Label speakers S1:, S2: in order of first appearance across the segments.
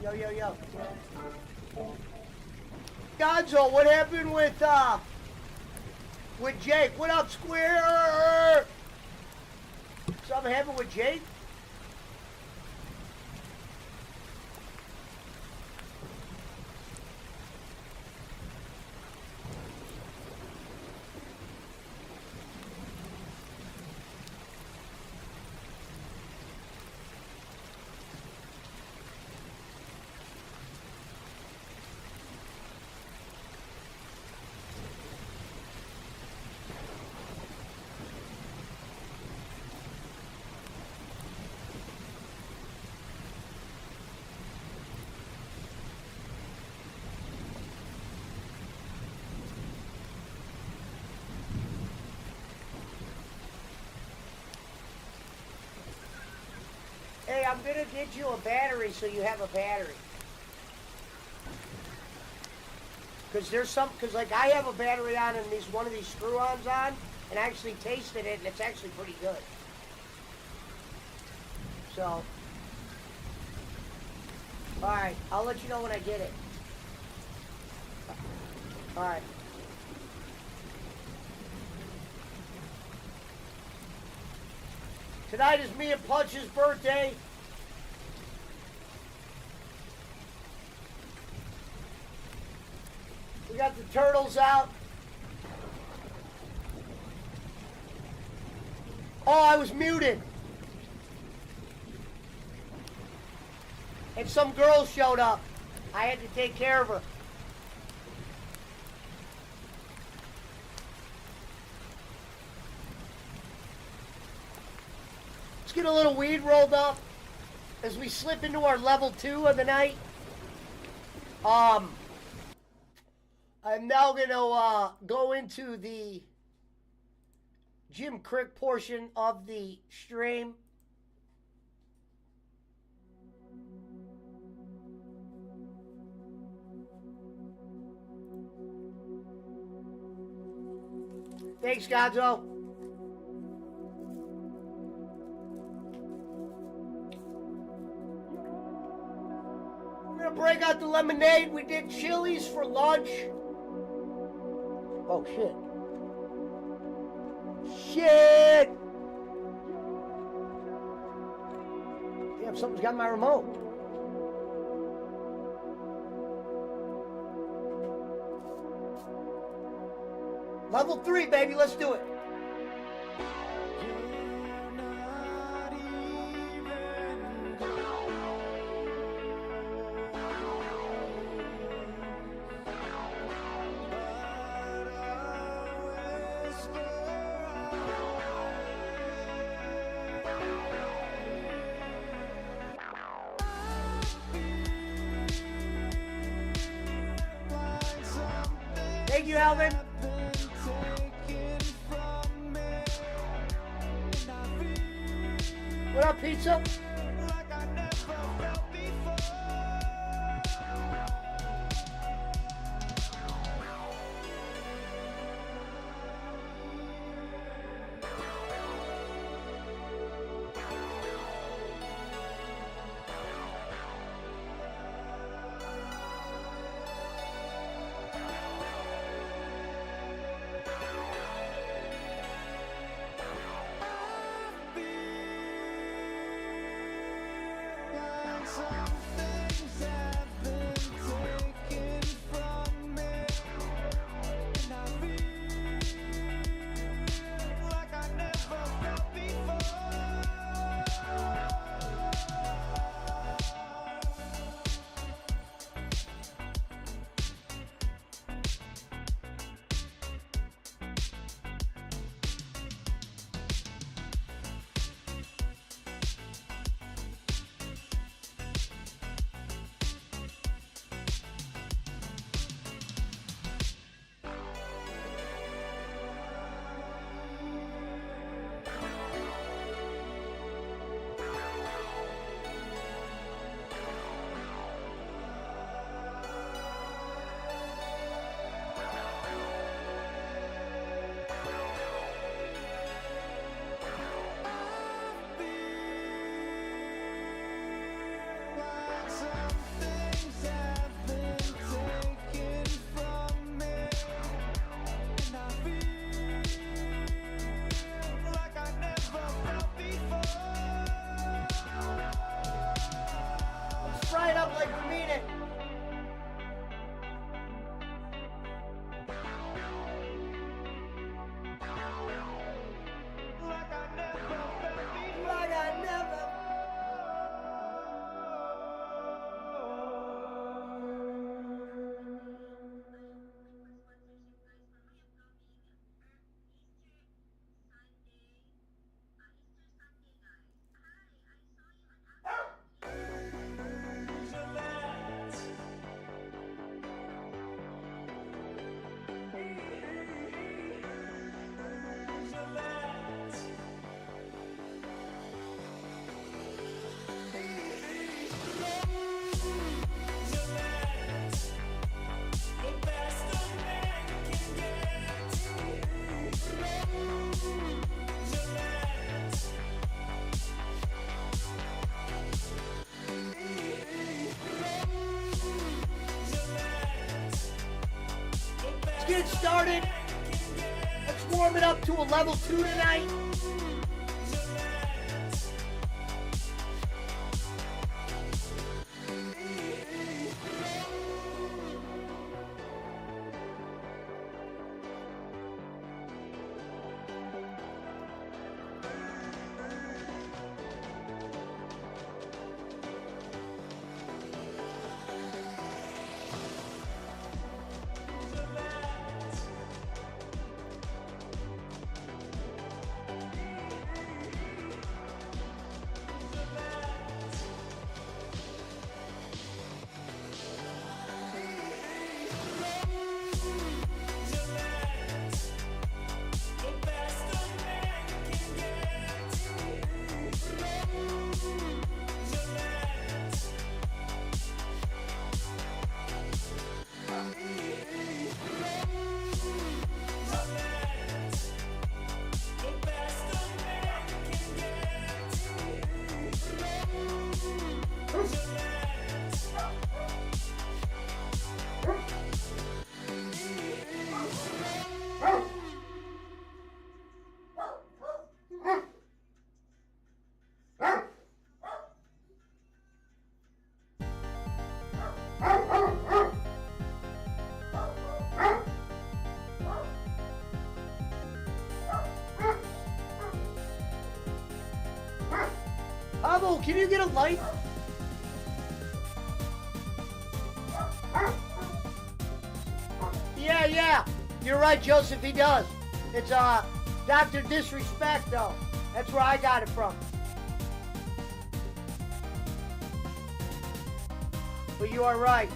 S1: Yo. Gonzo, what happened with Jake? What up, Square? Something happened with Jake? Hey, I'm gonna get you a battery so you have a battery. Cause like I have a battery on and one of these screw-ons on, and I actually tasted it and it's actually pretty good. So, alright, I'll let you know when I get it. Alright. Tonight is me and Punch's birthday. We got the turtles out. Oh, I was muted. And some girl showed up. I had to take care of her. Get a little weed rolled up as we slip into our level 2 of the night. I'm now gonna go into the Jim Crick portion of the stream. Thanks, Gonzo. Break out the lemonade. We did Chili's for lunch. Oh, shit. Damn, something's got my remote. Level 3, baby. Let's do it. Thank you, Alvin. What up, pizza? Let's get started. Let's warm it up to a level 2 tonight. Pablo, can you get a light? Yeah. You're right, Joseph, he does. It's Dr. Disrespect, though. That's where I got it from. But you are right.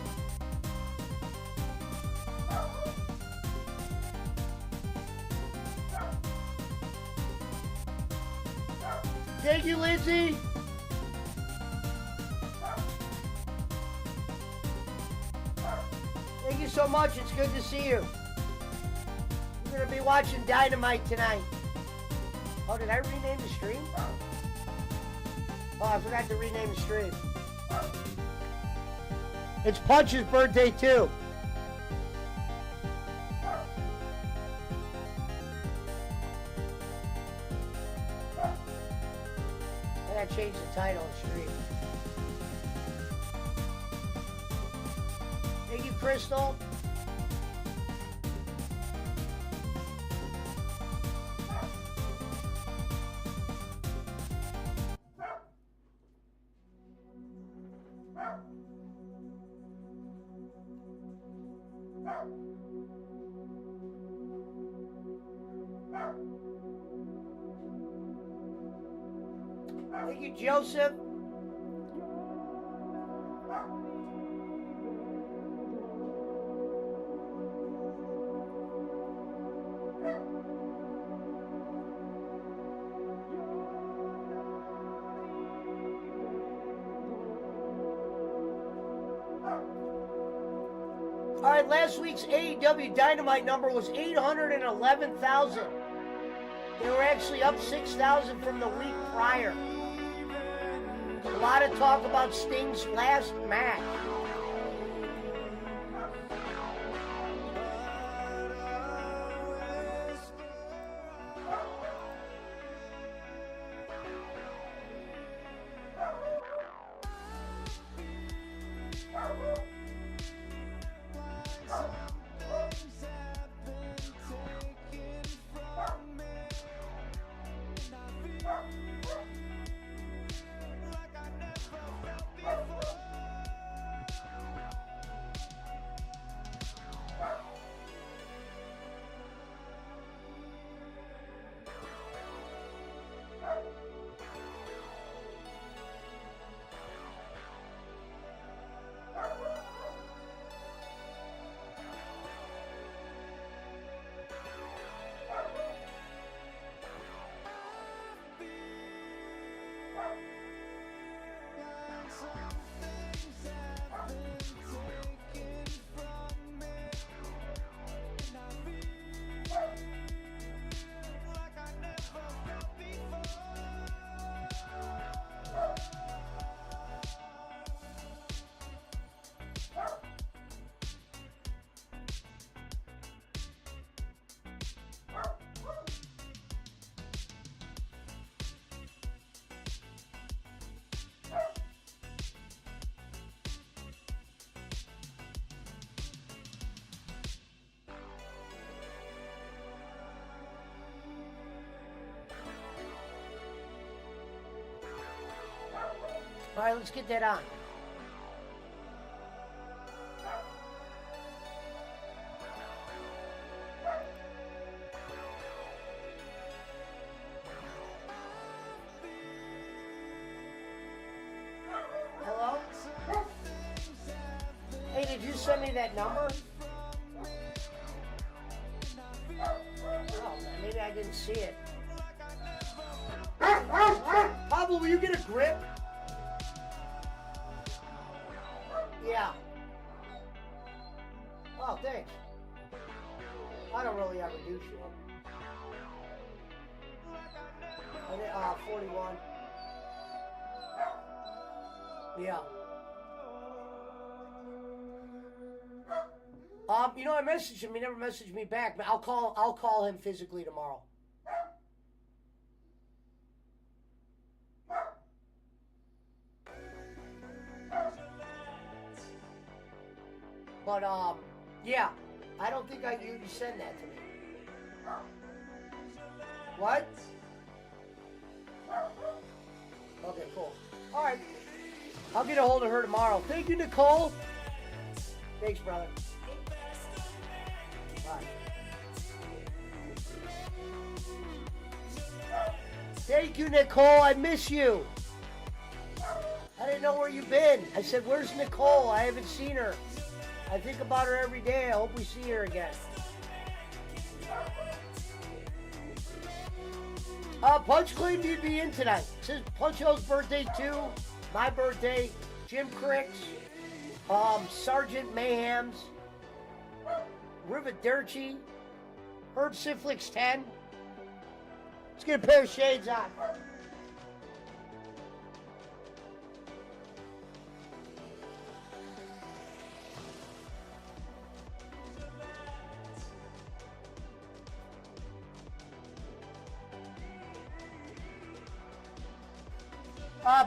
S1: Thank you, Lindsay. Thank you so much. It's good to see you. We're going to be watching Dynamite tonight. Oh, did I rename the stream? Oh, I forgot to rename the stream. It's Punch's birthday, too. I gotta change the title of the stream. Thank you, Crystal. Thank you, Joseph. All right, last week's AEW Dynamite number was 811,000. They were actually up 6,000 from the week prior. A lot of talk about Sting's last match. All right, let's get that on. Hello? Hey, did you send me that number? Oh, maybe I didn't see it. Pablo, will you get a grip? Yeah. Oh, thanks. I don't really ever do shit. 41. Yeah. You know, I messaged him. He never messaged me back, but I'll call him physically tomorrow. But yeah, I don't think you send that to me. What? Okay, cool. All right, I'll get a hold of her tomorrow. Thank you, Nicole. Thanks, brother. Bye. Thank you, Nicole. I miss you. I didn't know where you've been. I said, where's Nicole? I haven't seen her. I think about her every day. I hope we see her again. Punch claimed you'd be in tonight. It says Puncho's birthday too. My birthday. Jim Cricks. Sergeant Mayhem's. Rivaderci. Herb Siflix 10. Let's get a pair of shades on.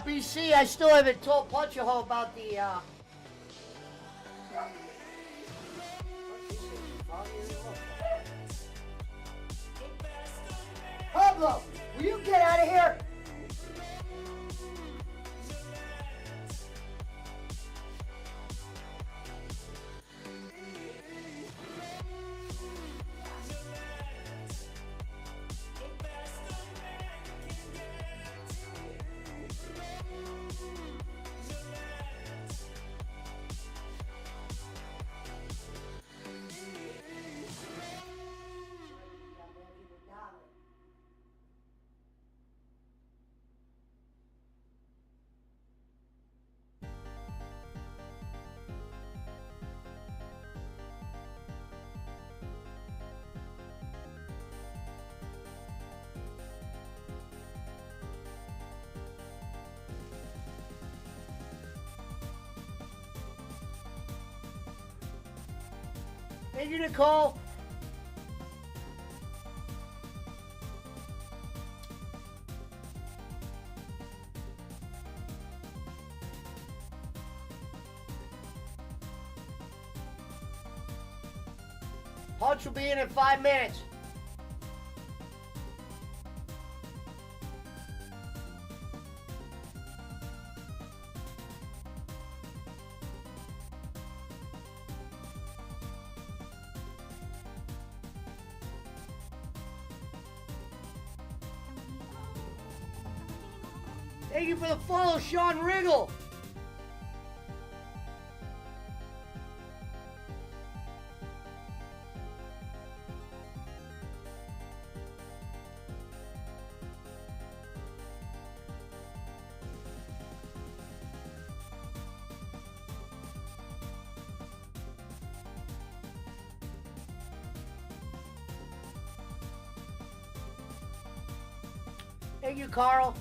S1: BC, I still haven't told Punchaho about the, Pablo, will you get out of here? Thank you, Nicole. Punch will be in 5 minutes. Thank you for the follow, Sean Riggle. Thank you, Carl.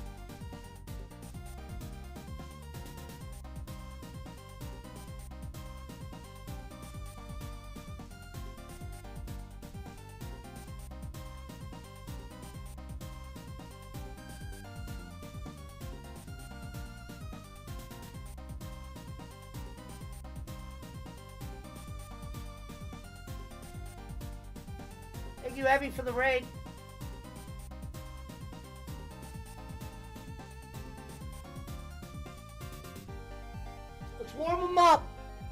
S1: Thank you, Abby, for the raid.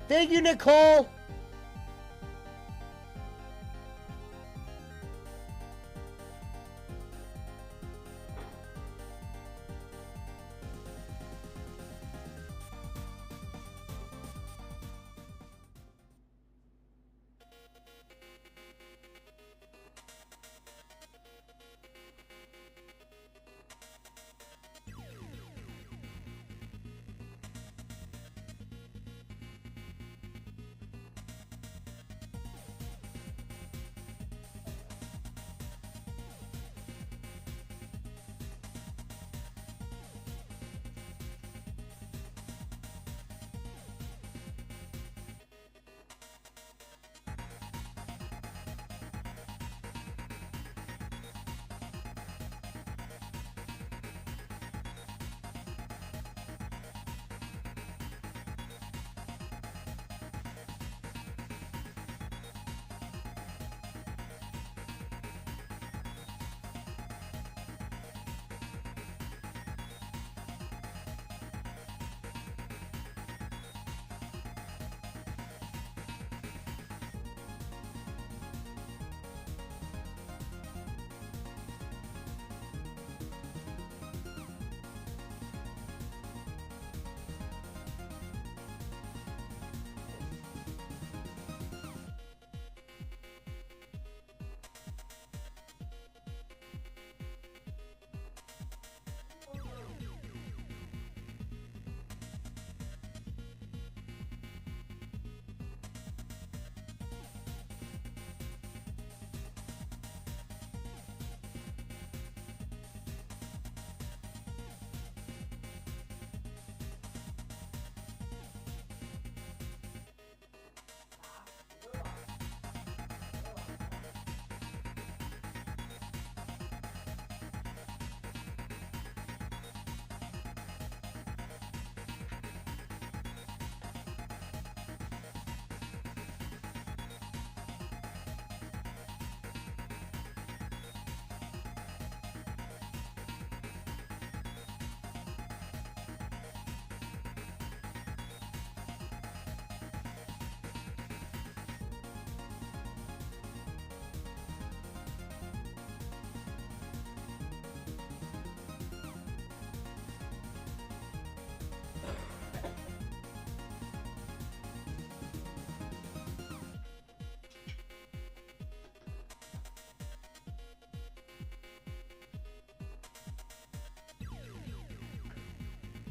S1: Thank you, Nicole.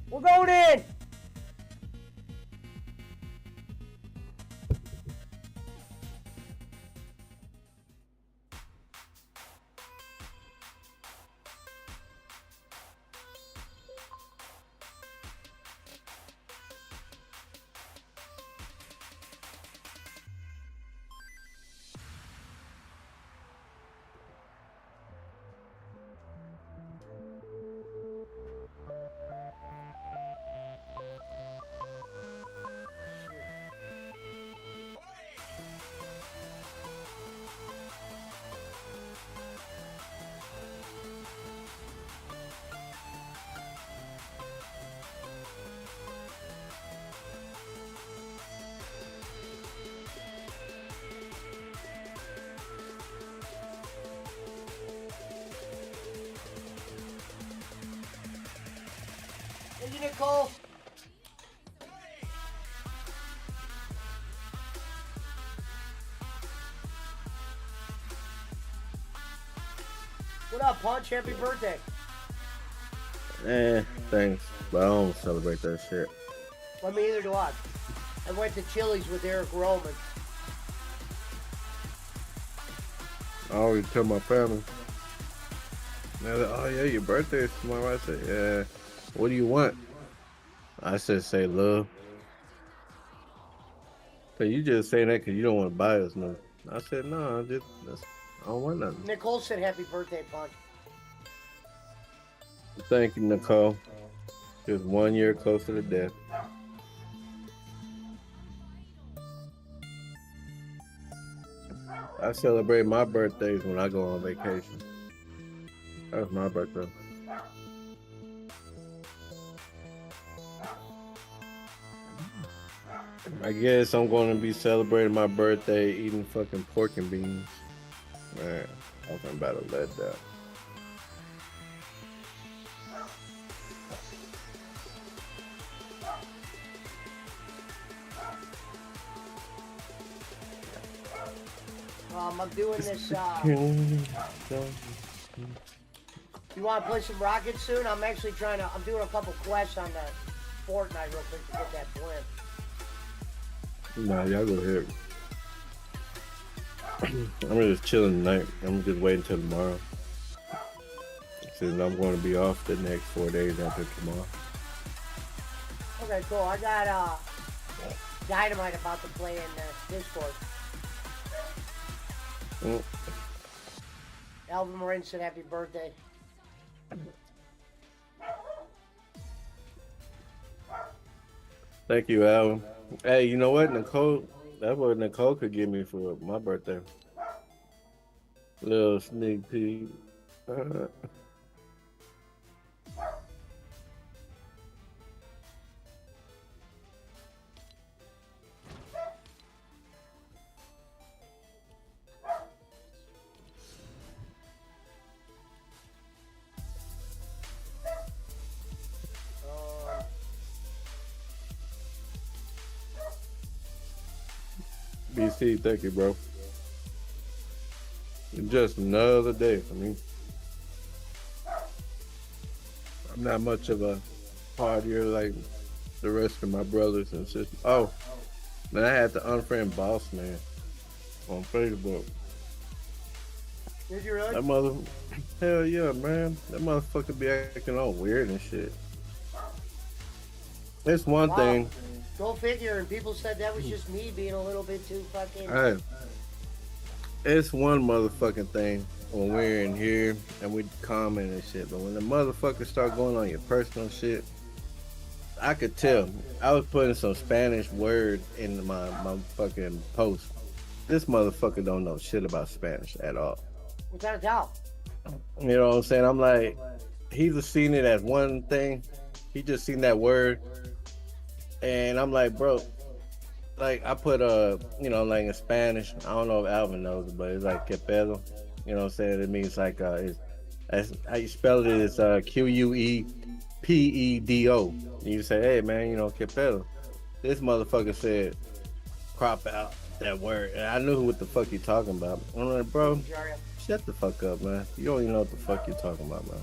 S1: We're going in. Thank you, Nicole. What up, Punch? Happy birthday.
S2: Thanks, but I don't celebrate that shit.
S1: Well, me either do I. I went to Chili's with Eric Roman.
S2: I always tell my family. They're like, oh yeah, your birthday is tomorrow. I said, yeah. What do you want? I said, say love. So you just saying that because you don't want to buy us nothing. I said, no, I don't want nothing.
S1: Nicole said happy birthday, Punch.
S2: Thank you, Nicole. Just 1 year closer to death. I celebrate my birthdays when I go on vacation. That's my birthday. I guess I'm going to be celebrating my birthday eating fucking pork and beans. Man, I'm about to let that.
S1: I'm doing this. You want to play some Rocket soon? I'm actually trying to. I'm doing a couple quests on the Fortnite real quick to get that blimp.
S2: Nah, y'all go ahead. I'm just chilling tonight. I'm just waiting till tomorrow. Since I'm going to be off the next 4 days after tomorrow.
S1: Okay, cool. I got Dynamite about to play in Discord. Alvin Morin said happy birthday.
S2: Thank you, Alvin. Hey, you know what, Nicole? That's what Nicole could give me for my birthday. Little sneak peek. BC, thank you, bro. Just another day for me. I'm not much of a partier like the rest of my brothers and sisters. Oh, man, I had to unfriend Boss Man on Facebook.
S1: Did you really?
S2: That mother, hell yeah, man. That motherfucker be acting all weird and shit. It's one thing.
S1: Go figure. And people said that was just me being a little bit too fucking.
S2: Hey, it's one motherfucking thing when we're in here and we comment and shit, but when the motherfuckers start going on your personal shit, I could tell. I was putting some Spanish word in my fucking post. This motherfucker don't know shit about Spanish at all.
S1: Without a doubt.
S2: You know what I'm saying? I'm like, he's just seen it as one thing. He just seen that word. And I'm like, bro, like I put you know, like in Spanish, I don't know if Alvin knows it, but it's like que pedo. You know what I'm saying? It means like that's how you spell it is QUEPEDO. And you say, hey man, you know, que pedo. This motherfucker said crop out that word. And I knew what the fuck you talking about. I'm like, bro, shut the fuck up, man. You don't even know what the fuck you're talking about, man.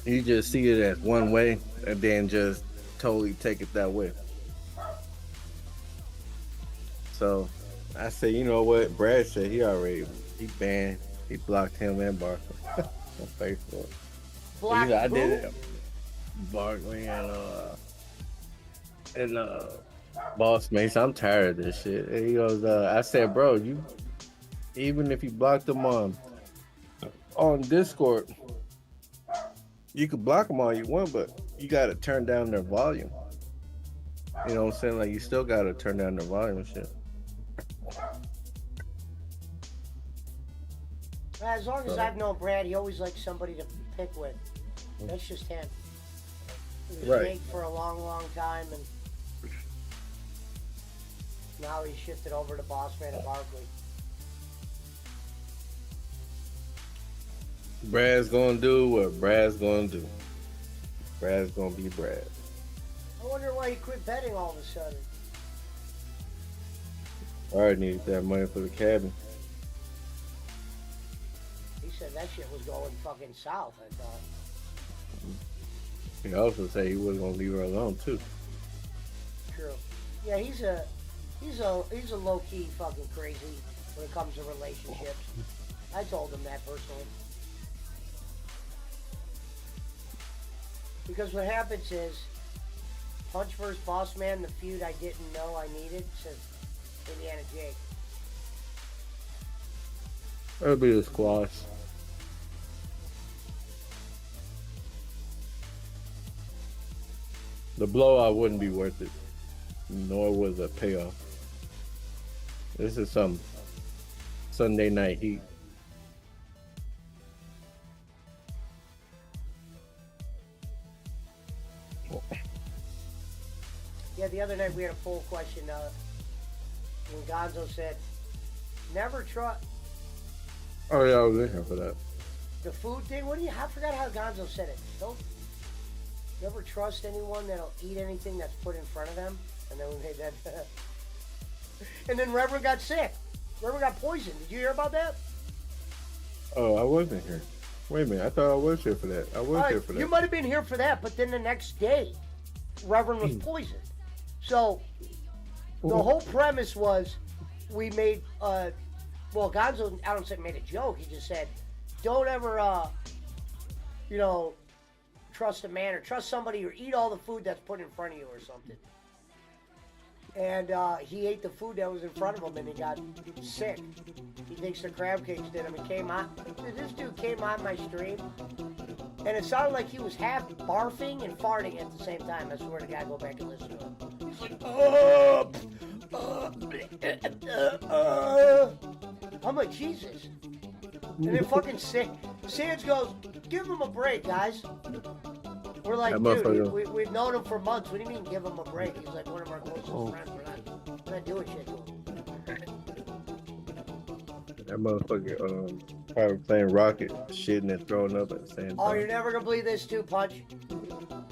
S2: You just see it as one way and then just totally take it that way. So I said, you know what? Brad said he banned, he blocked him and Barkley on Facebook.
S1: Blocked
S2: I
S1: who?
S2: did it. Barkley and Boss Mace. I'm tired of this shit. And he goes, I said, bro, you even if you blocked them on Discord, you could block them all you want, but you gotta turn down their volume. You know what I'm saying? Like you still gotta turn down their volume and shit.
S1: As long as I've known Brad, he always likes somebody to pick with. That's just him. He was Jake for a long, long time, and now he's shifted over to Bossman and Barkley.
S2: Brad's gonna do what Brad's gonna do. Brad's gonna be Brad.
S1: I wonder why he quit betting all of a sudden.
S2: I already needed that money for the cabin.
S1: He said that shit was going fucking south, I thought.
S2: He also said he wasn't gonna leave her alone too.
S1: True. Yeah, he's a low key fucking crazy when it comes to relationships. I told him that personally. Because what happens is, Punch vs. Boss Man, the feud I didn't know I needed, says Indiana Jake.
S2: That'll be the squash. The blowout wouldn't be worth it, nor was a payoff. This is some Sunday night heat.
S1: Yeah, the other night we had a poll question. When Gonzo said, "Never trust."
S2: Oh yeah, I was in here for that.
S1: The food thing. I forgot how Gonzo said it. Don't never trust anyone that'll eat anything that's put in front of them. And then we made that. And then Reverend got sick. Reverend got poisoned. Did you hear about that?
S2: Oh, I wasn't here. Wait a minute, I thought I was here for that. I was here for that.
S1: You might have been here for that, but then the next day, Reverend was poisoned. So the whole premise was we made. Well, Gonzo, I don't say made a joke. He just said, "Don't ever, trust a man or trust somebody or eat all the food that's put in front of you or something." And he ate the food that was in front of him and he got sick. He thinks the crab cakes did him. He came on. This dude came on my stream and it sounded like he was half barfing and farting at the same time. I swear to God, go back and listen to him. He's like, I'm like, Jesus. And then fucking Sands goes, "Give him a break, guys." We're like, dude, we've known him for months. What do you mean give him a break? He's like one of our closest friends. We're not doing shit to him.
S2: That motherfucker probably playing Rocket, shitting and throwing up at the same time.
S1: Oh, you're never gonna believe this too, Punch.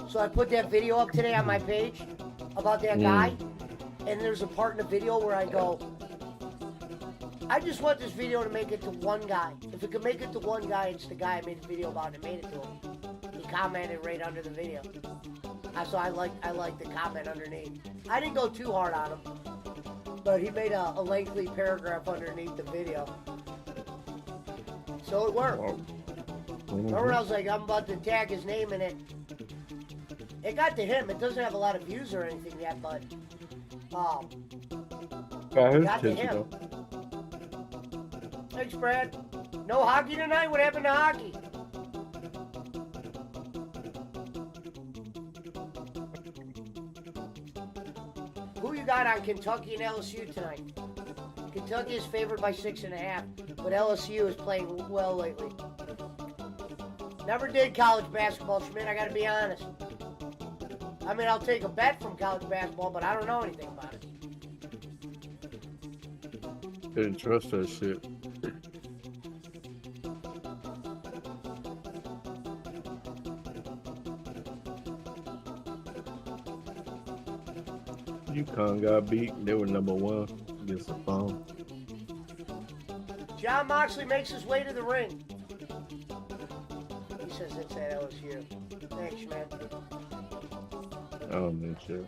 S1: So I put that video up today on my page about that guy, and there's a part in the video where I go, I just want this video to make it to one guy. If it could make it to one guy, it's the guy I made the video about and it made it to him. He commented right under the video. So I like the comment underneath. I didn't go too hard on him, but he made a lengthy paragraph underneath the video. So it worked. Remember I was like, I'm about to tag his name in it. It got to him. It doesn't have a lot of views or anything yet, but it got to him. Thanks, Brad. No hockey tonight? What happened to hockey? Who you got on Kentucky and LSU tonight? Kentucky is favored by 6.5, but LSU is playing well lately. Never did college basketball, Schmidt, I gotta be honest. I mean, I'll take a bet from college basketball, but I don't know anything about it.
S2: Didn't trust that shit. UConn got beat. They were number 1 against the phone.
S1: John Moxley makes his way to the ring. He says it's at LSU. Thanks, man.
S2: I don't know shit.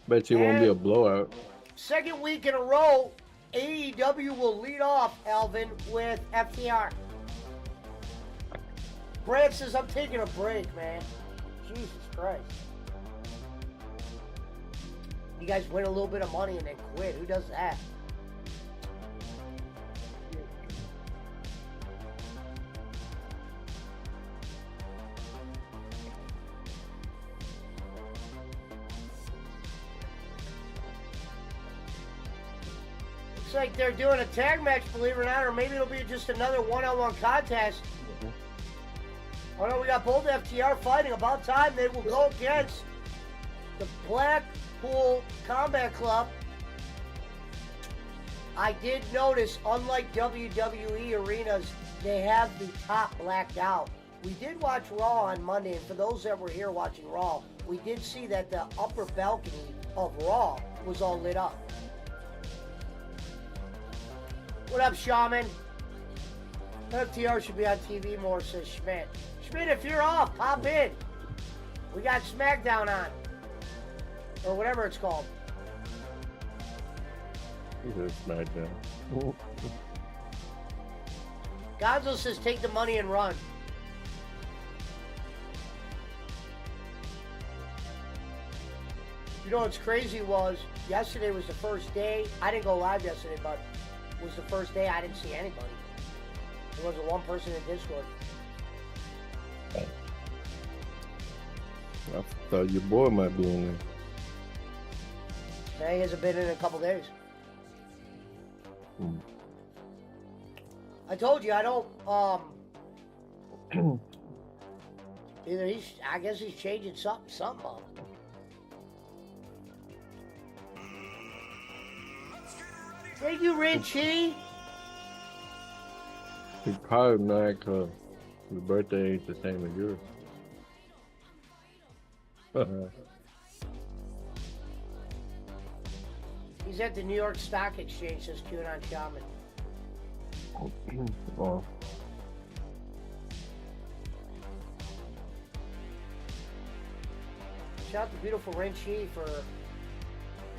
S2: Bet you it won't be a blowout.
S1: Second week in a row, AEW will lead off, Alvin, with FTR. Brad says, I'm taking a break, man. Jesus Christ. You guys win a little bit of money and then quit. Who does that? Looks like they're doing a tag match, believe it or not, or maybe it'll be just another one-on-one contest. Oh no, we got both FTR fighting. About time they will go against the Blackpool Combat Club. I did notice, unlike WWE arenas, they have the top blacked out. We did watch Raw on Monday, and for those that were here watching Raw, we did see that the upper balcony of Raw was all lit up. What up, Shaman? FTR should be on TV more, says Schmidt. Schmidt, if you're off, pop in. We got SmackDown on. Or whatever it's called.
S2: He said SmackDown.
S1: Gonzo says take the money and run. You know what's crazy was, yesterday was the first day. I didn't go live yesterday, but it was the first day I didn't see anybody. There wasn't one person in Discord.
S2: I thought your boy might be in there.
S1: Yeah, he hasn't been in a couple days. I told you I don't Either I guess he's changing something up. Thank you, Richie.
S2: He's probably not, because his birthday ain't the same as yours.
S1: He's at the New York Stock Exchange, says QAnon Shaman.
S2: Oh.
S1: Shout out to beautiful Renchi for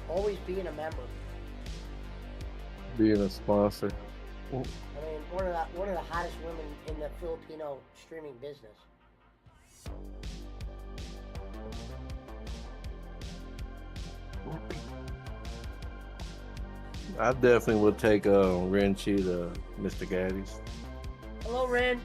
S1: always being a member.
S2: Being a sponsor.
S1: I mean, one of the hottest women in the Filipino streaming business.
S2: I definitely would take Renchi to Mr. Gaddy's.
S1: Hello, Ren.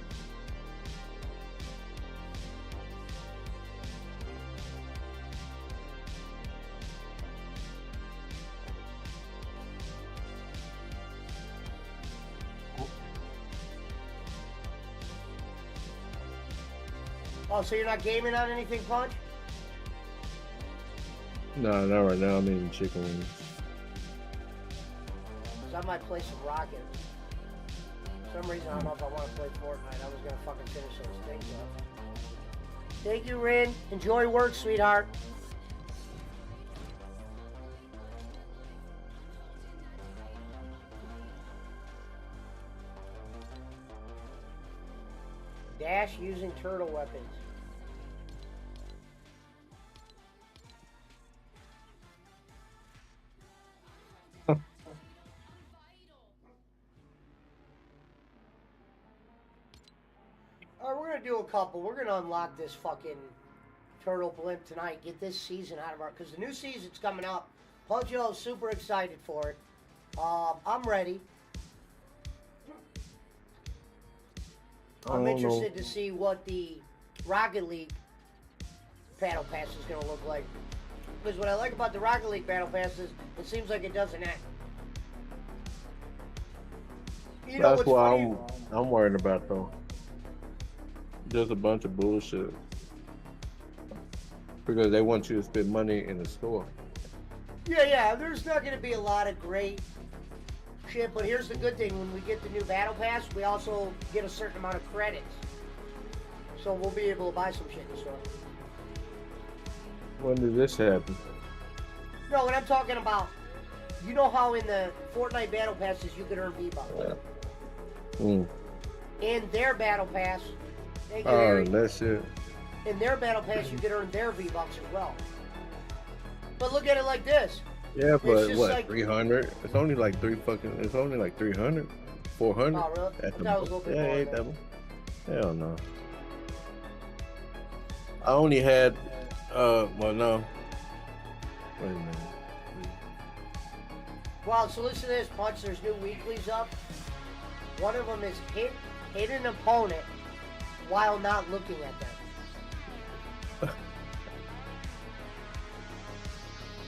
S1: Oh, so you're not gaming on anything, Punch?
S2: No, not right now. I'm eating chicken wings.
S1: Because I might play some Rocket. For some reason, I don't know if I want to play Fortnite. I was going to fucking finish those things up. Thank you, Rin. Enjoy work, sweetheart. Dash using turtle weapons. Alright, we're gonna do a couple. We're gonna unlock this fucking turtle blimp tonight. Get this season out of our... Because the new season's coming up. Puncho's super excited for it. I'm ready. I'm interested to see what the Rocket League Battle Pass is going to look like. Because what I like about the Rocket League Battle Pass is it seems like it doesn't end. You know
S2: That's what I'm worried about, though. Just a bunch of bullshit. Because they want you to spend money in the store.
S1: Yeah, there's not going to be a lot of great shit, but here's the good thing. When we get the new Battle Pass, we also get a certain amount of credits. So we'll be able to buy some shit in the store.
S2: When did this happen?
S1: No, what I'm talking about, you know how in the Fortnite Battle Passes you could earn V-Bucks? In their Battle Pass, they can
S2: that shit.
S1: In their Battle Pass, you could earn their V-Bucks as well. But look at it like this.
S2: Yeah, but what,
S1: like,
S2: 300? It's only like 300, 400.
S1: Oh, really?
S2: At the
S1: That was a little bit more
S2: ain't
S1: than
S2: that much. Hell no. I only had, well, no. Wait a minute.
S1: Well, so listen to this, Punch. There's new weeklies up. One of them is hit an opponent while not looking at them.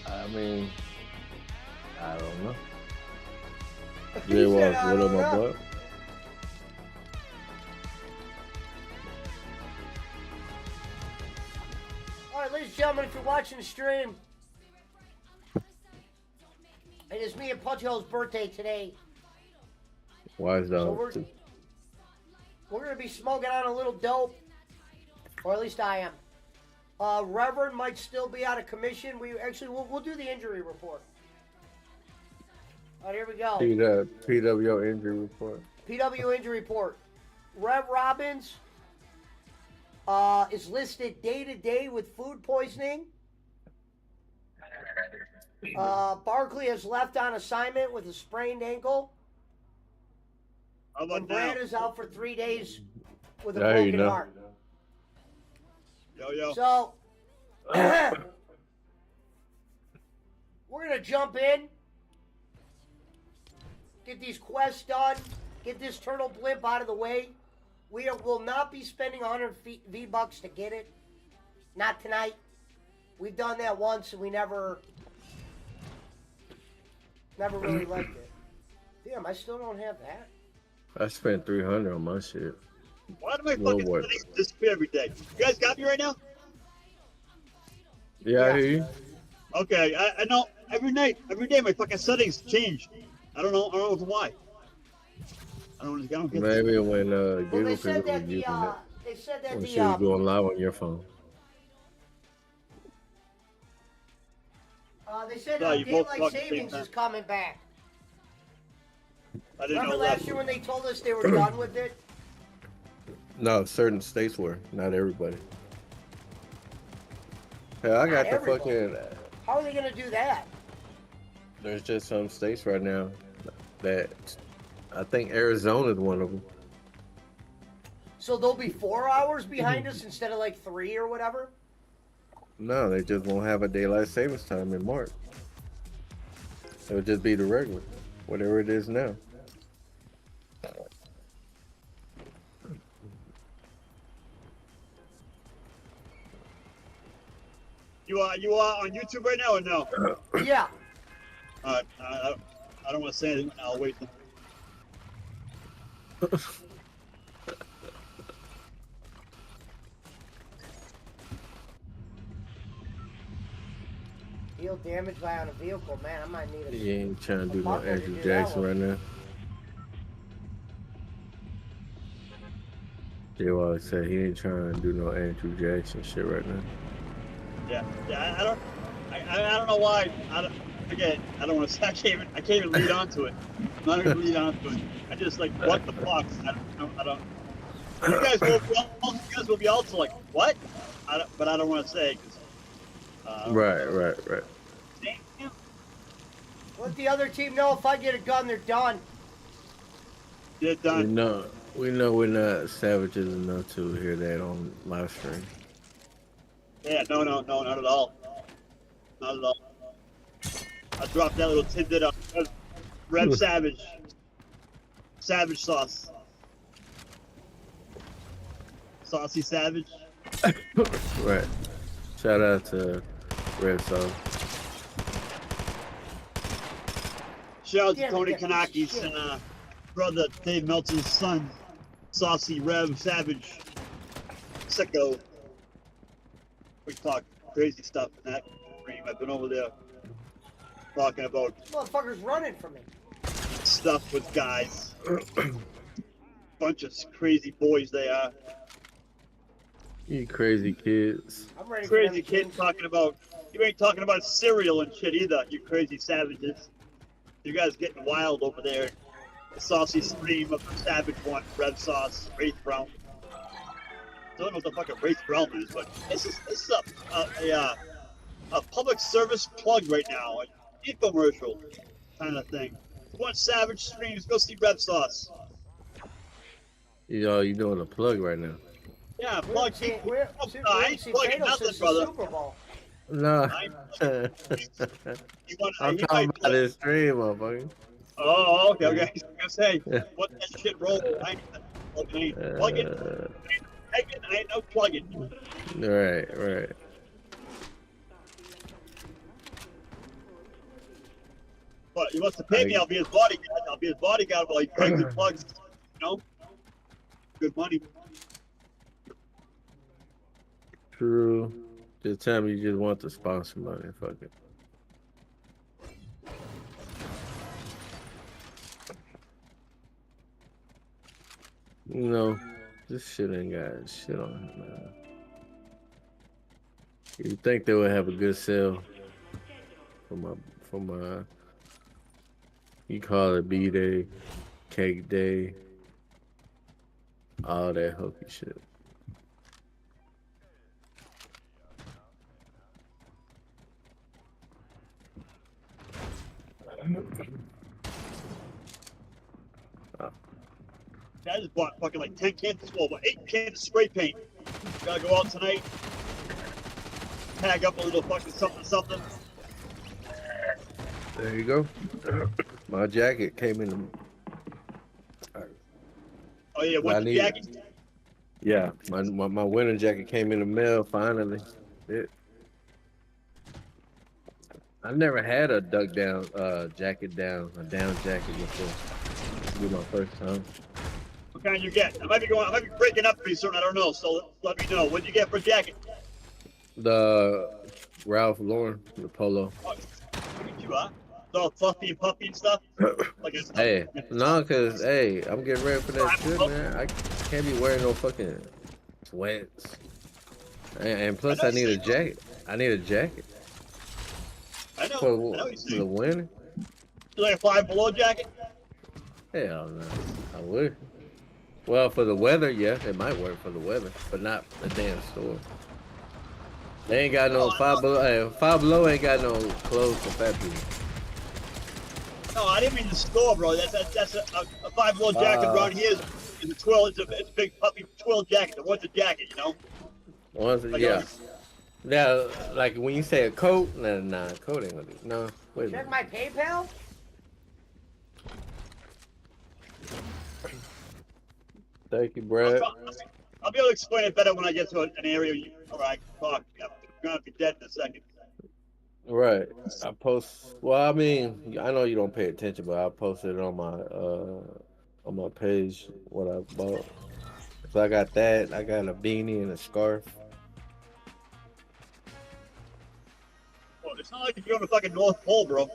S2: I mean, I don't know.
S1: He
S2: They
S1: said,
S2: was
S1: "I
S2: what
S1: don't
S2: on my
S1: know."
S2: butt.
S1: All right, ladies and gentlemen, if you're watching the stream, it is me and Punchhole's birthday today.
S2: Why is that?
S1: So we're going to be smoking on a little dope, or at least I am. Reverend might still be out of commission. We'll do the injury report. All right, here we go.
S2: PW injury report.
S1: PW injury report. Rev Robbins is listed day to day with food poisoning. Barkley has left on assignment with a sprained ankle. And Brad is out for 3 days with a broken heart.
S3: Yo.
S1: So, we're going to jump in, get these quests done, get this turtle blimp out of the way. We will not be spending 100 V-Bucks to get it. Not tonight. We've done that once and we never really liked it. Damn, I still don't have that.
S2: I spent 300 on my shit.
S3: Why do my
S2: Little
S3: fucking
S2: boy.
S3: settings disappear every day? You guys got me right now?
S2: Yeah, I hear you.
S3: Okay, I know every day my fucking settings change. I don't know why. I don't get this.
S2: Maybe when
S1: Well,
S2: Google
S1: they
S2: people
S1: said
S2: were
S1: that
S2: using it when
S1: the
S2: she was going live on your phone.
S1: they said
S3: No, you both
S1: daylight
S3: talk at the same
S1: savings
S3: time.
S1: is coming back.
S3: I didn't
S1: Remember
S3: know
S1: last
S3: that.
S1: year when they told us they were done with it?
S2: No, certain states were, not everybody. Hell, I got the
S1: everybody.
S2: fucking.
S1: How are they gonna do that?
S2: There's just some states right now that I think Arizona's one of them.
S1: So they'll be 4 hours behind us instead of like 3 or whatever?
S2: No, they just won't have a daylight savings time in March. It'll just be the regular, whatever it is now.
S3: You are on YouTube right now or no?
S1: Yeah.
S3: I don't want to say anything. I'll wait.
S1: Deal damage by on a vehicle, man. I might need a.
S2: He ain't trying to do no
S1: partner to
S2: Andrew
S1: do that
S2: Jackson
S1: one.
S2: right now. They always say he ain't trying to do no Andrew Jackson shit right now.
S3: Yeah. I don't know why. Again, I don't want to. I can't even lead onto it. I'm not even lead onto it. I just like what the fuck. I don't. You guys will be also like what? But I don't want to say because.
S2: Right.
S3: Damn.
S1: Let the other team know if I get a gun, they're done.
S3: Get it done.
S2: We know we're not savages enough to hear that on live stream.
S3: Yeah, no, not at all. Not at all. I dropped that little tidbit on Rev Savage. Savage sauce. Saucy Savage.
S2: Right. Shout out to Red Sauce.
S3: Shout out to
S1: Damn it,
S3: Tony
S1: get this
S3: Kanakis
S1: shit.
S3: and brother Dave Melton's son, Saucy Rev Savage. Sicko. We talk crazy stuff in that stream. I've been over there talking about
S1: This motherfucker's running from me.
S3: stuff with guys. Bunch of crazy boys they are.
S2: You crazy kids.
S1: I'm ready
S3: Crazy
S1: for them
S3: kid talking about, you ain't talking about cereal and shit either, you crazy savages. You guys getting wild over there. The saucy stream of the Savage one, Red Sauce, Wraith Brown. Don't know what the fuck a Wraith Brown is, but this is a public service plug right now, an infomercial kind of thing. If you want Savage streams, go see Red Sauce.
S2: You doing a plug right now.
S3: Yeah,
S1: We
S3: plug.
S1: haven't seen, we
S3: I
S1: haven't
S3: ain't
S1: seen
S3: plugging
S1: Thanos
S3: nothing,
S1: since the
S3: brother.
S1: Super Bowl.
S2: No.
S3: You want,
S2: I'm
S3: he
S2: talking
S3: might
S2: about this stream, motherfucker.
S3: Oh, okay. I was gonna say, what that shit roll? I ain't plugging. I ain't no plugging.
S2: Right.
S3: But he wants to pay me. I'll be his bodyguard. I'll be his bodyguard while he plugs and plugs. You know, good money.
S2: True. Just tell me you just want the sponsor money. Fuck it. You know, this shit ain't got shit on it, man. You think they would have a good sale for my you call it B-Day, Cake Day, all that hokey shit.
S3: I just bought fucking like 10 cans, well, about 8 cans of spray paint. Gotta go out tonight. Tag up a little fucking something.
S2: There you go. My jacket came in the...
S3: Oh yeah, what's the jacket?
S2: Yeah, my winter jacket came in the mail finally. I never had a duck down jacket down, a down jacket before. This will be my first time.
S3: What kind you get? I might be breaking up pretty soon. I don't know. So let me know. What'd you get for a jacket?
S2: The Ralph Lauren, the polo.
S3: Oh, look at you, huh? It's all fluffy and puffy and stuff. Like it's
S2: Hey, no, cause hey, I'm getting ready for that shit, man. I can't be wearing no fucking sweats. And plus, I need a jacket. I need a jacket
S3: I know.
S2: for
S3: I know what you're
S2: the
S3: saying.
S2: winter.
S3: You like a 5 Below jacket?
S2: Hell no, I would. Well, for the weather, yeah, it might work for the weather, but not the damn store. They ain't got no Five Below. Hey, Five Below ain't got no clothes for fat people.
S3: No, I didn't mean the store, bro. That's a 5 Below jacket around here is a twill. It's a big puffy twill jacket. The one's a jacket, you know.
S2: Ones, yeah. Now, like when you say a coat, nah, coat ain't gonna do. No, wait a
S1: Check
S2: minute.
S1: my PayPal.
S2: Thank you, Brad.
S3: I'll be able to explain it better when I get to an area where I can talk. I'm gonna be dead in a second.
S2: Right. I post. Well, I mean, I know you don't pay attention, but I posted it on my page what I bought. So I got that. I got a beanie and a scarf.
S3: Well, it's not like you're on the fucking North Pole, bro.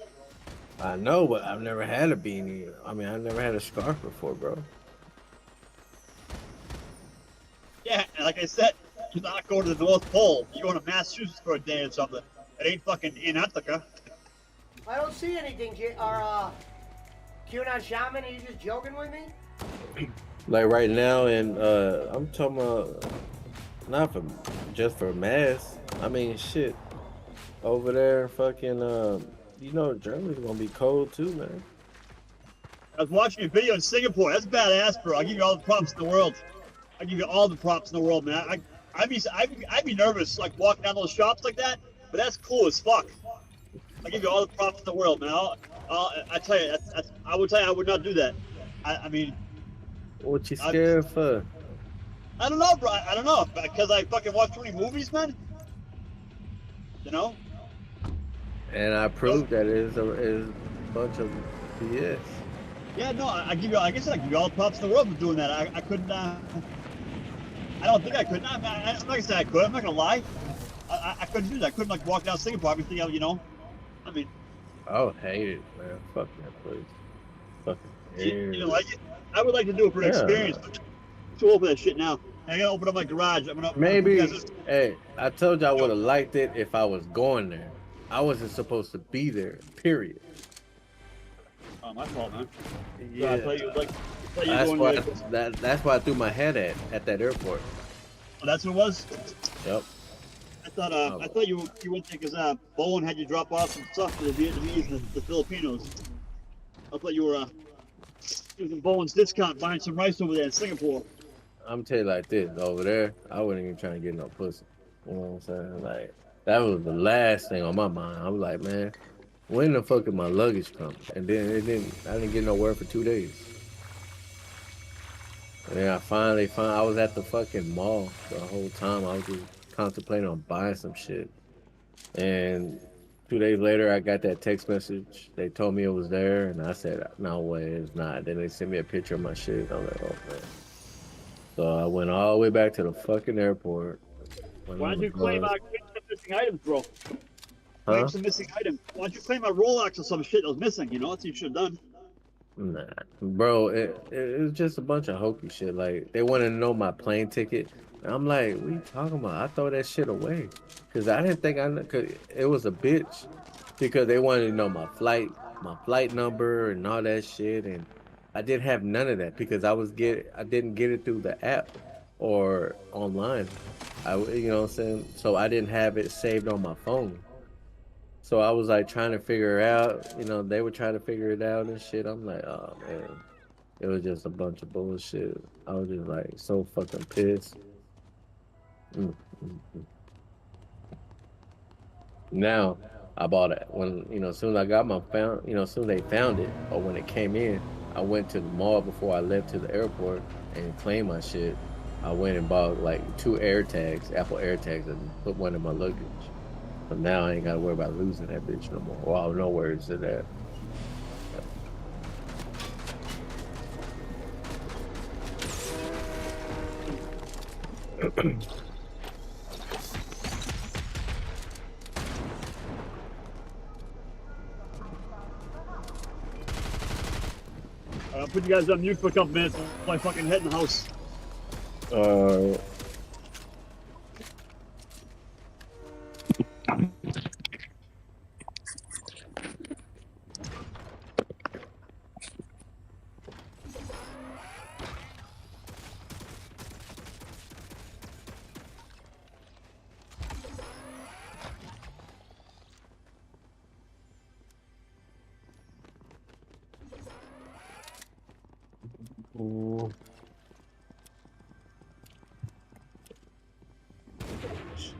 S2: I know, but I've never had a beanie. I mean, I've never had a scarf before, bro.
S3: Yeah, and like I said, you're not going to the North Pole. You're going to Massachusetts for a day or something. It ain't fucking Antarctica.
S1: I don't see anything, QAnon Shaman. Are you just joking with me?
S2: Like right now, and I'm talking about not for just for mass. I mean, shit. Over there, fucking, you know, Germany's gonna be cold too, man.
S3: I was watching a video in Singapore. That's badass, bro. I give you all the props in the world. I give you all the props in the world, man. I'd be nervous, like walking down those shops like that. But that's cool as fuck. I give you all the props in the world, man. I tell you, I would tell you I would not do that. I mean,
S2: What you scared for?
S3: I don't know, bro. I don't know because I fucking watch too many movies, man. You know.
S2: And I proved that it is a bunch of BS.
S3: Yeah, no, I give you. I guess I give you all the props in the world for doing that. I couldn't. I don't think I could. I'm not gonna say I could. I'm not gonna lie. I couldn't do that. I couldn't like walk down Singapore. Everything else, you know. I mean.
S2: I would hate it, man. Fuck that place. Fucking
S3: You don't like it? I would like to do it for an experience, but I'm too old for that shit now. I'm gonna open up my garage.
S2: Maybe. Hey, I told you I would have liked it if I was going there. I wasn't supposed to be there. Period.
S3: Oh, my fault, man.
S2: Yeah.
S3: I thought you like.
S2: That's why I threw my head at that airport.
S3: Oh, that's what it was.
S2: Yep.
S3: I thought you went there because Bowen had you drop off some stuff for the Vietnamese and the Filipinos. I thought you were using Bowen's discount buying some rice over there in Singapore.
S2: I'm telling you like this, over there, I wasn't even trying to get no pussy. You know what I'm saying? Like, that was the last thing on my mind. I was like, man, when the fuck did my luggage come? And then I didn't get nowhere for 2 days. And then I was at the fucking mall the whole time. I was just contemplating on buying some shit. And 2 days later, I got that text message. They told me it was there, and I said, no way, it's not. Then they sent me a picture of my shit. I was like, oh, man. So I went all the way back to the fucking airport.
S3: Why don't you claim some missing items, bro?
S2: Huh?
S3: Claim some missing items. Why don't you claim a Rolex or some shit that was missing? You know, that's what you should have done.
S2: Nah, bro, it was just a bunch of hokey shit. Like, they wanted to know my plane ticket. And I'm like, what are you talking about? I throw that shit away. Because I didn't think cause it was a bitch. Because they wanted to know my flight number and all that shit. And I didn't have none of that because I didn't get it through the app or online. You know what I'm saying? So I didn't have it saved on my phone. So I was like trying to figure out, you know, they were trying to figure it out and shit. I'm like, oh man, it was just a bunch of bullshit. I was just like so fucking pissed. Now I bought it when, you know, as soon as I got as soon as they found it or when it came in, I went to the mall before I left to the airport and claimed my shit. I went and bought like 2 AirTags, Apple AirTags, and put one in my luggage. So now I ain't gotta worry about losing that bitch no more. Well, I don't know where it's at.
S3: I'll put you guys on mute for a couple minutes while I fucking head in the house.
S2: Uh,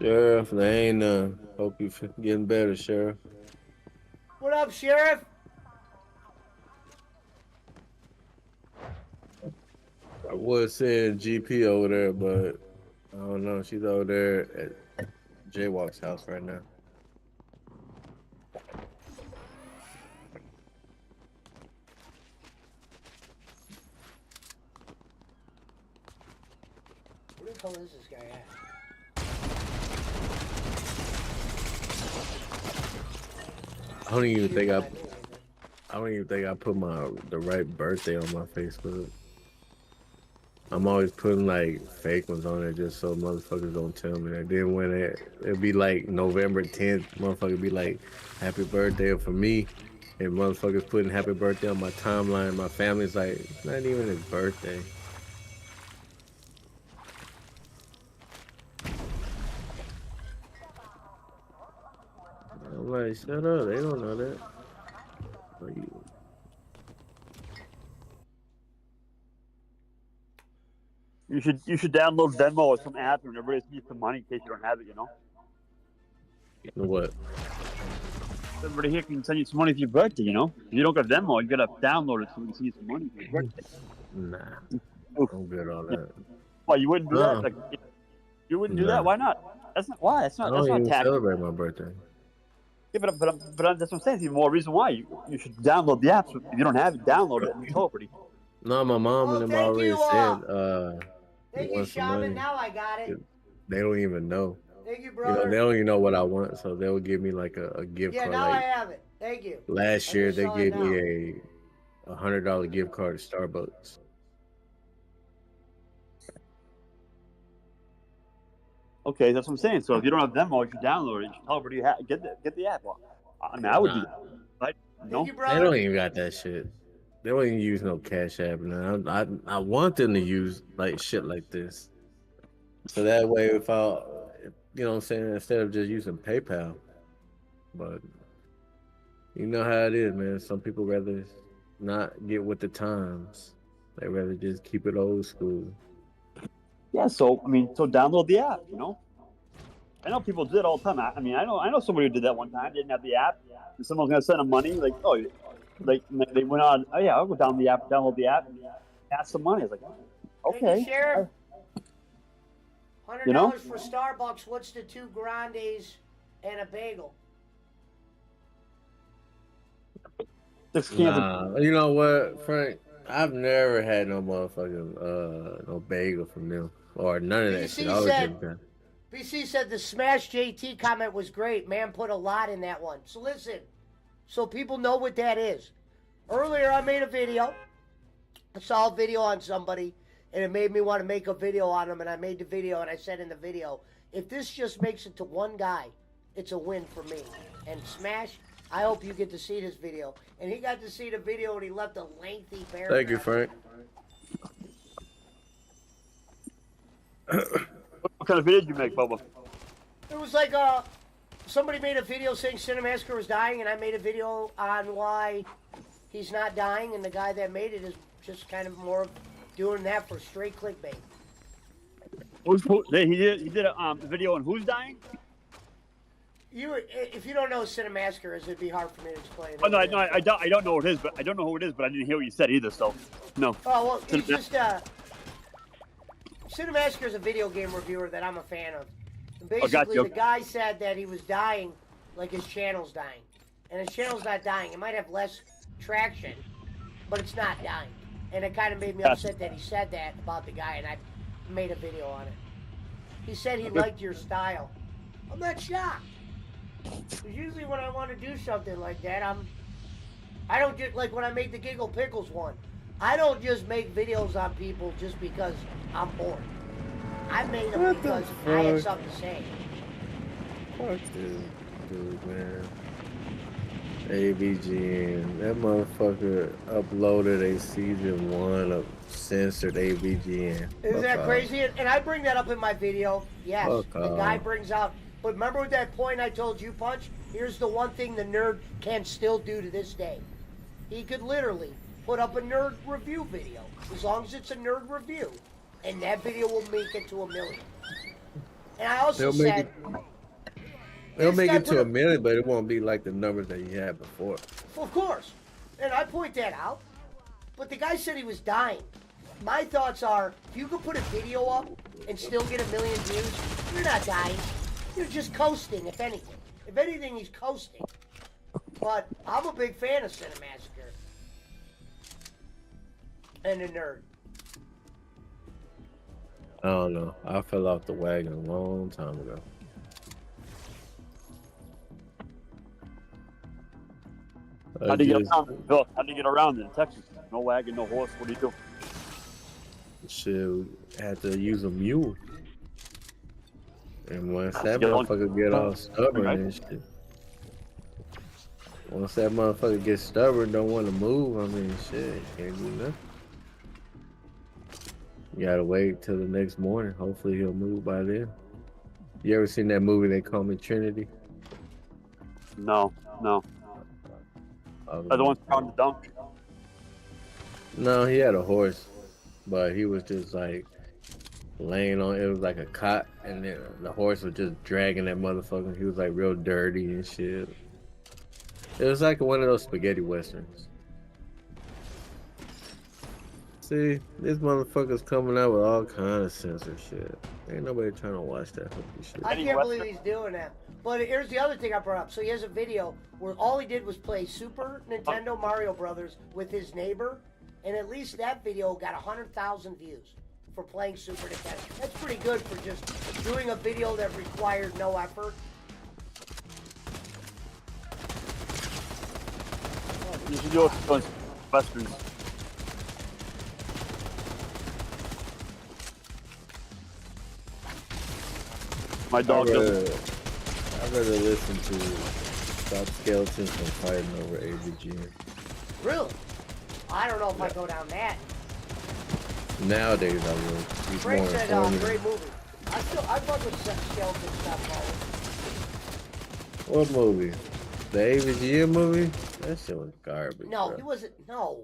S2: Sheriff, they ain't none. Hope you getting better, Sheriff.
S1: What up, Sheriff?
S2: I was saying GP over there, but I don't know. She's over there at Jaywalk's house right now.
S1: Where the hell is this guy at?
S2: I don't even think I put the right birthday on my Facebook. I'm always putting like fake ones on there just so motherfuckers don't tell me that. Then when it'll be like November 10th, motherfucker be like, happy birthday for me. And motherfuckers putting happy birthday on my timeline. My family's like, it's not even his birthday. I'm like, shut up. They don't know that.
S3: You should download Venmo or some app and everybody needs some money in case you don't have it, you know?
S2: What?
S3: Everybody here can send you some money for your birthday, you know? If you don't got Venmo, you gotta download it so we can send you some money for your birthday.
S2: Nah. I'm good on that.
S3: Why, you wouldn't do that? Like, you wouldn't do that? Why not? That's not why. That's not
S2: I don't even
S3: tax.
S2: celebrate my birthday.
S3: Yeah, but that's what I'm saying. It's even more reason why you should download the app. So if you don't have it, download it and tell everybody.
S2: No, my mom and them already said
S1: thank you, Shaman. Now I got it.
S2: They don't even know.
S1: Thank you, brother.
S2: You know, they don't even know what I want, so they'll give me like a gift card.
S1: Yeah, now
S2: like,
S1: I have it. Thank you.
S2: Last year they gave me a $100 gift card to Starbucks.
S3: Okay, that's what I'm saying. So if you don't have Venmo, you should download it. You should tell everybody get the app. I mean, I would do that. Right? No,
S1: you,
S2: they don't even got that shit. They don't even use no Cash App. And I want them to use like shit like this. So that way, if you know what I'm saying, instead of just using PayPal. But you know how it is, man. Some people rather not get with the times. They rather just keep it old school.
S3: Yeah, so download the app, you know? I know people do it all the time. I know somebody who did that one time, didn't have the app, and someone's gonna send them money, like, oh, like they went on, oh yeah, I'll go download the app, and ask some money. I was like, okay.
S1: Thank you, Sheriff. $100
S3: you know?
S1: for Starbucks. What's the 2 grandes and a bagel?
S2: You know what, Frank? I've never had no motherfucking no bagel from them or none of that shit.
S1: BC said the Smash JT comment was great. Man put a lot in that one. So listen, so people know what that is. Earlier I made a video. I saw a video on somebody and it made me want to make a video on them, and I made the video and I said in the video, if this just makes it to one guy, it's a win for me. And Smash, I hope you get to see this video. And he got to see the video and he left a lengthy paragraph.
S2: Thank you, Frank.
S3: What kind of video did you make, Bubba?
S1: It was like somebody made a video saying Cinemassacre was dying, and I made a video on why he's not dying, and the guy that made it is just kind of more doing that for straight clickbait.
S3: He did a video on who's dying?
S1: If you don't know who Cinemassacre is, it'd be hard for me to explain.
S3: Oh no, I don't know who it is, but I don't know who it is, but I didn't hear what you said either. So, no.
S1: Oh well, it's just Cinemassacre is a video game reviewer that I'm a fan of. And basically, the guy said that he was dying, like his channel's dying, and his channel's not dying. It might have less traction, but it's not dying. And it kind of made me upset that he said that about the guy, and I made a video on it. He said he liked your style. I'm not shocked. Because usually when I want to do something like that, I don't just, like when I made the Giggle Pickles one, I don't just make videos on people just because I'm bored. I made them because I had something to say.
S2: Fuck this dude, man. AVGN. That motherfucker uploaded a season 1 of censored AVGN.
S1: Isn't that crazy? And I bring that up in my video. Yes,
S2: Fuck
S1: the guy
S2: off.
S1: brings out. But remember that point I told you, Punch? Here's the one thing the nerd can still do to this day. He could literally put up a nerd review video, as long as it's a nerd review, and that video will make it to 1 million. And I also said...
S2: It'll make it to 1 million, but it won't be like the numbers that you had before.
S1: Of course. And I point that out. But the guy said he was dying. My thoughts are, if you could put a video up and still get 1 million views, you're not dying. You're just coasting, if anything. If anything, he's coasting. But I'm a big fan of Cinemassacre. And a nerd.
S2: I don't know. I fell off the wagon a long time ago.
S3: How do you get around, Bill? How do you get around in Texas? No wagon, no horse. What do you do?
S2: Shit, had to use a mule. And once that motherfucker get all stubborn and shit. Once that motherfucker gets stubborn, don't want to move, I mean, shit, can't do nothing. You gotta wait till the next morning. Hopefully he'll move by then. You ever seen that movie They Call Me Trinity?
S3: No. Are the ones trying to dump?
S2: No, he had a horse, but he was just like laying on it. Was like a cot, and then the horse was just dragging that motherfucker. He was like real dirty and shit. It was like one of those spaghetti westerns. See, this motherfucker's coming out with all kind of censorship. Ain't nobody trying to watch that fucking shit.
S1: I can't believe he's doing that. But here's the other thing I brought up. So he has a video where all he did was play Super Nintendo Mario Brothers with his neighbor, and at least that video got 100,000 views for playing Super Nintendo. That's pretty good for just doing a video that required no effort.
S3: You should do it for westerns. My dog doesn't.
S2: I'd rather listen to Stop Skeletons than fighting over AVG.
S1: Really? I don't know if I go down that.
S2: Nowadays I would. He's
S1: Frank
S2: more
S1: said,
S2: informative.
S1: great movie. I fuck with Skeleton stuff.
S2: What movie? The AVGN movie? That shit was garbage.
S1: No,
S2: bro.
S1: he wasn't. No.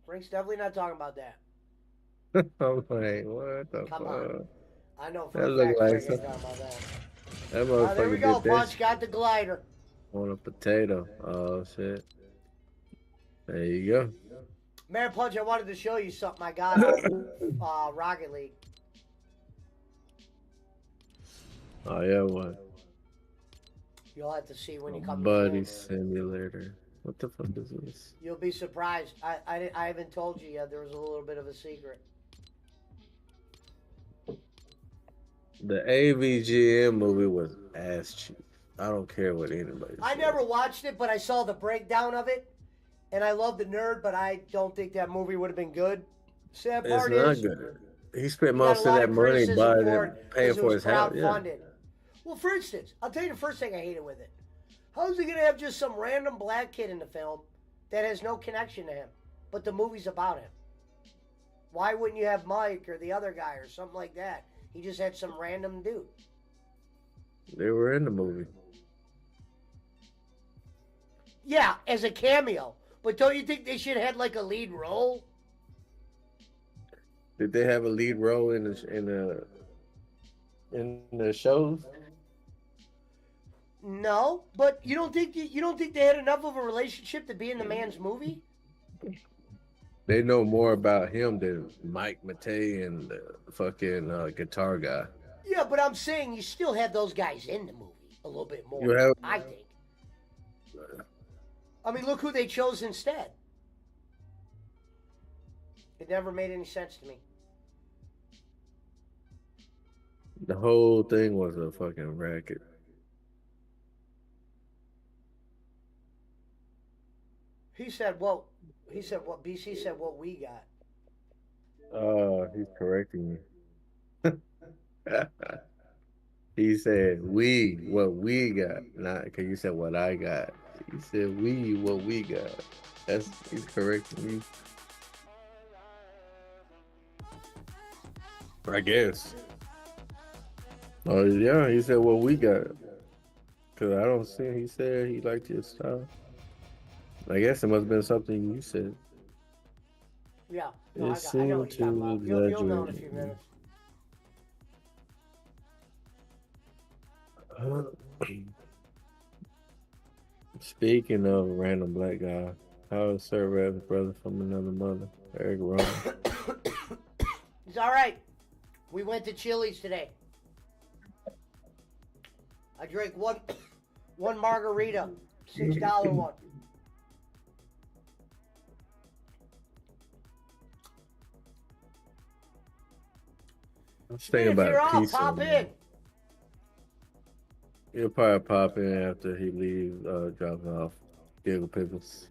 S1: Frank's definitely not talking about that.
S2: I'm like, what the
S1: Come
S2: fuck?
S1: on. I know for
S2: That
S1: a
S2: look
S1: fact
S2: like
S1: Frank ain't
S2: some-
S1: talking about that.
S2: That
S1: There we
S2: motherfucker
S1: go,
S2: did
S1: Punch
S2: that
S1: got the glider.
S2: on a potato. Oh shit. There you go.
S1: Man, Punch, I wanted to show you something I got on Rocket League.
S2: Oh yeah, what?
S1: You'll have to see when you come
S2: Buddy
S1: to
S2: Simulator. What the fuck is this?
S1: You'll be surprised. I haven't told you yet. There was a little bit of a secret.
S2: The AVGN movie was ass cheap. I don't care what anybody
S1: I
S2: says.
S1: never watched it, but I saw the breakdown of it. And I love the nerd, but I don't think that movie would have been good. Sad
S2: It's
S1: part
S2: not
S1: is,
S2: good. He spent
S1: got a
S2: most of
S1: lot
S2: that money
S1: criticism
S2: buying
S1: for
S2: it,
S1: it
S2: paying
S1: 'cause it
S2: for
S1: was
S2: his house. Yeah.
S1: crowdfunded. Well, for instance, I'll tell you the first thing I hated with it. How's he going to have just some random black kid in the film that has no connection to him, but the movie's about him? Why wouldn't you have Mike or the other guy or something like that? He just had some random dude.
S2: They were in the movie.
S1: Yeah, as a cameo. But don't you think they should have had like a lead role?
S2: Did they have a lead role in the shows?
S1: No, but you don't think they had enough of a relationship to be in the man's movie?
S2: They know more about him than Mike Matei and the fucking guitar guy.
S1: Yeah, but I'm saying you still have those guys in the movie a little bit more.
S2: You have-
S1: I think. I mean, look who they chose instead. It never made any sense to me.
S2: The whole thing was a fucking racket.
S1: He said, "Well," he said, "What?" BC said, "What we got."
S2: He's correcting you. He said we what we got, not because you said what I got. He said we what we got. He's correcting you. I guess. Oh yeah, he said what we got. Cause I don't see. He said he liked your style. I guess it must have been something you said.
S1: Yeah, no,
S2: It
S1: I know what
S2: seemed
S1: you're talking
S2: to
S1: about. You'll know in a few
S2: exaggerate.
S1: minutes.
S2: Speaking of random black guy, how is Sir Rev's brother from another mother, Eric Rowan?
S1: He's all right. We went to Chili's today. I drank one margarita, $6 one.
S2: I was
S1: I mean,
S2: thinking
S1: if you're
S2: about
S1: all,
S2: pizza.
S1: pop in.
S2: He'll probably pop in after he leaves, dropping off Giggle Pickles.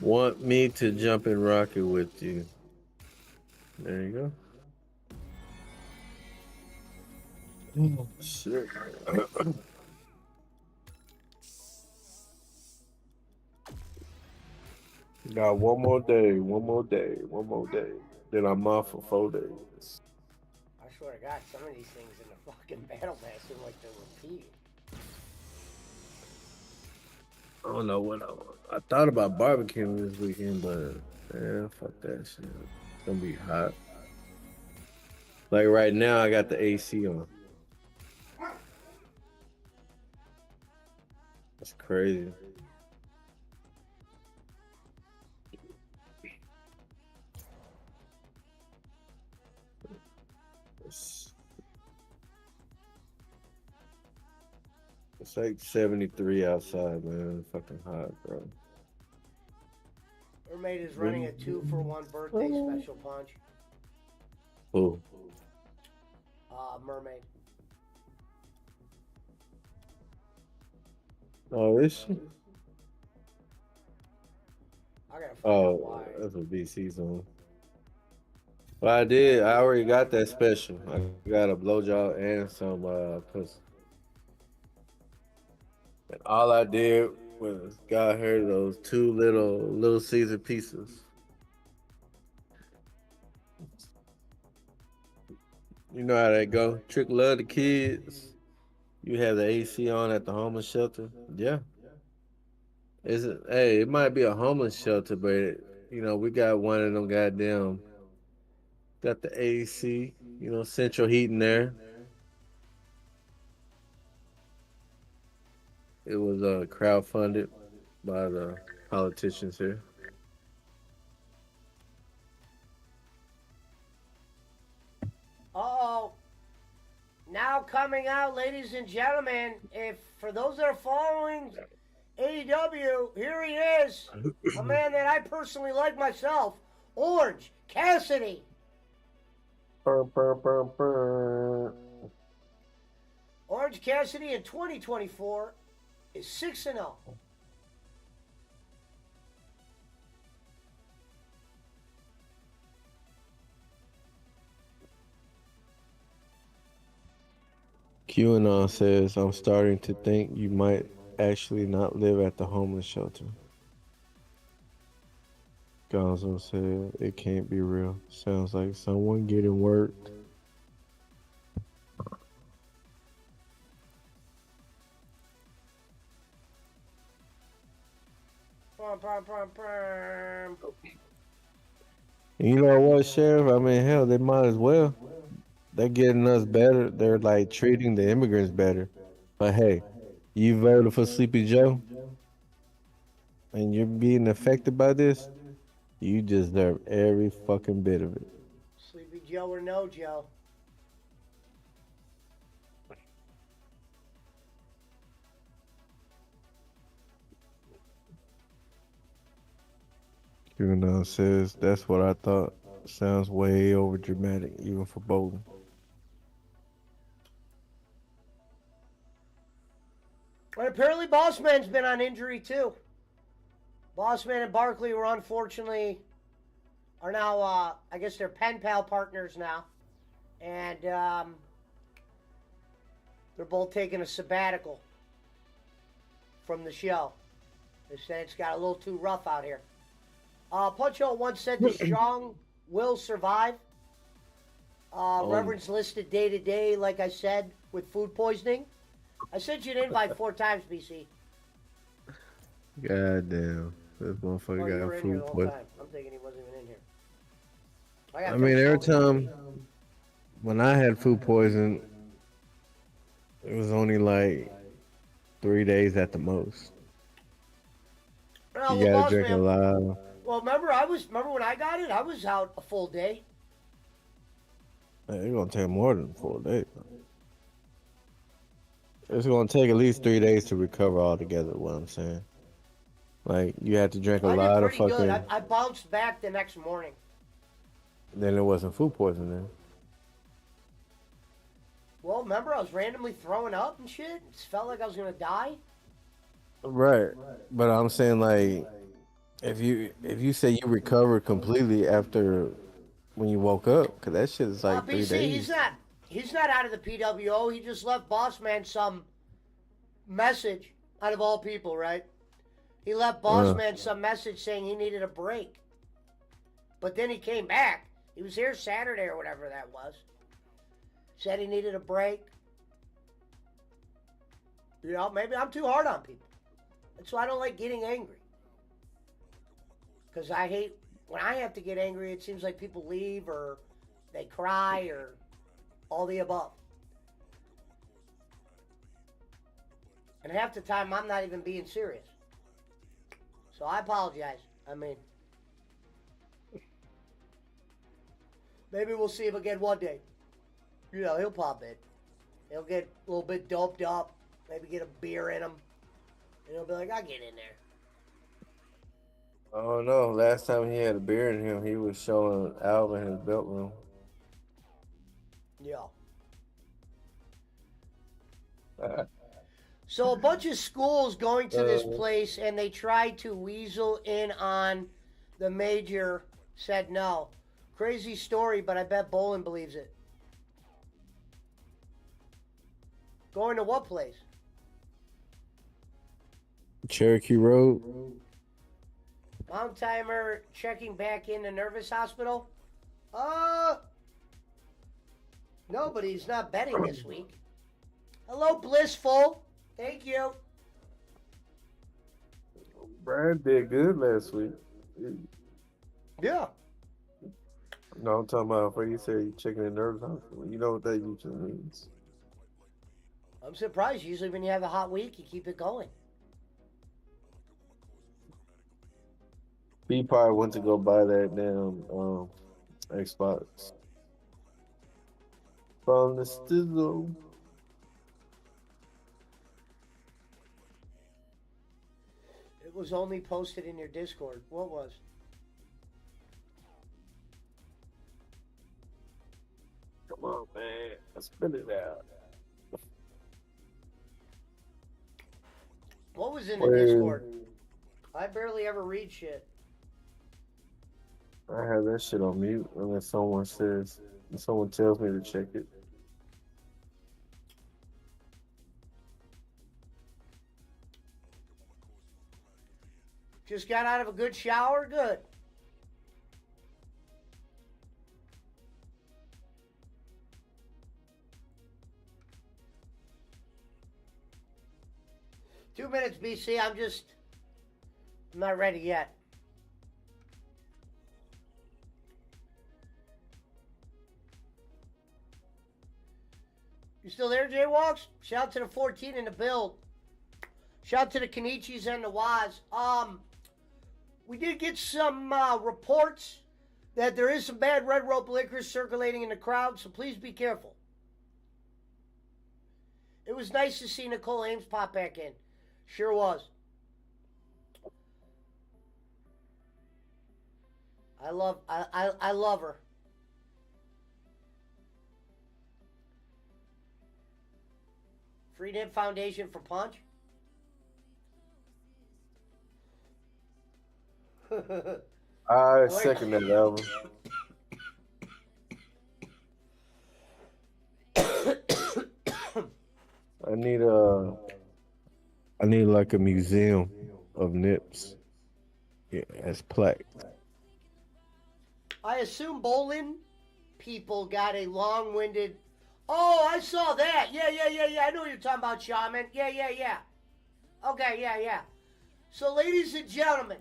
S2: Want me to jump in rocket with you? There you go. Oh, shit. Got one more day, one more day, one more day. Then I'm off for 4 days.
S1: I swear to God, some of these things in the fucking battle pass seem like they're repeating.
S2: I don't know what I thought about barbecuing this weekend, but yeah, fuck that shit. It's gonna be hot. Like right now, I got the AC on. That's crazy. It's, it's like 73 outside, man. It's fucking hot, bro.
S1: Mermaid is running a 2-for-1 birthday special punch.
S2: Who?
S1: Mermaid.
S2: Oh, is she?
S1: I gotta find out
S2: Oh,
S1: why.
S2: that's what BC's on. Well, I did. I already got that special. I got a blowjob and some pussy. And all I did was got her those two little Caesar pieces. You know how that go. Trick love the kids. You have the AC on at the homeless shelter. Yeah. Hey, it might be a homeless shelter, but we got one of them goddamn got the AC, central heating there. It was crowdfunded by the politicians here.
S1: Uh-oh. Now coming out, ladies and gentlemen, if for those that are following AEW, here he is. A man that I personally like myself. Orange Cassidy.
S2: Burr, burr, burr, burr.
S1: Orange Cassidy in 2024 is 6-0.
S2: QAnon says, I'm starting to think you might actually not live at the homeless shelter. Gonzo said, it can't be real. Sounds like someone getting worked. You know what, Sheriff? I mean, hell, they might as well. They're getting us better. They're like treating the immigrants better. But hey, you voted for Sleepy Joe and you're being affected by this, you deserve every fucking bit of it.
S1: Sleepy Joe or no Joe.
S2: QAnon says, that's what I thought. Sounds way over dramatic, even for bowling.
S1: And apparently Bossman's been on injury too. Bossman and Barkley were unfortunately are now, I guess they're pen pal partners now. And they're both taking a sabbatical from the show. They said it's got a little too rough out here. Punch-Out once said the strong will survive. Reverend's listed day to day, like I said, with food poisoning. I sent you an invite 4 times, BC.
S2: God damn. This motherfucker
S1: You were
S2: got
S1: in here
S2: food
S1: the whole
S2: poisoning.
S1: time. I'm thinking he wasn't even in here.
S2: I mean, every time when I had food poisoning, it was only like 3 days at the most.
S1: Well,
S2: You gotta drink a lot.
S1: Well, remember when I got it, I was out a full day.
S2: It's gonna take more than 4 days. It's gonna take at least 3 days to recover altogether. What I'm saying, like you had to drink a lot of fucking.
S1: Good. I bounced back the next morning.
S2: Then it wasn't food poisoning. Then.
S1: Well, remember I was randomly throwing up and shit. It felt like I was gonna die.
S2: Right, but I'm saying like, if you say you recovered completely after when you woke up, cause that shit is like 3
S1: BC,
S2: days.
S1: he's not out of the PWO. He just left Bossman some message, out of all people, right? He left Bossman some message saying he needed a break. But then he came back. He was here Saturday or whatever that was. Said he needed a break. You know, maybe I'm too hard on people. That's why I don't like getting angry. Because I hate, when I have to get angry, it seems like people leave or they cry or all the above. And half the time, I'm not even being serious. So I apologize. I mean, maybe we'll see him again one day. You know, he'll pop in. He'll get a little bit doped up. Maybe get a beer in him. And he'll be like, I'll get in there.
S2: Oh no! Last time he had a beer in him, he was showing Alvin his belt room.
S1: Yeah. So a bunch of schools going to this place, and they tried to weasel in on the major. Said no. Crazy story, but I bet Bolin believes it. Going to what place?
S2: Cherokee Road.
S1: Mount Timer checking back in the nervous hospital? No, but he's not betting this week. Hello, Blissful. Thank you.
S2: Brad did good last week.
S1: Yeah.
S2: No, I'm talking about where you say you checking the nerves hospital. You know what that usually means.
S1: I'm surprised. Usually when you have a hot week, you keep it going.
S2: He probably went to go buy that damn Xbox from the Stizzle.
S1: It was only posted in your Discord. What was?
S2: Come on, man. Let's spit it out.
S1: What was in the Discord? I barely ever read shit.
S2: I have that shit on mute unless someone tells me to check it.
S1: Just got out of a good shower? Good. Two minutes, BC. I'm not ready yet. You still there, Jaywalks? Shout out to the 14 in the build. Shout out to the Kenichis and the Waz. We did get some reports that there is some bad red rope liquor circulating in the crowd, so please be careful. It was nice to see Nicole Ames pop back in. Sure was. I love her. Freedom Foundation for Punch.
S2: I second that album. I need like a museum of Nips. Yeah, as plaque.
S1: I assume Bolin people got a long-winded. Oh, I saw that. Yeah. I know what you're talking about, Shaman. Yeah. Okay, yeah. So, ladies and gentlemen,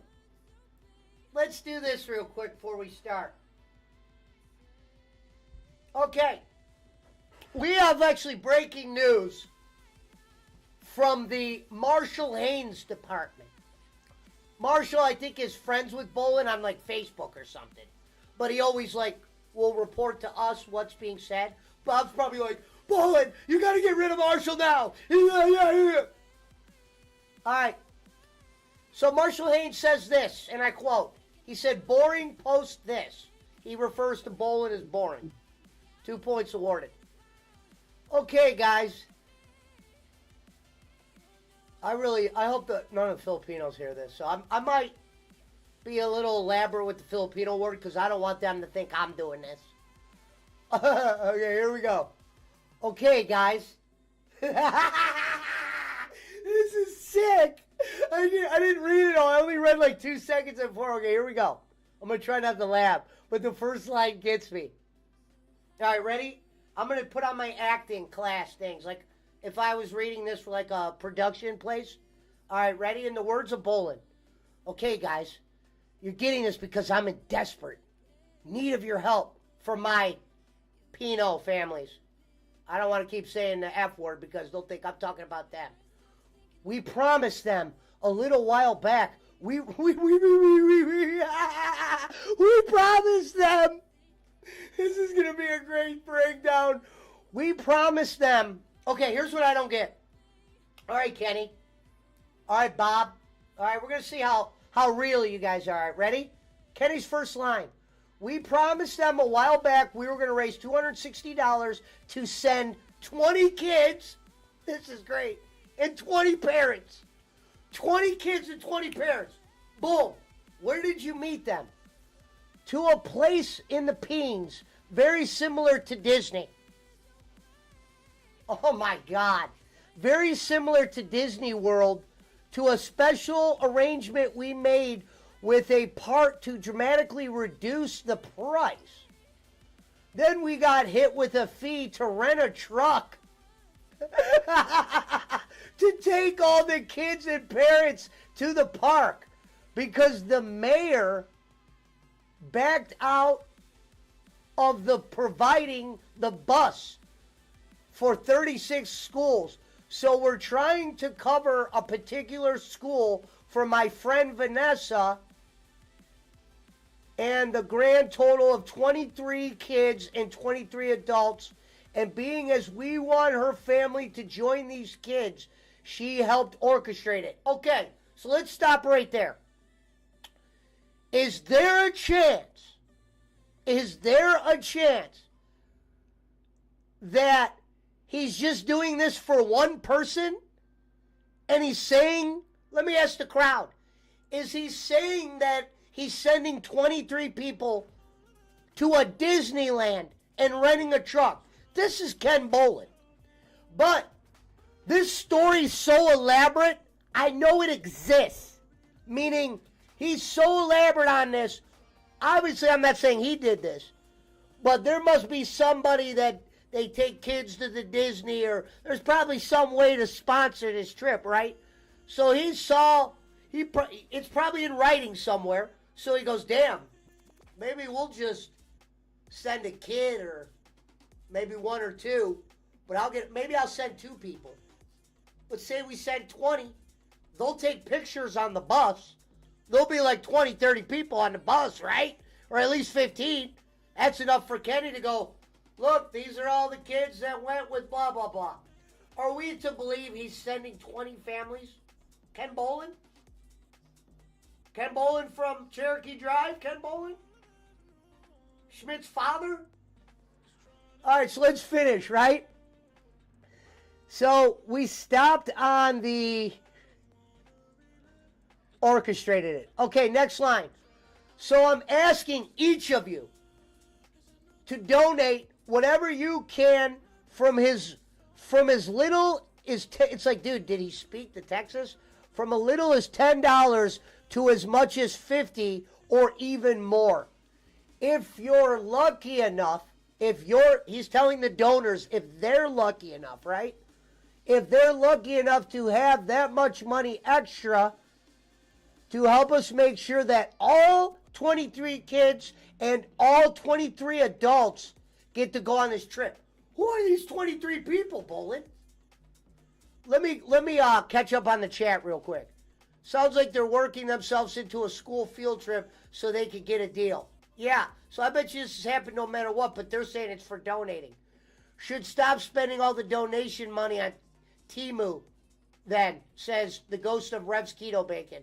S1: let's do this real quick before we start. Okay. We have actually breaking news from the Marshall Haynes department. Marshall, I think, is friends with Bolin on like Facebook or something. But he always will report to us what's being said. Bob's probably like, Bolin, you gotta get rid of Marshall now. Yeah. Alright. So Marshall Haynes says this, and I quote, he said, boring post this. He refers to Bolin as boring. 2 points awarded. Okay, guys. I hope that none of the Filipinos hear this. So I might be a little elaborate with the Filipino word because I don't want them to think I'm doing this. Okay, here we go. Okay, guys. This is sick. I didn't read it all. I only read like 2 seconds before. Okay, here we go. I'm going to try not to laugh, but the first line gets me. All right, ready? I'm going to put on my acting class things. Like if I was reading this for like a production place. All right, ready? In the words of Bolin. Okay, guys. You're getting this because I'm in desperate need of your help for my Pino families. I don't want to keep saying the F word because they'll think I'm talking about them. We promised them a little while back. We promised them. This is going to be a great breakdown. We promised them. Okay, here's what I don't get. All right, Kenny. All right, Bob. All right, we're going to see how real you guys are. All right, ready? Kenny's first line. We promised them a while back we were going to raise $260 to send 20 kids. This is great. And 20 parents. 20 kids and 20 parents. Boom. Where did you meet them? To a place in the Peens, very similar to Disney. Oh my God. Very similar to Disney World, to a special arrangement we made with a part to dramatically reduce the price. Then we got hit with a fee to rent a truck to take all the kids and parents to the park because the mayor backed out of the providing the bus for 36 schools. So we're trying to cover a particular school for my friend Vanessa, and the grand total of 23 kids and 23 adults. And being as we want her family to join these kids, she helped orchestrate it. Okay, so let's stop right there. Is there a chance that he's just doing this for one person? And he's saying, let me ask the crowd, is he saying that he's sending 23 people to a Disneyland and renting a truck? This is Ken Bolin. But this story's so elaborate, I know it exists. Meaning, he's so elaborate on this. Obviously, I'm not saying he did this. But there must be somebody that they take kids to the Disney, or there's probably some way to sponsor this trip, right? So it's probably in writing somewhere. So he goes, damn, maybe we'll just send a kid or maybe one or two, but maybe I'll send 2 people. But say we send 20, they'll take pictures on the bus. There'll be like 20, 30 people on the bus, right? Or at least 15. That's enough for Kenny to go, look, these are all the kids that went with blah, blah, blah. Are we to believe he's sending 20 families? Ken Bolin? Ken Bolin from Cherokee Drive? Ken Bolin? Schmidt's father? All right, so let's finish, right? So we stopped on the orchestrated it. Okay, next line. So I'm asking each of you to donate whatever you can from as little as it's like, dude, did he speak to Texas? From a little as $10 to as much as $50 or even more. If you're lucky enough, he's telling the donors if they're lucky enough, right? If they're lucky enough to have that much money extra to help us make sure that all 23 kids and all 23 adults get to go on this trip. Who are these 23 people, Bolin? Let me catch up on the chat real quick. Sounds like they're working themselves into a school field trip so they could get a deal. Yeah, so I bet you this has happened no matter what, but they're saying it's for donating. Should stop spending all the donation money on Temu, then, says the ghost of Rev's Keto Bacon.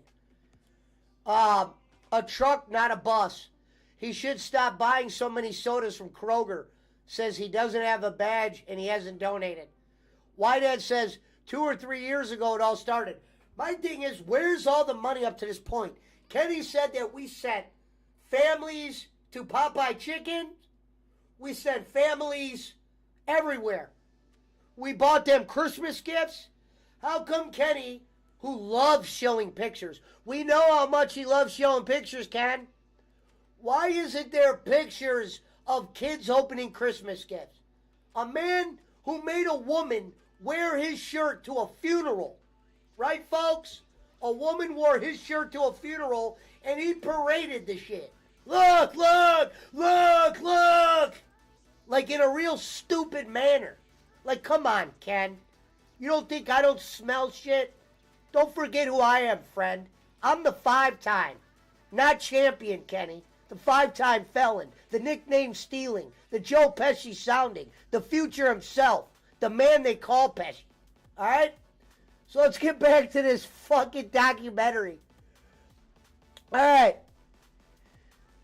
S1: A truck, not a bus. He should stop buying so many sodas from Kroger. Says he doesn't have a badge and he hasn't donated. Whitehead says 2 or 3 years ago it all started. My thing is, where's all the money up to this point? Kenny said that we sent families to Popeye Chicken. We sent families everywhere. We bought them Christmas gifts. How come Kenny, who loves showing pictures, we know how much he loves showing pictures, Ken. Why isn't there pictures of kids opening Christmas gifts? A man who made a woman wear his shirt to a funeral. Right, folks? A woman wore his shirt to a funeral and he paraded the shit. Look, look, look, look. Like in a real stupid manner. Like, come on, Ken. You don't think I don't smell shit? Don't forget who I am, friend. I'm the 5-time, not champion, Kenny. The 5-time felon, the nickname stealing, the Joe Pesci sounding, the future himself, the man they call Pesci. All right? So let's get back to this fucking documentary. All right.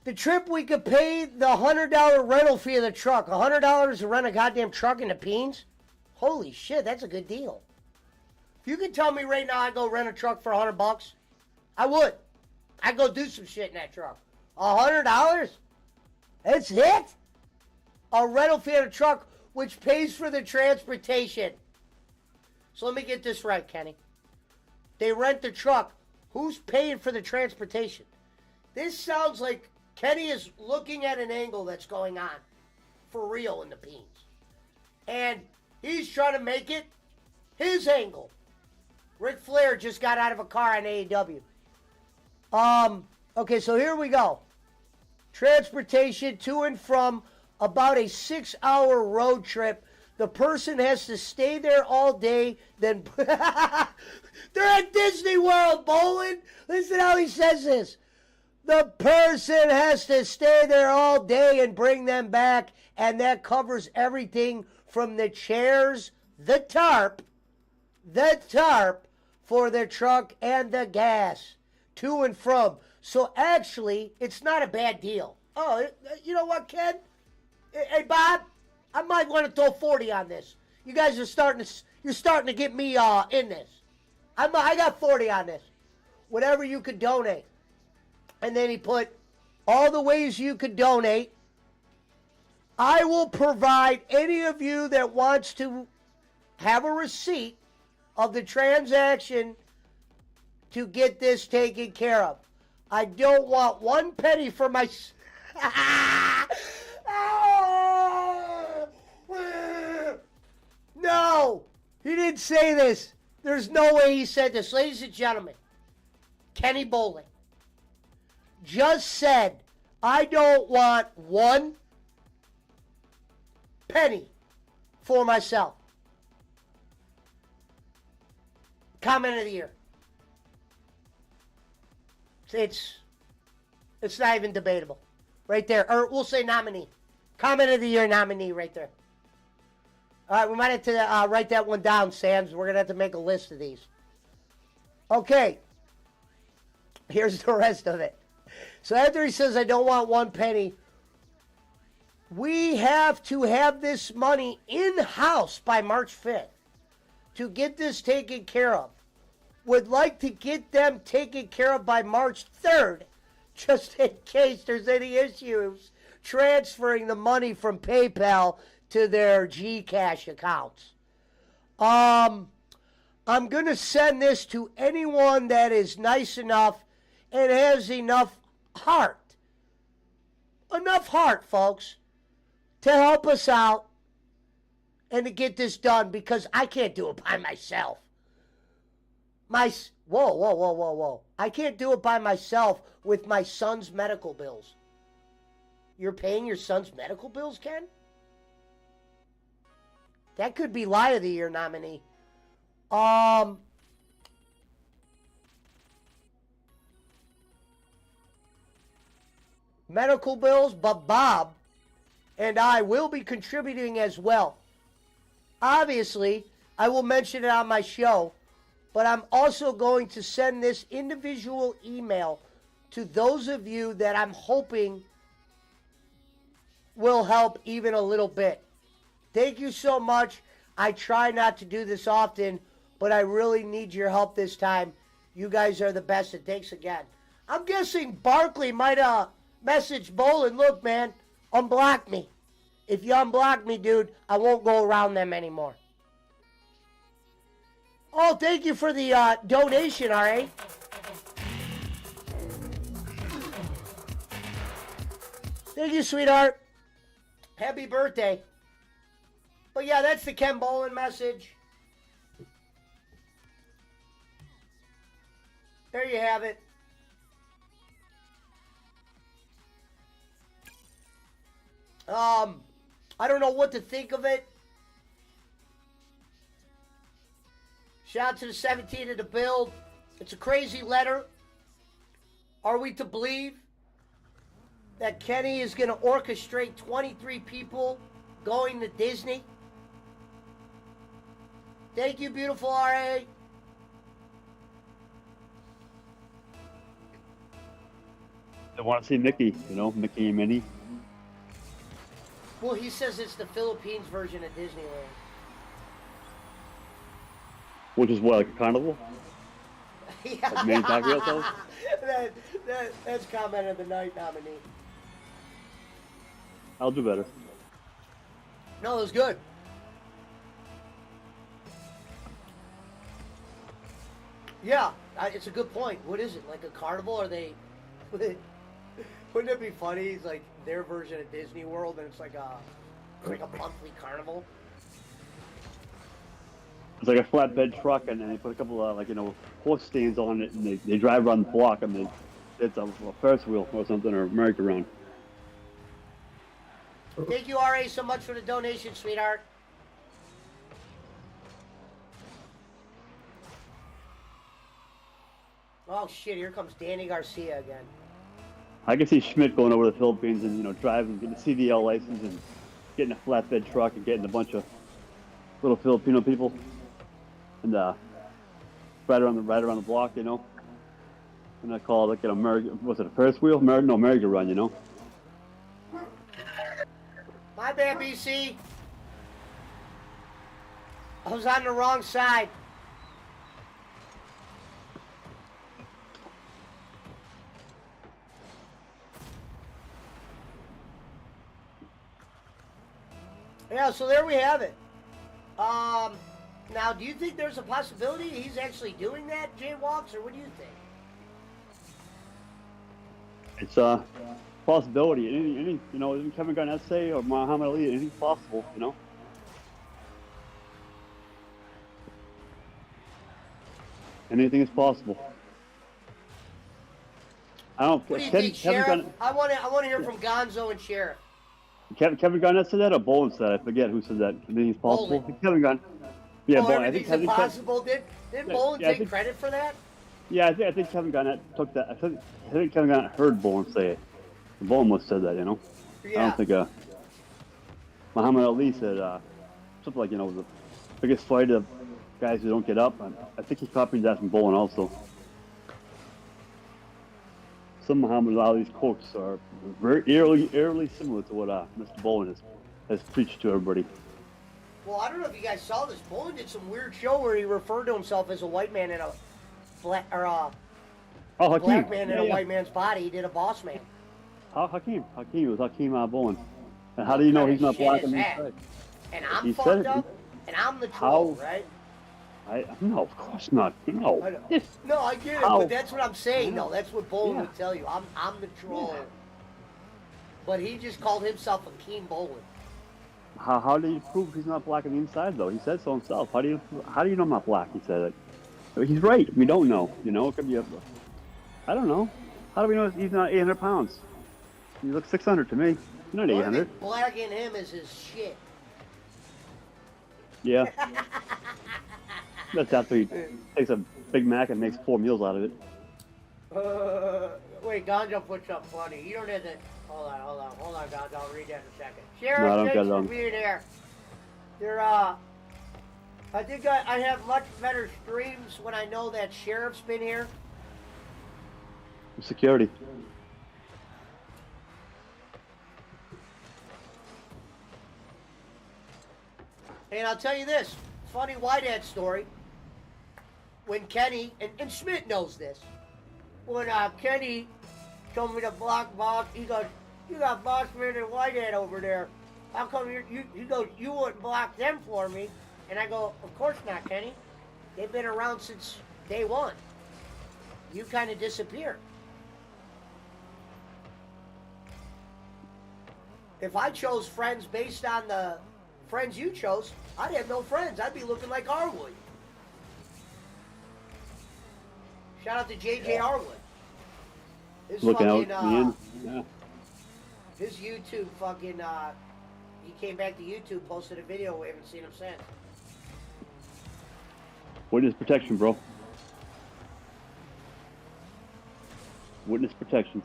S1: The trip, we could pay the $100 rental fee of the truck. $100 to rent a goddamn truck in the Peens? Holy shit, that's a good deal. If you could tell me right now I'd go rent a truck for $100, I would. I'd go do some shit in that truck. $100? That's it? A rental fee of a truck which pays for the transportation. So let me get this right, Kenny. They rent the truck. Who's paying for the transportation? This sounds like Kenny is looking at an angle that's going on for real in the Peens. And he's trying to make it his angle. Ric Flair just got out of a car on AEW. Okay, so here we go. Transportation to and from about a 6-hour road trip. The person has to stay there all day, then... They're at Disney World, Bolin! Listen how he says this. The person has to stay there all day and bring them back, and that covers everything from the chairs, the tarp for the truck, and the gas to and from. So actually, it's not a bad deal. Oh, you know what, Ken? Hey, Bob, I might want to throw 40 on this. You guys are starting to get me in this. I got 40 on this. Whatever you could donate. And then he put all the ways you could donate. I will provide any of you that wants to have a receipt of the transaction to get this taken care of. I don't want one penny for my... No! He didn't say this. There's no way he said this. Ladies and gentlemen, Kenny Bolin just said, I don't want one penny for myself. Comment of the year. It's not even debatable. Right there. Or we'll say nominee. Comment of the year nominee right there. All right, we might have to write that one down, Sam's. We're going to have to make a list of these. Okay. Here's the rest of it. So after he says, I don't want one penny, We have to have this money in-house by March 5th to get this taken care of. Would like to get them taken care of by March 3rd, just in case there's any issues transferring the money from PayPal to their Gcash accounts. I'm going to send this to anyone that is nice enough and has enough heart. Enough heart, folks, to help us out and to get this done, because I can't do it by myself. Whoa. I can't do it by myself with my son's medical bills. You're paying your son's medical bills, Ken? That could be Lie of the Year nominee. Medical bills, but Bob and I will be contributing as well. Obviously, I will mention it on my show, but I'm also going to send this individual email to those of you that I'm hoping will help even a little bit. Thank you so much. I try not to do this often, but I really need your help this time. You guys are the best, and thanks again. I'm guessing Barkley might message Bolin, look, man, unblock me. If you unblock me, dude, I won't go around them anymore. Oh, thank you for the donation, R.A. Thank you, sweetheart. Happy birthday. But yeah, that's the Ken Bolin message. There you have it. I don't know what to think of it. Shout out to the 17 of the build. It's a crazy letter. Are we to believe that Kenny is going to orchestrate 23 people going to Disney? Thank you, beautiful RA.
S3: I want to see Mickey, Mickey and Minnie.
S1: Well, he says it's the Philippines version of Disneyland.
S3: Which is what, like a carnival?
S1: Yeah.
S3: Like Manny Pacquiao sells?
S1: That's comment of the night nominee.
S3: I'll do better.
S1: No, it was good. Yeah, it's a good point. What is it? Like a carnival? Are they... Wouldn't it be funny? It's like their version of Disney World, and it's like a monthly carnival.
S3: It's like a flatbed truck, and then they put a couple of horse stands on it, and they drive around the block, and it's a Ferris wheel or something, or merry-go-round.
S1: Thank you, RA, so much for the donation, sweetheart. Oh shit! Here comes Danny Garcia again.
S3: I can see Schmidt going over to the Philippines and driving, getting a CDL license, and getting a flatbed truck, and getting a bunch of little Filipino people, and right around the block, And I call it was it a Ferris wheel? Merry-go-round,
S1: My bad, BC. I was on the wrong side. Yeah, so there we have it. Now, do you think there's a possibility he's actually doing that, Jaywalks, or what do you think?
S3: It's a possibility. Any Kevin Garnett say or Muhammad Ali, anything's possible, Anything is possible. I don't.
S1: What do you think, Sheriff? I want to hear from Gonzo and Sheriff.
S3: Kevin Garnett said that, or Bolin said that? I forget who said that. Anything's possible. Kevin Garnett. Yeah,
S1: Bolin. Everything's impossible. Did Bolin take credit for that?
S3: Yeah, I think Kevin Garnett took that. I think Kevin Garnett heard Bolin say it. Bolin must have said that,
S1: Yeah.
S3: I don't think Muhammad Ali said something like, the biggest fight of guys who don't get up. I think he copied that from Bolin also. somehow a lot of these quotes are very eerily similar to what Mr. Bowen has preached to everybody.
S1: Well, I don't know if you guys saw this. Bowen did some weird show where he referred to himself as a white man in a black black man in a white man's body. He did a boss man.
S3: Hakeem. It was Hakeem Bowen. And how do you know he's not black on the inside?
S1: And I'm fucked up, and I'm the troll, right?
S3: No, of course not. No.
S1: No, I get it, but that's what I'm saying. No, that's what Bowen would tell you. I'm the troll. Yeah. But he just called himself Hakeem Bowen.
S3: How do you prove he's not black on the inside, though? He said so himself. How do you know I'm not black? He said it. He's right. We don't know. You know, it could be I don't know. How do we know he's not 800 pounds? He looks 600 to me. He's not 800.
S1: Black in him is his shit.
S3: Yeah. That's after he takes a Big Mac and makes 4 meals out of it.
S1: Wait, Ganja put something funny. You don't have to... Hold on, Ganja. I'll read that in a second. Sheriff,
S3: no, I don't
S1: thanks
S3: get
S1: for being here. I think I have much better streams when I know that Sheriff's been here.
S3: Security.
S1: And I'll tell you this, funny White Hat story. When Kenny, and Schmidt knows this, when Kenny told me to block Boss, he goes, you got Bossman and White Hat over there. How come he goes, you wouldn't block them for me? And I go, of course not, Kenny. They've been around since day one. You kind of disappeared. If I chose friends based on the friends you chose, I'd have no friends. I'd be looking like Arwood. Shout out to JJ Arwood. His
S3: looking
S1: fucking,
S3: out yeah.
S1: His YouTube fucking, he came back to YouTube, posted a video, we haven't seen him since.
S3: Witness protection, bro. Witness protection.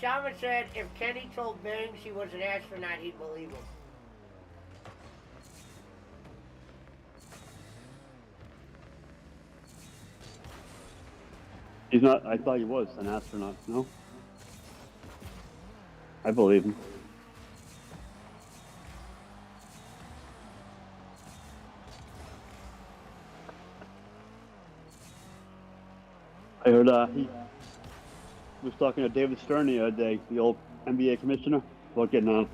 S1: Shaman said if Kenny told Bangs he was an astronaut, he'd believe him.
S3: He's not, I thought he was an astronaut, no? I believe him. I heard he was talking to David Stern the other day, the old NBA commissioner, about getting an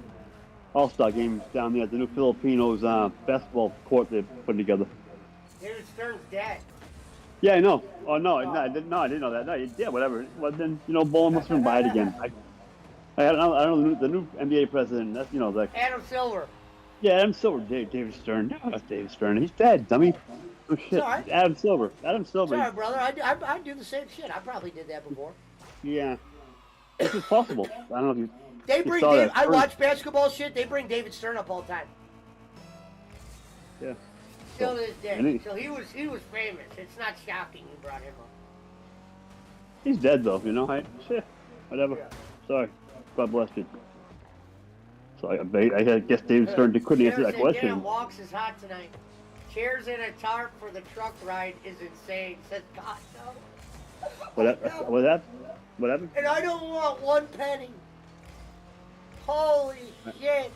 S3: all-star game down there at the new Filipinos basketball court they're putting together.
S1: David Stern's dead.
S3: Yeah, I know. Oh, no, I didn't know that. No, yeah, whatever. Well, then, Bowen must have been by it again. I don't know, the new NBA president, that's, like...
S1: Adam Silver.
S3: Yeah, Adam Silver, David Stern. No, that's David Stern. He's dead, dummy. Oh, shit.
S1: Sorry.
S3: Adam Silver.
S1: Sorry, brother. I do the same shit. I probably did that before.
S3: Yeah. This is possible. I don't know if you...
S1: They bring Dave, I watch basketball shit. They bring David Stern up all the time.
S3: Yeah.
S1: Still to this day. So he was famous. It's not shocking you brought him up.
S3: He's dead though, Shit. Whatever.
S1: Yeah.
S3: Sorry. God bless you. So I guess David Stern couldn't answer that question.
S1: Damn, walks is hot tonight. Chairs in a tarp for the truck ride is insane. Says God no.
S3: What happened?
S1: And I don't want 1 penny. Holy shit.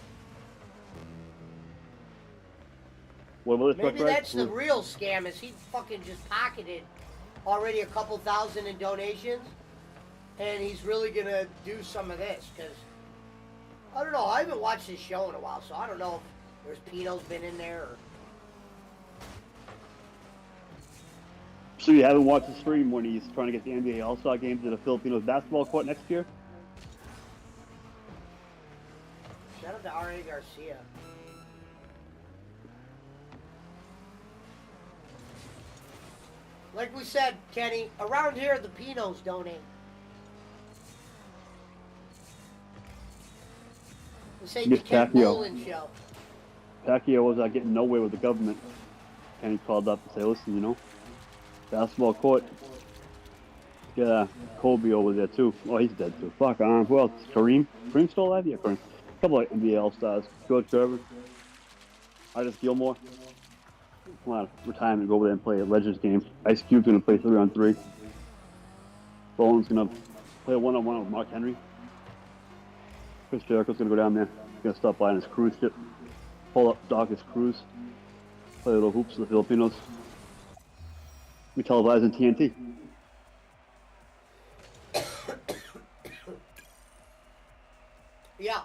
S3: What will this
S1: Maybe that's the real scam, is he fucking just pocketed already a couple thousand in donations, and he's really gonna do some of this, because, I don't know, I haven't watched this show in a while, so I don't know if there's Pino's been in there, or...
S3: So you haven't watched the stream when he's trying to get the NBA All-Star Games to the Filipinos basketball court next year?
S1: Shout out to R.A. Garcia. Like we said, Kenny, around here the Pinos donate. This ain't the Ken Boland show.
S3: Pacquiao was getting nowhere with the government. And he called up and said, listen, basketball court. Yeah, Kobe over there too. Oh, he's dead too. Fuck, who else? Kareem? Kareem still alive? Yeah, Kareem. A couple of NBA All-Stars. George Gervin. Artis Gilmore. Come on, retirement, go over there and play a Legends game. Ice Cube's gonna play 3-on-3.
S4: Bowen's gonna play a one-on-one with Mark Henry. Chris Jericho's gonna go down there. He's gonna stop by on his cruise ship, pull up, dock his cruise, play little hoops with the Filipinos. We televise on TNT.
S1: Yeah.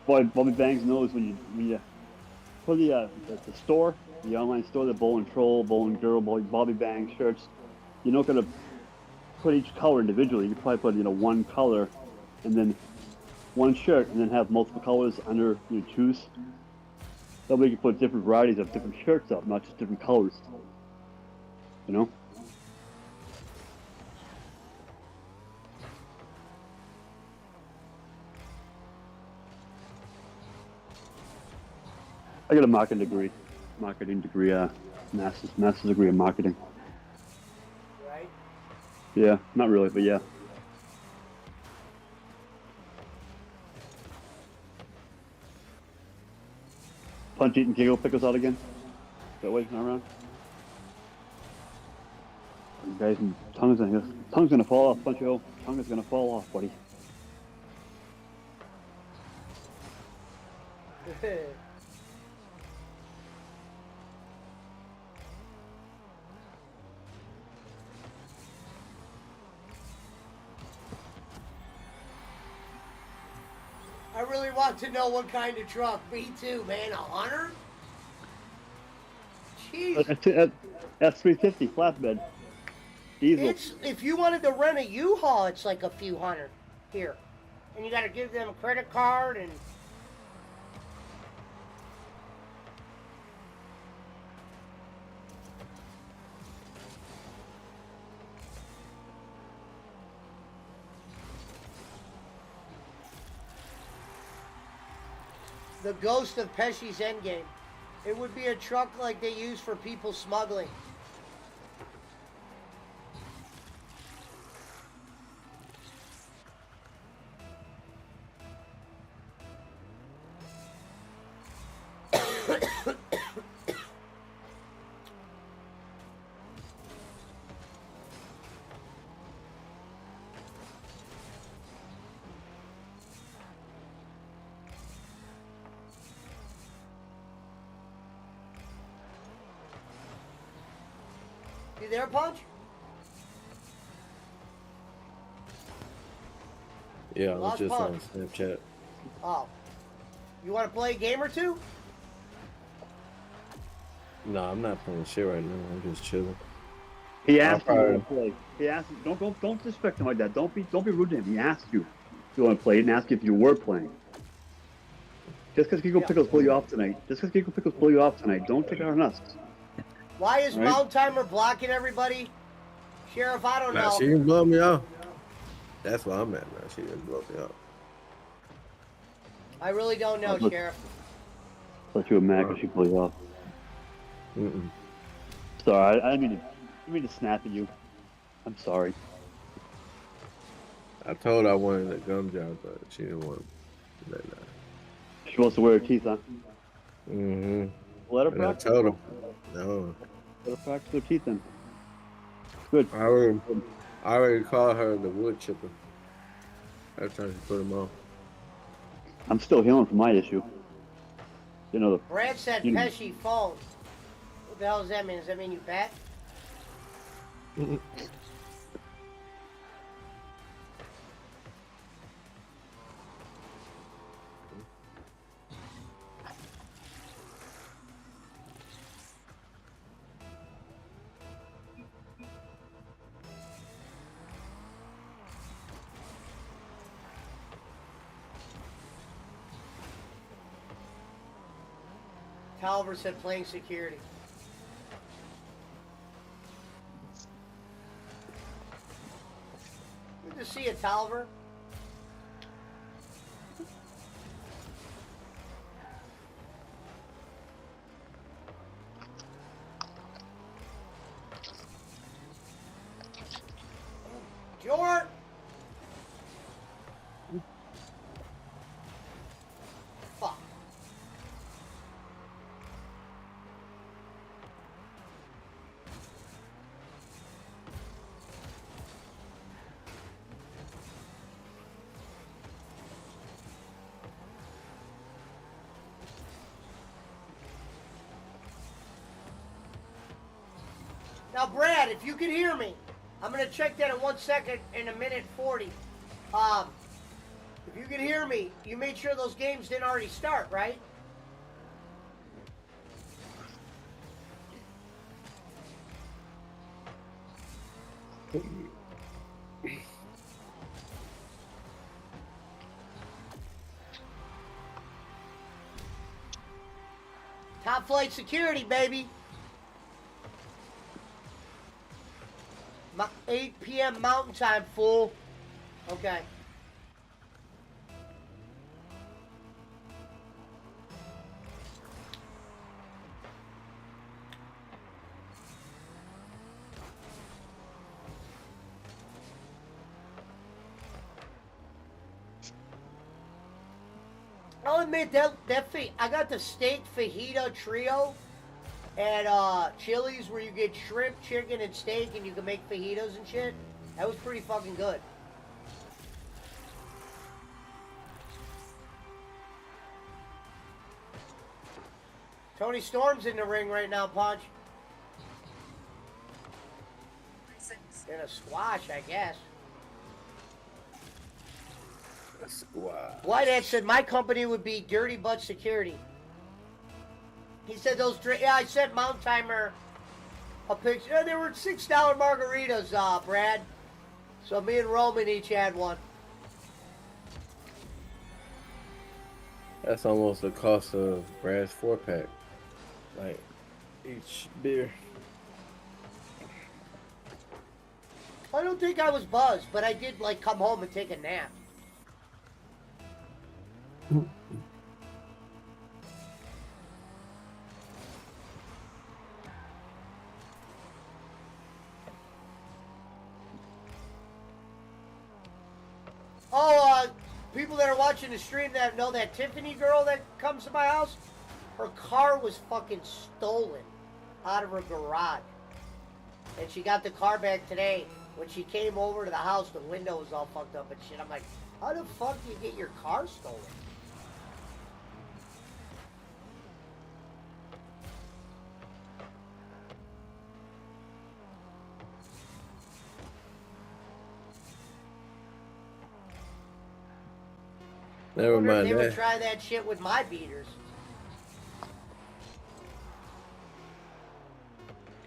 S4: Boy, Bobby Banks knows when you put the store, the online store, the Bowling Troll, Bowling Girl, Bobby Banks shirts. You're not gonna put each color individually. You probably put one color, and then one shirt, and then have multiple colors under your choose. That way you can put different varieties of different shirts up, not just different colors. You know. I got a marketing degree, master's degree in marketing.
S1: Right?
S4: Yeah, not really, but yeah. Punch eating giggle pickles out again. That way, not around. Guys, tongue's gonna fall off, Punch-O. Tongue is gonna fall off, buddy.
S1: I really want to know what kind of truck. Me too, man. A Hunter? Jeez.
S4: F-350 flatbed. Diesel.
S1: It's, if you wanted to rent a U-Haul, it's like a few hundred here. And you got to give them a credit card and... The ghost of Pesci's Endgame. It would be a truck like they use for people smuggling. You there, Punch?
S2: Yeah, I was
S1: Lost
S2: just on
S1: Punch.
S2: Snapchat.
S1: Oh. You want to play a game or two?
S2: No, I'm not playing shit right now. I'm just chilling.
S4: He asked you
S2: probably-
S4: to play. He asked you, don't disrespect him like that. Don't be rude to him. He asked you if you want to play. He didn't ask you if you were playing. Just because Kiko Pickles pull you off tonight. Don't take it on us.
S1: Why is
S4: Right.
S1: Mount Timer blocking everybody? Sheriff, I don't
S2: Nah,
S1: know.
S2: she didn't blow me off. That's where I'm at, man. She didn't blow me off.
S1: I really don't know,
S4: Look.
S1: Sheriff.
S4: Thought you were mad because she pulled you off.
S2: Mm-mm.
S4: Sorry, I didn't mean to snap at you. I'm sorry.
S2: I told her I wanted a gum job, but she didn't want that.
S4: She wants to wear her teeth, huh?
S2: Mm-hmm.
S4: Let her
S2: And I
S4: practice.
S2: told her, no.
S4: Let her practice her teeth then. Good.
S2: I already called her the wood chipper. Every time she put them on.
S4: I'm still healing from my issue. You know,
S1: Brad said
S4: You-
S1: Pesci phone. What the hell does that mean? Does that mean you bet? Tolliver said playing security. see you, Tolliver. Jort! Fuck. Now, Brad, if you can hear me, I'm going to check that in 1 second in a minute 40. If you can hear me, you made sure those games didn't already start, right? Top flight security, baby. 8 p.m. Mountain Time, fool. Okay. I'll admit that I got the steak fajita trio at Chili's where you get shrimp, chicken, and steak, and you can make fajitas and shit. That was pretty fucking good. Tony Storm's in the ring right now, Punch. In a squash, I guess.
S2: A squad.
S1: Whitehead said my company would be Dirty Butt Security. He said those drinks. Yeah, I sent Mount Timer a picture. Yeah, they were $6 margaritas, Brad. So me and Roman each had one.
S2: That's almost the cost of Brad's 4-pack. Like, each beer.
S1: I don't think I was buzzed, but I did like come home and take a nap. People that are watching the stream that know that Tiffany girl that comes to my house, her car was fucking stolen out of her garage. And she got the car back today. When she came over to the house, the window was all fucked up and shit. I'm like, how the fuck do you get your car stolen?
S2: Never mind
S1: They would
S2: that.
S1: try that shit with my beaters.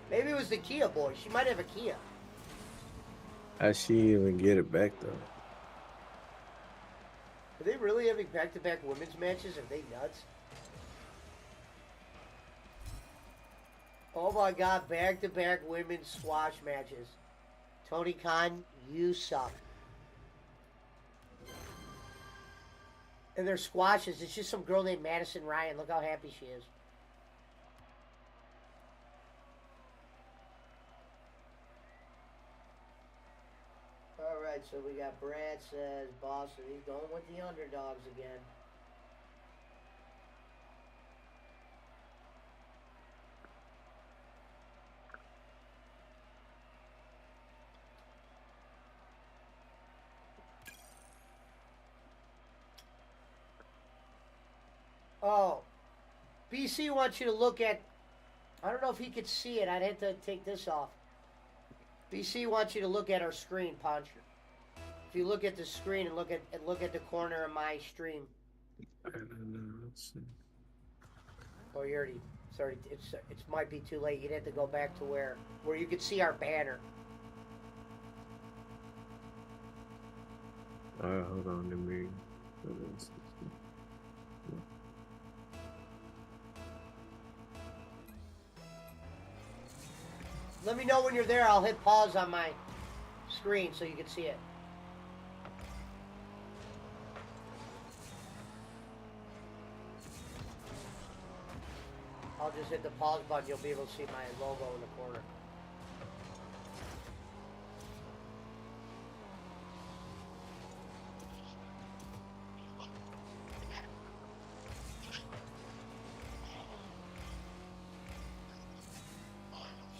S1: Maybe it was the Kia boy. She might have a Kia.
S2: How'd she even get it back, though?
S1: Are they really having back-to-back women's matches? Are they nuts? Oh my god, back-to-back women's squash matches. Tony Khan, you suck. And their squashes, it's just some girl named Madison Ryan. Look how happy she is. Alright, so we got Brad says, Boston, he's going with the underdogs again. Oh, BC wants you to look at, I don't know if he could see it. I'd have to take this off. BC wants you to look at our screen, Punch. If you look at the screen and look at the corner of my stream.
S2: Let's see.
S1: Oh, you already, sorry, it might be too late. You'd have to go back to where you could see our banner.
S2: Alright, hold on, let me.
S1: Let me know when you're there. I'll hit pause on my screen so you can see it. I'll just hit the pause button. You'll be able to see my logo in the corner.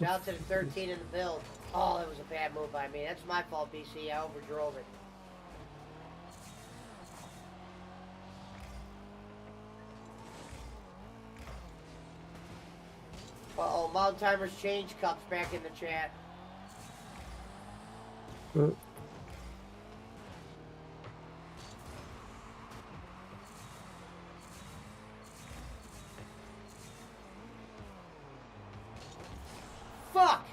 S1: Shout out to the 13 in the build. Oh, that was a bad move by me. That's my fault, BC. I overdrove it. Uh-oh, Mountain Timers change cups back in the chat. Fuck!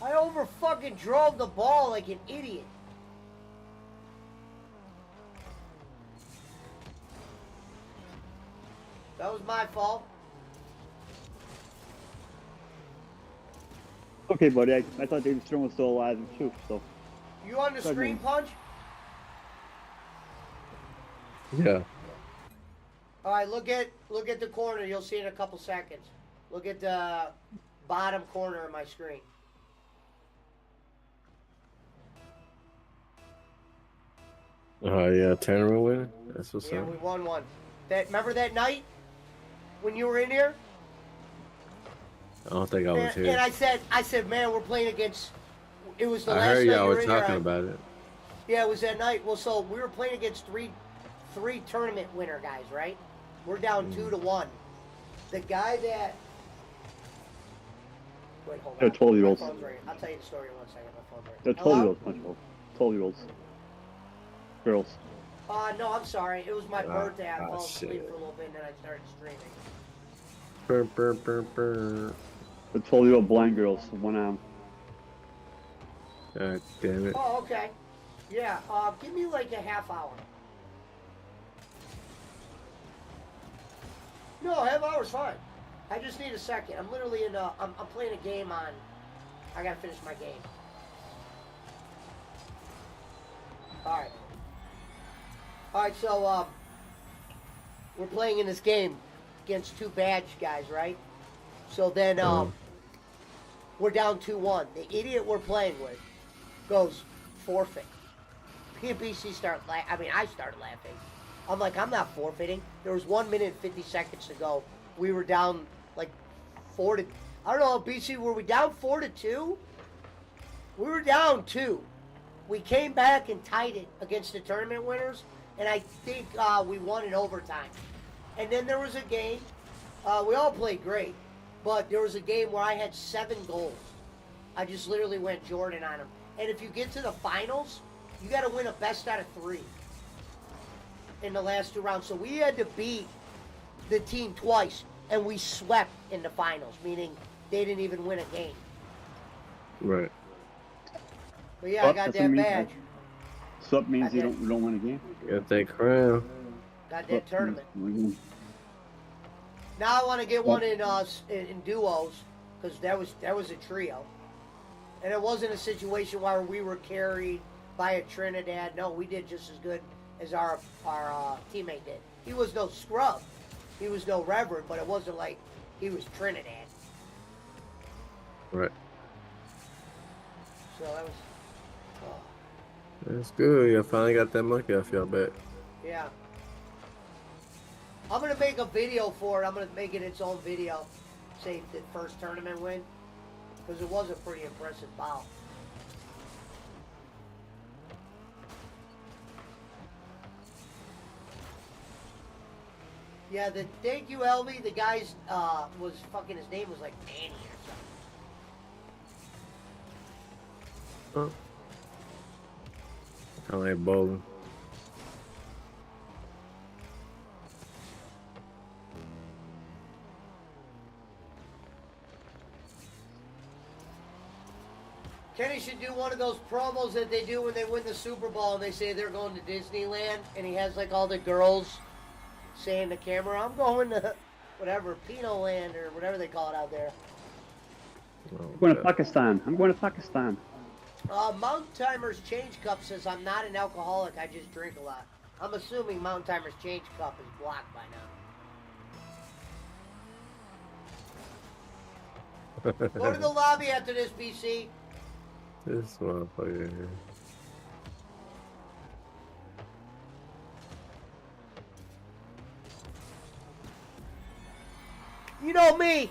S1: I over fucking drove the ball like an idiot. That was my fault.
S4: Okay, buddy. I thought David Stern was still alive too. So.
S1: You on the screen punch?
S2: Yeah.
S1: All right, look at the corner. You'll see in a couple seconds. Look at the bottom corner of my screen.
S2: Oh yeah, tournament winner. That's what's
S1: Yeah,
S2: up.
S1: we won one. Remember that night when you were in here?
S2: I don't think I was
S1: And
S2: here.
S1: I said, man, we're playing against. It was the
S2: I
S1: last
S2: heard
S1: night
S2: y'all
S1: you were
S2: were
S1: in here.
S2: talking about it.
S1: Yeah, it was that night. Well, so we were playing against three tournament winner guys, right? We're down 2-1. The guy that. Wait, hold
S4: They're
S1: on.
S4: 12-year-olds.
S1: My phone's ringing. I'll tell you the story in 1 second. My phone's ringing.
S4: They're
S1: Hello?
S4: 12-year-olds, Punch 12-year-olds. Girls.
S1: No, I'm sorry. It was my birthday. I fell asleep
S2: shit.
S1: for a little bit and then I started streaming.
S2: Brr, brr, brr, brr.
S4: The 12-year-old blind girls, one arm.
S2: God damn it.
S1: Oh, okay. Yeah, give me like a half hour. No, half hour's fine. I just need a second. I'm literally in I'm playing a game on. I gotta finish my game. Alright. Alright, so, we're playing in this game against two badge guys, right? So then, we're down 2-1. The idiot we're playing with goes forfeit. PBC start I started laughing. I'm like, I'm not forfeiting. There was 1 minute and 50 seconds to go. We were down like 4 to. I don't know, BC, were we down 4-2? We were down 2. We came back and tied it against the tournament winners, and I think we won in overtime. And then there was a game. We all played great, but there was a game where I had 7 goals. I just literally went Jordan on them. And if you get to the finals, you got to win a best out of 3 in the last 2 rounds. So we had to beat the team twice, and we swept in the finals, meaning they didn't even win a game.
S2: Right.
S1: But yeah, I got
S4: That's
S1: that
S4: amazing.
S1: badge.
S4: Sup means
S1: I
S4: you
S1: did.
S4: don't win a game.
S2: Got that crown.
S1: Got that tournament.
S4: Means
S1: Now I want to get one in duos, because that was a trio, and it wasn't a situation where we were carried by a Trinidad. No, we did just as good as our teammate did. He was no scrub, he was no reverend, but it wasn't like he was Trinidad.
S2: Right.
S1: So that was,
S2: That's good. Y'all finally got that monkey off y'all back.
S1: yeah. I'm gonna make a video for it. I'm gonna make it its own video. Say the first tournament win, because it was a pretty impressive bout. Yeah, thank you, LB. The guy's was fucking. His name was like Manny or something.
S2: Huh. Kind of like bowling.
S1: Kenny should do one of those promos that they do when they win the Super Bowl and they say they're going to Disneyland, and he has like all the girls saying to camera, "I'm going to whatever Pino Land or whatever they call it out there."
S2: Oh,
S4: I'm going to
S2: God.
S4: Pakistan. I'm going to Pakistan.
S1: Mountain Timers Change Cup says I'm not an alcoholic. I just drink a lot. I'm assuming Mountain Timers Change Cup is blocked by now. Go to the lobby after this, BC.
S2: This motherfucker here.
S1: You know me.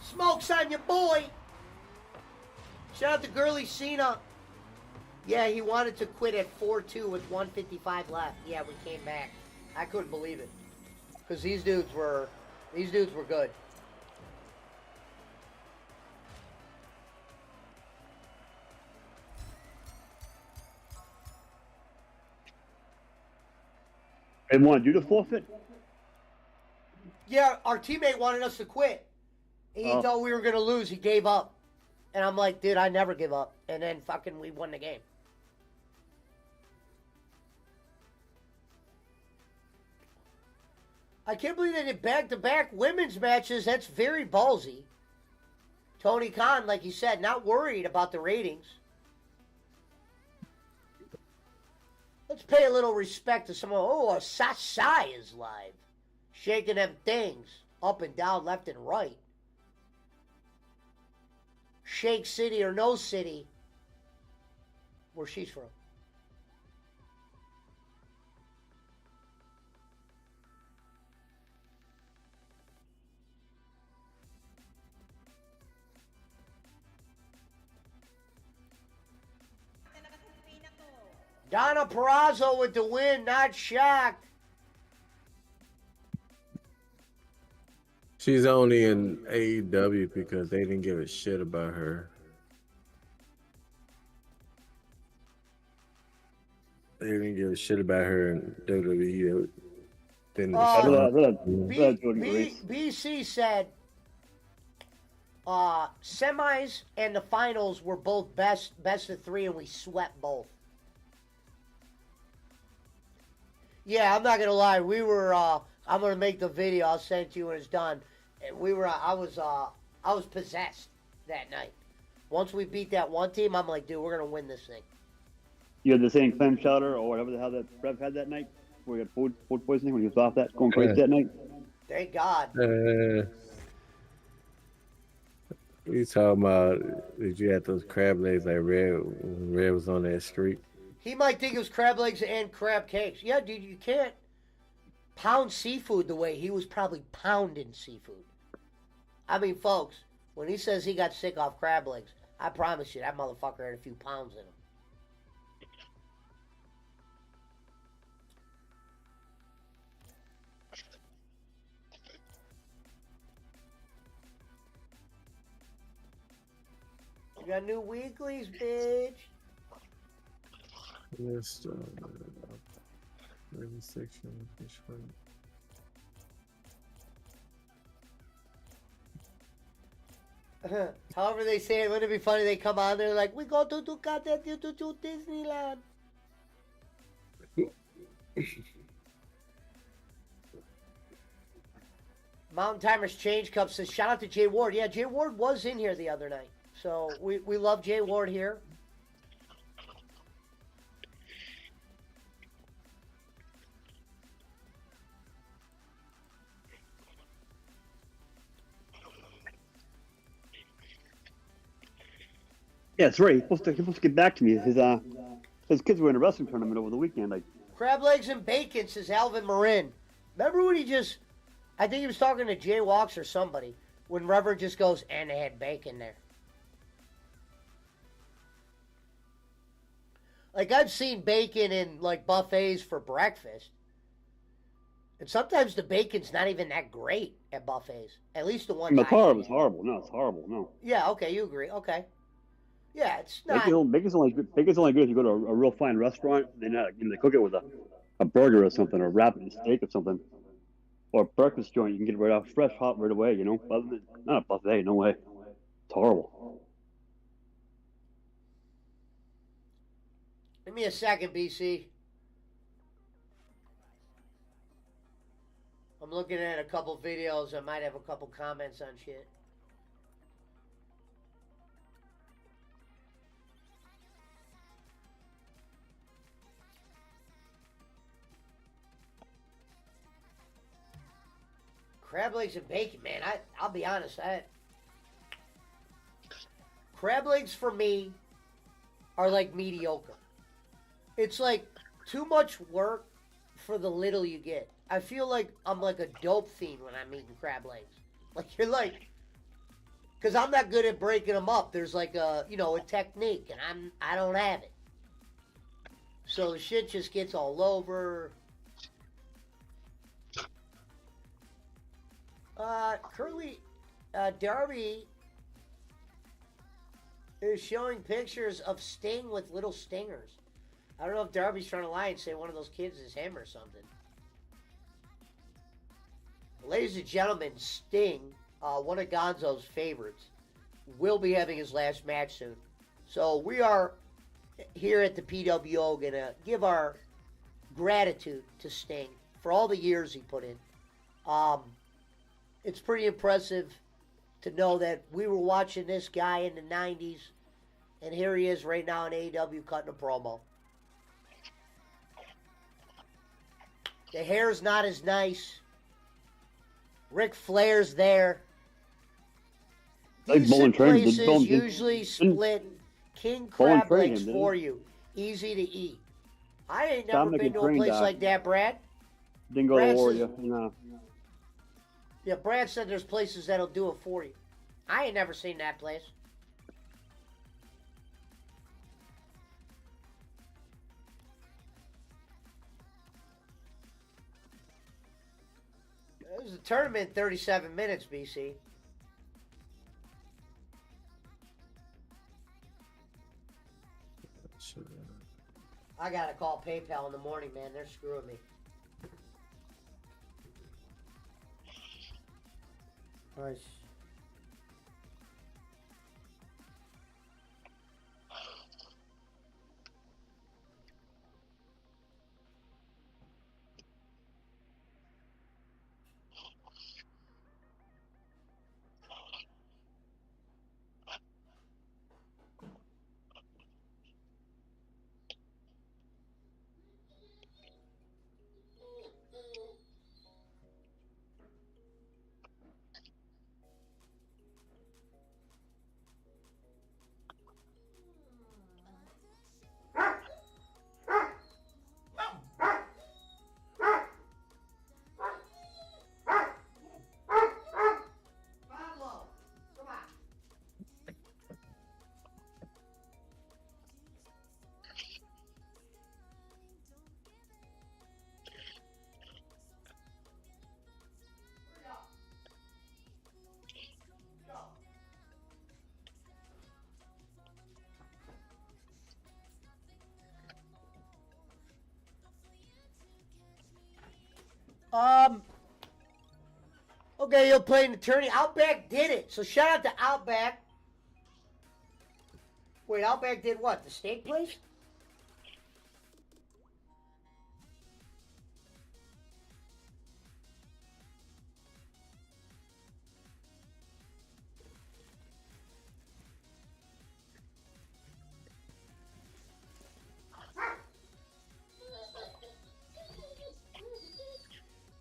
S1: Smoke's on your boy. Shout out to Girly Cena. Yeah, he wanted to quit at 4-2 with 155 left. Yeah, we came back. I couldn't believe it. Because these dudes were good.
S4: They wanted you to forfeit?
S1: Yeah, our teammate wanted us to quit. He thought we were going to lose. He gave up. And I'm like, dude, I never give up. And then fucking we won the game. I can't believe they did back-to-back women's matches. That's very ballsy. Tony Khan, like you said, not worried about the ratings. Let's pay a little respect to someone. Oh, Sasha is live. Shaking them things up and down, left and right. Shake City or no city, where she's from. Donna Perazzo with the win, not shocked.
S2: She's only in AEW because they didn't give a shit about her. They didn't give a shit about her in WWE.
S1: BC said semis and the finals were both best of three, and we swept both. Yeah, I'm not gonna lie. We were. I'm gonna make the video. I'll send it to you when it's done. We were. I was possessed that night. Once we beat that one team, I'm like, dude, we're gonna win this thing.
S4: You had the same clam chowder or whatever the hell that Rev had that night, where he had food poisoning when he was off that, going crazy that night.
S1: Thank God.
S2: What you talking about? Did you have those crab legs like Red was on that street?
S1: He might think it was crab legs and crab cakes. Yeah, dude, you can't pound seafood the way he was probably pounding seafood. I mean, folks, when he says he got sick off crab legs, I promise you that motherfucker had a few pounds in him. You got new weeklies, bitch.
S2: Yes, section.
S1: However they say it, wouldn't it be funny? They come on there like, we go to Disneyland. Mountain Timers Change Cup says, shout out to Jay Ward. Yeah, Jay Ward was in here the other night. So we love Jay Ward here.
S4: Yeah, that's right. He's supposed to get back to me. His kids were in a wrestling tournament over the weekend. Like,
S1: crab legs and bacon, says Alvin Marin. Remember when I think he was talking to Jay Walks or somebody, when Reverend just goes, and they had bacon there. Like, I've seen bacon in, like, buffets for breakfast. And sometimes the bacon's not even that great at buffets. At least the ones
S4: Matara was horrible. No, it's horrible. No.
S1: Yeah, okay, you agree. Okay. Yeah, it's not.
S4: Bacon's only good if you go to a real fine restaurant. They cook it with a burger or something, or wrap it in steak or something, or a breakfast joint. You can get it right off, fresh, hot, right away. You know, not a buffet. No way. It's horrible.
S1: Give me a second, BC. I'm looking at a couple videos. I might have a couple comments on shit. Crab legs and bacon, man. I'll be honest. crab legs for me are like mediocre. It's like too much work for the little you get. I feel like I'm like a dope fiend when I'm eating crab legs. Like you're like, because I'm not good at breaking them up. There's like a a technique, and I don't have it. So the shit just gets all over. Curly Darby is showing pictures of Sting with little stingers. I don't know if Darby's trying to lie and say one of those kids is him or something. Ladies and gentlemen, Sting, one of Gonzo's favorites, will be having his last match soon. So we are here at the PWO going to give our gratitude to Sting for all the years he put in. It's pretty impressive to know that we were watching this guy in the 90s, and here he is right now in AEW cutting a promo. The hair's not as nice. Ric Flair's there.
S4: Like Bowling
S1: Decent
S4: Train,
S1: places usually split king
S4: Bowling
S1: crab
S4: Train
S1: legs
S4: him,
S1: for
S4: didn't
S1: you. Easy to eat. I ain't never
S4: Dominic
S1: been
S4: and
S1: to a
S4: Train
S1: place
S4: died.
S1: like that, Brad.
S4: Didn't go
S1: Brad
S4: to war,
S1: says-
S4: no.
S1: Yeah, Brad said there's places that'll do it for you. I ain't never seen that place. It was a tournament in 37 minutes, BC. I gotta call PayPal in the morning, man. They're screwing me. Nice. Pablo, come on. Hurry up. Go. Okay, you'll play an attorney. Outback did it. So shout out to Outback. Wait, Outback did what? The steak place?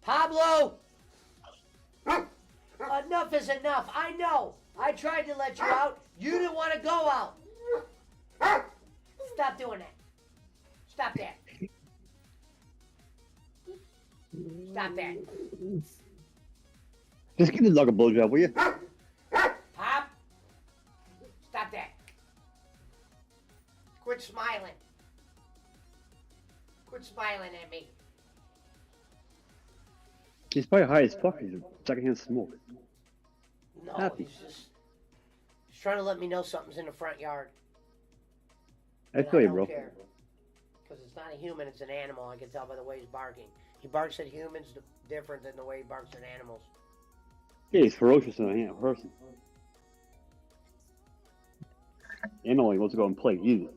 S1: Pablo! Enough is enough. I know. I tried to let you out. You didn't want to go out. Stop doing that. Stop that. Stop that.
S4: Just give the dog a blowjob, will you?
S1: Pop. Stop that. Quit smiling. Quit smiling at me.
S4: He's probably high as fuck. He's secondhand smoke.
S1: No,
S4: Happy.
S1: he's trying to let me know something's in the front yard.
S4: I
S1: And
S4: feel you,
S1: don't
S4: bro.
S1: care. Because it's not a human, it's an animal. I can tell by the way he's barking. He barks at humans different than the way he barks at animals.
S4: Yeah, he's ferocious in a person. Animal, he wants to go and play. Easy.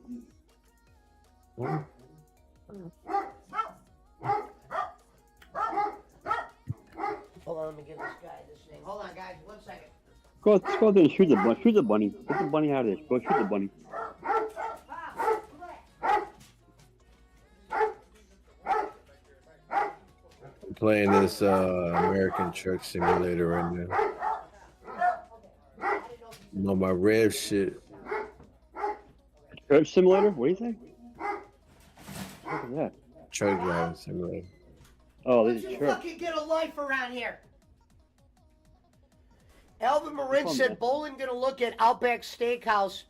S1: Hold on, let me give this guy this thing. Hold on, guys, 1 second.
S4: Let's go out there and shoot the bunny. Shoot the bunny. Get the bunny out of there. Go shoot the bunny.
S2: I'm playing this American Truck Simulator right now. I'm on my rev shit.
S4: Church simulator? What do you think? What is that?
S2: Truck driving simulator.
S4: Oh,
S1: Why
S4: this
S1: don't
S4: is
S1: you
S4: church.
S1: fucking get a life around here? Alvin Marin
S4: Come
S1: said
S4: on.
S1: Bolin gonna look at Outback Steakhouse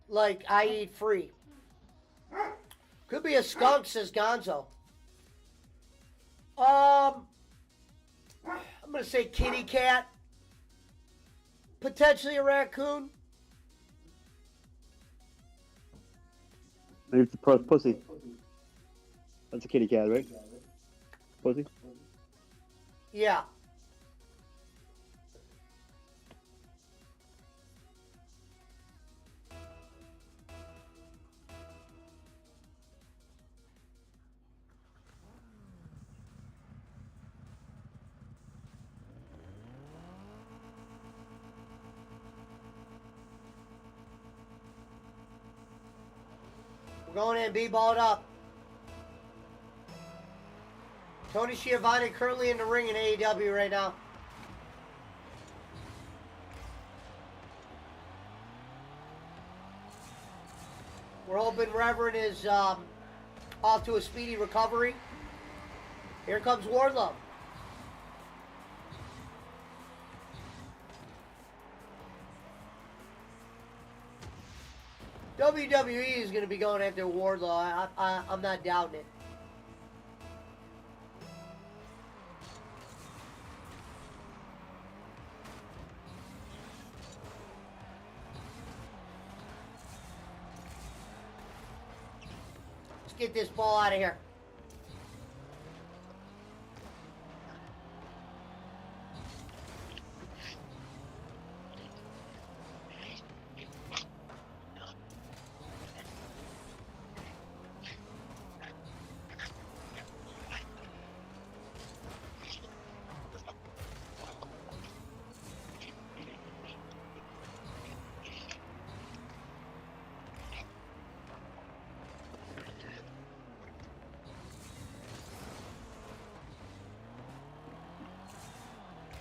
S1: like I eat free. Could be a skunk, says Gonzo. I'm gonna say kitty cat. Potentially a raccoon.
S4: Maybe it's a pussy. That's a kitty cat, right? Pussy.
S1: Yeah. We're going in, B-balled up. Tony Schiavone currently in the ring in AEW right now. We're hoping Reverend is off to a speedy recovery. Here comes Wardlow. WWE is going to be going after Wardlow. I'm not doubting it. Let's get this ball out of here.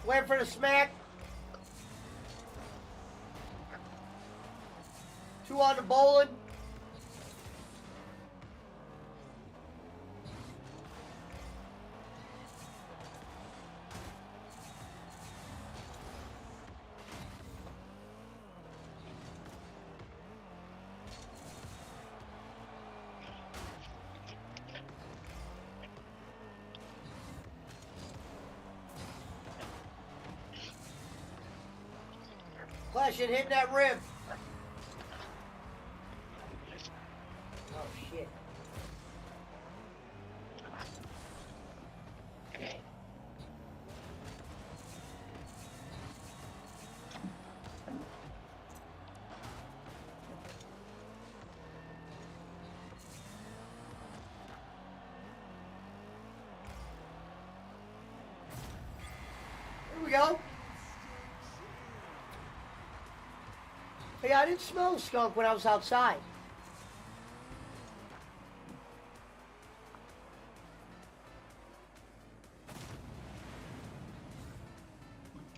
S1: Waiting for the smack. 2 on the bowling. Clash it hitting that rib. Oh shit. Here we go. Hey, I didn't smell a skunk when I was outside.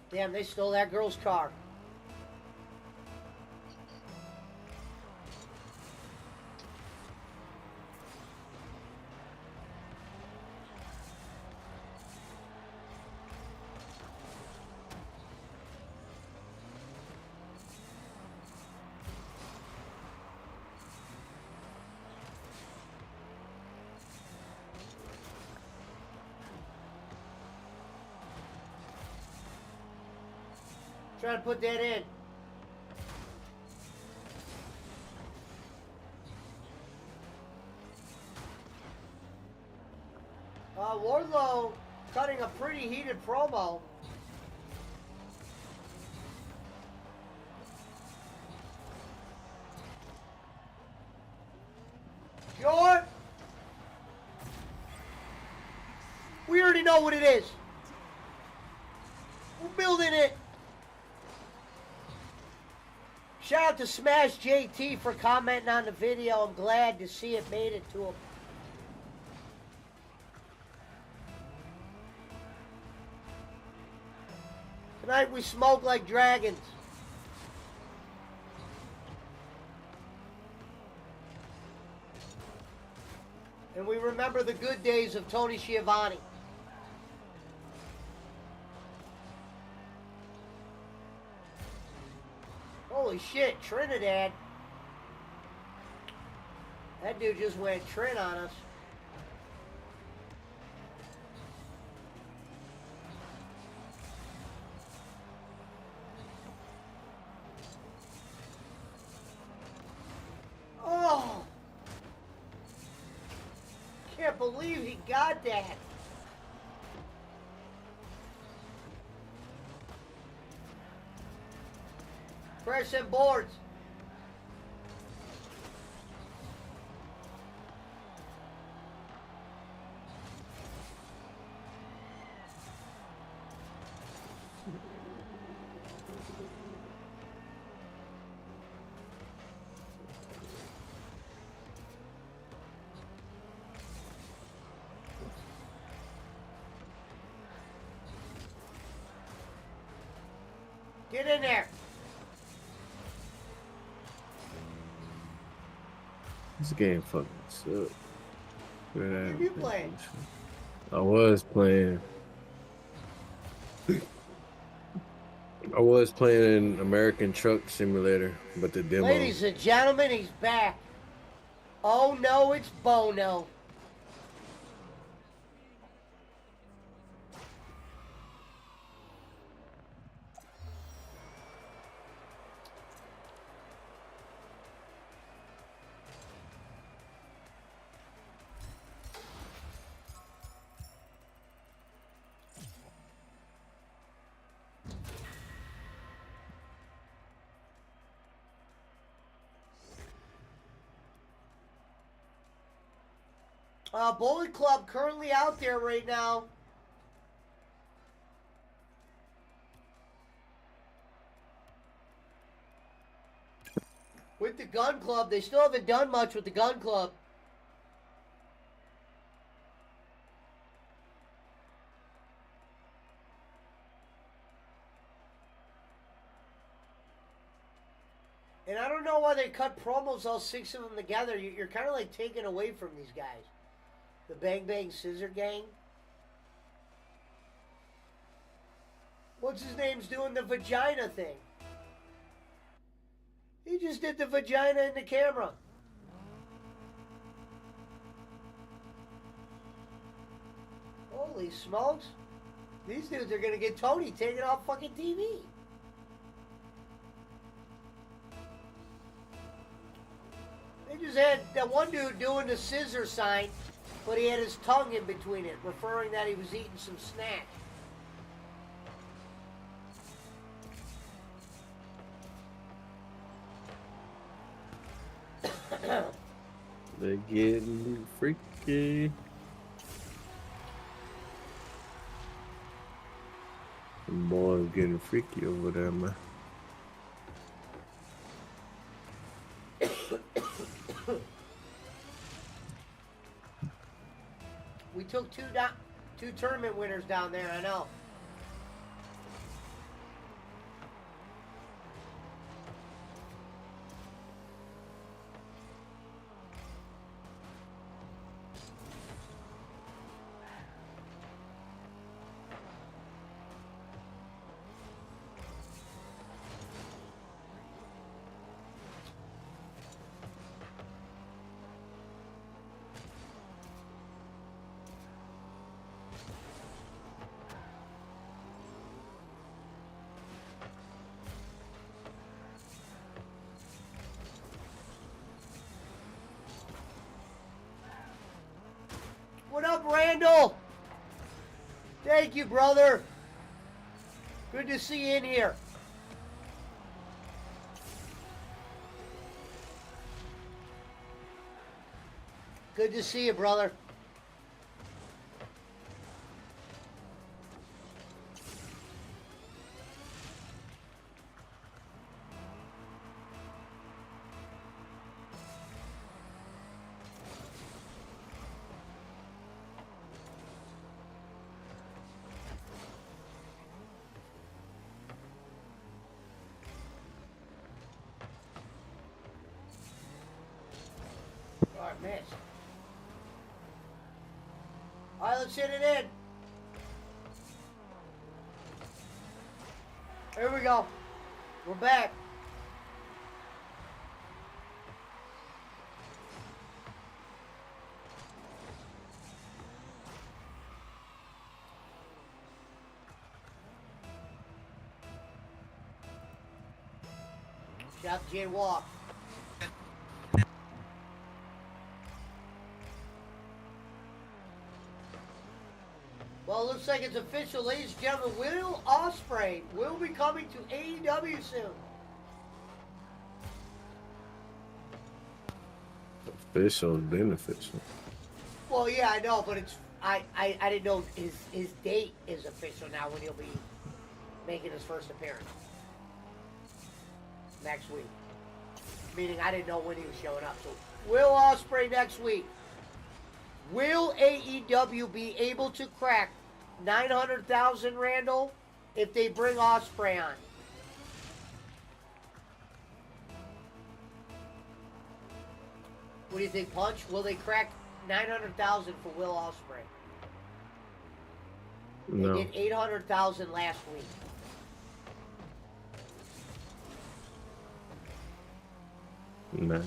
S1: Damn, they stole that girl's car. Trying to put that in. Wardlow cutting a pretty heated promo. Pure. We already know what it is. We're building it. Shout out to Smash JT for commenting on the video. I'm glad to see it made it to him. Tonight we smoke like dragons. remember the good days of Tony Schiavone. Holy shit, Trinidad. That dude just went Trin on us. Oh! Can't believe he got that. Press them boards. Get in there.
S2: This game fucking sucks.
S1: What are you playing?
S2: I was playing. I was playing American Truck Simulator, but the demo.
S1: Ladies and gentlemen, he's back. Oh no, it's Bono. Bullet Club currently out there right now. With the Gun Club, they still haven't done much with the Gun Club. And I don't know why they cut promos, all 6 of them together. You're kind of like taking away from these guys. The Bang Bang Scissor Gang. What's his name's doing the vagina thing? He just did the vagina in the camera. Holy smokes. These dudes are going to get Tony taken off fucking TV. They just had that one dude doing the scissor sign, but he had his tongue in between it, referring that he was eating some snack.
S2: They're getting freaky. Them boys getting freaky over there, man.
S1: We took two tournament winners down there, I know. What up, Randall? Thank you, brother. Good to see you in here. Good to see you, brother. All right, let's hit it in. Here we go. We're back. Shout out to Jay Walk. Well, it looks like it's official, ladies and gentlemen. Will Ospreay will be coming to AEW soon.
S2: Official, beneficial.
S1: Well, yeah, I know, but it's I didn't know his date is official now when he'll be making his first appearance next week. Meaning I didn't know when he was showing up. So Will Ospreay next week. Will AEW be able to crack 900,000, Randall, if they bring Ospreay on? What do you think, Punch? Will they crack 900,000 for Will Ospreay?
S2: No.
S1: They did 800,000 last week.
S2: No.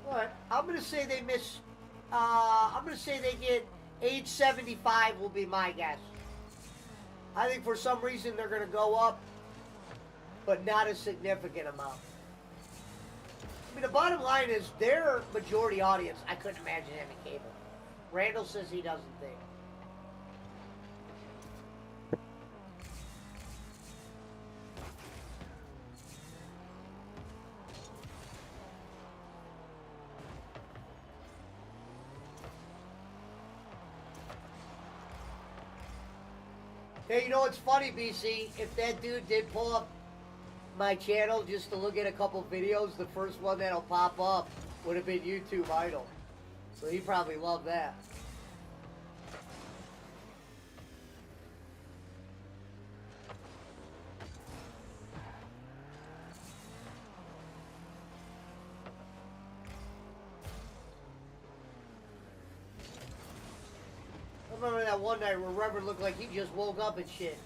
S1: All right, I'm gonna say they miss. I'm gonna say they get 875 will be my guess. I think for some reason they're gonna go up, but not a significant amount. I mean, the bottom line is their majority audience. I couldn't imagine having cable. Randall says he doesn't think. Hey, you know what's funny, BC? If that dude did pull up my channel just to look at a couple videos, the first one that'll pop up would have been YouTube Idol. So he probably loved that. I remember that one night where Reverend looked like he just woke up and shit.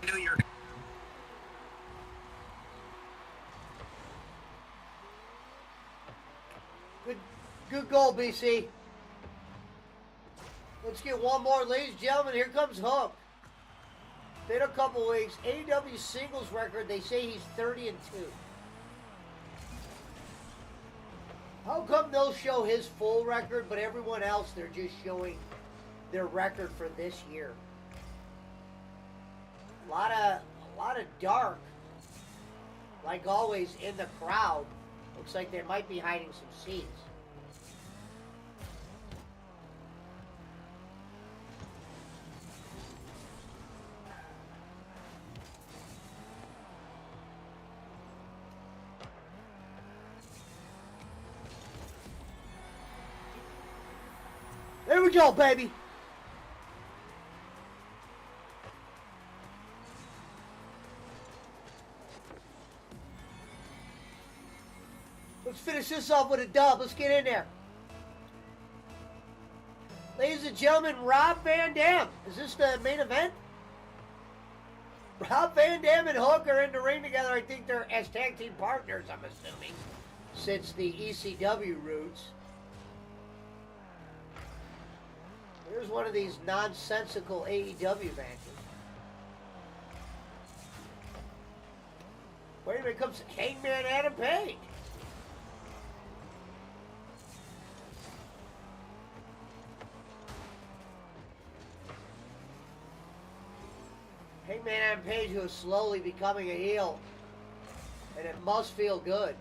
S5: New York.
S1: Good goal, BC. Let's get one more, ladies and gentlemen. Here comes Hook. Been a couple weeks. AEW singles record, they say he's 30-2. How come they'll show his full record, but everyone else, they're just showing their record for this year? A lot of dark, like always, in the crowd. Looks like they might be hiding some seats. There we go, baby. Let's finish this off with a dub. Let's get in there. Ladies and gentlemen, Rob Van Dam. Is this the main event? Rob Van Dam and Hook are in the ring together. I think they're as tag team partners, I'm assuming, since the ECW roots. Here's one of these nonsensical AEW matches. Wait a minute, comes Hangman Adam Page. Hangman Adam Page, who is slowly becoming a heel, and it must feel good.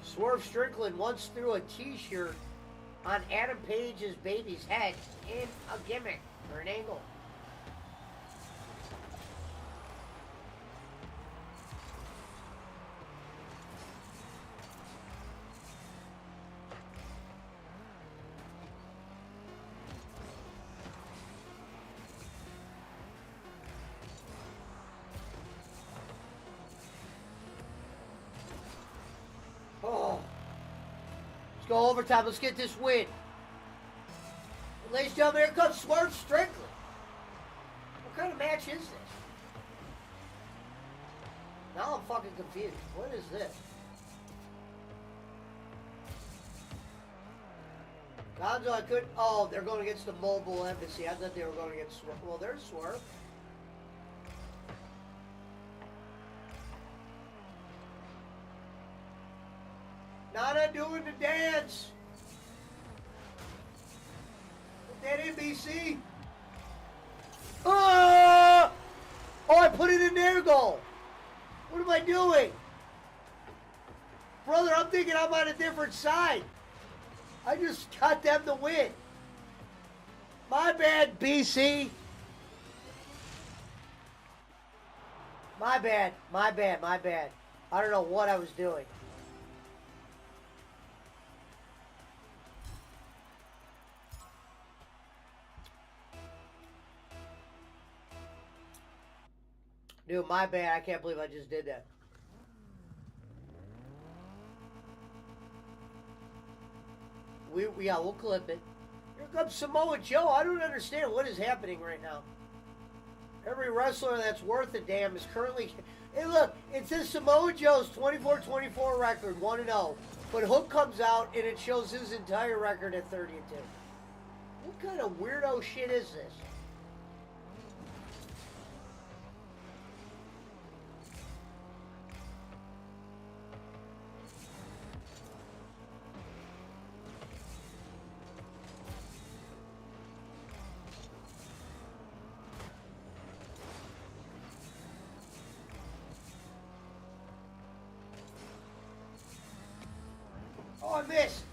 S1: Swerve Strickland once threw a t-shirt on Adam Page's baby's head in a gimmick or an angle. Oh. go overtime. Let's get this win. Ladies and gentlemen, here comes Swerve Strickland. What kind of match is this? Now I'm fucking confused. What is this? Gonzo, I couldn't. Oh, they're going against the Mobile Embassy. I thought they were going against Swerve. Well, there's Swerve. Nana doing the dance. Put that NBC. Oh! Oh, I put it in their goal. What am I doing? Brother, I'm thinking I'm on a different side. I just got them to win. My bad, BC. My bad. I don't know what I was doing. Dude, my bad. I can't believe I just did that. We'll clip it. Here comes Samoa Joe. I don't understand what is happening right now. Every wrestler that's worth a damn is currently... Hey, look, it says Samoa Joe's 24-24 record, 1-0. But Hook comes out and it shows his entire record at 30-2. What kind of weirdo shit is this? Oh, I missed.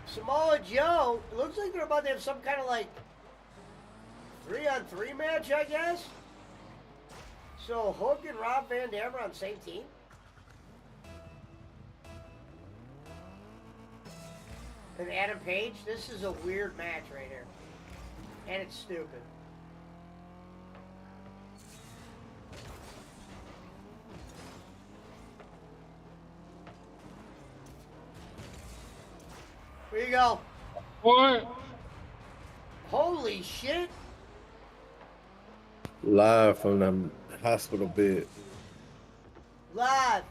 S1: Samoa Joe, it looks like they're about to have some kind of like 3-on-3 match, I guess. So Hook and Rob Van Dam are on the same team. And Adam Page, this is a weird match right here. And it's stupid. Where you go?
S5: What?
S1: Holy shit.
S2: Live from the hospital bed.
S1: Live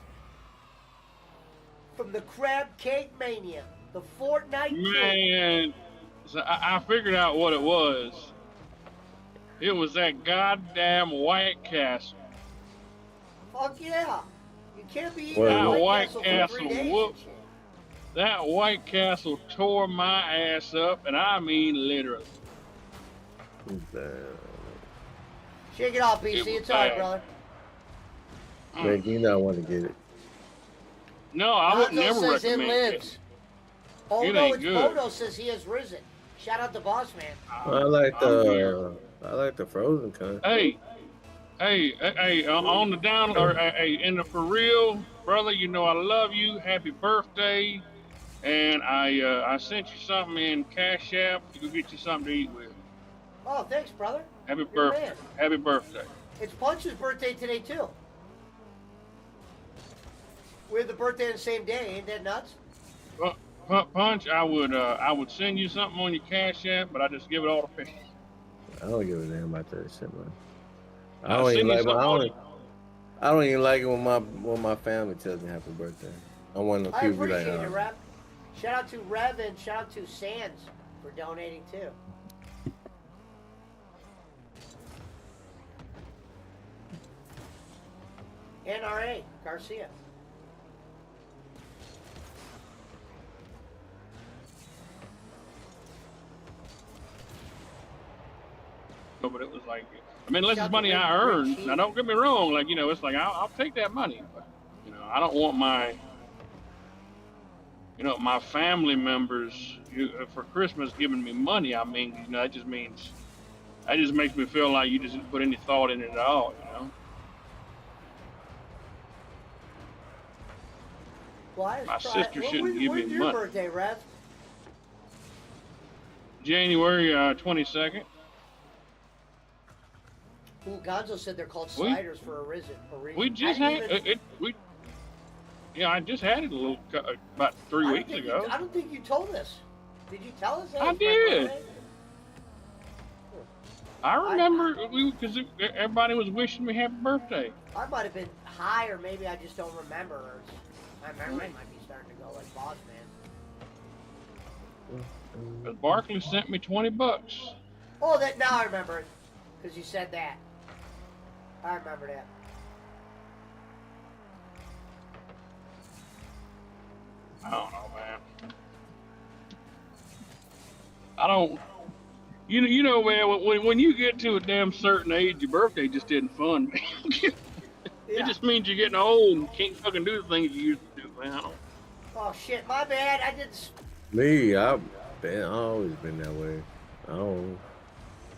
S1: from the Crab Cake Mania, the Fortnite Tour.
S5: Man, so I figured out what it was. It was that goddamn White Castle.
S1: Fuck yeah. You can't be eating
S2: Well,
S1: White
S5: White
S1: Castle for
S5: Castle
S1: 3 days and
S5: whooped.
S1: shit.
S5: That White Castle tore my ass up, and I mean literally.
S2: Damn.
S1: Shake it off, BC.
S5: It was
S1: It's all right,
S5: bad.
S1: brother.
S2: Make you not want to get it.
S5: No, I would
S1: Gonzo
S5: never
S1: says it
S5: recommend
S1: lives.
S5: it.
S1: Oh
S5: It
S1: no,
S5: ain't
S1: it's
S5: good.
S1: Bodo says he has risen. Shout out to Boss Man.
S2: I like
S5: I'm here.
S2: the frozen kind.
S5: Hey, on the down, or hey, in the for real, brother. You know I love you. Happy birthday, and I sent you something in Cash App. You can get you something to eat with.
S1: Oh, thanks, brother.
S5: Happy
S1: You're a
S5: birthday.
S1: man.
S5: Happy birthday.
S1: It's Punch's birthday today too. We have the birthday on the same day. Ain't that nuts?
S5: Punch, I would send you something on your Cash App, but I just give it all to pay.
S2: I don't give a damn about that shit, man. I
S5: I'll
S2: don't
S5: send
S2: even
S5: you
S2: like.
S5: something on
S2: I don't even like it when my family tells me happy birthday. I want the
S1: I
S2: people be
S1: appreciate
S2: like,
S1: it, Rev. Shout out to Rev and shout out to Sands for donating too. NRA Garcia.
S5: No, but it was like, I mean, unless
S1: Shout
S5: it's money
S1: out to
S5: I
S1: Rick
S5: earned.
S1: Cheese.
S5: Now, don't get me wrong. Like, it's like I'll take that money, but I don't want my family members for Christmas giving me money. I mean, that just makes me feel like you just didn't put any thought in it at all.
S1: Well,
S5: My sister shouldn't give me
S1: When's your
S5: money.
S1: birthday, Rev?
S5: January 22nd.
S1: Ooh, Gonzo said they're called
S5: We-
S1: sliders for a reason.
S5: We just
S1: I
S5: had
S1: didn't even-
S5: it. Yeah, I just had it a little about 3
S1: I don't
S5: weeks
S1: think
S5: ago.
S1: I don't think you told us. Did you tell us that?
S5: I
S1: it's my
S5: did.
S1: birthday?
S5: I remember because everybody was wishing me happy birthday.
S1: I might have been high, or maybe I just don't remember. Or my memory might be starting to go like Boss Man.
S5: But Barkley sent me $20.
S1: Oh, that now I remember it, because you said that. I remember that.
S5: I don't know, man. I don't. You know, man. When you get to a damn certain age, your birthday just isn't fun, man. It
S1: Yeah.
S5: just means you're getting old and can't fucking do the things you used to do, man. I don't.
S1: Oh shit, my bad. I did.
S2: Me, I've always been that way.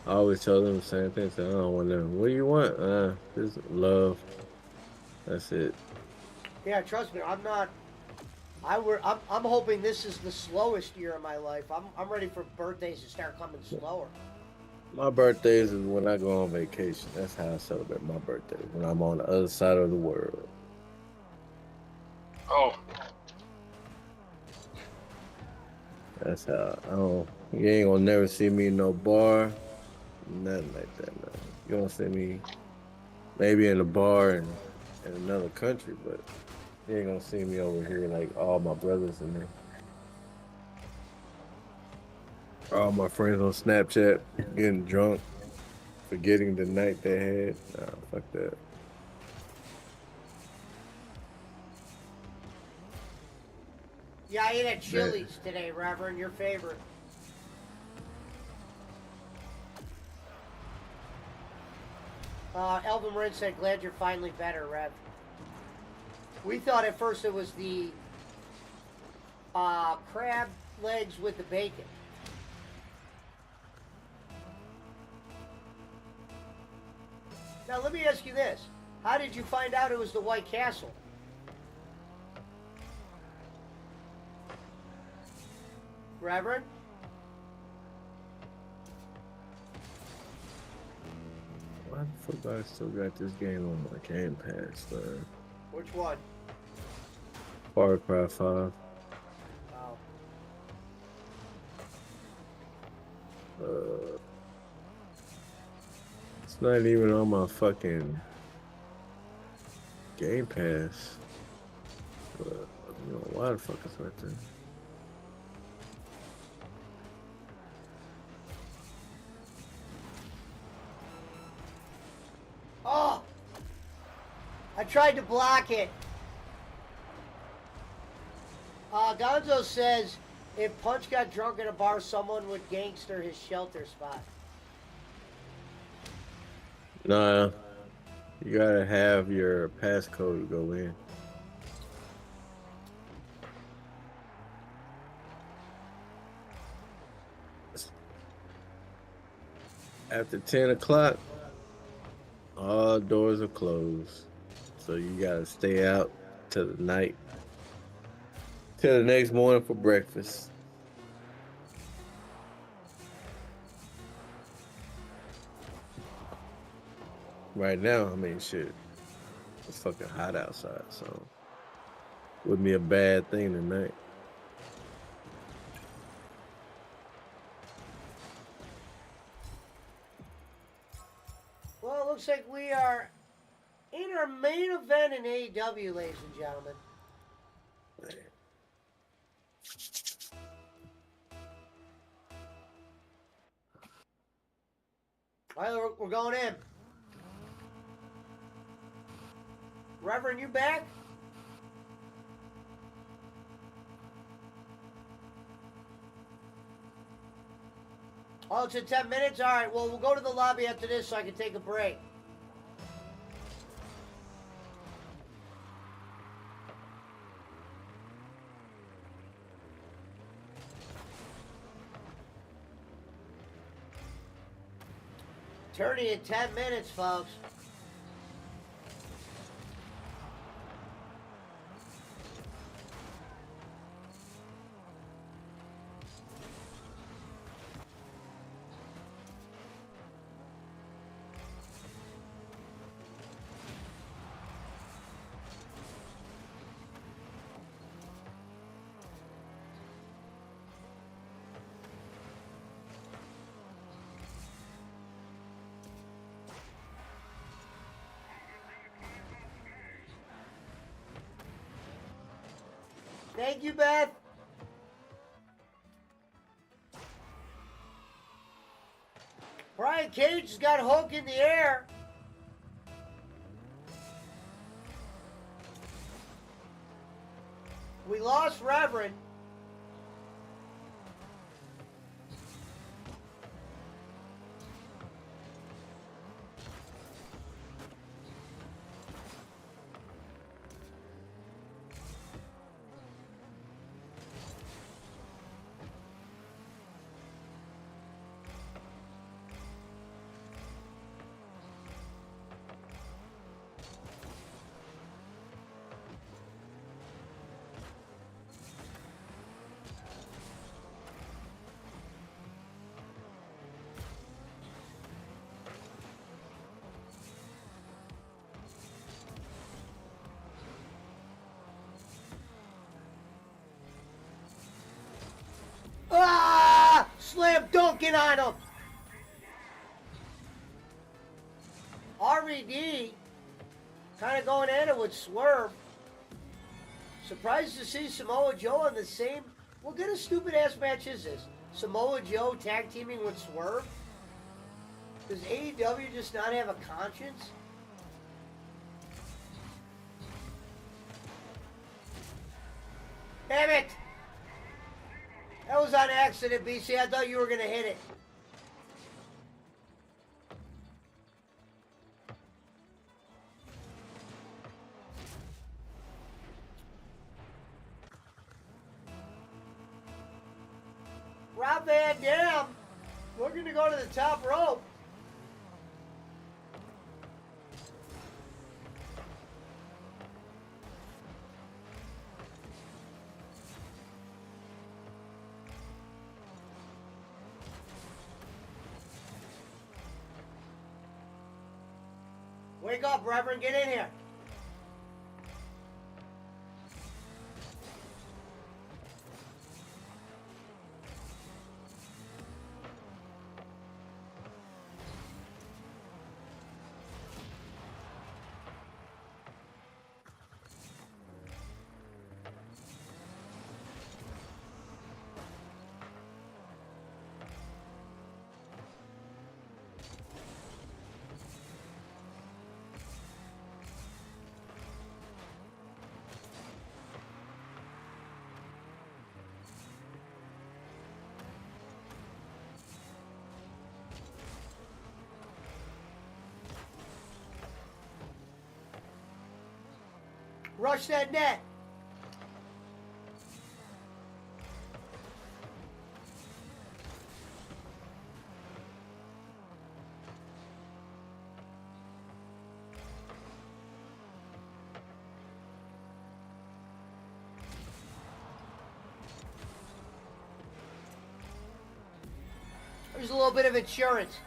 S2: I always tell them the same thing. So I don't want them. What do you want? Just love. That's it.
S1: Yeah, trust me. I'm not. I'm hoping this is the slowest year of my life. I'm ready for birthdays to start coming slower.
S2: My birthdays is when I go on vacation. That's how I celebrate my birthday. When I'm on the other side of the world.
S5: Oh,
S2: That's how I don't. You ain't gonna never see me in no bar, nothing like that. No. You gonna see me maybe in a bar in another country, but you ain't gonna see me over here like all my brothers in there. All my friends on Snapchat getting drunk, forgetting the night they had. Nah, fuck that.
S1: Yeah, I ate at Chili's today, Reverend. Your favorite. Elvin Marin said, "Glad you're finally better, Rev." We thought at first it was the crab legs with the bacon. Now let me ask you this: how did you find out it was the White Castle? Reverend?
S2: Why the fuck I still got this game on my Game Pass, man?
S1: Which one?
S2: Far Cry 5.
S1: Oh.
S2: It's not even on my fucking Game Pass. But, you know, why the fuck is right there?
S1: Oh! I tried to block it. Gonzo says, if Punch got drunk at a bar, someone would gangster his shelter spot.
S2: Nah, you gotta have your passcode to go in. After 10 o'clock, all doors are closed. So you gotta stay out till the night, till the next morning for breakfast. Right now, I mean, shit, it's fucking hot outside, so wouldn't be a bad thing tonight.
S1: Well, it looks like we are in our main event in AEW, ladies and gentlemen. All right, we're going in. Reverend, you back? Oh, it's in 10 minutes? All right, well, we'll go to the lobby after this so I can take a break. Turning in 10 minutes, folks. Thank you, Beth. Brian Cage has got Hook in the air. We lost Reverend. Ah! Slam dunking on him. RVD kind of going at it with Swerve. Surprised to see Samoa Joe on the same. What kind of stupid ass match is this? Samoa Joe tag teaming with Swerve? Does AEW just not have a conscience? Damn it! That was on accident, BC. I thought you were going to hit it. Rob Van Dam looking to go to the top rope. Wake up, Reverend. Get in here. Rush that net. There's a little bit of insurance.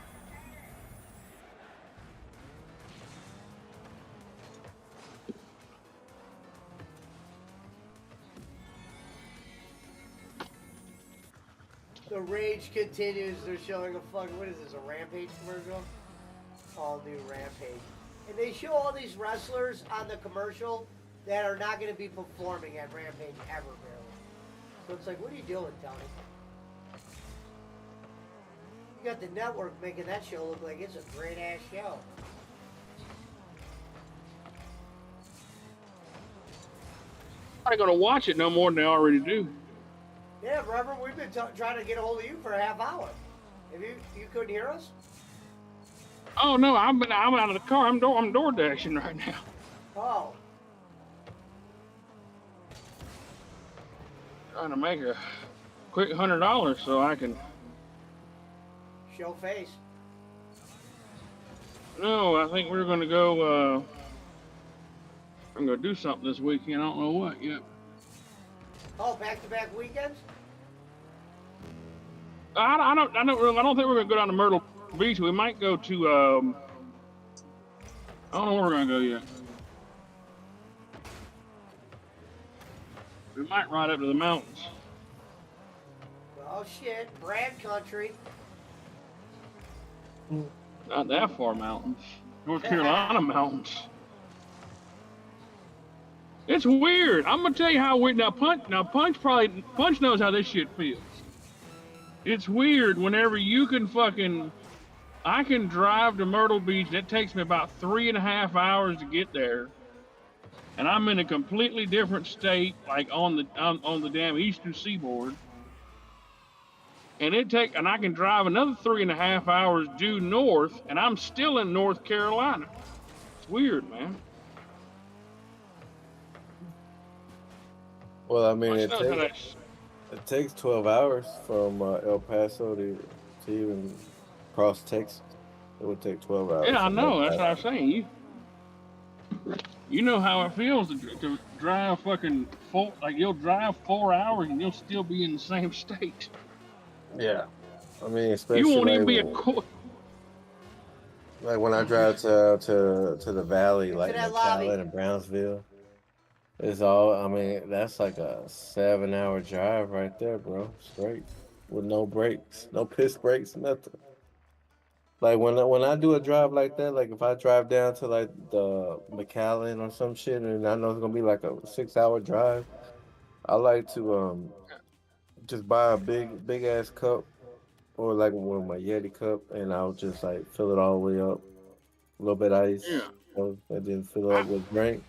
S1: The rage continues. They're showing a fucking, what is this, a Rampage commercial? All new Rampage. And they show all these wrestlers on the commercial that are not going to be performing at Rampage ever, barely. So it's like, what are you doing, Tony? You got the network making that show look like it's a great-ass show.
S5: I'm not going to watch it no more than they already do.
S1: Yeah, Reverend, we've been trying to get a hold of you for a half hour. Have you couldn't hear us?
S5: Oh no, I'm out of the car. I'm door dashing right now.
S1: Oh.
S5: Trying to make a quick $100 so I can.
S1: Show face.
S5: No, I think we're gonna go. I'm gonna do something this weekend. I don't know what yet.
S1: Oh, back-to-back weekends?
S5: I don't think we're gonna go down to Myrtle Beach. We might go to. I don't know where we're gonna go yet. We might ride up to the mountains.
S1: Oh shit, Brad country.
S5: Not that far mountains. North Carolina mountains. It's weird. I'm gonna tell you how weird. Now Punch knows how this shit feels. It's weird whenever you can fucking. I can drive to Myrtle Beach. And it takes me about 3.5 hours to get there, and I'm in a completely different state, like on the damn eastern seaboard. And I can drive another 3.5 hours due north, and I'm still in North Carolina. It's weird, man.
S2: Well, I mean,
S5: Punch knows how that.
S2: it takes 12 hours from El Paso to even cross Texas. It would take 12 hours.
S5: Yeah, I
S2: from
S5: know.
S2: El
S5: That's what I'm
S2: Paso.
S5: saying. You know how it feels to drive fucking like you'll drive 4 hours and you'll still be in the same state.
S2: Yeah. I mean,
S5: You
S2: especially
S5: won't even
S2: like
S5: be a
S2: like when I drive to the valley, like
S1: that lobby.
S2: McAllen and Brownsville. It's all. I mean, that's like a 7-hour drive right there, bro. Straight with no breaks, no piss breaks, nothing. Like when I do a drive like that, like if I drive down to like the McAllen or some shit, and I know it's gonna be like a 6-hour drive, I like to just buy a big ass cup or like one of my Yeti cup, and I'll just like fill it all the way up, a little bit ice,
S5: yeah.
S2: and then fill it
S5: I,
S2: up with drink,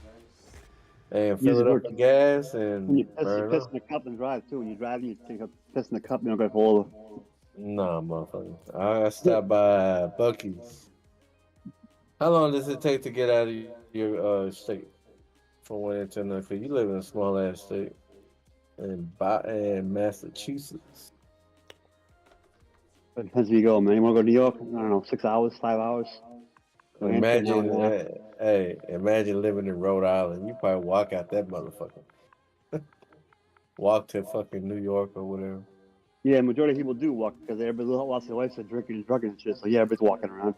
S2: and fill
S4: Use
S2: it
S4: the
S2: up
S4: word
S2: with gas
S4: when
S2: and
S4: you
S2: burn
S4: piss
S2: up.
S4: in the cup and drive too. When you drive, you take a piss in the cup. You don't go full.
S2: Nah, motherfucker. I stopped by Bucky's. How long does it take to get out of your state from one end to another? 'Cause you live in a small ass state in Massachusetts.
S4: But depends where you go, man. You want to go to New York? I don't know, 6 hours, 5 hours. New Hampshire, an hour
S2: Imagine,
S4: and a half.
S2: hey, imagine living in Rhode Island. You probably walk out that motherfucker. Walk to fucking New York or whatever.
S4: Yeah, majority of people do walk because everybody wants their life to drinking and drugging and shit. So yeah, everybody's walking around.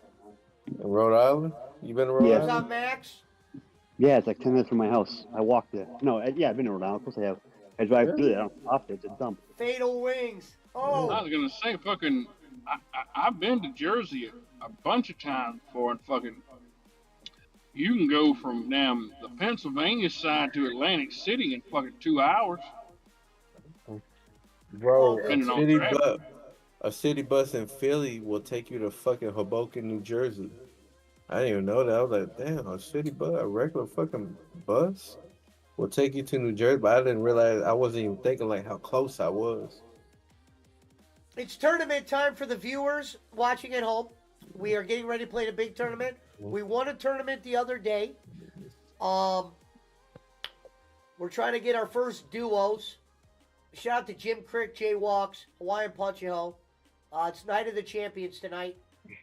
S2: In Rhode Island? You been to Rhode
S4: Yeah.
S1: What's
S2: Island?
S1: up, Max?
S4: Yeah, it's like 10 minutes from my house. I walk there. No, yeah, I've been to Rhode Island. Of course I have. I drive through there. I don't stop there. It's a dump.
S1: Fatal Wings.
S5: I
S1: Oh,
S5: was gonna say fucking. I've been to Jersey a bunch of times before, and fucking. You can go from damn the Pennsylvania side to Atlantic City in fucking 2 hours,
S2: Bro,
S1: Well,
S5: depending on traffic.
S2: a city bus in Philly will take you to fucking Hoboken, New Jersey. I didn't even know that. I was like, damn, a city bus, a regular fucking bus will take you to New Jersey, but I didn't realize I wasn't even thinking like how close I was.
S1: it's tournament time for the viewers watching at home. We are getting ready to play the big tournament. We won a tournament the other day. We're trying to get our first duos. Shout out to Jim Crick, Jay Walks, Hawaiian Punch-Ho. It's Night of the Champions tonight.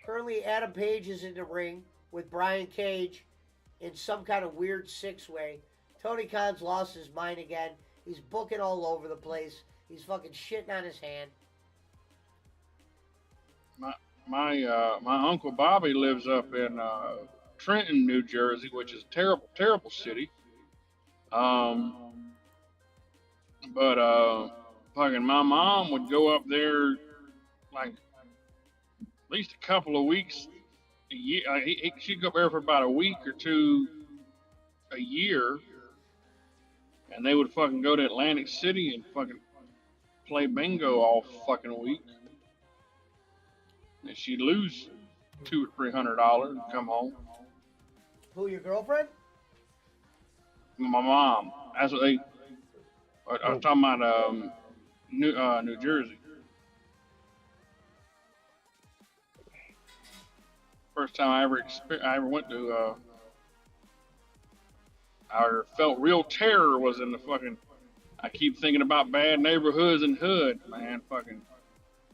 S1: Currently, Adam Page is in the ring with Brian Cage in some kind of weird six-way. Tony Khan's lost his mind again. He's booking all over the place. He's fucking shitting on his hand.
S5: My uncle Bobby lives up in Trenton, New Jersey, which is a terrible, terrible city. But fucking my mom would go up there like at least a couple of weeks a year. She'd go up there for about a week or two a year, and they would fucking go to Atlantic City and fucking play bingo all fucking week. And she'd lose $200 or $300 and come home.
S1: Who, your girlfriend?
S5: My mom. That's what they. I'm talking about New Jersey. First time I ever went to. I felt real terror was in the fucking. I keep thinking about bad neighborhoods and hood, man. Fucking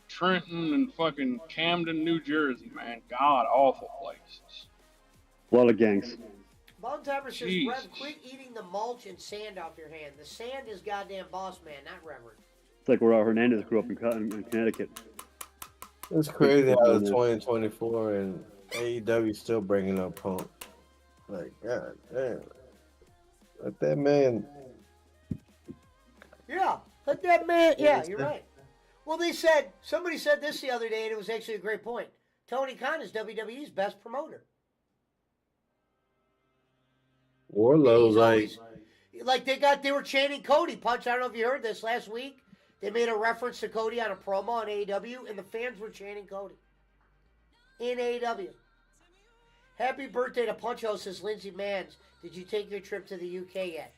S5: Trenton and fucking Camden, New Jersey, man. God awful places.
S4: A lot of gangs.
S1: Bone Timer says,
S5: Jesus.
S1: Rev, quit eating the mulch and sand off your hand. The sand is goddamn boss man, not Reverend.
S4: It's like where Hernandez grew up in Connecticut.
S2: It's crazy how it's 2024 and AEW still bringing up Punk. Like, god damn. Let that man.
S1: Yeah, let that man. Yeah, you're right. Well, somebody said this the other day, and it was actually a great point. Tony Khan is WWE's best promoter.
S2: Warlow's like,
S1: Like they were chanting Cody. Punch, I don't know if you heard this last week. They made a reference to Cody on a promo on AEW, and the fans were chanting Cody in AEW. Happy birthday to Punch Host, says Lindsay Mans. Did you take your trip to the UK yet?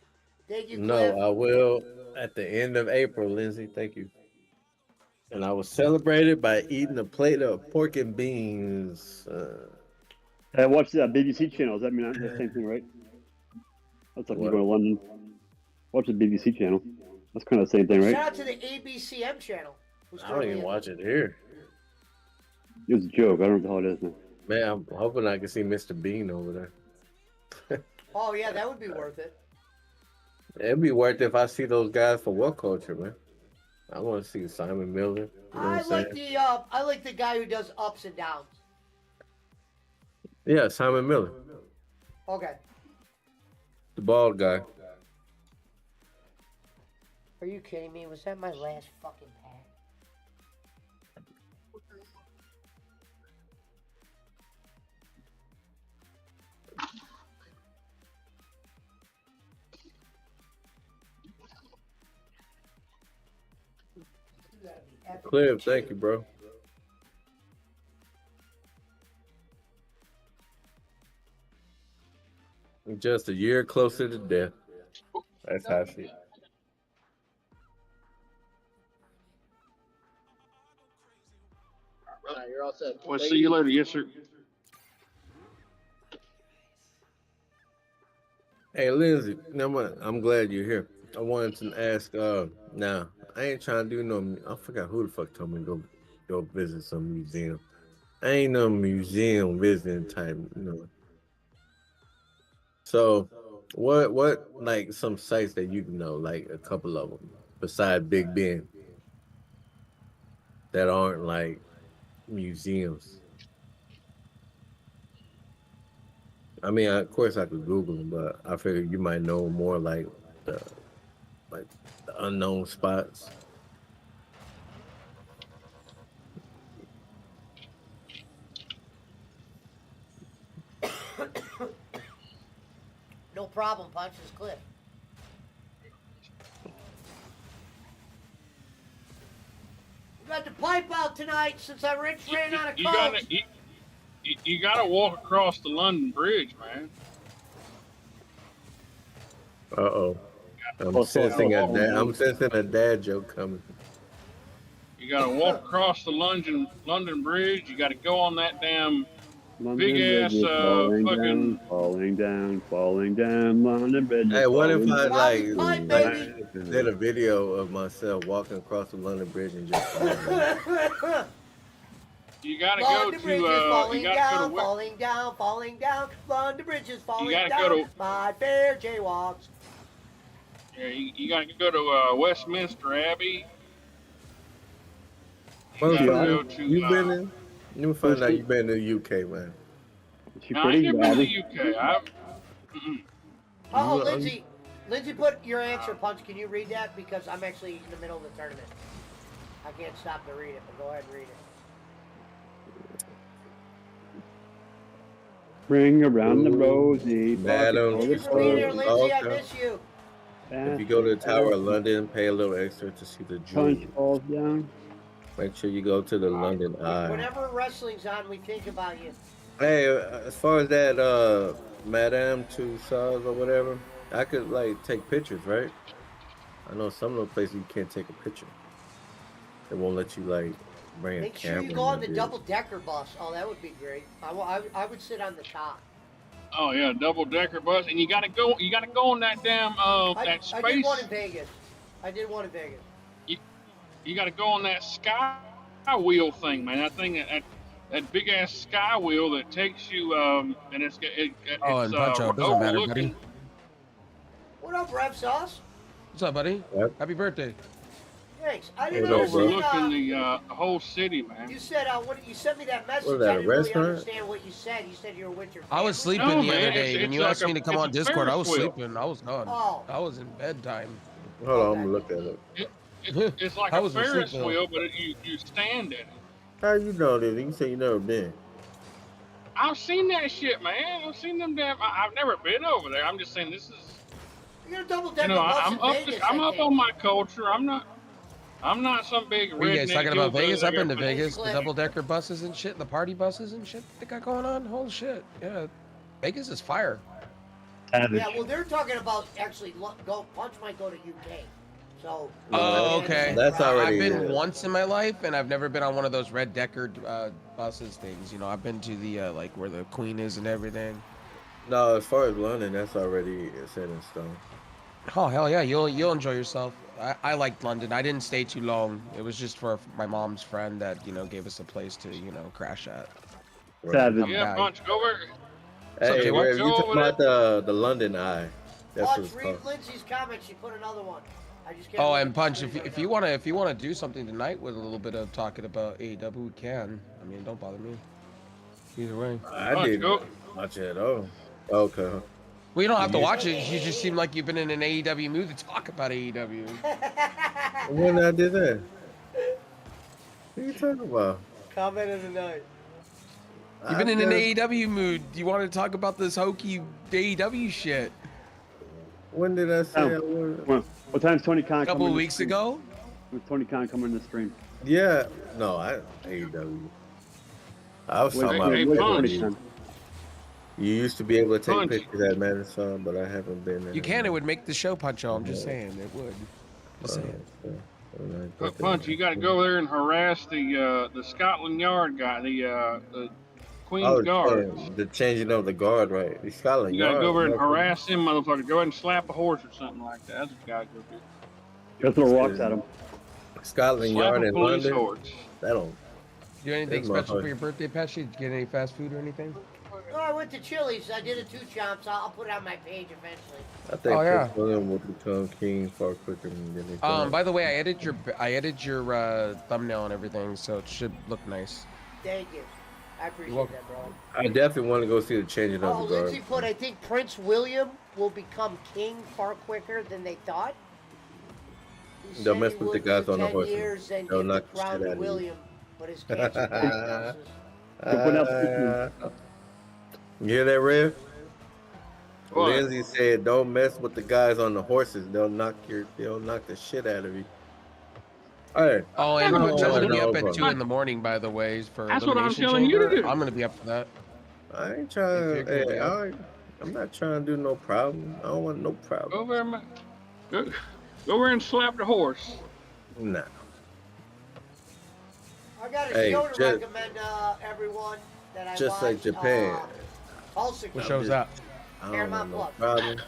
S1: Thank you, Cliff.
S2: No, I will at the end of April, Lindsay. Thank you. And I was celebrated by eating a plate of pork and beans.
S4: I watched that BBC channel. Does that mean that's the same thing, right? That's like you
S2: What?
S4: go to London. Watch the BBC channel. That's kind of the same thing, right?
S1: Shout out to the ABCM channel. Who's
S2: I don't
S1: currently
S2: even
S1: in-
S2: watch it here.
S4: It was a joke. I don't know how it is now.
S2: Man, I'm hoping I can see Mr. Bean over there.
S1: Oh, yeah, that would be worth it.
S2: It'd be worth it if I see those guys for What Culture, man. I want to see Simon Miller. You know what
S1: I
S2: I'm
S1: like
S2: saying?
S1: I like the guy who does ups and downs.
S2: Yeah, Simon Miller,
S1: Okay.
S2: the bald guy.
S1: Are you kidding me? Was that my last fucking pack?
S2: Cliff, thank you, bro. Just a year closer to death. That's how I see it.
S1: You're all set.
S5: Well, see you later. Yes, sir.
S2: Hey, Lindsay, I'm glad you're here. I wanted to ask, now, I ain't trying to do no, I forgot who the fuck told me to go visit some museum. I ain't no museum visiting type, you know. So, what, like, some sites that you know, like a couple of them, besides Big Ben, that aren't like museums? I mean, of course I could Google them, but I figured you might know more like the unknown spots.
S1: No problem, Punch is Cliff. We got the pipe out tonight since I ran out of coach.
S5: You gotta walk across the London Bridge, man.
S2: Uh-oh. I'm sensing a dad joke coming.
S5: You gotta walk across the London Bridge. You gotta go on that damn big ass fucking.
S4: Falling down, London Bridge.
S2: Hey, what if I
S1: Bobby Pine, baby.
S2: did a video of myself walking across the London Bridge and just
S5: You gotta go
S1: London
S5: to.
S1: Bridge is
S5: You
S1: falling
S5: gotta
S1: down,
S5: go to.
S1: falling down. London Bridge is falling
S5: gotta
S1: down.
S5: go to-
S1: My fair jaywalks.
S5: Yeah, you gotta go to Westminster Abbey.
S2: Well,
S5: gotta
S2: you
S5: go to,
S2: been in? You find out you've been to the UK, man.
S4: She
S5: No, I
S4: pretty
S5: ain't never been to the
S4: Abby.
S5: UK.
S1: Oh,
S2: You-
S1: Lindsay, put your answer, Punch. Can you read that? Because I'm actually in the middle of the tournament. I can't stop to read it, but go ahead and read it.
S4: Bring around the
S2: Ooh,
S4: rosy.
S2: Madam.
S1: Thank you for being here, Lindsay. I
S2: Okay.
S1: miss you.
S2: If you go to the Tower of London, pay a little extra to see the
S4: Punch
S2: jewel.
S4: falls down.
S2: Make sure you go to the London Eye.
S1: Whenever wrestling's on, we think about you.
S2: Hey, as far as that Madame Tussauds or whatever, I could like take pictures, right? I know some of those places you can't take a picture. They won't let you like bring a
S1: Make sure
S2: camera.
S1: you go on
S2: in
S1: the
S2: there.
S1: double-decker bus. Oh, that would be great. I would sit on the top.
S5: Oh yeah, double decker bus, and you gotta go on that damn that
S1: I
S5: space.
S1: did one in Vegas.
S5: You gotta go on that sky wheel thing, man. That thing, that big ass sky wheel that takes you and it's
S6: Oh, and Punch-Out, doesn't matter,
S5: overlooking-
S6: buddy.
S1: What up, Rev Sauce?
S6: What's up, buddy?
S2: What?
S6: Happy birthday.
S1: Thanks. I didn't
S2: Hey, no, bro.
S1: understand.
S5: overlooking the whole city, man.
S1: You said you sent me that message.
S2: What is that,
S1: I
S2: a
S1: didn't really
S2: restaurant?
S1: understand what you said. You said you were with your
S6: I was
S1: family?
S6: sleeping
S5: No,
S6: the
S5: man,
S6: other day.
S5: it's
S6: When you
S5: like
S6: asked me to come
S5: it's
S6: on
S5: a
S6: Discord, I was
S5: Ferris wheel.
S6: sleeping. I was gone.
S1: Oh.
S6: I was in bedtime.
S2: Hold on, I'm gonna look at it.
S5: It's like
S6: I
S5: a
S6: wasn't
S5: Ferris
S6: sleeping.
S5: wheel, but you stand in it.
S2: How you know this? You say you never been.
S5: I've seen that shit, man. I've seen them damn. I've never been over there. I'm just saying this is.
S1: You got a double
S5: You
S1: decker
S5: know,
S1: bus
S5: I'm
S1: in
S5: up.
S1: Vegas,
S5: I'm
S1: I
S5: up
S1: think.
S5: on my culture. I'm not some big.
S6: What are you guys
S5: redneck
S6: talking about?
S5: hillbilly
S6: Vegas?
S5: that
S6: I've been to
S5: got-
S6: Vegas. The
S1: Clip.
S6: double-decker buses and shit, the party buses and shit they got going on. Holy shit! Yeah, Vegas is fire.
S4: Savage.
S1: Yeah, well, they're talking about actually Punch might go to UK. So.
S6: Oh,
S1: yeah,
S6: okay.
S2: That's already-
S6: I've been
S2: yeah.
S6: once in my life, and I've never been on one of those red decker buses things. You know, I've been to the like where the Queen is and everything.
S2: No, as far as London, that's already set in stone.
S6: Oh hell yeah, you'll enjoy yourself. I liked London. I didn't stay too long. It was just for my mom's friend that gave us a place to crash at.
S4: Savage.
S5: Yeah,
S6: guy.
S5: Punch, go over.
S6: So,
S2: Hey,
S6: Jay,
S2: Rev,
S6: what's
S2: you
S5: your-
S2: talking about the London Eye? That's what
S1: Punch,
S2: it's
S1: read
S2: called.
S1: Lindsay's comment. She put another one. I just can't
S6: Oh,
S1: look
S6: and
S1: at the
S6: Punch,
S1: screen right
S6: if
S1: now.
S6: you wanna do something tonight with a little bit of talking about AEW, we can. I mean, don't bother me. Either way.
S2: I
S5: Punch,
S2: didn't
S5: go.
S2: watch it at all. Okay.
S6: Well, you don't have to watch it. You just seem like you've been in an AEW mood to talk about AEW.
S2: When I did that? What are you talking about?
S1: Comment of the night.
S6: You've been in an
S2: I just-
S6: AEW mood. You want to talk about this hokey AEW shit?
S2: When did I say I was?
S4: What time's Tony Khan
S6: A couple
S4: coming
S6: of
S4: to
S6: weeks
S4: stream?
S6: ago.
S4: When's Tony Khan coming in the stream?
S2: Yeah. No, I AEW. I was talking
S5: Hey,
S2: about
S5: Punch.
S2: you used to be able to take
S5: Punch.
S2: pictures at Madison, but I haven't been there.
S6: You can. It would make the show Puncho. I'm just saying it would. Just saying.
S5: Punch, you got to go there and harass the Scotland Yard guy, the Queen's
S2: Oh,
S5: Guard.
S2: the changing of the guard, right? The Scotland
S5: You got to
S2: Yard.
S5: go over and
S2: nothing.
S5: harass him, motherfucker. Go ahead and slap a horse or something like that. That's what you got to go do.
S4: Go throw rocks at him.
S2: Scotland
S5: Slap
S2: Yard
S5: a
S2: in
S5: police
S2: London.
S5: horse.
S2: That don't.
S6: Do anything
S2: This
S6: special
S2: motherfucker.
S6: for your birthday, Pesci? Did you get any fast food or anything?
S1: No, I went to Chili's. I did a 2 chomps. I'll put it on my page eventually.
S2: I think
S6: Oh, yeah.
S2: Prince William will become king far quicker than they thought.
S6: By the way, I edited your thumbnail and everything, so it should look nice.
S1: Thank you. I appreciate
S6: welcome.
S1: that, bro.
S2: I definitely want to go see the changing
S1: Oh,
S2: of the guard.
S1: Lindsay put, I think Prince William will become king far quicker than they thought. He
S2: They'll
S1: said
S2: mess
S1: he
S2: with the
S1: would
S2: guys
S1: for
S2: on the
S1: 10
S2: horses.
S1: years and
S2: They'll
S1: give the
S2: knock the shit
S1: crown
S2: out
S1: to
S2: of you.
S1: William, but his cancer diagnosis.
S4: Open up.
S2: You hear that, Rev?
S5: What?
S2: Lindsay said, "Don't mess with the guys on the horses. They'll knock the shit out of you." Hey,
S6: Oh, and
S5: No,
S6: Puncho's gonna be
S2: no
S6: up at
S2: problem.
S6: 2 in the morning, by the way, for
S5: That's what I'm
S6: Elimination
S5: telling you to
S6: Chamber.
S5: do.
S6: I'm gonna be up for that.
S2: I ain't
S6: If
S2: trying.
S6: you're
S2: Hey,
S6: good,
S2: I'm not trying to do no problem. I don't want no
S5: Go
S2: problem.
S5: over and go over and slap the horse.
S2: Nah.
S1: I got a
S2: Hey,
S1: show to
S2: just-
S1: recommend everyone that I
S2: just like
S1: watched.
S2: Japan.
S1: Tulsa
S6: What
S1: King.
S6: show's that?
S2: I don't
S1: Paramount
S2: want no
S1: Plus.
S2: problem.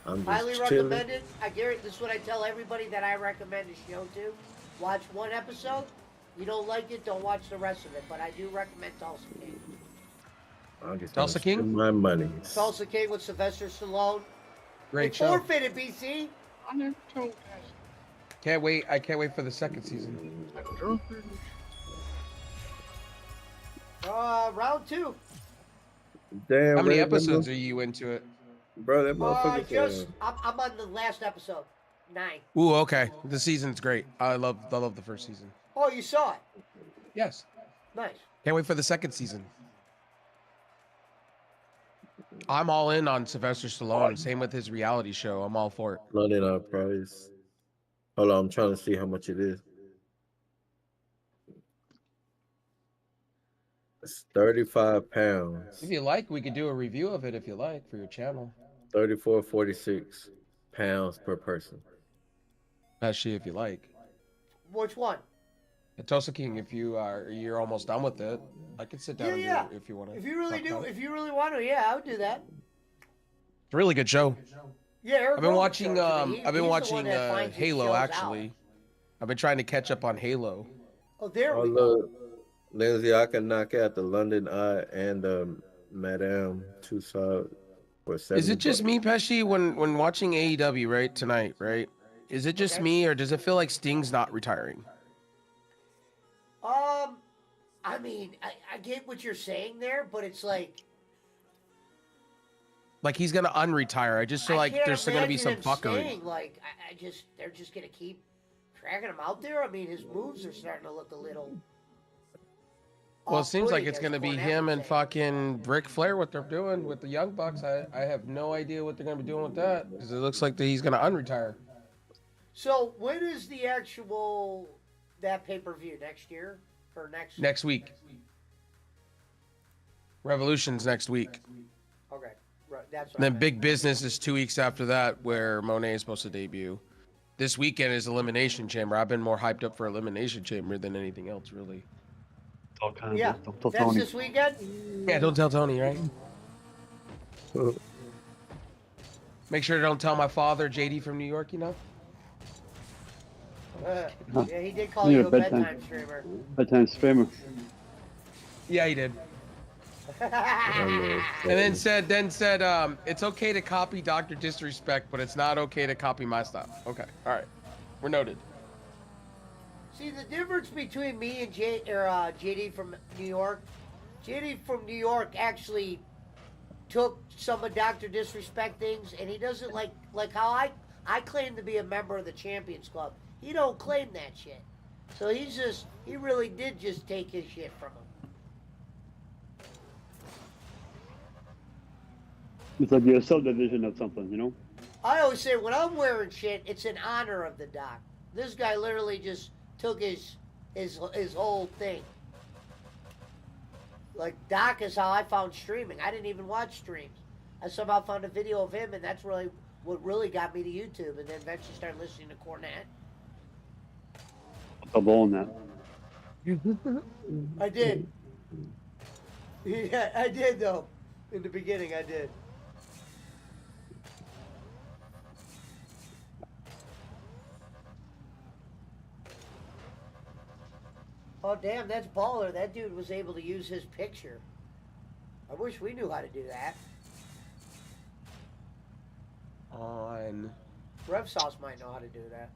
S2: I'm
S1: Highly
S2: just chilling.
S1: recommended. I guarantee this is what I tell everybody that I recommend a show to. Watch one episode. You don't like it, don't watch the rest of it. But I do recommend Tulsa King.
S2: I'm just
S6: Tulsa
S2: gonna
S6: King?
S2: spend my money.
S1: Tulsa King with Sylvester Stallone.
S6: Great
S1: They
S6: show.
S1: forfeited, BC.
S5: I never told
S6: Can't wait. I can't wait for the second season.
S5: that. Drunkard.
S1: Round 2.
S2: Damn.
S6: How many
S2: Rev,
S6: episodes are you into it?
S2: Bro, that motherfucker.
S1: I'm on the last episode. 9.
S6: Ooh, okay. The season's great. I love the first season.
S1: Oh, you saw it.
S6: Yes.
S1: Nice.
S6: Can't wait for the second season. I'm all in on Sylvester Stallone. Same with his reality show. I'm all for it.
S2: Flooding our price. Hold on, I'm trying to see how much it is. It's 35 pounds.
S6: If you like, we could do a review of it if you like for your channel.
S2: 34.46 pounds per person.
S6: Actually, if you like.
S1: Which one?
S6: At Tulsa King, if you're almost done with it, I could sit down
S1: Yeah,
S6: and do it if you want to.
S1: If you really do, if you really want to, yeah, I would do that.
S6: It's a really good show.
S1: Yeah, Eric
S6: I've been
S1: Rowan
S6: watching
S1: shows it. He-
S6: I've been
S1: he's the
S6: watching
S1: one that finds his
S6: Halo
S1: shows
S6: actually. I've been trying to catch up on Halo.
S1: out. Oh, there
S2: Oh,
S1: we go.
S2: look. Lindsay, I can knock out the London Eye and Madame Tussauds for 7
S6: Is it just me, Pesci, when watching AEW right tonight, right? Is it just
S1: Okay.
S6: me, or does it feel like Sting's not retiring?
S1: I mean, I get what you're saying there, but it's like
S6: Like he's gonna unretire. I just feel like
S1: can't
S6: there's still gonna be some
S1: imagine him
S6: fuckery.
S1: staying. Like, they're just gonna keep dragging him out there. I mean, his moves are starting to look a little.
S6: Well, it
S1: off
S6: seems like
S1: footage,
S6: it's
S1: as
S6: gonna be
S1: Cornette
S6: him
S1: would
S6: and
S1: say.
S6: fucking Ric Flair. What they're doing with the Young Bucks, I have no idea what they're gonna be doing with that because it looks like that he's gonna unretire
S1: So when is the actual that pay-per-view? Next year or
S6: next week. Revolution's next week.
S1: Okay, right. That's what
S6: And
S1: I
S6: then
S1: meant.
S6: Big Business is 2 weeks after that, where Monet is supposed to debut. This weekend is Elimination Chamber. I've been more hyped up for Elimination Chamber than anything else, really.
S4: All kinds
S1: Yeah,
S4: of stuff. Tell
S1: that's
S4: Tony.
S1: this weekend.
S6: Yeah, don't tell Tony, right? Make sure to don't tell my father, JD from New York, you know?
S1: Yeah, he did call
S4: You're
S1: you
S4: a
S1: a
S4: bedtime.
S1: bedtime streamer.
S4: Bedtime streamer.
S6: Yeah, he did. And then said, it's okay to copy Dr. Disrespect, but it's not okay to copy my style. Okay, all right. We're noted.
S1: See, the difference between me and JD from New York, JD from New York actually took some of Dr. Disrespect things, and he doesn't like how I claim to be a member of the Champions Club. He don't claim that shit. So he really did just take his shit from him.
S4: It's like you're a subdivision of something, you know?
S1: I always say when I'm wearing shit, it's in honor of the doc. This guy literally just took his whole thing. Like Doc is how I found streaming. I didn't even watch streams. I somehow found a video of him, and that's really what really got me to YouTube. And then eventually started listening to Cornette.
S4: I'll blow on that.
S1: I did. Yeah, I did though. In the beginning, I did. Oh damn, that's baller. That dude was able to use his picture. I wish we knew how to do that.
S6: On.
S1: Rev Sauce might know how to do that.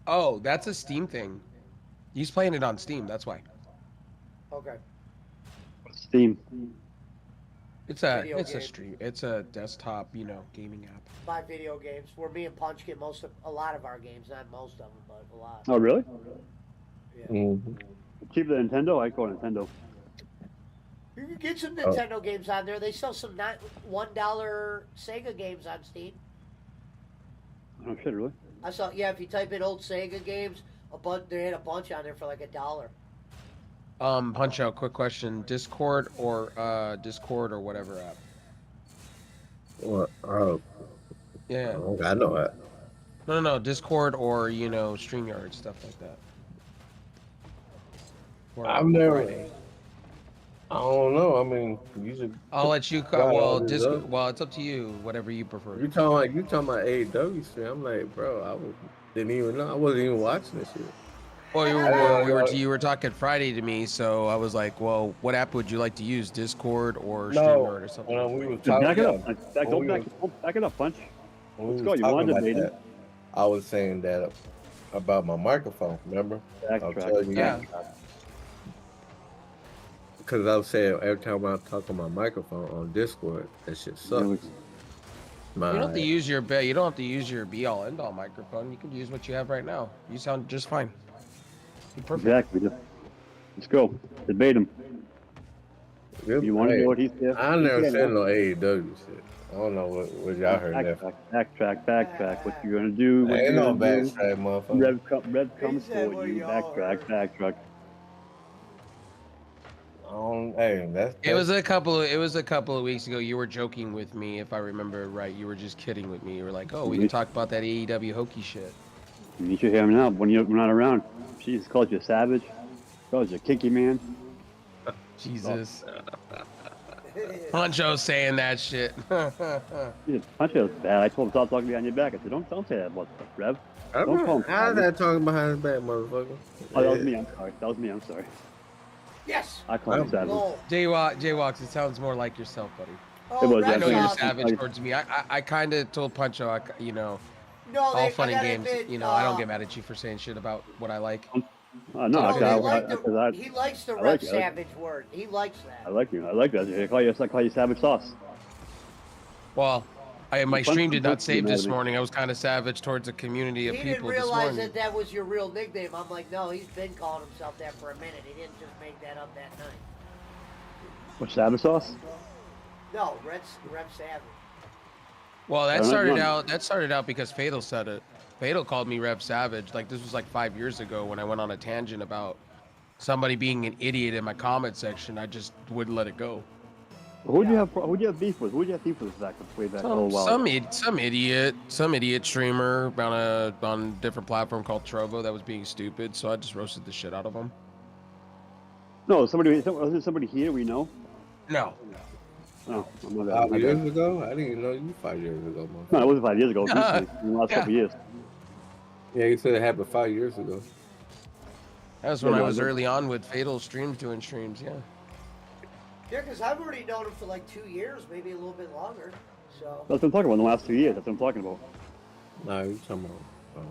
S6: Oh, that's a Steam thing. He's playing it on Steam, that's why.
S1: Okay.
S4: Steam.
S6: It's a
S1: Video game.
S6: stream. It's a desktop, gaming app.
S1: Buy video games. Where me and Punch get a lot of our games, not most of them, but a lot.
S4: Oh, really?
S1: Yeah.
S2: Mhm.
S4: Cheaper than Nintendo? I call Nintendo.
S1: You can get some Nintendo games on there. They sell some $1 Sega games on Steam.
S4: Oh, shit, really?
S1: I saw. Yeah, if you type in old Sega games, they had a bunch on there for like $1.
S6: Punch Out, quick question. Discord or whatever app?
S2: What? Oh,
S6: Yeah.
S2: I know that.
S6: No, Discord or, StreamYard, stuff like that. Or
S2: I've never-
S6: Friday.
S2: I don't know. I mean, usually
S6: I'll let you
S2: Well,
S6: well,
S2: it's up.
S6: well, it's up to you, whatever you prefer.
S2: you talking about AEW stream. I'm like, bro, didn't even know. I wasn't even watching this shit.
S6: Well,
S2: Yeah.
S6: you were talking Friday to me, so I was like, well, what app would you like to use, Discord or
S2: No,
S6: StreamYard or something?
S2: when we was
S4: Just
S2: talking,
S4: back it up.
S2: yeah,
S4: Back it up, Punch.
S2: when we
S4: Let's
S2: was
S4: go. You
S2: talking
S4: wanted
S2: about
S4: to debate
S2: that, I was saying that about my microphone. Remember? I'll tell
S4: Backtrack.
S2: you.
S6: Yeah.
S2: Because I was saying every time I talk on my microphone on Discord, that shit sucks.
S6: You don't have to use your be all end all microphone. You can use what you have right now. You sound just fine. You're perfect.
S4: Exactly. Let's go. Debate him. You want to
S2: Hey,
S4: know what he said?
S2: I never said no AEW shit. I don't know what y'all heard that.
S4: Backtrack. What you gonna do? What
S2: Ain't
S4: you
S2: no
S4: gonna do?
S2: backtrack, motherfucker.
S4: Rev comes
S1: said
S4: for
S1: what
S4: you.
S1: y'all
S4: Backtrack.
S2: That's
S6: It was a couple of weeks ago. You were joking with me, if I remember right. You were just kidding with me. You were like, "Oh, we can talk about that AEW hokey shit."
S4: You should hear him now when you're not around. She's called you a savage. Calls you a kinky man.
S6: Jesus. Poncho saying that shit.
S4: Punch was bad. I told him stop talking behind your back. I said, don't say that about stuff, Rev. Don't call him
S2: How's
S4: savage.
S2: that talking behind his back, motherfucker?
S4: Oh, that was me. I'm sorry.
S1: Yes.
S4: I call him savage.
S1: Lol.
S6: Jaywalks, it sounds more like yourself, buddy.
S1: Oh,
S4: was,
S6: I
S1: Rev
S6: know you're
S1: Sauce.
S6: savage towards me. I kind of told Poncho,
S1: No,
S6: all fun
S1: I
S6: and
S1: gotta
S6: games.
S1: admit,
S6: I don't get mad at you for saying shit about what I like.
S4: No,
S1: No,
S4: I
S1: he likes the
S4: I
S1: Rev
S4: like it.
S1: Savage word. He likes that.
S4: like you. I like that. I call you savage sauce.
S6: Well, My stream did not
S4: Punch
S6: save this
S4: me.
S6: morning. I was kind of savage towards a community of
S1: He didn't
S6: people this
S1: realize
S6: morning.
S1: that was your real nickname. I'm like, no, he's been calling himself that for a minute. He didn't just make that up that night.
S4: What, Savage Sauce?
S1: No, Rev Savage.
S6: Well,
S4: I don't know.
S6: that started out because Fatal said it. Fatal called me Rev Savage. Like this was like 5 years ago when I went on a tangent about somebody being an idiot in my comment section. I just wouldn't let it go.
S4: Who'd you have beef with? Who'd you have beef with way back? Oh, wow.
S6: Some idiot streamer on a different platform called Trovo that was being stupid. So I just roasted the shit out of him.
S4: No, was it somebody here we know?
S6: No.
S4: Oh, I'm not
S2: 5 years ago? I didn't even know you 5 years ago, man.
S4: No, it wasn't 5 years ago. Recently, in the last couple of years.
S2: Yeah, you said it happened 5 years ago.
S6: That was when I was
S4: Yeah.
S6: early on with Fatal streams, doing streams. Yeah.
S1: Yeah, because I've already known him for like 2 years, maybe a little bit longer. So.
S4: That's what I'm talking about in the last 2 years. That's what I'm talking about.
S2: No, you talking about. Oh,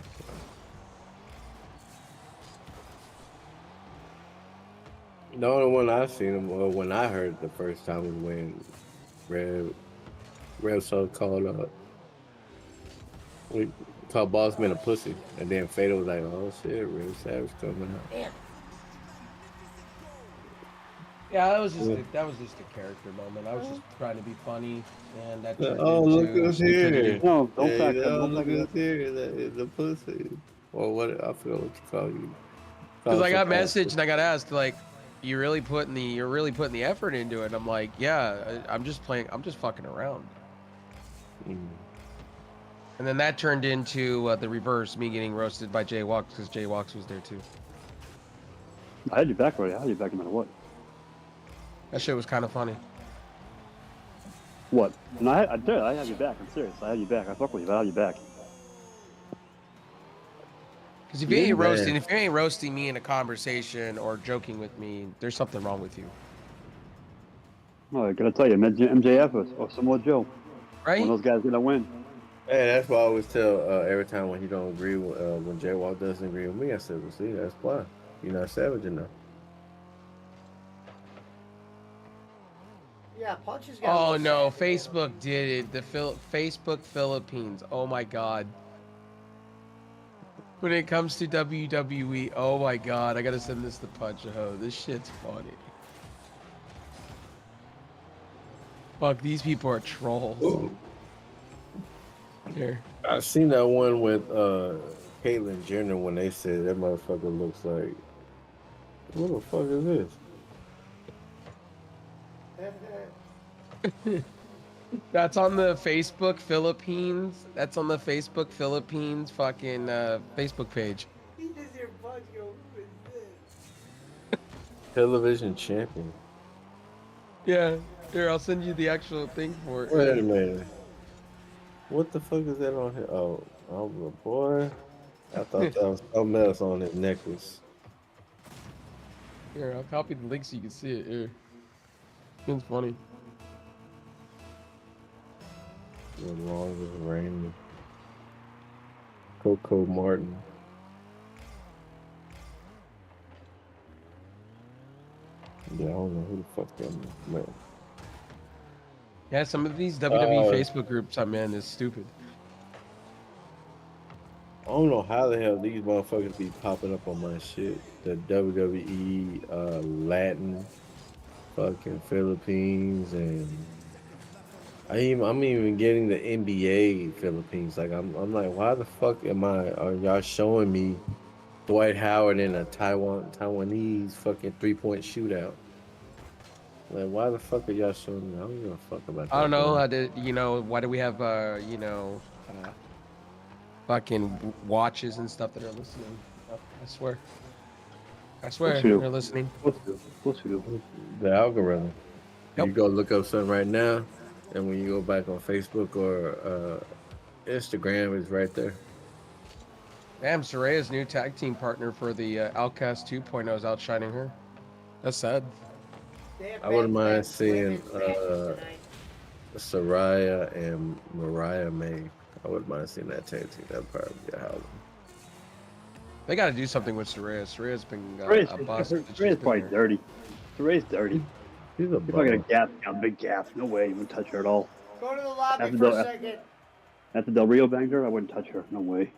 S2: the only one I seen him, or when I heard it the first time was when Rev so called we called Bossman a pussy, and then Fatal was like, "Oh shit, Rev Savage coming out."
S1: Damn.
S6: Yeah, that was just a character moment. I was just trying to be funny, and that. turned
S2: Oh, look
S6: into
S2: who's here!
S6: stupidity.
S4: No, don't
S2: Yeah,
S4: back
S2: you
S4: up.
S2: know,
S4: Don't
S2: look
S4: back
S2: who's
S4: up.
S2: here! That is a pussy. Or what? I forgot what you call you.
S6: Because I got
S2: Call
S6: messaged and I got asked like, you're really putting the effort into it. And I'm like, yeah, I'm just fucking around.
S2: Mm.
S6: And then that turned into the reverse, me getting roasted by Jay Walks because Jay Walks was there too.
S4: I had your back already. I had your back no matter what.
S6: That shit was kind of funny.
S4: What? And I have your back. I'm serious. I have your back. I fuck with you, but I have your back.
S6: Because if you ain't
S2: Yeah.
S6: roasting me in a conversation or joking with me, there's something wrong with you,
S4: Oh, I gotta tell you, MJF or Samoa Joe.
S6: right?
S4: One of those guys gonna win.
S2: Hey, that's why I always tell every time when he don't agree, when Jay Walk doesn't agree with me, I said, "Well, see, that's why you're not savage enough."
S1: Yeah, Punch has got.
S6: Oh
S1: a
S6: no,
S1: little savage.
S6: Facebook did it. The Facebook Philippines. Oh my god. When it comes to WWE, oh my god, I gotta send this to Punch. Oh, this shit's funny. Fuck, these people are trolls. Here.
S2: I seen that one with Caitlyn Jenner when they said that motherfucker looks like. What the fuck is this?
S6: That's on the Facebook Philippines. That's on the Facebook Philippines fucking Facebook page.
S1: He just hear Punch go, who is this?
S2: Television champion.
S6: Yeah. Here, I'll send you the actual thing for it.
S2: Wait a minute. What the fuck is that on here? Oh boy. I thought that was something else on his necklace.
S6: Here, I'll copy the link so you can see it. Here. It's funny.
S2: The longest reign. Coco Martin. Yeah, I don't know who the fuck that is, man.
S6: Yeah, some of these WWE Facebook groups I'm in is stupid.
S2: I don't know how the hell these motherfuckers be popping up on my shit. The WWE, Latin, fucking Philippines, and I'm even getting the NBA Philippines. Like I'm like, why the fuck are y'all showing me Dwight Howard in a Taiwanese fucking 3-point shootout? Like, why the fuck are y'all showing me? I don't give a fuck about that.
S6: I don't know.
S2: bro.
S6: Why do we have, fucking watches and stuff that are listening? I swear.
S4: What's you?
S6: They're listening.
S4: What's you?
S2: The algorithm.
S6: Yep.
S2: You go look up something right now, and when you go back on Facebook or Instagram, it's right there.
S6: Damn, Soraya's new tag team partner for the Outcast 2.0 is outshining her. That's sad.
S1: They have
S2: I wouldn't
S1: bad
S2: mind seeing
S1: women's matches tonight.
S2: Saraya and Mariah May. I wouldn't mind seeing that tag team. That'd probably be a hell.
S6: They got to do something with Soraya. Soraya's been
S4: Ray's
S6: a bust. since she's
S4: probably
S6: been here.
S4: dirty. Ray's dirty.
S2: He's a
S4: He's not gonna
S2: bum.
S4: gap, a big gap. No way he would touch her at all.
S1: Go to the lobby
S4: After
S1: for a
S4: the-
S1: second.
S4: After Del Rio banged her, I wouldn't touch her. No way.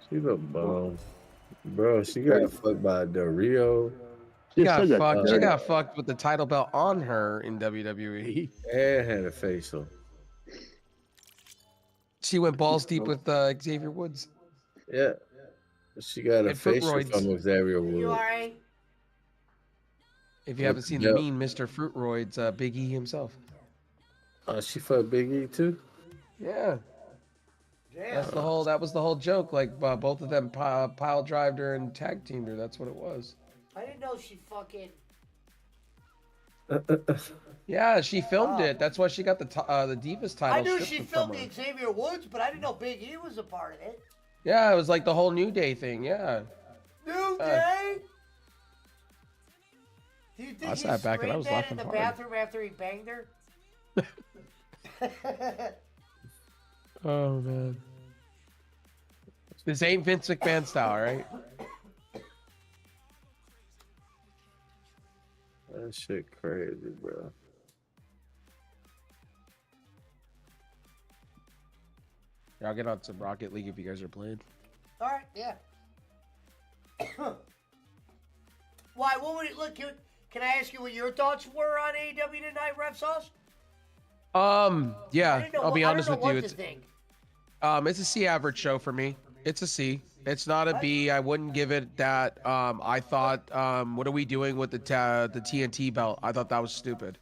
S2: She's a bum. Bro, she got fucked by Del Rio
S4: She
S6: She got
S4: said that
S6: fucked. She
S4: dirty.
S6: got fucked with the title belt on her in WWE.
S2: and had a facial.
S6: She went balls deep with Xavier Woods.
S2: Yeah. She got a
S6: And fruit
S2: facial
S6: roids.
S2: from Xavier
S1: You
S2: Woods.
S1: alright?
S6: If you haven't seen
S2: Yep.
S6: the meme, Mr. Fruitroids, Big E himself.
S2: She fucked Big E too?
S6: Yeah,
S1: Damn.
S6: that was the whole joke. Like both of them pile drived her and tag teamed her. That's what it was.
S1: I didn't know she fucking.
S6: Yeah, she filmed
S1: Oh.
S6: it. That's why she got the Divas title.
S1: I knew
S6: stripped
S1: she
S6: from
S1: filmed
S6: her.
S1: the Xavier Woods, but I didn't know Big E was a part of it.
S6: Yeah, it was like the whole New Day thing. Yeah.
S1: New Day? Do you think
S6: I
S1: he
S6: sat back and I
S1: screamed
S6: was
S1: that
S6: laughing
S1: in the
S6: hard.
S1: bathroom after he banged her?
S6: Oh man. This ain't Vince McMahon style, right?
S2: That shit crazy, bro.
S6: Yeah, I'll get on some Rocket League if you guys are playing.
S1: All right, yeah. Why? What would it look? Can I ask you what your thoughts were on AEW tonight, Ref Sauce? I
S6: Yeah,
S1: didn't know
S6: I'll be
S1: I
S6: honest
S1: don't know
S6: with you.
S1: what
S6: It's
S1: to think.
S6: It's a C average show for me. It's a C. It's not a B. I wouldn't give it that. I thought, what are we doing with the TNT belt? I thought that was stupid.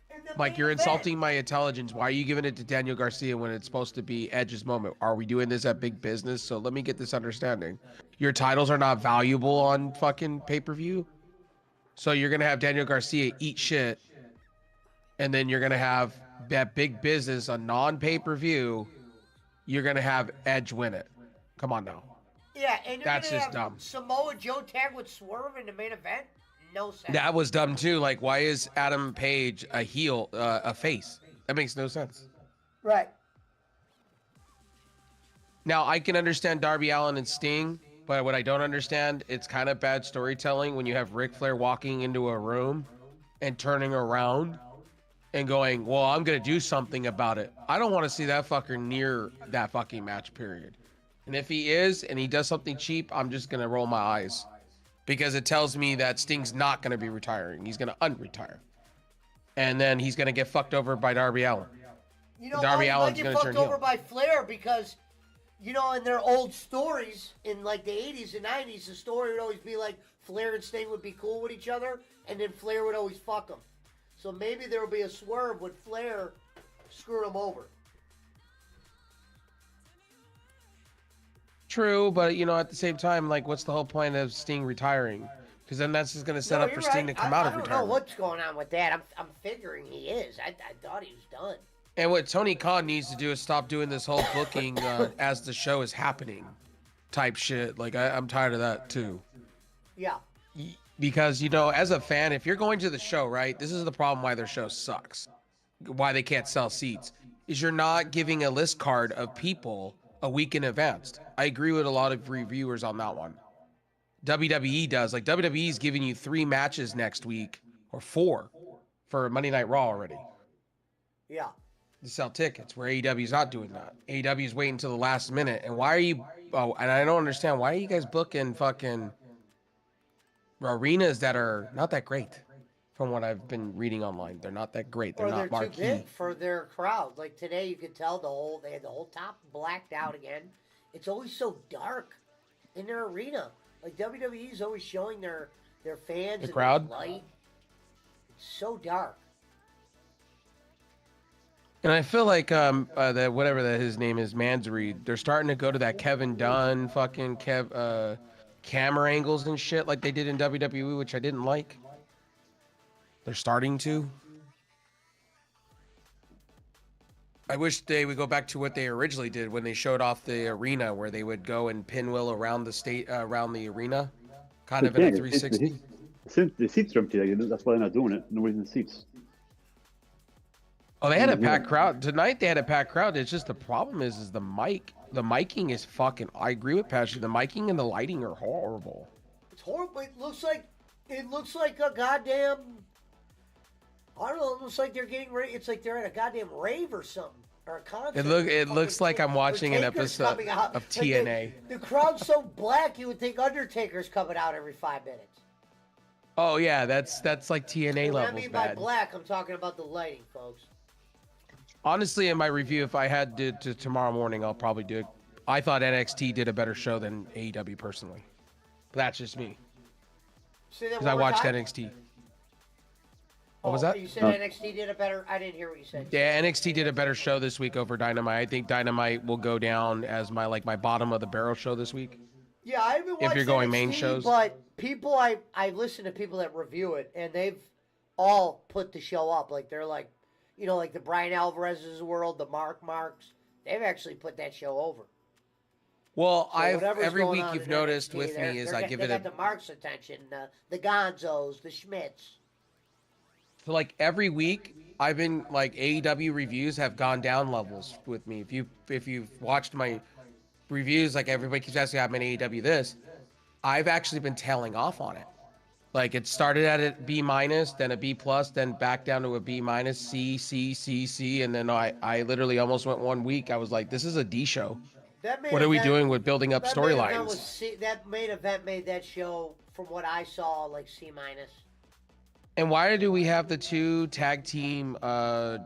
S1: In the
S6: Mike,
S1: main
S6: you're
S1: event.
S6: insulting my intelligence. Why are you giving it to Daniel Garcia when it's supposed to be Edge's moment? Are we doing this at Big Business? So let me get this understanding. Your titles are not valuable on fucking pay-per-view. So you're gonna have Daniel Garcia eat shit, and then you're gonna have at Big Business, a non-pay-per-view, you're gonna have Edge win it. Come on now.
S1: Yeah, and you're
S6: That's
S1: gonna
S6: just
S1: have
S6: dumb.
S1: Samoa Joe tag with Swerve in the main event? No sense.
S6: That was dumb too. Like, why is Adam Page a heel, a face? That makes no sense.
S1: Right.
S6: Now, I can understand Darby Allin and Sting, but what I don't understand, it's kind of bad storytelling when you have Ric Flair walking into a room and turning around and going, well, I'm going to do something about it. I don't want to see that fucker near that fucking match, period. And if he is, and he does something cheap, I'm just going to roll my eyes. Because it tells me that Sting's not going to be retiring. He's going to unretire. And then he's going to get fucked over by Darby Allin.
S1: You know,
S6: Darby
S1: he might
S6: Allin's
S1: get
S6: gonna
S1: fucked
S6: turn
S1: over
S6: heel.
S1: by Flair because, you know, in their old stories in like the 80s and 90s, the story would always be like Flair and Sting would be cool with each other, and then Flair would always fuck them. So maybe there will be a swerve with Flair screwing him over.
S6: True, but you know, at the same time, like, what's the whole point of Sting retiring? Because then that's just going to set
S1: No,
S6: up for
S1: you're
S6: Sting
S1: right.
S6: to come
S1: I
S6: out of
S1: don't know
S6: retirement.
S1: what's going on with that. I'm figuring he is. I thought he was done.
S6: And what Tony Khan needs to do is stop doing this whole booking as the show is happening type shit. Like, I'm tired of that too.
S1: Yeah.
S6: Because, you know, as a fan, if you're going to the show, right, this is the problem why their show sucks. Why they can't sell seats. Is you're not giving a list card of people a week in advance. I agree with a lot of reviewers on that one. WWE does. Like, WWE is giving you 3 matches next week, or 4, for Monday Night Raw already.
S1: Yeah.
S6: To sell tickets, where AEW's not doing that. AEW's waiting until the last minute. And why are you, oh, and I don't understand, why are you guys booking fucking arenas that are not that great? From what I've been reading online, they're not that great. They're
S1: Or
S6: not
S1: they're too
S6: marquee.
S1: big for their crowd. Like today, you could tell they had the whole top blacked out again. It's always so dark in their arena. Like WWE's always showing their fans
S6: The
S1: and
S6: crowd?
S1: the light. It's so dark.
S6: And I feel like that whatever that his name is, Mansory, they're starting to go to that Kevin Dunn fucking camera angles and shit like they did in WWE, which I didn't like. They're starting to. I wish they would go back to what they originally did when they showed off the arena, where they would go and pinwheel around the state, around the arena, kind of in a 360.
S4: Since the seats are empty, that's why they're not doing it. Nobody's in the seats.
S6: Oh, they had a packed crowd tonight. They had a packed crowd. It's just the problem is the mic. The miking is fucking. I agree with Patrick. The miking and the lighting are horrible.
S1: It's horrible. It looks like a goddamn I don't know. It looks like they're getting ready. It's like they're at a goddamn rave or something. Or a concert.
S6: It looks like I'm watching an
S1: Taker's
S6: episode
S1: coming out.
S6: of
S1: Like,
S6: TNA.
S1: the crowd's so black, you would think Undertaker's coming out every 5 minutes.
S6: Oh yeah, that's like TNA
S1: And what I
S6: levels
S1: mean by
S6: bad.
S1: black, I'm talking about the lighting, folks.
S6: Honestly, in my review, if I had to tomorrow morning, I'll probably do it. I thought NXT did a better show than AEW personally. But that's just me.
S1: Say that
S6: Because
S1: one
S6: I
S1: more
S6: watched
S1: time?
S6: NXT. What was that?
S1: You said NXT did a better. I didn't hear what you said.
S6: Yeah, NXT did a better show this week over Dynamite. I think Dynamite will go down as my bottom of the barrel show this week.
S1: Yeah, I haven't watched
S6: If you're going
S1: NXT,
S6: main shows.
S1: but people I listen to people that review it, and they've all put the show up. Like they're like, you know, like the Brian Alvarez's of the world, the Marks. They've actually put that show over.
S6: Well,
S1: So whatever's
S6: every
S1: going
S6: week
S1: on
S6: you've
S1: in
S6: noticed
S1: NXT,
S6: with me is I give
S1: they
S6: it
S1: got the Marks' attention, the Gonzos, the Schmitz.
S6: So like every week, I've been like AEW reviews have gone down levels with me. If you've watched my reviews, like everybody keeps asking I'm in AEW this, I've actually been tailing off on it. Like it started at a B minus, then a B plus, then back down to a B minus, C, C, C, C, and then I literally almost went 1 week. I was like, this is a D show. What are we doing with building up storylines?
S1: That main event made that show, from what I saw, like C minus.
S6: And why do we have the two tag team,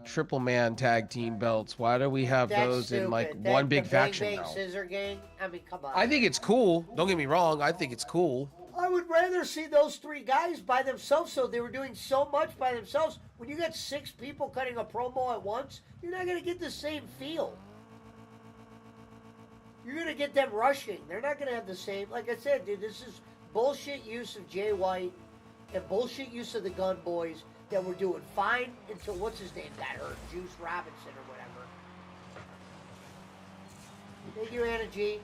S6: triple man tag team belts? Why do we have
S1: That's
S6: those in like
S1: stupid.
S6: one big
S1: the
S6: faction
S1: Bang Bang
S6: now?
S1: Scissor Gang. I mean, come on.
S6: I think it's cool. Don't get me wrong. I think it's cool.
S1: I would rather see those three guys by themselves. So they were doing so much by themselves. When you got 6 people cutting a promo at once, you're not going to get the same feel. You're going to get them rushing. They're not going to have the same. Like I said, dude, this is bullshit use of Jay White and bullshit use of the Gun Boys that were doing fine until what's his name got hurt, Juice Robinson or whatever. Thank you, Anna G.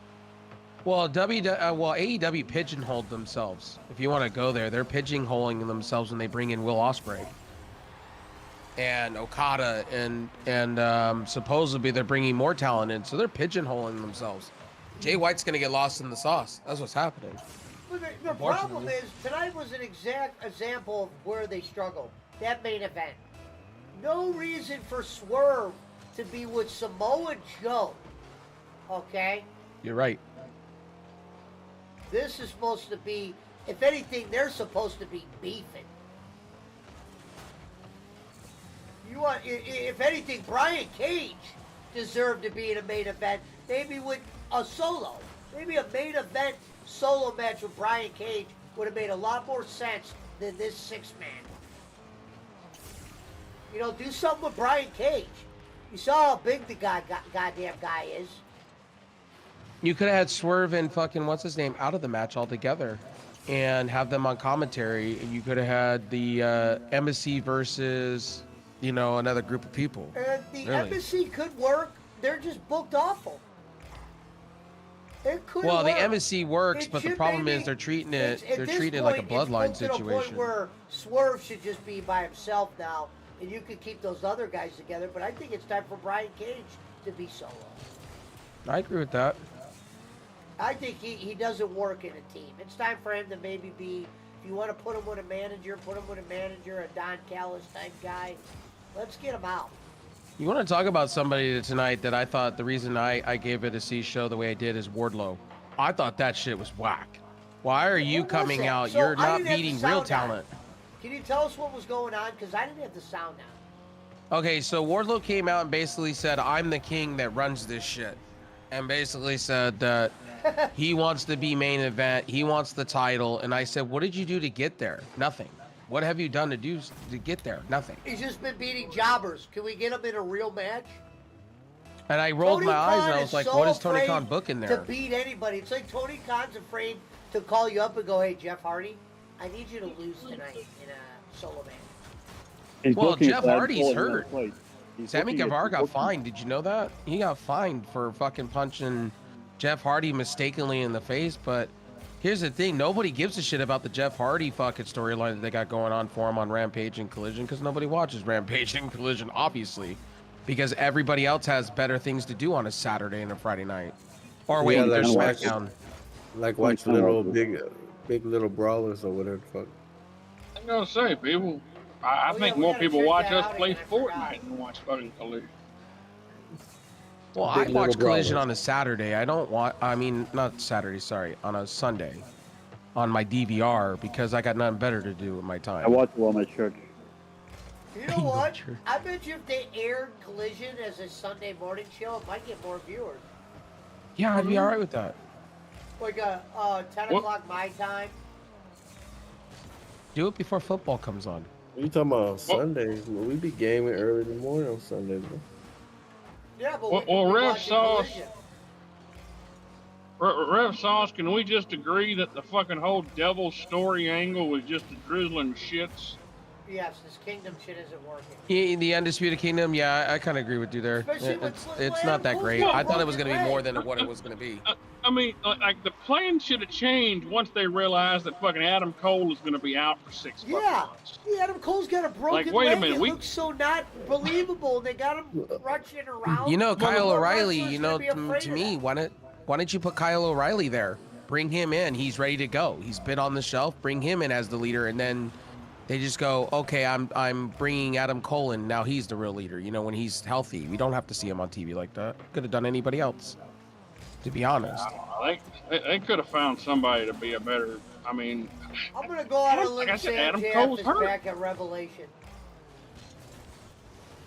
S6: Well, AEW pigeonholed themselves. If you want to go there, they're pigeonholing themselves when they bring in Will Ospreay and Okada, and supposedly they're bringing more talent in, so they're pigeonholing themselves. Jay White's gonna get lost in the sauce. That's what's happening.
S1: But the problem is, tonight was an exact example of where they struggled. That main event. No reason for Swerve to be with Samoa Joe. Okay?
S6: You're right.
S1: This is supposed to be, if anything, they're supposed to be beefing. You want, if anything, Brian Cage deserved to be in a main event, maybe with a solo. Maybe a main event solo match with Brian Cage would have made a lot more sense than this 6-man. You know, do something with Brian Cage. You saw how big the goddamn guy is.
S6: You could have had Swerve and fucking what's his name out of the match altogether, and have them on commentary. And you could have had the Embassy versus, you know, another group of people.
S1: And the
S6: Really.
S1: Embassy could work. They're just booked awful. It could
S6: Well,
S1: work.
S6: the Embassy works,
S1: It
S6: but the
S1: should
S6: problem
S1: maybe-
S6: is they're treating
S1: it's-
S6: it
S1: at
S6: they're
S1: this
S6: treating it like a
S1: point, it's
S6: bloodline
S1: moved to the point
S6: situation.
S1: where Swerve should just be by himself now, and you could keep those other guys together. But I think it's time for Brian Cage to be solo.
S6: I agree with that.
S1: I think he doesn't work in a team. It's time for him to maybe be, if you want to put him with a manager, a Don Callis type guy. Let's get him out.
S6: You want to talk about somebody tonight that I thought the reason I gave it a C show the way I did is Wardlow. I thought that shit was whack. Why are you
S1: What was
S6: coming
S1: it?
S6: out?
S1: So
S6: You're
S1: I
S6: not
S1: didn't have the
S6: beating
S1: sound
S6: real
S1: on.
S6: talent.
S1: Can you tell us what was going on? Because I didn't have the sound on.
S6: Okay, so Wardlow came out and basically said, I'm the king that runs this shit. And basically said that he wants to be main event. He wants the title. And I said, what did you do to get there? Nothing. What have you done to get there? Nothing.
S1: He's just been beating jobbers. Can we get him in a real match?
S6: And I rolled
S1: Tony
S6: my eyes
S1: Khan
S6: and I
S1: is
S6: was like,
S1: so
S6: what is Tony
S1: afraid
S6: Khan booking
S1: to
S6: there?
S1: beat anybody. It's like Tony Khan's afraid to call you up and go, hey, Jeff Hardy, I need you to lose tonight in a solo match.
S4: He's
S6: Well,
S4: booking
S6: Jeff
S4: Brad
S6: Hardy's
S4: Cole in
S6: hurt.
S4: that fight. He's
S6: Sammy
S4: booking it-
S6: Guevara
S4: he's
S6: got
S4: booking-
S6: fined. Did you know that? He got fined for fucking punching Jeff Hardy mistakenly in the face. But here's the thing. Nobody gives a shit about the Jeff Hardy fucking storyline that they got going on for him on Rampage and Collision because nobody watches Rampage and Collision, obviously. Because everybody else has better things to do on a Saturday and a Friday night. Or wait,
S2: Yeah,
S6: there's
S2: like watch-
S6: SmackDown.
S2: Like watch little big little brawlers or whatever the fuck.
S5: I'm gonna say, people, I
S1: Oh,
S5: think
S1: yeah, we
S5: more
S1: gotta
S5: people
S1: check
S5: watch
S1: that
S5: us
S1: out
S5: play
S1: again, I forgot.
S5: Fortnite than watch fucking Collision.
S6: Well, I
S2: Big little
S6: watch Collision
S2: brothers.
S6: on a Saturday. I don't watch. I mean, not Saturday. Sorry, on a Sunday, on my DVR because I got nothing better to do with my
S4: I
S6: time.
S4: watch it while I'm at church.
S1: You know what? I bet you if they aired Collision as a Sunday morning show, it might get more viewers.
S6: Yeah, I'd be all right with that.
S1: Like 10
S5: What?
S1: o'clock my time.
S6: Do it before football comes on.
S2: What you talking about on Sundays? Well, we be gaming early in the morning on Sundays, bro.
S1: Yeah, but
S5: Well,
S1: we could be
S5: Rev
S1: watching
S5: Sauce-
S1: Collision.
S5: Rev Sauce, can we just agree that the fucking whole devil story angle was just a drizzling shits?
S1: Yes, this Kingdom shit isn't working.
S6: The Undisputed Kingdom, yeah, I kind of agree with you there.
S1: Especially with
S6: It's
S1: Adam
S6: not that
S1: Cole's
S6: great.
S1: got
S6: I thought it was
S1: broken
S6: going to be more
S1: leg.
S6: than what it was going to be.
S5: I mean, like the plan should have changed once they realized that fucking Adam Cole is going to be out for 6 fucking
S1: Yeah.
S5: months.
S1: Yeah, Adam Cole's got a broken
S5: wait a
S1: leg.
S5: minute,
S1: It
S5: we-
S1: looks so not believable. They got him rushing around.
S6: You know, Kyle
S1: What
S6: O'Reilly,
S1: wrestler's
S6: you
S1: gonna
S6: know,
S1: be
S6: to
S1: afraid of
S6: me,
S1: that?
S6: why don't you put Kyle O'Reilly there? Bring him in. He's ready to go. He's been on the shelf. Bring him in as the leader, and then they just go, okay, I'm bringing Adam Cole in. Now he's the real leader. You know, when he's healthy, we don't have to see him on TV like that. Could have done anybody else, to be honest.
S5: They could have found somebody to be a better. I mean,
S1: I'm gonna go out on a limb
S5: Like I
S1: and
S5: said,
S1: say
S5: Adam
S1: MJF
S5: Cole's
S1: is
S5: hurt.
S1: back at Revelation.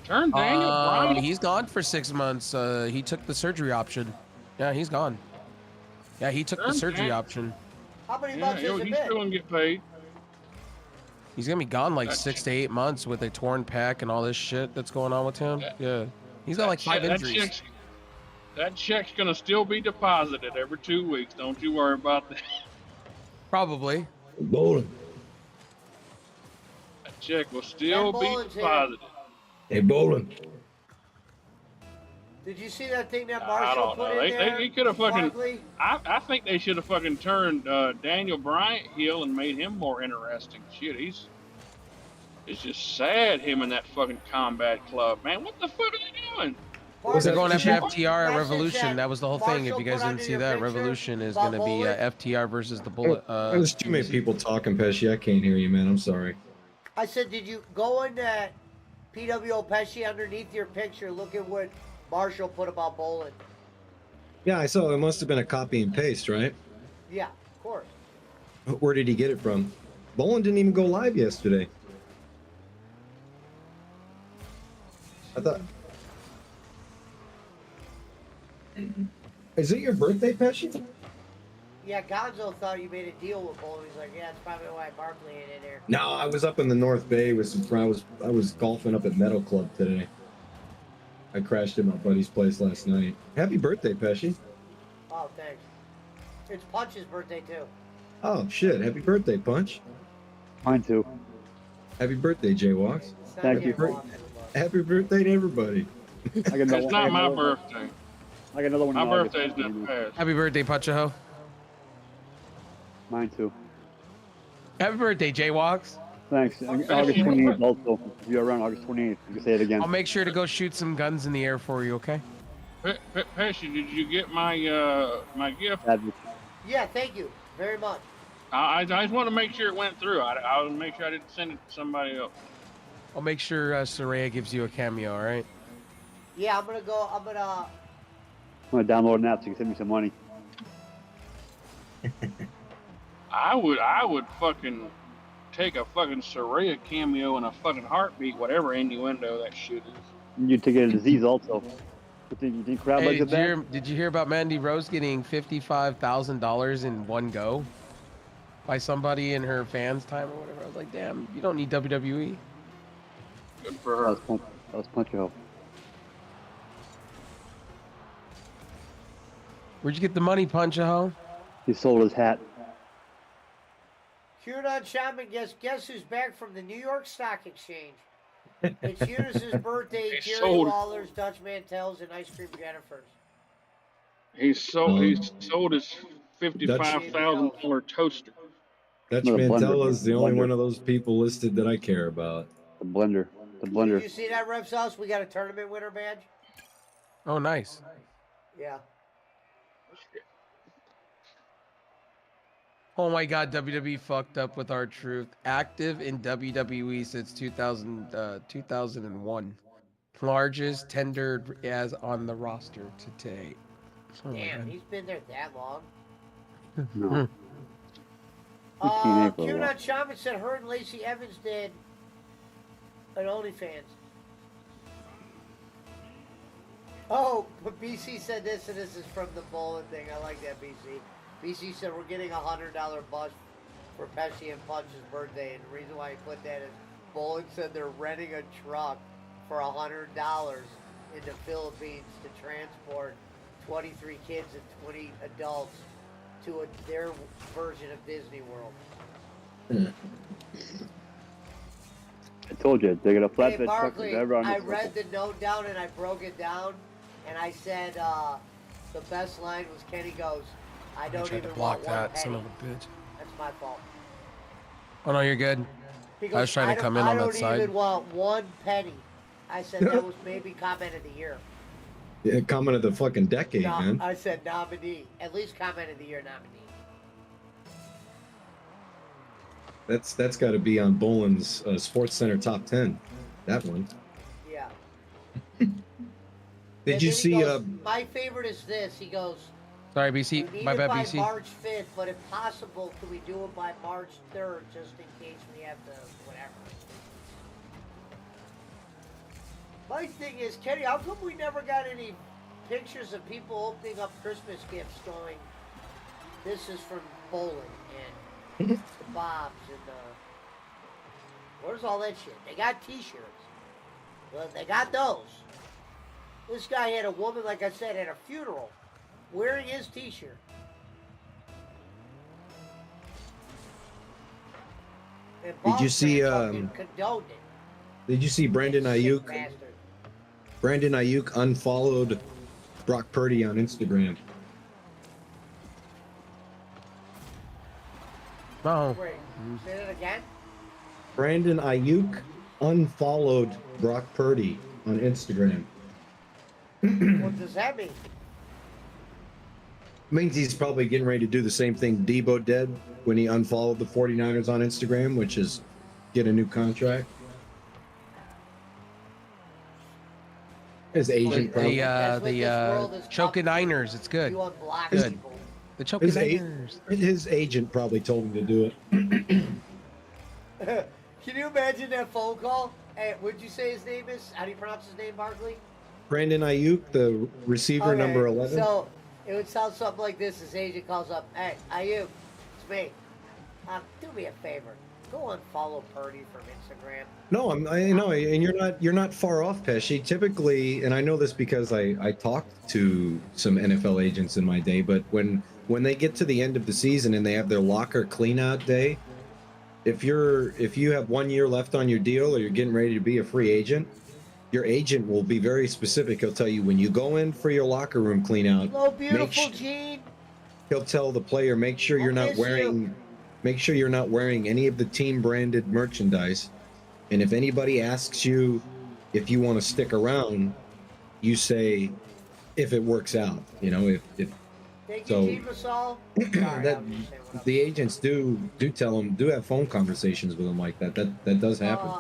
S5: turn Daniel Bryan.
S6: He's gone for 6 months. He took the surgery option. Yeah, he's gone. Yeah, he took the
S5: Turn
S6: surgery
S5: Dan-
S6: option.
S1: How many
S5: Yeah,
S1: months has it
S5: he's still
S1: been?
S5: gonna get paid.
S6: He's gonna be gone like
S5: That
S6: 6 to 8 months with a torn pec and all this shit that's going on with him. Yeah, he's got like 5 injuries.
S5: That check's gonna still be deposited every 2 weeks. Don't you worry about that.
S6: Probably.
S7: Bowling.
S5: That check will still
S1: Ben
S5: be
S1: Boland's here.
S5: deposited.
S7: Hey, bowling.
S1: Did you see that thing that
S5: I
S1: Marshall
S5: don't
S1: put
S5: know.
S1: in there?
S5: He could have fucking.
S1: Barkley?
S5: I think they should have fucking turned Daniel Bryant heel and made him more interesting. Shit, it's just sad him in that fucking combat club, man. What the fuck are they doing?
S7: Was
S6: They're
S7: that
S6: going after
S7: Chip?
S6: FTR at
S1: Message
S6: Revolution.
S1: that
S6: That was the whole thing. If
S1: Marshall
S6: you guys
S1: put
S6: didn't
S1: under
S6: see
S1: your
S6: that,
S1: picture
S6: Revolution is
S1: about
S6: going to be
S1: Bullet?
S6: FTR versus the Bullet.
S7: There's too many people talking, Pesci. I can't hear you, man. I'm sorry.
S1: I said, did you go in that PWO Pesci underneath your picture? Look at what Marshall put about Bolin.
S7: Yeah, I saw. It must have been a copy and paste, right?
S1: Yeah, of course.
S7: Where did he get it from? Boland didn't even go live yesterday. I thought. Is it your birthday, Pesci?
S1: Yeah, Gonzo thought you made a deal with Bolin. He's like, yeah, that's probably why Barkley ain't in there.
S7: No, I was up in the North Bay with some friends. I was golfing up at Meadow Club today. I crashed at my buddy's place last night. Happy birthday, Pesci.
S1: Oh, thanks. It's Punch's birthday, too.
S7: Oh shit! Happy birthday, Punch.
S4: Mine too.
S7: Happy birthday, Jaywalks.
S1: It's not
S4: Thank
S1: getting
S7: you.
S1: lost, but-
S7: Happy birthday to everybody.
S4: I got another
S5: It's
S4: one-
S5: not
S4: I got
S5: my
S4: another one-
S5: birthday.
S4: I got another one.
S5: My
S4: in August.
S5: birthday's not past.
S6: Happy birthday, Punchaho.
S4: Mine too.
S6: Happy birthday, Jaywalks.
S4: Thanks. August 28th also. If you're around August 28th, you can say it again.
S6: I'll make sure to go shoot some guns in the air for you, okay?
S5: Pesci, did you get my my gift?
S4: Savage.
S1: Yeah, thank you very much.
S5: I just want to make sure it went through. I'll make sure I didn't send it to somebody else.
S6: I'll make sure Soraya gives you a cameo, all right?
S1: Yeah, I'm gonna
S4: I'm gonna download an app so you can send me some money.
S5: I would fucking take a fucking Soraya cameo in a fucking heartbeat, whatever innuendo that shit is.
S4: You take a disease also. You think crab
S6: Hey,
S4: legs are bad?
S6: did you hear about Mandy Rose getting $55,000 in one go by somebody in her fans' time or whatever? I was like, damn, you don't need WWE.
S5: Good for
S4: That
S5: her.
S4: was Punch Out.
S6: Where'd you get the money, Punchaho?
S4: He sold his hat.
S1: QAnon Shaman, guess who's back from the New York Stock Exchange? It's Eunice's birthday,
S5: He
S1: Jerry
S5: sold-
S1: Lawler's, Dutch Mantell's, and Ice Cream Jennifer's.
S5: He sold his $55,000 toaster.
S7: Dutch
S4: With a blender.
S7: Mantella is the only
S4: Blender.
S7: one of those people listed that I care about.
S4: The blender. The
S1: Did
S4: blender.
S1: you see that, Rev Sauce? We got a tournament winner badge?
S6: Oh, nice.
S1: Yeah.
S6: Oh my God, WWE fucked up with our truth. Active in WWE since 2001. Largest tendered as on the roster today. Oh my
S1: Damn,
S6: God.
S1: he's been there that long.
S4: No. 15 April.
S1: QAnon Shaman said her and Lacey Evans did an OnlyFans. Oh, but BC said this, and this is from the bowling thing. I like that, BC. BC said we're getting a $100 bus for Pesci and Punch's birthday, and the reason why he put that is bowling said they're renting a truck for $100 in the Philippines to transport 23 kids and 20 adults to their version of Disney World.
S4: I told you, they got a
S1: Hey,
S4: flatbed truck
S1: Barkley,
S4: driver on
S1: I
S4: the
S1: read the note down and I broke it down, and I said the best line was Kenny goes, I
S6: I
S1: don't
S6: tried to
S1: even
S6: block
S1: want one
S6: that,
S1: penny.
S6: son of a bitch.
S1: That's my fault.
S6: Oh no, you're good.
S1: He
S6: I was trying to come in on that
S1: I
S6: side.
S1: don't even want one penny. I said that was maybe comment of the year.
S7: Yeah, comment of the fucking decade,
S1: No,
S7: man.
S1: I said nominee. At least comment of the year nominee.
S7: That's got to be on Boland's Sports Center top 10. That one.
S1: Yeah.
S7: Did
S1: And
S7: you
S1: then he
S7: see?
S1: goes, my favorite is this. He goes,
S6: Sorry,
S1: we
S6: BC.
S1: need
S6: My
S1: it
S6: bad,
S1: by
S6: BC.
S1: March 5th, but if possible, could we do it by March 3rd, just in case we have to, whatever. My thing is, Kenny, how come we never got any pictures of people opening up Christmas gifts going, this is from bowling and Bob's and where's all that shit? They got t-shirts. Well, they got those. This guy had a woman, like I said, at a funeral wearing his t-shirt. And
S7: Did you
S1: Bob
S7: see,
S1: fucking condoned it.
S7: Did you see Brandon
S1: Sick
S7: Ayuk?
S1: bastard.
S7: Brandon Ayuk unfollowed Brock Purdy on Instagram.
S6: No.
S1: Wait, say that again?
S7: Brandon Ayuk unfollowed Brock Purdy on Instagram.
S1: What does that mean?
S7: Means he's probably getting ready to do the same thing Debo did when he unfollowed the 49ers on Instagram, which is get a new contract. His agent probably.
S1: That's what this world is
S6: Choking
S1: up to.
S6: Niners. It's good.
S1: You unblock
S6: Good.
S1: people.
S6: The Choking
S7: His,
S6: Niners.
S7: his agent probably told him to do it.
S1: Can you imagine that phone call? Hey, what'd you say his name is? How do you pronounce his name, Barkley?
S7: Brandon Ayuk, the receiver
S1: Okay,
S7: number 11.
S1: So it would sound something like this. His agent calls up, hey, Ayuk, it's me. Do me a favor. Go unfollow Purdy from Instagram.
S7: No, I know, and you're not far off, Pesci. Typically, and I know this because I talked to some NFL agents in my day, but when they get to the end of the season and they have their locker cleanout day, if you have 1 year left on your deal or you're getting ready to be a free agent, your agent will be very specific. He'll tell you when you go in for your locker room cleanout,
S1: Hello, beautiful Gene.
S7: he'll tell the player, make sure you're not wearing any of the team branded merchandise. And if anybody asks you if you want to stick around, you say if it works out. You know, if
S1: Thank
S7: So-
S1: you, Gene Masol. Sorry, I was just saying what up.
S7: the agents do tell them, do have phone conversations with them like that. That does happen.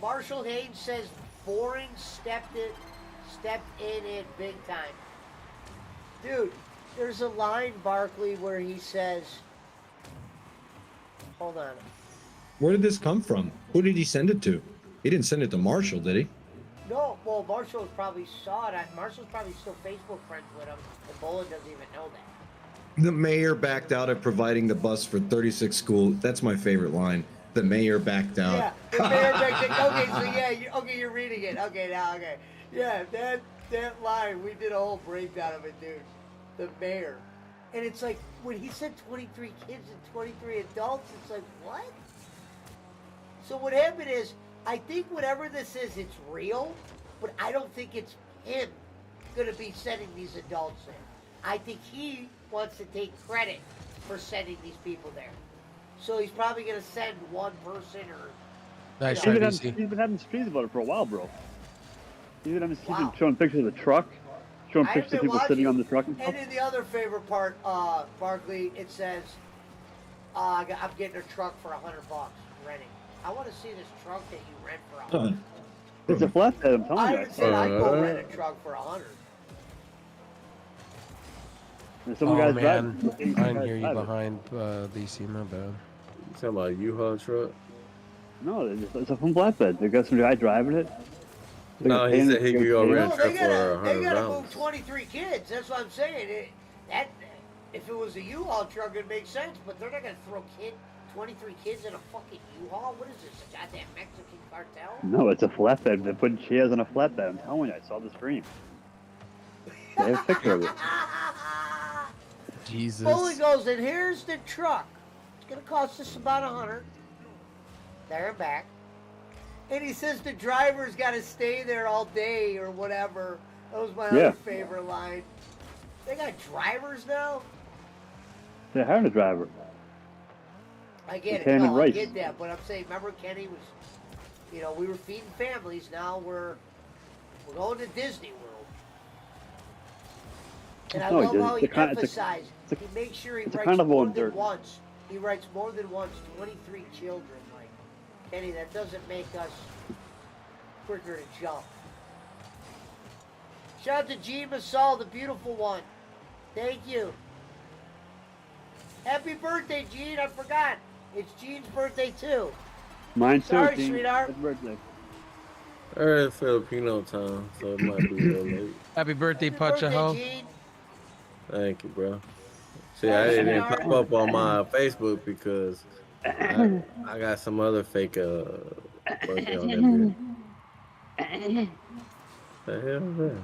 S1: Marshall Haynes says Boring stepped in it big time. Dude, there's a line, Barkley, where he says, hold on.
S7: Where did this come from? Who did he send it to? He didn't send it to Marshall, did he?
S1: No, well, Marshall probably saw it. Marshall's probably still Facebook friends with him, and Bola doesn't even know that.
S7: The mayor backed out of providing the bus for 36 schools. That's my favorite line. The mayor backed out.
S1: Yeah, the mayor backed out. Okay, so yeah, you're reading it. Okay, now, okay. Yeah, that line, we did a whole breakdown of it, dude. The mayor. And it's like, when he said 23 kids and 23 adults, it's like, what? So what happened is, I think whatever this is, it's real, but I don't think it's him going to be sending these adults in. I think he wants to take credit for sending these people there. So he's probably going to send one person or...
S6: Nice
S1: Yeah.
S6: try,
S4: He's
S6: BC.
S4: been having streams about it for a while, bro. He's been
S1: Wow.
S4: showing pictures of the truck, showing
S1: I've
S4: pictures of
S1: been
S4: people sitting
S1: watching,
S4: on the truck and stuff.
S1: And in the other favorite part, Barkley, it says, I'm getting a truck for $100 renting. I want to see this truck that you rent for $100.
S4: It's a flatbed, I'm telling
S1: I
S4: you.
S1: haven't said I'd go rent a truck for $100.
S4: There's some
S6: Oh
S4: guys
S6: man,
S4: driving.
S6: I didn't hear you behind DC. My bad.
S2: You talking about a U-Haul truck?
S4: No, it's a full flatbed. They got some guy driving it. They
S2: No,
S4: got
S2: he
S4: paint-
S2: said he
S4: they
S2: could
S4: got
S2: go
S4: paint-
S2: rent
S1: No,
S2: a truck
S1: they
S2: for
S1: gotta
S2: $100.
S1: move 23 kids. That's what I'm saying. If it was a U-Haul truck, it'd make sense. But they're not gonna throw 23 kids in a fucking U-Haul. What is this? A goddamn Mexican cartel?
S4: No, it's a flatbed. They're putting chairs on a flatbed. I'm telling you, I saw the stream. They have a picture of it.
S6: Jesus.
S1: Foley goes, and here's the truck. It's gonna cost us about $100. There and back. And he says the driver's got to stay there all day or whatever. That was my
S4: Yeah.
S1: other favorite line. They got drivers now?
S4: They're hiring a driver.
S1: I get it.
S4: Paying
S1: No,
S4: in
S1: I
S4: rice.
S1: get that. But I'm saying, remember Kenny was, we were feeding families. Now we're going to Disney World. And I
S4: No,
S1: love how he
S4: it's a kind-
S1: emphasized.
S4: it's a-
S1: He makes sure he
S4: it's a
S1: writes
S4: carnival
S1: more
S4: in
S1: than
S4: dirt.
S1: once. He writes more than once. 23 children. Like, Kenny, that doesn't make us quicker to jump. Shout out to Jean Massal, the beautiful one. Thank you. Happy birthday, Jean. I forgot. It's Jean's birthday, too.
S4: Mine too.
S1: Sorry,
S4: Gene.
S1: sweetheart.
S4: Happy birthday.
S2: It's Filipino time, so it might be a little late.
S6: Happy birthday,
S1: Happy birthday,
S6: Pachaho.
S1: Jean.
S2: Thank you, bro. See, I didn't pop up on my Facebook because I got some other fake birthday on that bitch. The hell is that?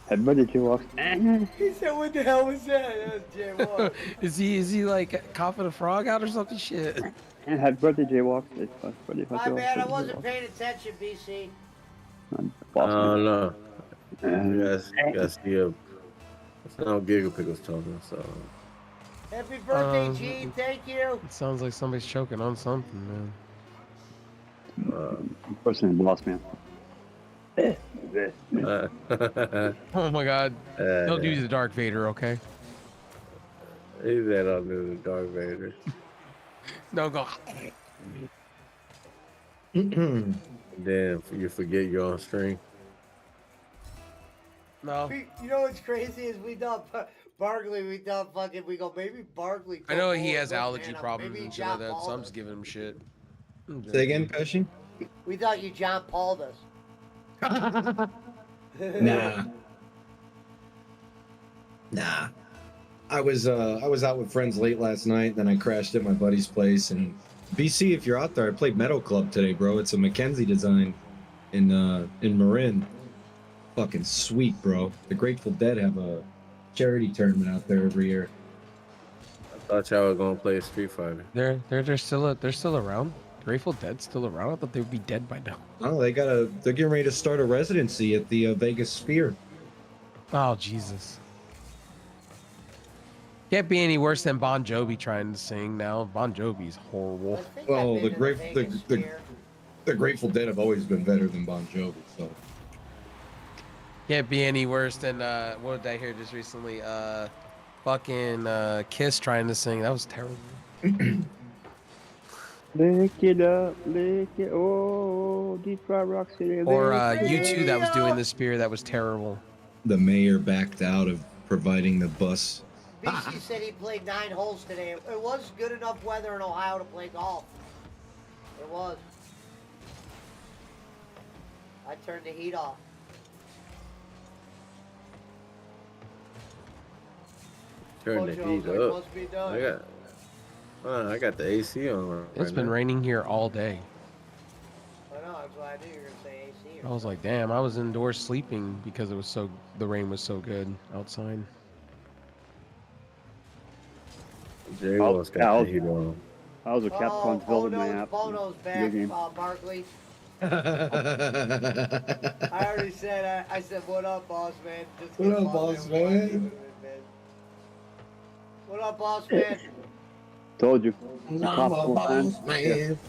S4: Happy birthday, J-Walks.
S1: He said, what the hell was that? That was Jay Moore.
S6: is he like coughing a frog out or something? Shit.
S4: And happy birthday, J-Walks. It's happy birthday,
S1: My
S4: J-Walks.
S1: bad, I wasn't paying attention, BC.
S2: Oh no.
S4: And
S2: You guys see it's not Giggle Pickles talking, so
S1: Happy birthday, Gene. Thank you.
S6: It sounds like somebody's choking on something, man.
S4: first name, Boss Man.
S6: Oh my God! Don't do the Dark Vader, okay?
S2: He said I'll do the Darth Vader.
S6: Don't go.
S2: Then you forget you're on stream.
S6: No.
S1: You know what's crazy is we thought Barkley, we thought fucking, we go, maybe Barkley.
S6: I know
S1: took
S6: he
S1: more
S6: has
S1: of it,
S6: allergy
S1: man,
S6: problems
S1: maybe
S6: and shit like
S1: John
S6: that, so
S1: Pauled
S6: I'm
S1: us.
S6: just giving him shit.
S7: Say again, Pesci?
S1: We thought you John Pauled us.
S7: Nah. Nah. I was out with friends late last night, then I crashed at my buddy's place. And BC, if you're out there, I played Metal Club today, bro. It's a Mackenzie design in Marin. Fucking sweet, bro. The Grateful Dead have a charity tournament out there every year.
S2: I thought y'all were gonna play Street Fighter.
S6: They're still around. Grateful Dead still around. I thought they would be dead by now.
S7: Oh, they're getting ready to start a residency at the Vegas Sphere.
S6: Oh Jesus! Can't be any worse than Bon Jovi trying to sing now. Bon Jovi's
S1: I
S6: horrible.
S1: think
S7: Well,
S1: I've been
S7: the
S1: to
S7: great-
S1: Vegas
S7: the-
S1: Sphere.
S7: The Grateful Dead have always been better than Bon Jovi, so.
S6: Can't be any worse than what did I hear just recently? Fucking Kiss trying to sing. That was terrible.
S4: Lick it up, lick it. Oh, Deep Fried Rock City.
S6: Or
S4: lick it
S6: U2 that was doing the Spear. That was terrible.
S7: The mayor backed out of providing the bus.
S1: BC said he played 9 holes today. It was good enough weather in Ohio to play golf. It was. I turned the heat off.
S2: Turn the
S1: Mojo's
S2: heat
S1: like,
S2: up.
S1: must be done.
S2: I got the AC on. Right
S6: It's been
S2: now.
S6: raining here all day.
S1: I know, that's why I knew you were going to say AC.
S6: I was like, damn, I was indoors sleeping because the rain was so good outside.
S2: Jay
S4: Oh,
S2: Wall's
S4: yeah,
S2: got
S4: I'll-
S2: the heat on.
S4: I was a Capcom development
S1: Bono's,
S4: app.
S1: Bono's
S4: Video
S1: back,
S4: game.
S1: Barkley. I already said, I said, what up, boss man? Just
S7: What
S1: get
S7: up,
S1: on
S7: boss
S1: there,
S7: man?
S1: What up, boss man?
S4: Told you.
S7: I'm
S4: Pop
S7: a
S4: full time.
S7: boss man.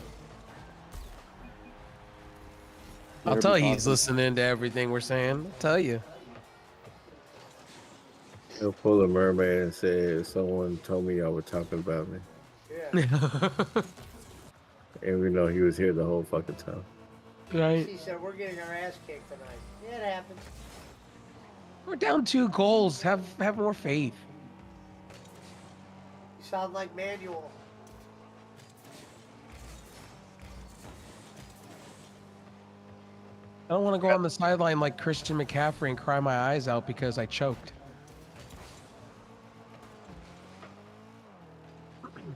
S6: I'll tell you, he's listening to everything we're saying. I'll tell you.
S2: He'll pull a mermaid and say, someone told me y'all were talking about me.
S1: Yeah.
S2: And we know he was here the whole fucking time.
S6: Right.
S1: He said, we're getting our ass kicked tonight. Yeah, it happens.
S6: We're down 2 goals. Have more faith.
S1: You sound like Manuel.
S6: I don't want to go on the sideline like Christian McCaffrey and cry my eyes out because I choked.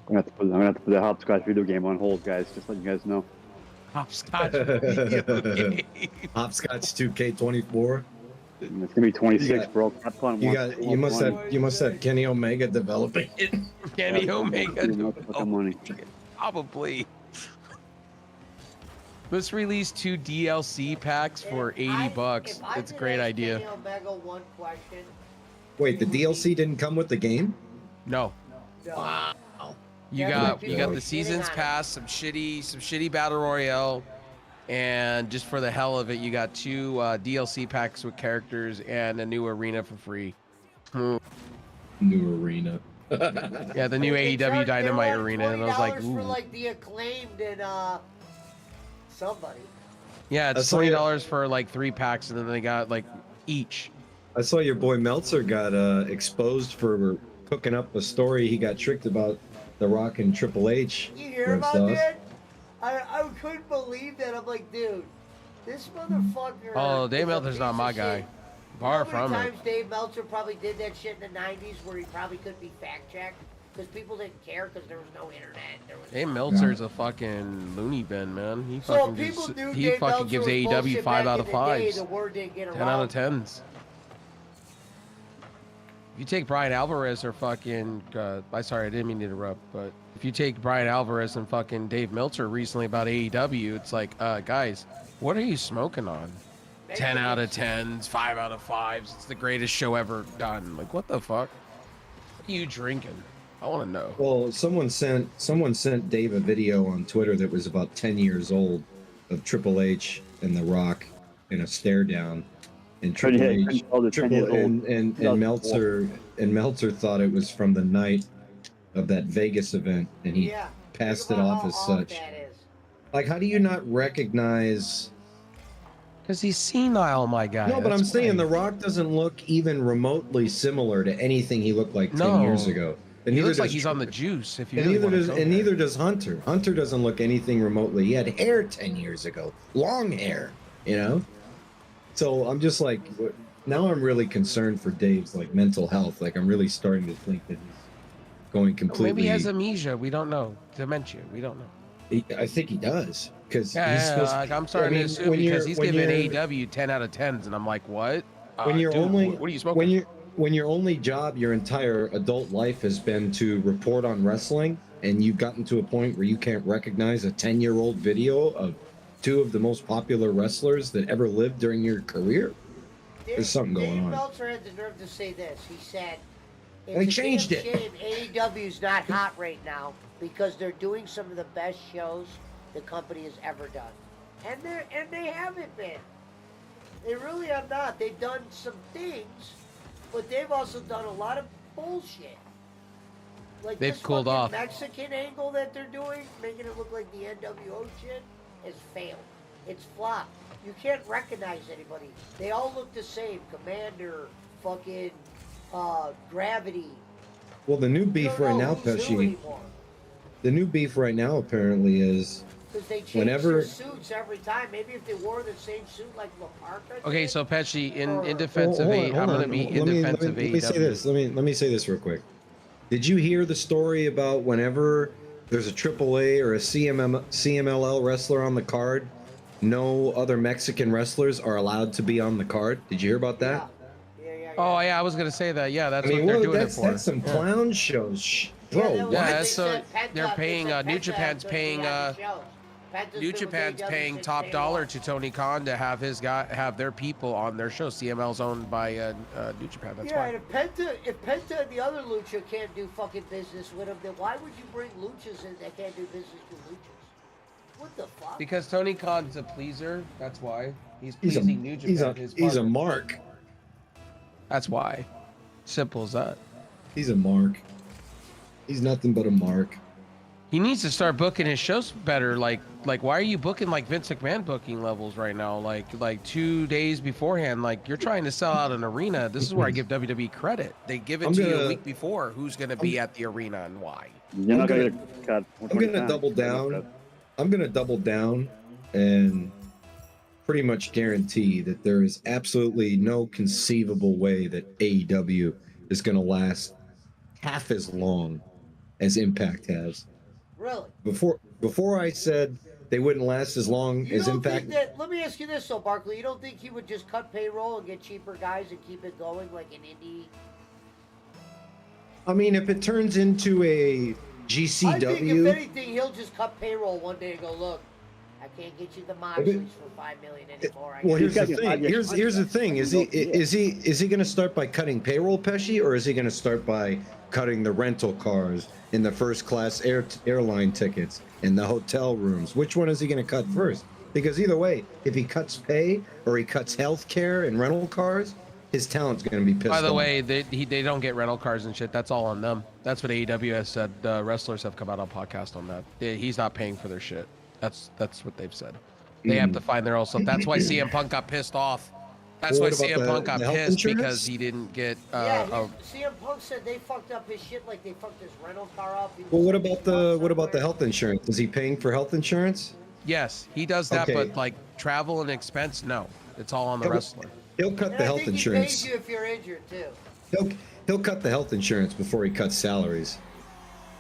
S4: I'm gonna have to put the hopscotch video game on hold, guys. Just letting you guys know.
S6: Hopscotch.
S7: Hopscotch 2K24.
S4: It's gonna be 26,
S7: You got-
S4: bro. Capcom
S7: You
S4: wants-
S7: got you must have Kenny Omega developing it.
S6: Kenny Omega.
S4: wants fucking money.
S6: Probably. Let's release 2 DLC packs for
S1: If I-
S6: $80.
S1: if I
S6: It's a
S1: could
S6: great
S1: ask
S6: idea.
S1: Kenny Omega one question.
S7: Wait, the DLC didn't come with the game?
S6: No.
S1: No.
S6: You
S1: Yeah,
S6: got
S1: but
S6: you got
S1: people
S6: the
S1: are
S6: seasons
S1: shitting on it.
S6: pass, some shitty battle royale, and just for the hell of it, you got 2 DLC packs with characters and a new arena for free.
S7: New arena.
S6: Yeah, the new
S1: They
S6: AEW
S1: charged- they
S6: Dynamite
S1: wanted
S6: arena, and I was like,
S1: $20 for
S6: ooh.
S1: like the Acclaimed and somebody.
S6: Yeah, it's
S7: That's why-
S6: $20 for like 3 packs, and then they got like each.
S7: I saw your boy Meltzer got exposed for cooking up a story he got tricked about The Rock and Triple H.
S1: You hear
S7: and
S1: about
S7: stuff.
S1: that? I couldn't believe that. I'm like, dude, this motherfucker.
S6: Oh, Dave
S1: is a
S6: Meltzer's
S1: piece
S6: not
S1: of
S6: my
S1: shit.
S6: guy. Far
S1: How
S6: from
S1: many
S6: it.
S1: times Dave Meltzer probably did that shit in the 90s where he probably couldn't be fact checked because people didn't care because there was no internet. There was
S6: Dave Meltzer's a fucking loony bin, man. He
S1: so
S6: fucking
S1: people
S6: just,
S1: knew
S6: he
S1: Dave
S6: fucking
S1: Meltzer
S6: gives
S1: was
S6: AEW
S1: bullshit
S6: 5
S1: back
S6: out
S1: in
S6: of
S1: the day,
S6: 5s.
S1: The word didn't get
S6: 10 out of
S1: around.
S6: 10s. If you take Brian Alvarez or fucking, I didn't mean to interrupt, but if you take Brian Alvarez and fucking Dave Meltzer recently about AEW, it's like, guys, what are you smoking on? 10 out of 10s, 5 out of 5s. It's the greatest show ever done. Like, what the fuck? What are you drinking? I want to know.
S7: Well, someone sent Dave a video on Twitter that was about 10 years old of Triple H and The Rock in a stare down, and Triple H, and Meltzer thought it was from the night of that Vegas event, and he
S1: Yeah.
S7: passed
S1: Think
S7: it
S1: about
S7: off
S1: how
S7: as
S1: off
S7: such.
S1: that is.
S7: Like, how do you not recognize?
S6: Because he's senile, my guy.
S7: No, but I'm
S6: That's
S7: saying
S6: why.
S7: The Rock doesn't look even remotely similar to anything he looked like 10
S6: No.
S7: years ago. And
S6: He
S7: neither
S6: looks like
S7: does
S6: he's on the juice. If you
S7: And
S6: really
S7: neither
S6: wanna
S7: does
S6: go
S7: and
S6: there.
S7: neither does Hunter. Hunter doesn't look anything remotely. He had hair 10 years ago, long hair, you know. So I'm just like, now I'm really concerned for Dave's like mental health. Like I'm really starting to think that he's going
S6: Or
S7: completely.
S6: maybe he has amnesia. We don't know. Dementia. We don't know.
S7: I think he does because
S6: Yeah, like, I'm starting to assume because he's
S7: when
S6: giving
S7: you're-
S6: AEW 10 out of 10s, and I'm like, what?
S7: when you're
S6: Dude,
S7: only
S6: what are you smoking?
S7: when your only job your entire adult life has been to report on wrestling, and you've gotten to a point where you can't recognize a 10-year-old video of 2 of the most popular wrestlers that ever lived during your career, there's something going
S1: Dave
S7: on.
S1: Meltzer had the nerve to say this. He said,
S7: And they
S1: "It's a
S7: changed
S1: damn
S7: it."
S1: shame AEW's not hot right now because they're doing some of the best shows the company has ever done, and they haven't been. They really have not. They've done some things, but they've also done a lot of bullshit. Like
S6: They've
S1: this
S6: cooled
S1: fucking
S6: off.
S1: Mexican angle that they're doing, making it look like the NWO shit, has failed. It's flopped. You can't recognize anybody. They all look the same. Commander, fucking, Gravity.
S7: Well, the new
S1: You
S7: beef
S1: don't
S7: right
S1: know
S7: now,
S1: who's who
S7: Pesci,
S1: anymore.
S7: the new beef right now apparently is
S1: Because they change
S7: whenever-
S1: their suits every time. Maybe if they wore the same suit like La Parka
S6: Okay,
S1: did,
S6: so Pesci, in
S1: Or-
S6: defense of
S7: Hold on,
S6: I'm
S7: hold
S6: going to
S7: on.
S6: be in
S7: Let me-
S6: defense
S7: let
S6: of
S7: me say
S6: AEW.
S7: this. Let me say this real quick. Did you hear the story about whenever there's a AAA or a CMLL wrestler on the card, no other Mexican wrestlers are allowed to be on the card? Did you hear about that?
S1: yeah.
S6: Oh, yeah, I was going to say that. Yeah, that's
S7: I mean,
S6: what they're
S7: well,
S6: doing
S7: that's
S6: it for.
S7: that's some
S6: Yeah.
S7: clown shows, bro.
S1: that was
S7: what?
S1: what
S6: Yeah,
S1: they
S6: so
S1: said Penta-
S6: they're
S1: they
S6: paying,
S1: said
S6: New
S1: Penta
S6: Japan's
S1: couldn't
S6: paying,
S1: be on the shows. Penta's
S6: New
S1: been with
S6: Japan's
S1: AEW
S6: paying
S1: since
S6: top
S1: day
S6: dollar
S1: one.
S6: to Tony Khan to have have their people on their show. CML's owned by New Japan. That's
S1: Yeah,
S6: why.
S1: and if Penta and the other Lucha can't do fucking business with them, then why would you bring Luchas in that can't do business with Luchas? What the fuck?
S6: Because Tony Khan's a pleaser. That's why. He's
S7: He's a
S6: pleasing New Japan. his
S7: he's a
S6: partner.
S7: mark.
S6: That's why. Simple as that.
S7: He's a mark. He's nothing but a mark.
S6: He needs to start booking his shows better. Like why are you booking like Vince McMahon booking levels right now? Like 2 days beforehand. Like you're trying to sell out an arena. This is where I give WWE credit. They give it to you a week before who's going to be at the arena and why.
S4: You're not gonna get cut.
S7: I'm gonna double down. I'm gonna double down and pretty much guarantee that there is absolutely no conceivable way that AEW is gonna last half as long as Impact has.
S1: Really?
S7: Before I said they wouldn't last as long
S1: You
S7: as
S1: don't
S7: Impact.
S1: think that, let me ask you this, though, Barkley. You don't think he would just cut payroll and get cheaper guys and keep it going like an indie?
S7: I mean, if it turns into a GCW,
S1: I think if anything, he'll just cut payroll one day and go, look, I can't get you the Moxleys for $5 million anymore.
S7: well, here's the
S4: He's got
S7: thing. Here's the thing. Is he going to start by cutting payroll, Pesci, or is he going to start by cutting the rental cars in the first class airline tickets and the hotel rooms? Which one is he going to cut first? Because either way, if he cuts pay or he cuts health care and rental cars, his talent's going to be pissed off.
S6: By the way, they don't get rental cars and shit. That's all on them. That's what AEW has said. Wrestlers have come out on podcast on that. He's not paying for their shit. That's what they've said. They have to find their own stuff. That's why CM Punk got pissed off. That's
S7: Well,
S6: why
S7: what about
S6: CM Punk got
S7: the health
S6: pissed
S7: insurance?
S6: because he didn't get.
S1: CM Punk said they fucked up his shit like they fucked his rental car up.
S7: Well, what about the health insurance? Is he paying for health insurance?
S6: Yes, he does that,
S7: Okay.
S6: but like travel and expense, no. It's all on the wrestler.
S7: He'll cut
S1: And
S7: the
S1: I
S7: health
S1: think
S7: insurance.
S1: he pays you if you're injured, too.
S7: He'll cut the health insurance before he cuts salaries,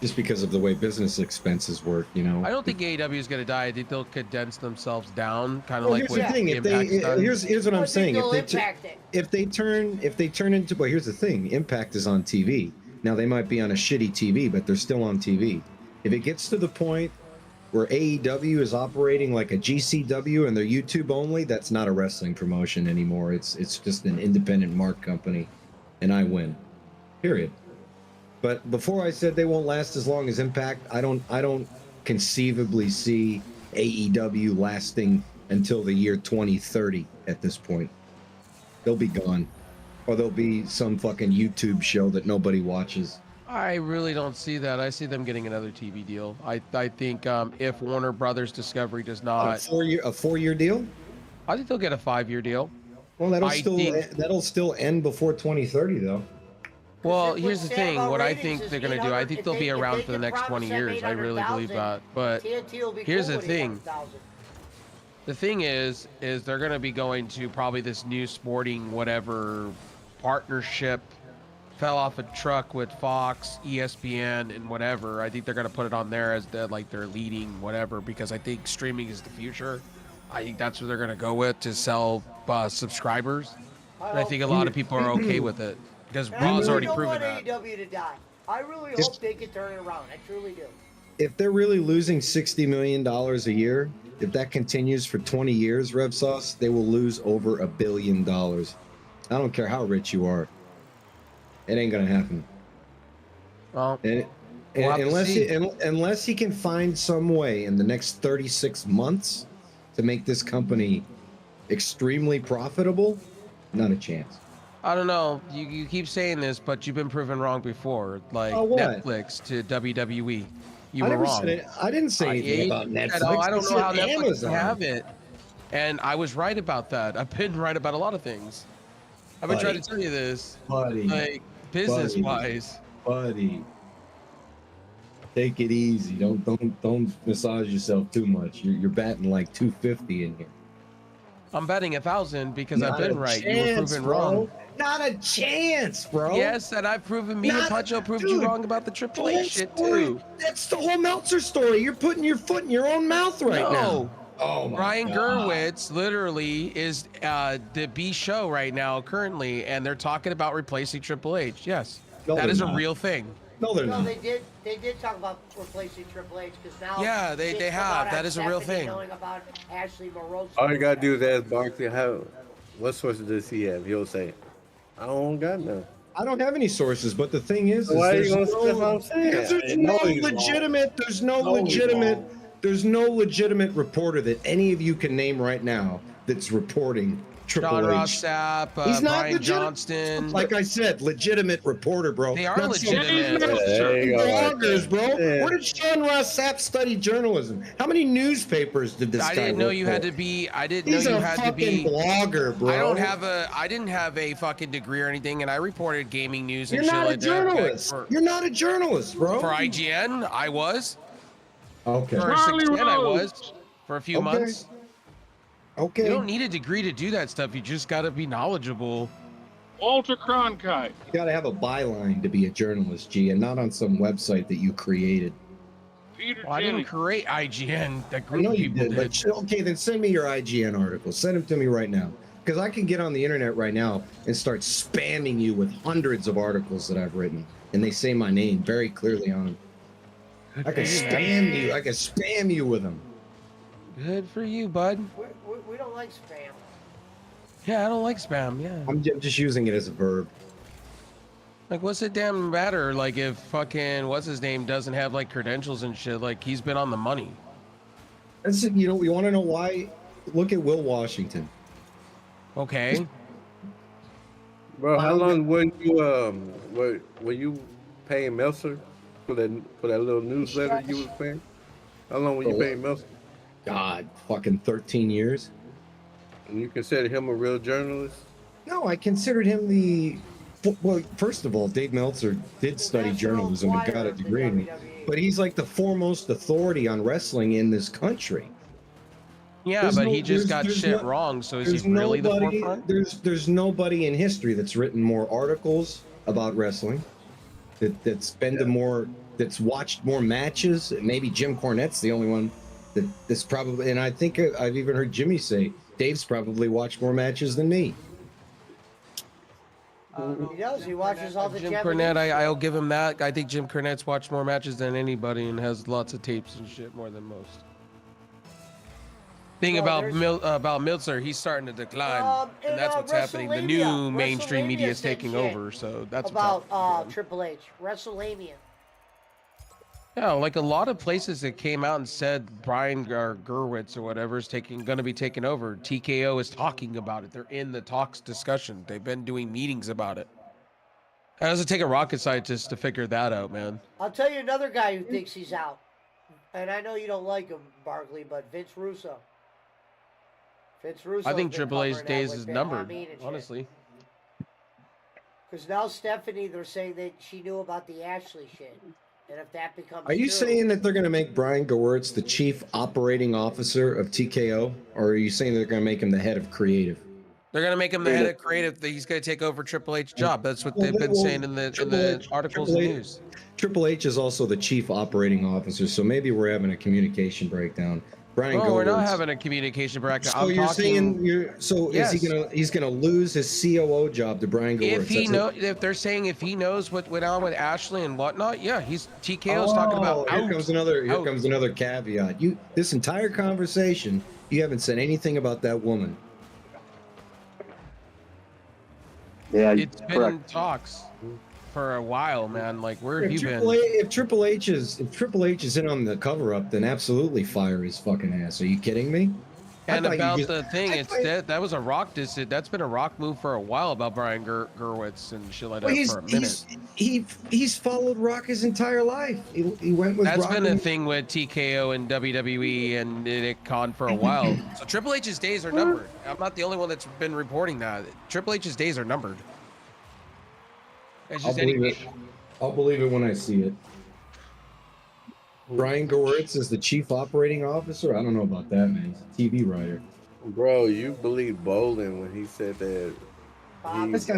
S7: just because of the way business expenses work. You know.
S6: I don't think AEW is going to die. I think they'll condense themselves down, kind of
S7: Well,
S6: like
S7: here's
S6: what
S7: the thing.
S6: Impact's done.
S7: Here's what
S1: I
S7: I'm
S1: think
S7: saying.
S1: they'll impact it.
S7: If they turn into, well, here's the thing. Impact is on TV now. They might be on a shitty TV, but they're still on TV. If it gets to the point where AEW is operating like a GCW and they're YouTube only, that's not a wrestling promotion anymore. It's just an independent mark company, and I win. Period. But before I said they won't last as long as Impact, I don't conceivably see AEW lasting until the year 2030 at this point. They'll be gone. Or there'll be some fucking YouTube show that nobody watches.
S6: I really don't see that. I see them getting another TV deal. I think if Warner Brothers Discovery does
S7: A
S6: not,
S7: 4-year deal?
S6: I think they'll get a 5-year deal.
S7: Well, that'll
S6: I think-
S7: still end before 2030 though.
S6: Well,
S1: What's
S6: here's the
S1: sad
S6: thing.
S1: about
S6: What I
S1: ratings
S6: think
S1: is
S6: they're going to do, I think they'll be
S1: if
S6: around
S1: they
S6: for the
S1: can
S6: next 20
S1: promise them
S6: years. I really believe
S1: 800,000,
S6: that. But
S1: TNT will be
S6: here's
S1: cool
S6: the
S1: with
S6: thing.
S1: 800,000.
S6: the thing is they're going to be going to probably this new sporting whatever partnership. Fell off a truck with Fox, ESPN, and whatever. I think they're going to put it on there as their leading whatever, because I think streaming is the future. I think that's what they're going to go with to sell subscribers. And I think a lot of people are okay with it because
S1: And I
S6: Raw's
S1: really
S6: already
S1: don't
S6: proven
S1: want
S6: that.
S1: AEW to die. I really
S7: If-
S1: hope they can turn it around. I truly do.
S7: If they're really losing $60 million a year, if that continues for 20 years, Rev Sauce, they will lose over $1 billion. I don't care how rich you are. It ain't gonna happen.
S6: Well,
S7: And,
S6: We'll have to
S7: unless
S6: see.
S7: unless he can find some way in the next 36 months to make this company extremely profitable, not a chance.
S6: I don't know. You keep saying this, but you've been proven wrong before. Like
S7: Oh, what?
S6: Netflix to WWE. You
S7: I
S6: were
S7: never
S6: wrong.
S7: said it. I didn't say anything about Netflix.
S6: said, oh, I don't know how
S7: said
S6: Netflix
S7: Amazon.
S6: can have it. And I was right about that. I've been right about a lot of things. I've been
S7: Buddy.
S6: trying to tell you this.
S7: Buddy,
S6: Like, business wise.
S7: buddy, take it easy. Don't massage yourself too much. You're batting like 250 in here.
S6: I'm betting 1,000 because I've
S7: Not
S6: been
S7: a
S6: right. You were
S7: chance,
S6: proven
S7: bro.
S6: wrong.
S7: Not a chance, bro.
S6: Yes, and I've proven me and
S7: Not-
S6: Pacho proved
S7: dude,
S6: you wrong about the Triple H shit
S7: story.
S6: too.
S7: That's the whole Meltzer story. You're putting your foot in your own mouth right
S6: No.
S7: now. Oh my
S6: Ryan
S7: God.
S6: Gerwitz literally is the B show right now currently, and they're talking about replacing Triple H. Yes,
S7: No,
S6: that
S7: they're
S6: is a
S7: not.
S6: real thing.
S7: No, they're
S1: No,
S7: not.
S1: they did talk about replacing Triple H because now.
S6: Yeah, they
S1: shit's come
S6: have.
S1: out
S6: That
S1: on
S6: is a real
S1: Stephanie
S6: thing.
S1: knowing about Ashley Moroso.
S2: All you gotta do is ask Barkley what sources does he have? He'll say, I don't got none.
S7: I don't have any sources, but the thing is
S2: Why are you
S7: there's
S2: gonna that's what I'm saying?
S7: because there's
S2: I
S7: no
S2: know he's wrong.
S7: legitimate. There's no
S2: No, he's
S7: legitimate.
S2: wrong.
S7: There's no legitimate reporter that any of you can name right now that's reporting Triple
S6: John
S7: H.
S6: Ross Sapp,
S7: He's not
S6: Brian
S7: legitimate.
S6: Johnston.
S7: Like I said, legitimate reporter, bro.
S6: They are
S7: Not some
S6: legitimate.
S5: Dave
S2: There you go, right
S7: bloggers, bro.
S2: there. Yeah.
S7: Where did Sean Ross Sapp study journalism? How many newspapers did this guy
S6: I didn't know
S7: work
S6: you had
S7: for?
S6: to be. I didn't
S7: He's
S6: know you
S7: a
S6: had to
S7: fucking
S6: be.
S7: blogger, bro.
S6: I didn't have a fucking degree or anything, and I reported gaming news and
S7: You're
S6: shit
S7: not a
S6: like that.
S7: journalist.
S6: For
S7: You're not a journalist, bro.
S6: IGN, I was.
S7: Okay.
S6: For
S5: Charlie
S6: 610, I
S5: Rose.
S6: was. For a few
S7: Okay.
S6: months.
S7: Okay.
S6: You don't need a degree to do that stuff. You just got to be knowledgeable.
S5: Walter Cronkite.
S7: You gotta have a byline to be a journalist, G, and not on some website that you created.
S5: Peter
S6: Well, I didn't
S5: Jennings.
S6: create IGN. That
S7: I
S6: group
S7: know
S6: of
S7: you
S6: people
S7: did, but okay, then send me your IGN articles. Send them to me right now. Because I can get on the internet right now and start spamming you with hundreds of articles that I've written. And they say my name very clearly on them. I can spam you. I can spam you with them.
S6: Good for you, bud.
S1: We don't like spam.
S6: Yeah, I don't like spam. Yeah.
S7: I'm just using it as a verb.
S6: Like, what's it damn matter? Like, if fucking what's his name doesn't have like credentials and shit, like he's been on the money.
S7: That's it. You know, you want to know why? Look at Will Washington.
S6: Okay.
S2: Bro, how long were you paying Meltzer for that little newsletter you was paying? How long were you paying Meltzer?
S7: God, fucking 13 years.
S2: And you consider him a real journalist?
S7: No, I considered him the. Well, first of all, Dave Meltzer did study
S1: National
S7: journalism and got
S1: Enquirer
S7: a
S1: of the
S7: degree in it.
S1: WWE.
S7: But he's like the foremost authority on wrestling in this country.
S6: Yeah,
S7: There's
S6: but
S7: no-
S6: he just
S7: there's-
S6: got
S7: there's
S6: shit
S7: no-
S6: wrong. So is
S7: There's
S6: he really the
S7: nobody.
S6: forefront?
S7: There's nobody in history that's written more articles about wrestling. That's been to more. That's watched more matches. Maybe Jim Cornette's the only one that's probably. And I think I've even heard Jimmy say Dave's probably watched more matches than me.
S1: He does. He watches all the
S6: Jim
S1: Japanese
S6: Cornette,
S1: shit.
S6: I'll give him that. I think Jim Cornette's watched more matches than anybody and has lots of tapes and shit more than most. Thing
S1: Well,
S6: about
S1: there's-
S6: about Meltzer, he's starting to decline,
S1: and,
S6: and that's what's happening. The new
S1: WrestleMania.
S6: mainstream media is
S1: WrestleMania said
S6: taking
S1: shit
S6: over, so that's
S1: about
S6: what's happening.
S1: Triple H. WrestleMania.
S6: Yeah, like a lot of places that came out and said Brian Gerwitz or whatever is going to be taken over. TKO is talking about it. They're in the talks discussion. They've been doing meetings about it. It doesn't take a rocket scientist to figure that out, man.
S1: I'll tell you another guy who thinks he's out. And I know you don't like him, Barkley, but Vince Russo. Vince Russo.
S6: I think Triple H's days is numbered,
S1: honestly.
S6: honestly.
S1: Because now Stephanie, they're saying that she knew about the Ashley shit. And if that becomes
S7: Are you
S1: true,
S7: saying that they're going to make Brian Gewirtz the chief operating officer of TKO, or are you saying they're going to make him the head of creative?
S6: They're gonna make him the head of creative. That he's gonna take over Triple H's job. That's what they've been saying in the articles and news.
S7: Triple H is also the chief operating officer, so maybe we're having a communication breakdown. Brian
S6: No, we're not
S7: Gewirtz-
S6: having a communication break.
S7: So
S6: I'm
S7: you're
S6: talking.
S7: saying
S6: Yes.
S7: he's gonna lose his COO job to Brian Gewirtz?
S6: If he
S7: That's
S6: know,
S7: it?
S6: if they're saying if he knows what went on with Ashley and whatnot, yeah, TKO's talking about
S7: Here
S6: out.
S7: comes another caveat. This entire conversation, you haven't said anything about that woman.
S4: Yeah,
S6: It's been in
S4: correct.
S6: talks for a while, man. Like, where have you been?
S7: If Triple H is in on the cover up, then absolutely fire his fucking ass. Are you kidding me? I
S6: And
S7: thought you
S6: about
S7: just-
S6: the thing,
S7: I
S6: it's
S7: thought-
S6: that was a Rock that's been a Rock move for a while about Brian Gerwitz and shit like that
S7: Well,
S6: for a minute.
S7: he's followed Rock his entire life. He went with
S6: That's
S7: Rock.
S6: been a
S7: and-
S6: thing with TKO and WWE and Nick Khan for a while. So Triple H's days are numbered. I'm not the only one that's been reporting that. Triple H's days are numbered. It's
S7: I'll
S6: just
S7: believe it. I'll believe it when I see it. Brian Gewirtz is the chief operating officer. I don't know about that, man. He's a TV writer.
S2: Bro, you believe Bolin when he said that
S1: Bob,
S7: That's got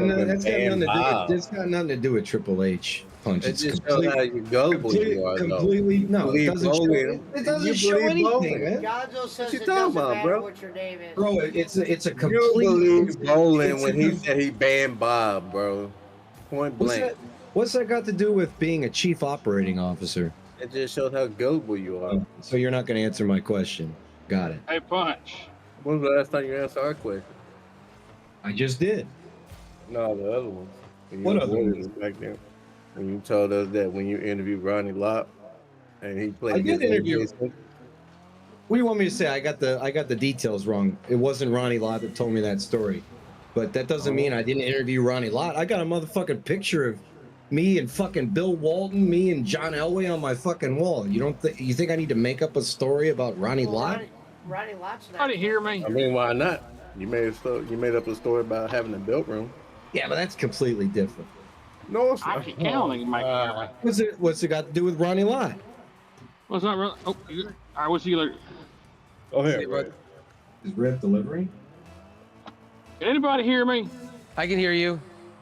S7: nothing to do with Triple H
S2: It
S7: punches.
S2: just shows how you gullible you are, though.
S7: Completely no. It
S2: Believe
S7: doesn't show,
S2: Bolin.
S7: it doesn't
S2: You
S7: show
S2: believe
S7: anything,
S2: Bolin.
S7: man.
S1: Gonzo says
S2: you
S1: it
S2: talking
S1: doesn't
S2: about,
S1: matter
S2: bro?
S1: what your name is.
S7: Bro, it's a
S2: You
S7: complete.
S2: believe Bolin
S7: it's
S2: when
S7: a
S2: he
S7: com-
S2: said he banned Bob, bro. Point blank.
S7: What's that got to do with being a chief operating officer?
S2: It just shows how gullible you are.
S7: So you're not going to answer my question. Got it.
S5: Hey, Punch.
S2: When was the last time you answered our question?
S7: I just did.
S2: No, the other ones. When you
S7: What other
S2: avoided
S7: ones?
S2: us back then? When you told us that when you interviewed Ronnie Lott and he played
S7: I did
S2: against
S7: interview-
S2: AJ Simpson.
S7: What do you want me to say? I got the details wrong. It wasn't Ronnie Lott that told me that story, but that doesn't mean I didn't interview Ronnie Lott. I got a motherfucking picture of me and fucking Bill Walton, me and John Elway on my fucking wall. You think I need to make up a story about Ronnie Lott?
S1: Ronnie Lott's not.
S5: How do you hear me?
S2: I mean, why not? You made up a story about having a built room.
S7: Yeah, but that's completely different.
S2: No, it's
S5: I
S2: not.
S5: can't only make it.
S7: What's it got to do with Ronnie Lott?
S5: Well, it's not really. Oh, I was either.
S2: Go ahead, Red.
S7: Is Red delivering?
S5: Can anybody hear me?
S6: I can hear you.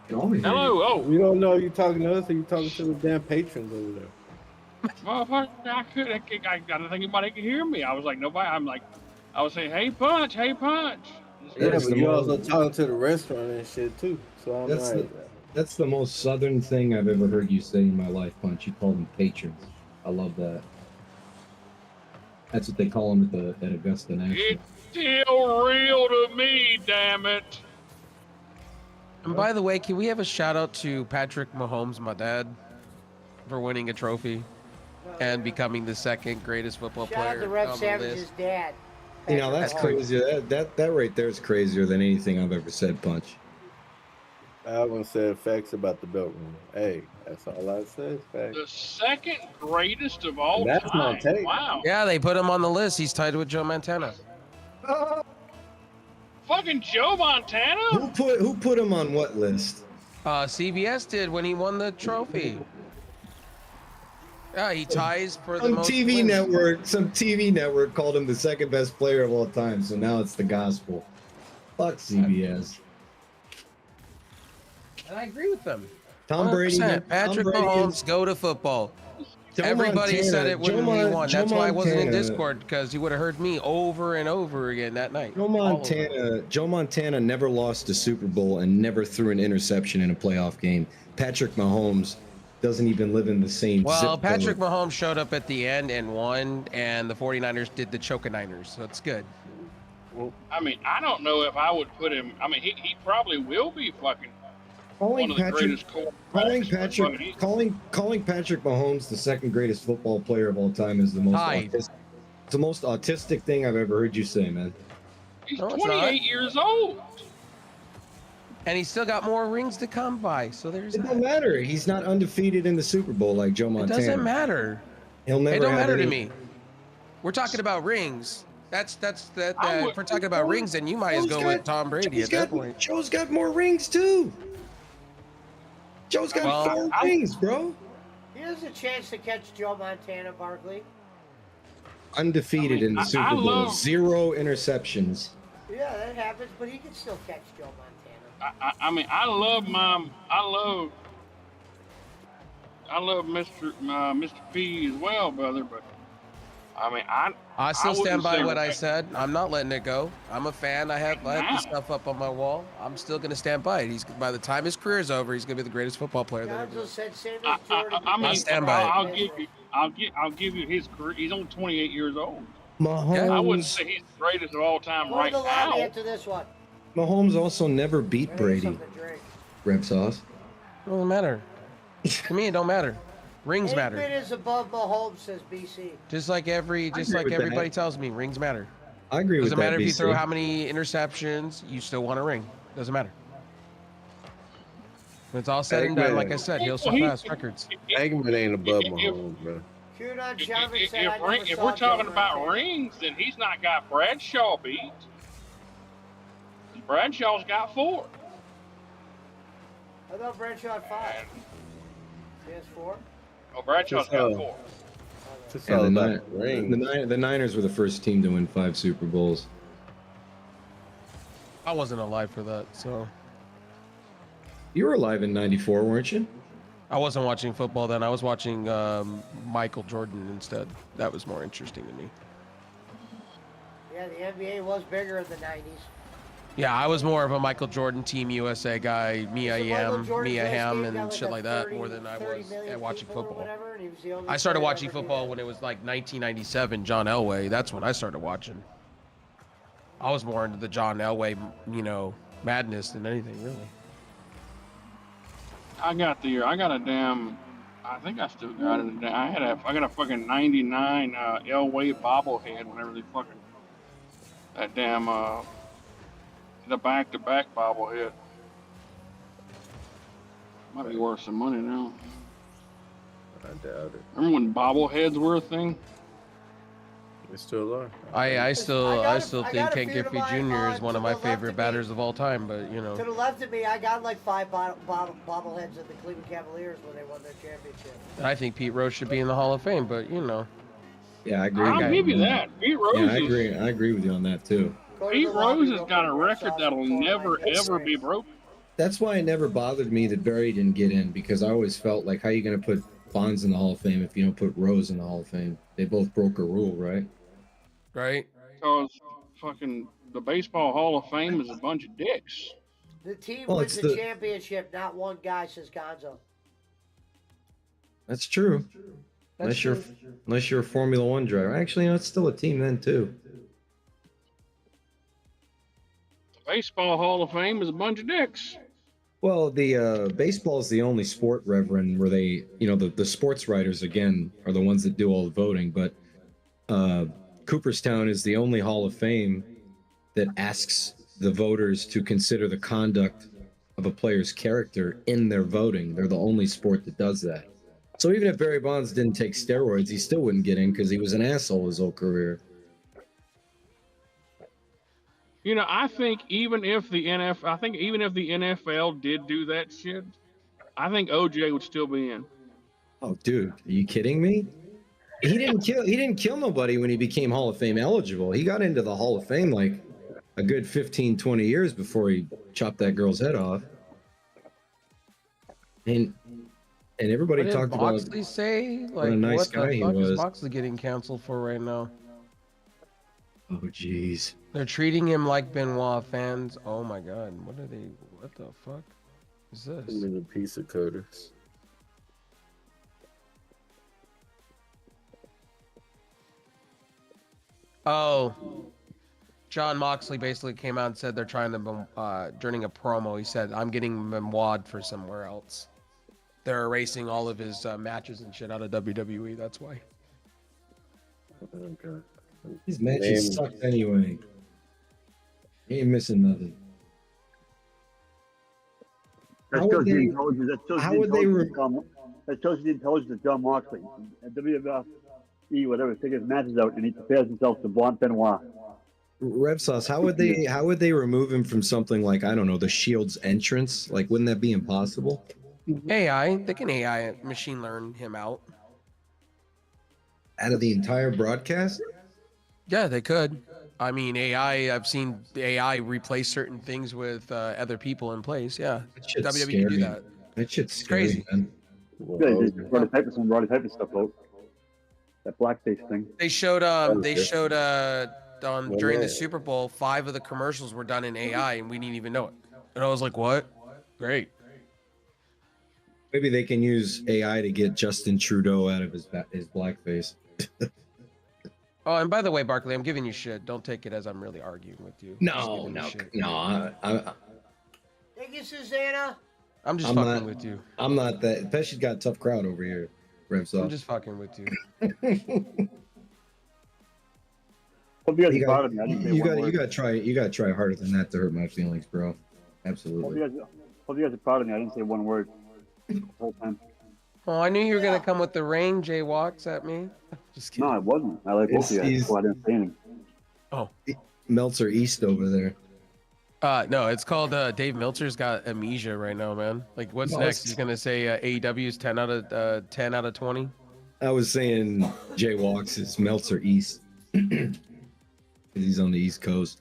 S5: Hello. Oh,
S2: We don't know you talking to us or you talking to the damn patrons over there.
S5: motherfucker! I don't think anybody could hear me. I was like, nobody. I was saying, hey, punch, hey, punch.
S2: Yeah,
S7: That's
S2: but
S7: the
S2: you
S7: most-
S2: also talking to the restaurant and shit too. So I'm
S7: That's the most southern thing I've ever heard you say in my life, Punch. You call them patrons. I love that. That's what they call them at Augusta National.
S5: It's still real to me, damn it.
S6: And by the way, can we have a shout out to Patrick Mahomes, my dad, for winning a trophy and becoming the second greatest football
S1: Shout out
S6: player
S1: to Rev
S6: on the
S1: Savage's
S6: list?
S1: dad.
S7: You know, that's
S1: Patrick Mahomes.
S7: crazy. That right there is crazier than anything I've ever said, Punch.
S2: I wouldn't say facts about the belt room. Hey, that's all I said. Facts.
S5: The second greatest of all
S2: That's
S5: time.
S2: my take.
S5: Wow.
S6: Yeah, they put him on the list. He's tied with Joe Montana.
S5: Fucking Joe Montana?
S7: Who put him on what list?
S6: CBS did when he won the trophy. Yeah, he ties for the
S7: Some
S6: most
S7: TV
S6: wins.
S7: network. Some TV network called him the second best player of all time. So now it's the gospel. Fuck CBS.
S6: And I agree with them.
S7: Tom Brady.
S6: 100%. Patrick
S7: Tom Brady
S6: Mahomes,
S7: is-
S6: go to football.
S7: Joe
S6: Everybody
S7: Montana-
S6: said it when
S7: Joe
S6: he
S7: Mon-
S6: won.
S7: Joe
S6: That's why I wasn't in
S7: Montana-
S6: Discord, because you would have heard me over and over again that night.
S7: Joe
S6: All of them.
S7: Montana never lost a Super Bowl and never threw an interception in a playoff game. Patrick Mahomes doesn't even live in the same
S6: Well,
S7: zip code.
S6: Patrick Mahomes showed up at the end and won, and the 49ers did the Choke-a-Niners, so it's good.
S5: I mean, I don't know if I would put him. I mean, he probably will be fucking
S7: calling
S5: one of the
S7: Patrick,
S5: greatest quarterbacks.
S7: calling Patrick Mahomes the second greatest football player of all time is the most
S6: Tied.
S7: autistic, it's the most autistic thing I've ever heard you say, man.
S5: He's
S6: No, it's
S5: 28 years old.
S6: And he's still got more rings to come by, so there's
S7: It
S6: that.
S7: don't matter. He's not undefeated in the Super Bowl like Joe
S6: It
S7: Montana.
S6: doesn't matter.
S7: He'll never
S6: It don't
S7: have
S6: matter to
S7: any-
S6: me. We're talking about rings. That's
S5: I would-
S6: if we're talking about rings, then you might as
S7: Joe's
S6: go with Tom Brady at that point.
S7: Joe's got more rings too. Joe's got
S6: Well,
S7: 4 rings, bro.
S1: Here's a chance to catch Joe Montana, Barkley.
S7: Undefeated in the
S5: I
S7: Super Bowl.
S5: love-
S7: 0 interceptions.
S1: Yeah, that happens, but he can still catch Joe Montana.
S5: I mean, I love Mr. P as well, brother. But I mean,
S6: I still
S5: wouldn't
S6: stand by
S5: say
S6: what I
S5: respect.
S6: said. I'm not letting it go. I'm a fan. I have the stuff up on my wall. I'm still gonna stand by it. He's by the time his career is over, he's gonna be the greatest football player that ever.
S1: Gonzo
S6: lived.
S1: said same
S5: I
S1: as Jordan.
S5: mean,
S6: stand by it.
S5: I'll give you his career. He's only 28 years old.
S7: Mahomes,
S5: I wouldn't say he's the greatest of all time
S1: Go
S5: right
S1: to the lobby
S5: now.
S1: after this one.
S7: Mahomes also never beat
S1: Here's
S7: Brady.
S1: something to drink.
S7: Reb Sauce.
S6: It doesn't matter. To me, it don't matter. Rings
S1: Eight
S6: matter.
S1: bit is above Mahomes, says BC.
S6: Just like
S7: agree with
S6: everybody
S7: that.
S6: tells me, rings matter.
S7: I agree with
S6: Doesn't
S7: that.
S6: matter if you
S7: BC.
S6: throw how many interceptions, you still want a ring. Doesn't matter. When it's all said and done, like I said, he'll surpass records.
S2: Eggman ain't above Mahomes, bro.
S1: QAnon Chavez said, I never
S5: If
S1: saw
S5: we're
S1: Joe
S5: talking about
S1: Montana.
S5: rings, then he's not got Bradshaw beat. Bradshaw's got 4.
S1: I thought Bradshaw had 5. He has 4.
S5: Oh, Bradshaw's
S2: Just,
S5: got
S2: uh,
S5: 4.
S2: Just
S7: Yeah,
S2: all
S7: the,
S2: about
S7: Ni-
S2: rings.
S7: the Niners were the first team to win 5 Super Bowls.
S6: I wasn't alive for that, so
S7: You were alive in '94, weren't you?
S6: I wasn't watching football then. I was watching Michael Jordan instead. That was more interesting to me.
S1: Yeah, the NBA was bigger in the 90s.
S6: Yeah, I was more of a Michael Jordan Team USA guy, Mia
S1: So Michael
S6: Yam,
S1: Jordan's
S6: Mia
S1: last
S6: Hamm,
S1: game got
S6: and
S1: like
S6: shit
S1: a
S6: like that
S1: 30
S6: more than I
S1: 30
S6: was
S1: million
S6: at watching
S1: people or
S6: football.
S1: whatever, and he was the only
S6: I started
S1: player
S6: watching
S1: ever to do
S6: football
S1: that.
S6: when it was like 1997, John Elway. That's when I started watching. I was more into the John Elway, madness than anything really.
S5: I got I think I still got it. I got a fucking 99 Elway bobblehead whenever they fucking that damn the back-to-back bobblehead. Might be worth some money now.
S2: I doubt it.
S5: Remember when bobbleheads were a thing?
S2: They still are.
S6: I still
S1: I
S6: think
S1: got a
S6: Ken
S1: few to
S6: Griffey
S1: my-
S6: Jr. is one
S1: to
S6: of my
S1: the left
S6: favorite
S1: of me.
S6: batters of all time, but you know.
S1: To the left of me, I got like 5 bobbleheads of the Cleveland Cavaliers when they won their championship.
S6: I think Pete Rose should be in the Hall of Fame, but you know.
S7: Yeah, I agree.
S5: I'll give you that. Pete Rose
S7: Yeah, I
S5: is-
S7: agree. I agree with you on that too.
S1: Go to
S5: Pete
S1: the lobby
S5: Rose
S1: real
S5: has got a
S1: quick,
S5: record
S1: Russ,
S5: that'll
S1: I'll
S5: never
S1: pull my
S5: ever be broken.
S7: That's why it never bothered me that Barry didn't get in, because I always felt like, how are you going to put Bonds in the Hall of Fame if you don't put Rose in the Hall of Fame? They both broke a rule, right?
S6: Right?
S5: Because fucking the Baseball Hall of Fame is a bunch of dicks.
S1: The team
S7: Well,
S1: wins
S7: it's
S1: the
S7: the-
S1: championship, not one guy, says Gonzo.
S7: That's true. Unless you're a Formula One driver. Actually, it's still a team then too.
S5: The Baseball Hall of Fame is a bunch of dicks.
S7: Well, the baseball is the only sport, Reverend, where they, the sports writers again are the ones that do all the voting. But Cooperstown is the only Hall of Fame that asks the voters to consider the conduct of a player's character in their voting. They're the only sport that does that. So even if Barry Bonds didn't take steroids, he still wouldn't get in because he was an asshole his whole career.
S5: You know, I think even if the NFL did do that shit, I think OJ would still be in.
S7: Oh, dude, are you kidding me? He didn't kill nobody when he became Hall of Fame eligible. He got into the Hall of Fame like a good 15, 20 years before he chopped that girl's head off. And everybody
S6: What did
S7: talked about
S6: Moxley say? Like,
S7: a nice
S6: what
S7: guy
S6: the
S7: he
S6: fuck is
S7: was.
S6: Moxley getting canceled for right now?
S7: Oh, jeez.
S6: They're treating him like Benoit fans. Oh my god, what the fuck is this?
S2: Too a piece of coders.
S6: Oh, John Moxley basically came out and said they're trying to, during a promo, he said, I'm getting Benoit for somewhere else. They're erasing all of his matches and shit out of WWE, that's why.
S2: Okay.
S7: These matches sucked anyway. He ain't missing nothing.
S4: That
S7: How
S4: shows
S7: would
S4: the
S7: they-
S4: intelligence. That shows the intelligence of John Moxley. At WWE, whatever, take his matches out and he prepares himself to blunt Benoit.
S7: Rev Sauce, how would they remove him from something like, I don't know, the Shield's entrance? Like, wouldn't that be impossible?
S6: AI, they can AI machine learn him out.
S7: Out of the entire broadcast?
S6: Yeah, they could. I mean, I've seen AI replace certain things with other people in place. Yeah,
S7: That shit's
S6: WWE
S7: scary.
S6: can do that.
S7: That shit's scary,
S6: crazy.
S7: man.
S4: Yeah, he just Roddy Piper stuff out. That blackface thing.
S6: They showed
S2: Oh,
S6: during the
S2: yeah.
S6: Super Bowl, 5 of the commercials were done in AI, and we didn't even know it. And I was like, "What? Great."
S7: Maybe they can use AI to get Justin Trudeau out of his blackface.
S6: Oh, and by the way, Barkley, I'm giving you shit. Don't take it as I'm really arguing with you. I'm just giving you shit.
S1: Thank you, Susanna.
S6: I'm just
S7: I'm
S6: fucking
S7: not-
S6: with you.
S7: I'm not that. Pesci's got a tough crowd over here, Rev
S6: I'm
S7: Sauce.
S6: just fucking with you.
S4: Hope you guys
S7: You
S4: are proud of me. I didn't say one word.
S7: you gotta try harder than that to hurt my feelings, bro.
S4: Hope
S7: Absolutely.
S4: you guys are proud of me. I didn't say one word the whole time.
S6: Oh, I knew you were gonna come with the rain jaywalks at me. Just kidding.
S4: No, I wasn't. I like both of you guys.
S7: He's-
S4: So I didn't say anything.
S7: Meltzer East over there.
S6: No, it's called Dave Meltzer's got amnesia right now, man. Like, what's
S7: No,
S6: next?
S7: it's-
S6: He's gonna say AEW's 10 out of 20.
S7: I was saying Jaywalks is Meltzer East. 'Cause he's on the East Coast.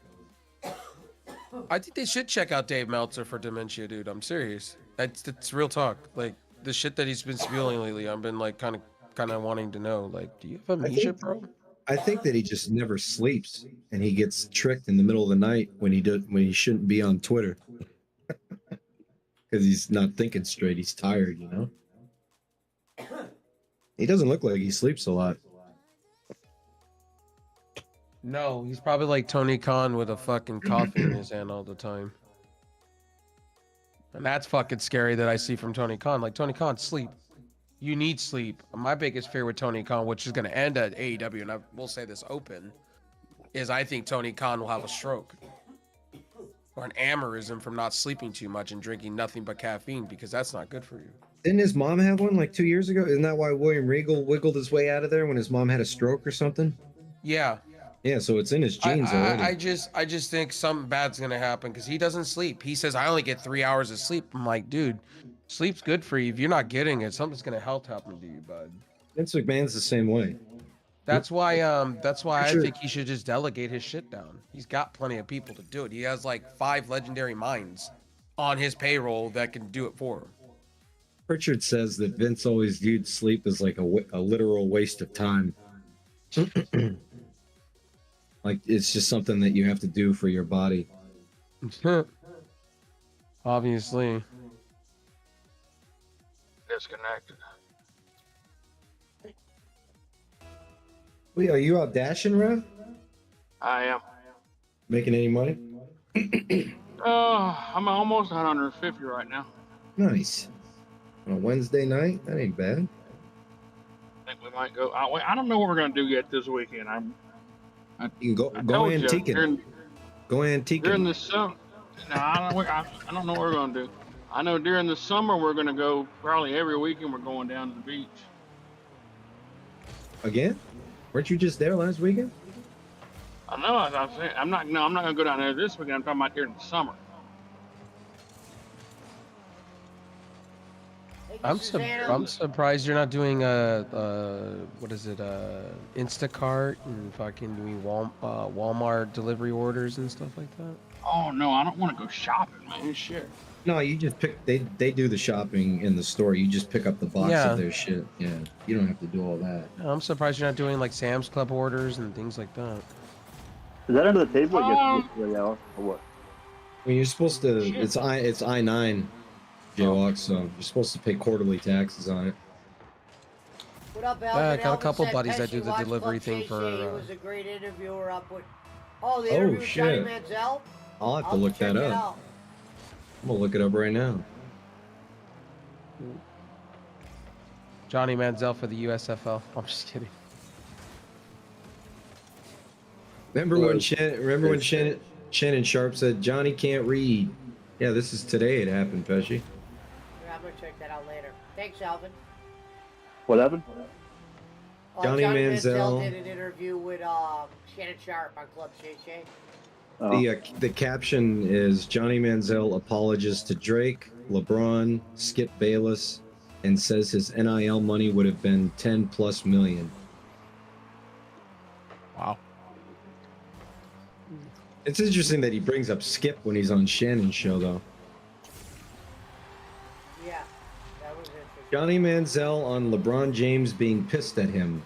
S6: I think they should check out Dave Meltzer for dementia, dude. I'm serious. That's real talk. Like the shit that he's been spewing lately, I've been like kind of wanting to know. Like, do you have amnesia, bro?
S7: I think that he just never sleeps, and he gets tricked in the middle of the night when he shouldn't be on Twitter because he's not thinking straight. He's tired, you know. He doesn't look like he sleeps a lot.
S6: No, he's probably like Tony Khan with a fucking coffee in his hand all the time. And that's fucking scary that I see from Tony Khan. Like, Tony Khan, sleep. You need sleep. My biggest fear with Tony Khan, which is going to end at AEW, and I will say this open, is I think Tony Khan will have a stroke or an aneurysm from not sleeping too much and drinking nothing but caffeine, because that's not good for you.
S7: Didn't his mom have one like 2 years ago? Isn't that why William Regal wiggled his way out of there when his mom had a stroke or something?
S6: Yeah.
S7: Yeah, so it's in his genes already.
S6: I just think something bad's gonna happen because he doesn't sleep. He says I only get 3 hours of sleep. I'm like, dude, sleep's good for you. If you're not getting it, something's gonna health happen to you, bud.
S7: Vince McMahon's the same way.
S6: That's why I
S7: Sure.
S6: think he should just delegate his shit down. He's got plenty of people to do it. He has like 5 legendary minds on his payroll that can do it for him.
S7: Pritchard says that Vince always viewed sleep as like a literal waste of time. Like it's just something that you have to do for your body.
S6: Obviously. Disconnected.
S7: Wait, are you out dashing, Rev?
S5: I am.
S7: Making any money?
S5: I'm almost 150 right now.
S7: Nice. On a Wednesday night? That ain't bad.
S5: I think we might go. I don't know what we're gonna do yet this weekend.
S7: You can
S5: I
S7: go
S5: told you,
S7: antiquing. Go
S5: during
S7: antiquing.
S5: the summer. No, I don't know what we're gonna do. I know during the summer we're gonna go probably every weekend. We're going down to the beach.
S7: Again? Weren't you just there last weekend?
S5: I know. As I'm saying, I'm not gonna go down there this weekend. I'm talking about during the summer.
S6: I'm surprised you're not doing what is it, Instacart and fucking doing Walmart delivery orders and stuff like that.
S5: Oh no, I don't want to go shopping, man. Shit.
S7: No, you just pick. They do the shopping in the store. You just pick up the box
S6: Yeah.
S7: of their shit. Yeah, you don't have to do all that.
S6: I'm surprised you're not doing like Sam's Club orders and things like that.
S4: Is that under the table? Or gets 3 hours or what?
S7: When you're supposed to,
S5: Shit.
S7: it's I-9, J-Walk, so you're supposed to pay quarterly taxes on it.
S1: What up,
S6: Yeah,
S1: Alvin?
S6: I got a
S1: Alvin
S6: couple
S1: said
S6: buddies that
S1: Pesci
S6: do the
S1: watched
S6: delivery
S1: Club
S6: thing
S1: Shay
S6: for,
S1: Shay. He was a great interviewer up with. Oh, the
S7: Oh,
S1: interview with Johnny
S7: shit.
S1: Manziel.
S7: I'll have to
S1: I'll
S7: look
S1: check
S7: that
S1: it
S7: up.
S1: out.
S7: I'm gonna look it up right now.
S6: Johnny Manziel for the USFL. I'm just kidding.
S7: Remember when Shannon Sharp said Johnny can't read? Yeah, this is today. It happened, Pesci.
S1: Yeah, I'm gonna check that out later. Thanks, Alvin.
S4: What happened?
S7: Johnny
S1: Johnny
S7: Manziel.
S1: did an interview with Shannon Sharp on Club Shay Shay.
S4: Oh.
S7: The caption is Johnny Manziel apologizes to Drake, LeBron, Skip Bayless, and says his NIL money would have been 10+ million.
S6: Wow.
S7: It's interesting that he brings up Skip when he's on Shannon's show, though.
S1: Yeah, that was interesting.
S7: Johnny Manziel on LeBron James being pissed at him.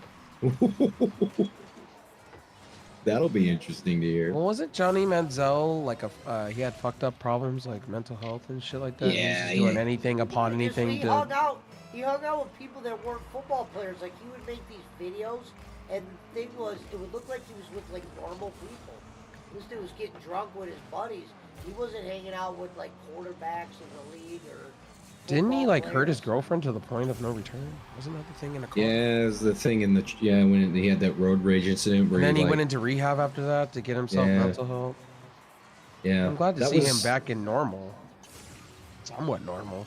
S7: That'll be interesting to hear.
S6: Well, wasn't Johnny Manziel like he had fucked up problems like mental health and shit like that? He was
S7: Yeah,
S6: just doing
S7: yeah.
S6: anything upon
S1: Because
S6: anything
S1: he
S6: to.
S1: hung out with people that weren't football players. Like he would make these videos, and it would look like he was with like normal people. This dude was getting drunk with his buddies. He wasn't hanging out with like quarterbacks in the league or.
S6: Didn't he
S1: football
S6: like hurt his
S1: players.
S6: girlfriend to the point of no return? Wasn't that the thing in the car?
S7: Yeah, it was the thing in the when he had that road rage incident where
S6: And then he
S7: like,
S6: went into rehab after that to get himself
S7: Yeah.
S6: mental health.
S7: Yeah,
S6: I'm glad to
S7: that
S6: see
S7: was-
S6: him back in normal. Somewhat normal.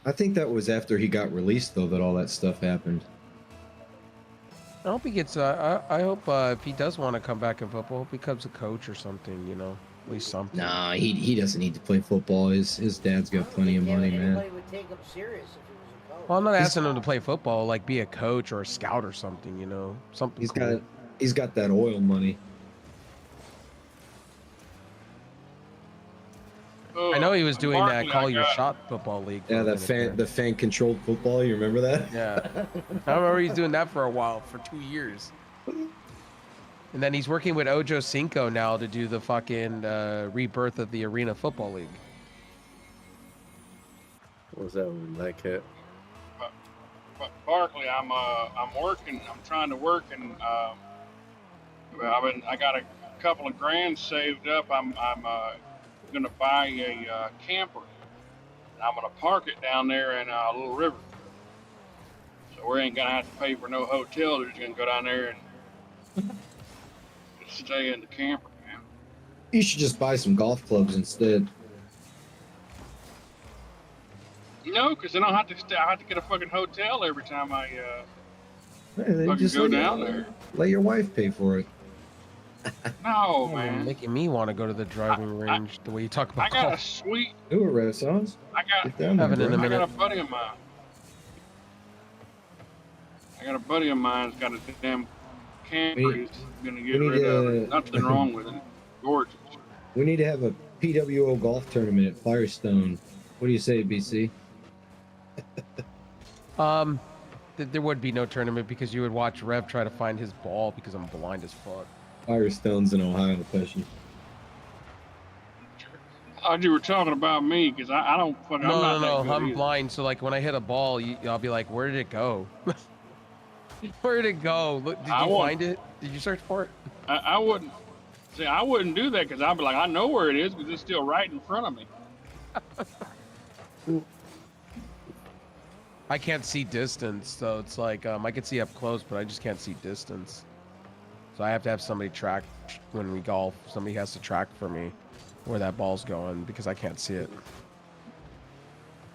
S7: I think that was after he got released, though, that all that stuff happened.
S6: I hope he gets. I hope if he does want to come back in football, I hope he becomes a coach or something. You know, at least something.
S7: Nah, he doesn't need to play football. His dad's got plenty of money, man.
S1: Anybody would take him serious if he was a coach.
S6: Well, I'm not
S7: He's-
S6: asking him to play football. Like be a coach or a scout or something. You know, something. Cool.
S7: He's got that oil money.
S6: I know he was doing that
S5: Barkley,
S6: call
S5: I
S6: your
S5: got-
S6: shot football league. for
S7: Yeah,
S6: a
S7: that
S6: minute there.
S7: fan controlled football. You remember that?
S6: Yeah, I remember he was doing that for a while, for 2 years. And then he's working with Ojo Cinco now to do the fucking rebirth of the Arena Football League.
S2: What was that one? Nightcap?
S5: But Barkley, I'm working. I'm trying to work, and I got a couple of grand saved up. I'm gonna buy a camper. And I'm gonna park it down there in Little River. So we ain't gonna have to pay for no hotel. We're just gonna go down there and stay in the camper, man.
S7: You should just buy some golf clubs instead.
S5: No, because then I'll have to stay. I have to get a fucking hotel every time I
S7: Hey, then
S5: fucking
S7: just
S5: go
S7: let
S5: down there.
S7: Let your wife pay for it.
S5: No,
S6: You're
S5: man.
S6: making me want to go to the driving range the way you talk about
S5: I got a
S6: golf.
S5: sweet.
S7: Do it, Renaissance.
S5: I got.
S7: Get down there,
S6: Having an
S7: bro.
S5: I got a
S6: minute.
S5: buddy of mine. I got a buddy of mine's got a damn camper.
S7: We-
S5: He's gonna get
S7: we need
S5: rid of it.
S7: to-
S5: Nothing wrong with it. Gorgeous.
S7: We need to have a PWO golf tournament at Firestone. What do you say, BC?
S6: There would be no tournament because you would watch Rev try to find his ball because I'm blind as fuck.
S7: Firestone's in Ohio, Pesci.
S5: I thought you were talking about me because I don't fucking.
S6: No,
S5: I'm not
S6: no,
S5: that
S6: no.
S5: good
S6: I'm
S5: either.
S6: blind, so like when I hit a ball, I'll be like, "Where did it go? Where did it go? Look, did you
S5: I won't-
S6: find it? Did you search for it?"
S5: I wouldn't. See, I wouldn't do that because I'd be like, I know where it is because it's still right in front of me.
S6: I can't see distance, so it's like I can see up close, but I just can't see distance. So I have to have somebody track when we golf. Somebody has to track for me where that ball's going because I can't see it.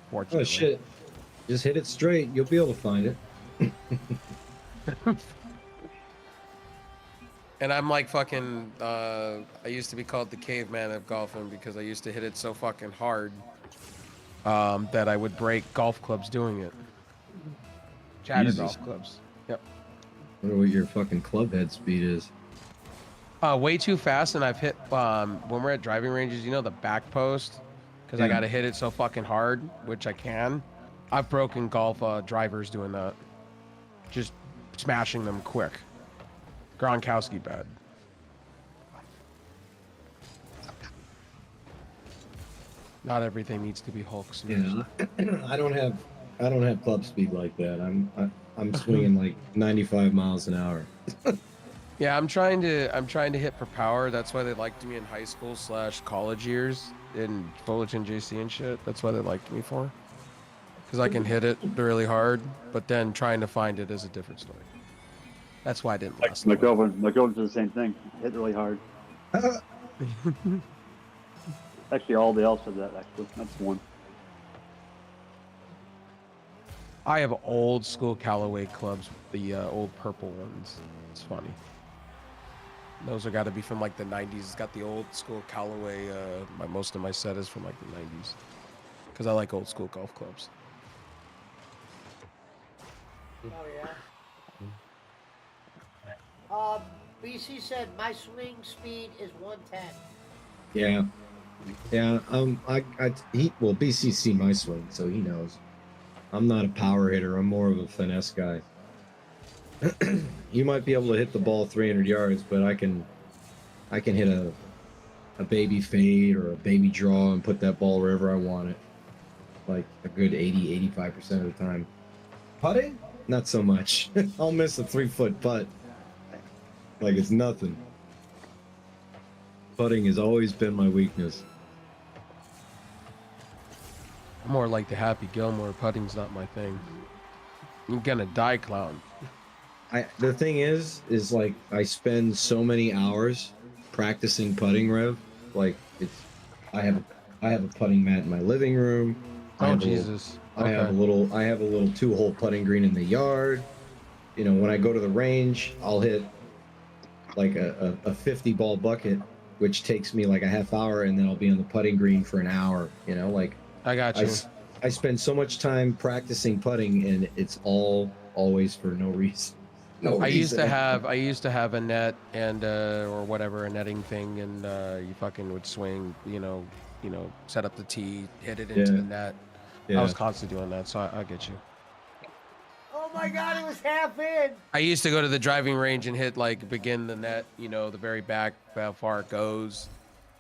S6: Fortunately.
S7: Oh shit! Just hit it straight. You'll be able to find it.
S6: And I'm like fucking. I used to be called the caveman of golfing because I used to hit it so fucking hard that I would break golf clubs doing it. Chatter
S7: Jesus.
S6: golf clubs. Yep.
S7: I wonder what your fucking club head speed is.
S6: Way too fast, and I've hit when we're at driving ranges. You know the back post, because I
S7: Yeah.
S6: gotta hit it so fucking hard, which I can. I've broken golf drivers doing that, just smashing them quick. Gronkowski bad. Not everything needs to be Hulk smash.
S7: Yeah, I don't have club speed like that. I'm swinging like 95 miles an hour.
S6: Yeah, I'm trying to hit for power. That's why they liked me in high school / college years in Fullerton JC and shit. That's why they liked me for. Because I can hit it really hard, but then trying to find it is a different story. That's why I didn't last.
S4: My
S6: long.
S4: girlfriend did the same thing. Hit really hard. Actually, all the else said that. Actually, that's one.
S6: I have old school Callaway clubs, the old purple ones. It's funny. Those are got to be from like the 90s. It's got the old school Callaway. Most of my set is from like the 90s. Because I like old school golf clubs.
S1: Oh yeah. BC said my swing speed is 110.
S7: Yeah, yeah. Well, BCC my swing, so he knows. I'm not a power hitter. I'm more of a finesse guy. You might be able to hit the ball 300 yards, but I can hit a baby fade or a baby draw and put that ball wherever I want it. Like a good 80-85% of the time. Putting? Not so much. I'll miss a 3-foot putt. Like it's nothing. Putting has always been my weakness.
S6: I'm more like the Happy Gilmore. Putting's not my thing. You're gonna die, clown.
S7: The thing is like I spend so many hours practicing putting, Rev. Like I have a putting mat in my living room. I
S6: Oh
S7: have
S6: Jesus.
S7: I have a little 2-hole putting green in the yard. You know, when I go to the range, I'll hit like a 50 ball bucket, which takes me like a half hour, and then I'll be on the putting green for an hour. You know, like
S6: I got you.
S7: I spend so much time practicing putting, and it's always for no reason. No
S6: I used
S7: reason.
S6: to have a net and or whatever, a netting thing, and you fucking would swing, you know, set up the tee, hit it into
S7: Yeah.
S6: the net.
S7: Yeah.
S6: I was constantly doing that, so I get you.
S1: Oh my God, it was half in.
S6: I used to go to the driving range and hit begin the net, the very back, how far it goes,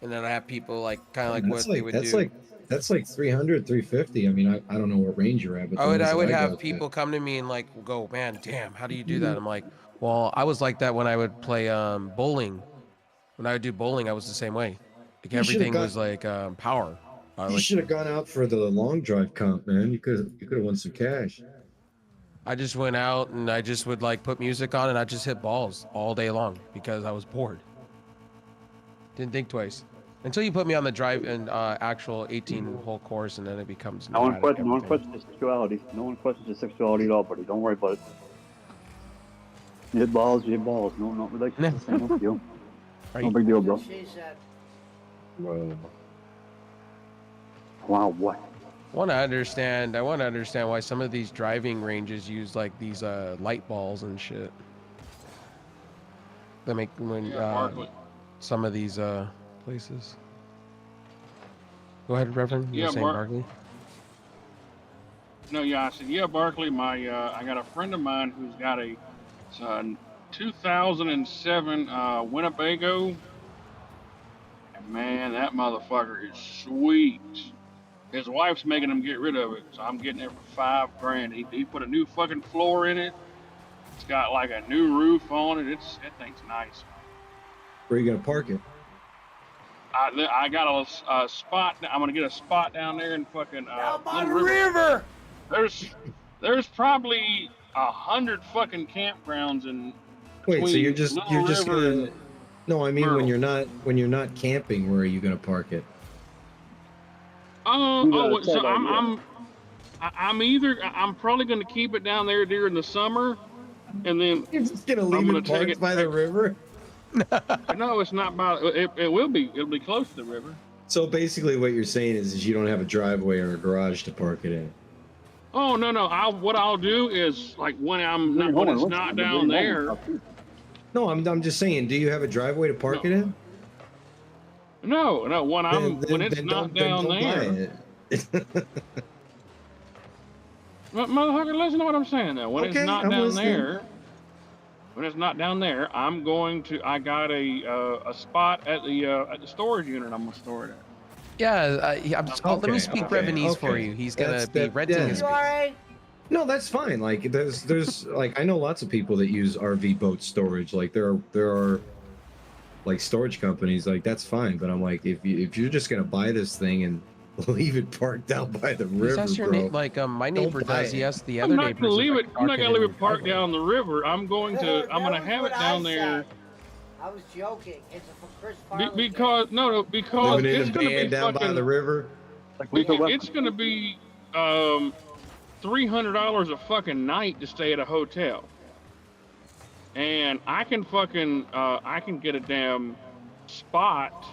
S6: and then I have people what they would do.
S7: That's like 300, 350. I mean, I don't know what range you're at, but
S6: I
S7: the
S6: would
S7: ones that
S6: have
S7: go
S6: people come to me and go, man, damn, how do you do that? I'm like, well, I was like that when I would play bowling. When I would do bowling, I was the same way. Like
S7: You should've
S6: everything
S7: got-
S6: was power.
S7: You should have gone out for the long drive comp, man. You could have won some cash.
S6: I just went out and I just would like put music on and I just hit balls all day long because I was bored. Didn't think twice. Until you put me on the drive and actual 18-hole course, and then it becomes
S4: No one
S6: nomadic
S4: questions
S6: everything.
S4: your sexuality. No one questions your sexuality at all, buddy. Don't worry about it. You hit balls, you hit balls. No, not relationship. No big deal. No big deal, bro.
S1: She said,
S2: Bro.
S4: Wow, what?
S6: I want to understand why some of these driving ranges use like these light balls and shit. They make when
S5: Barkley.
S6: some of these places. Go ahead, Reverend. You
S5: Yeah,
S6: were saying
S5: Mark.
S6: Barkley?
S5: No, yeah, I said, yeah, Barkley. I got a friend of mine who's got a 2007 Winnebago. And man, that motherfucker is sweet. His wife's making him get rid of it, so I'm getting it for $5,000. He put a new fucking floor in it. It's got like a new roof on it. That thing's nice.
S7: Where are you gonna park it?
S5: I got a spot. I'm gonna get a spot down there in fucking
S1: down by the
S5: Little
S1: river.
S5: There's probably 100 fucking campgrounds in.
S7: Wait, so
S5: between
S7: you're just
S5: Little River
S7: gonna? No, I mean
S5: Myrtle.
S7: when you're not camping, where are you gonna park it?
S5: I'm probably gonna keep it down there during the summer, and then
S7: You're just gonna
S5: I'm
S7: leave
S5: gonna
S7: it
S5: take
S7: parked
S5: it
S7: by the river?
S5: no, it's not by. It will be. It'll be close to the river.
S7: So basically, what you're saying is you don't have a driveway or a garage to park it in.
S5: Oh no. What I'll do is like when it's not down there.
S7: No, I'm just saying. Do you have a driveway to park it in?
S5: No. When it's
S7: Then
S5: not
S7: don't
S5: down
S7: buy
S5: there.
S7: it.
S5: Motherfucker, listen to what I'm saying now. When
S7: Okay,
S5: it's not
S7: I'm
S5: down
S7: listening.
S5: there, I got a spot at the storage unit. I'm gonna store it at.
S6: Yeah, let me speak Revenese for
S7: okay.
S6: you. He's gonna
S7: That's-
S6: be
S7: that-
S6: renting
S7: yeah.
S6: his
S1: You all right?
S7: No, that's fine. Like there's like I know lots of people that use RV boat storage. Like there are like storage companies. Like that's fine. But I'm like if you're just gonna buy this thing and leave it parked down by the river,
S6: That's your
S7: bro.
S6: name. Like my neighbor
S7: buy
S6: does.
S7: it.
S6: He asked the
S5: I'm
S6: other
S5: not
S6: neighbors.
S5: gonna leave
S6: if I
S5: it.
S6: could
S5: I'm not
S6: park
S5: gonna
S6: it
S5: leave
S6: in
S5: it parked
S6: the driveway.
S5: down the river. I'm going to.
S1: That
S5: I'm gonna
S1: was
S5: have
S1: what
S5: it
S1: I
S5: down there.
S1: said. I was joking. It's for Chris Farley.
S5: Because
S7: Living in
S5: it's
S7: a
S5: gonna be
S7: van down by
S5: fucking.
S7: the river.
S5: It's gonna be $300 a fucking night to stay at a hotel, and I can get a damn spot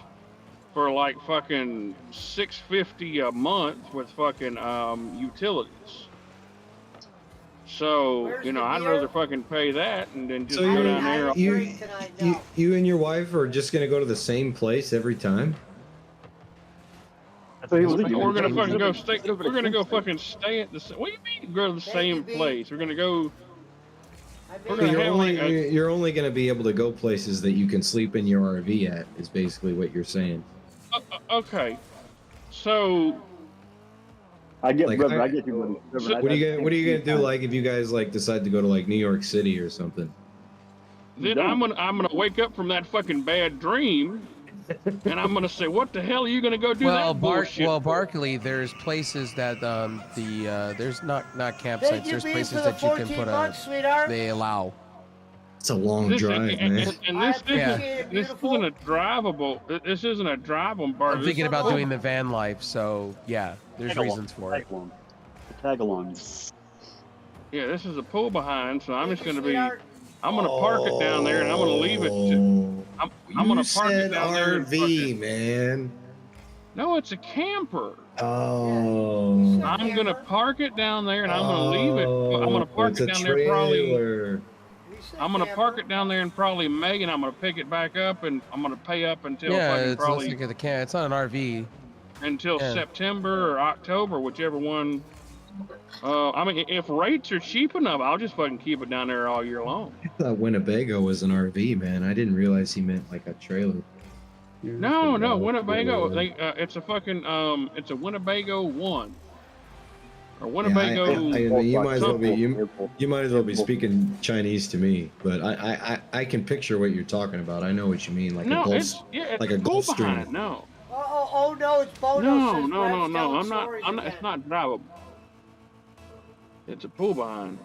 S5: for like fucking $650 a month with fucking utilities. So
S1: Where's
S5: I'd
S1: the beer?
S5: rather fucking pay that and then just
S7: So
S5: go
S7: you're-
S5: down there.
S7: You and your wife are just gonna go to the same place every time?
S5: We're gonna fucking go stay. We're gonna go fucking stay at the. What do you mean go to the same place? We're gonna go. We're
S7: So
S5: gonna
S7: you're
S5: have
S7: only
S5: like a,
S7: you're only gonna be able to go places that you can sleep in your RV at. Is basically what you're saying.
S5: okay. So
S4: I get
S7: Like,
S4: River.
S7: I-
S4: I get you, buddy. River,
S7: What are you gonna do?
S4: I've-
S7: Like if you guys like decide to go to like New York City or something?
S5: then I'm gonna wake up from that fucking bad dream, and I'm gonna say, what the hell are you gonna go do that bullshit?
S6: Barkley, there's places that there's not
S1: Thank
S6: campsites.
S1: you,
S6: There's
S1: B,
S6: places
S1: for the
S6: that you can
S1: 14
S6: put
S1: months, sweetheart.
S6: they allow.
S7: It's a long
S5: This-
S7: drive,
S5: and,
S7: man.
S5: and
S1: I
S5: this
S1: appreciate
S5: isn't
S1: it,
S5: this
S1: beautiful.
S5: isn't a drivable. This isn't a drivable bar.
S6: I'm
S5: This
S6: thinking
S5: is
S6: about
S5: a-
S6: doing the van life, so yeah, there's
S4: Tag along,
S6: reasons for it.
S4: Tag along.
S5: Yeah, this is a pull behind, so I'm
S1: Thank
S5: just
S1: you,
S5: gonna be.
S1: sweetheart.
S5: I'm gonna park it down there, and I'm gonna leave it. I'm gonna
S7: You
S5: park it
S7: said
S5: down there. and
S7: RV, man.
S5: No, it's a camper.
S7: Oh.
S5: I'm gonna park it down there, and I'm gonna leave it. I'm gonna park
S7: it's
S5: it
S7: a
S5: down there probably.
S7: trailer.
S1: You said
S5: I'm gonna
S1: camper.
S5: park it down there in probably May, and I'm gonna pick it back up, and I'm gonna pay up until
S6: Yeah,
S5: fucking
S6: it's
S5: probably
S6: like a can. It's not an RV.
S5: until
S6: yeah.
S5: September or October, whichever one. I mean, if rates are cheap enough, I'll just fucking keep it down there all year long.
S7: I thought Winnebago was an RV, man. I didn't realize he meant like a trailer.
S5: No, Winnebago. It's a fucking it's a Winnebago one. Or Winnebago.
S7: You might as well be
S4: Airport.
S7: you might as well be speaking Chinese to me, but I can picture what you're talking about. I know what you mean, like
S5: no,
S7: a Gulf.
S5: it's it's
S7: like a
S5: pull
S7: Gulfstream.
S5: behind. No,
S1: Oh no, it's Bono.
S5: no,
S1: says
S5: no,
S1: Brad's
S5: no, no.
S1: telling
S5: I'm not.
S1: stories
S5: I'm not.
S1: again.
S5: It's not drivable. It's a pull behind.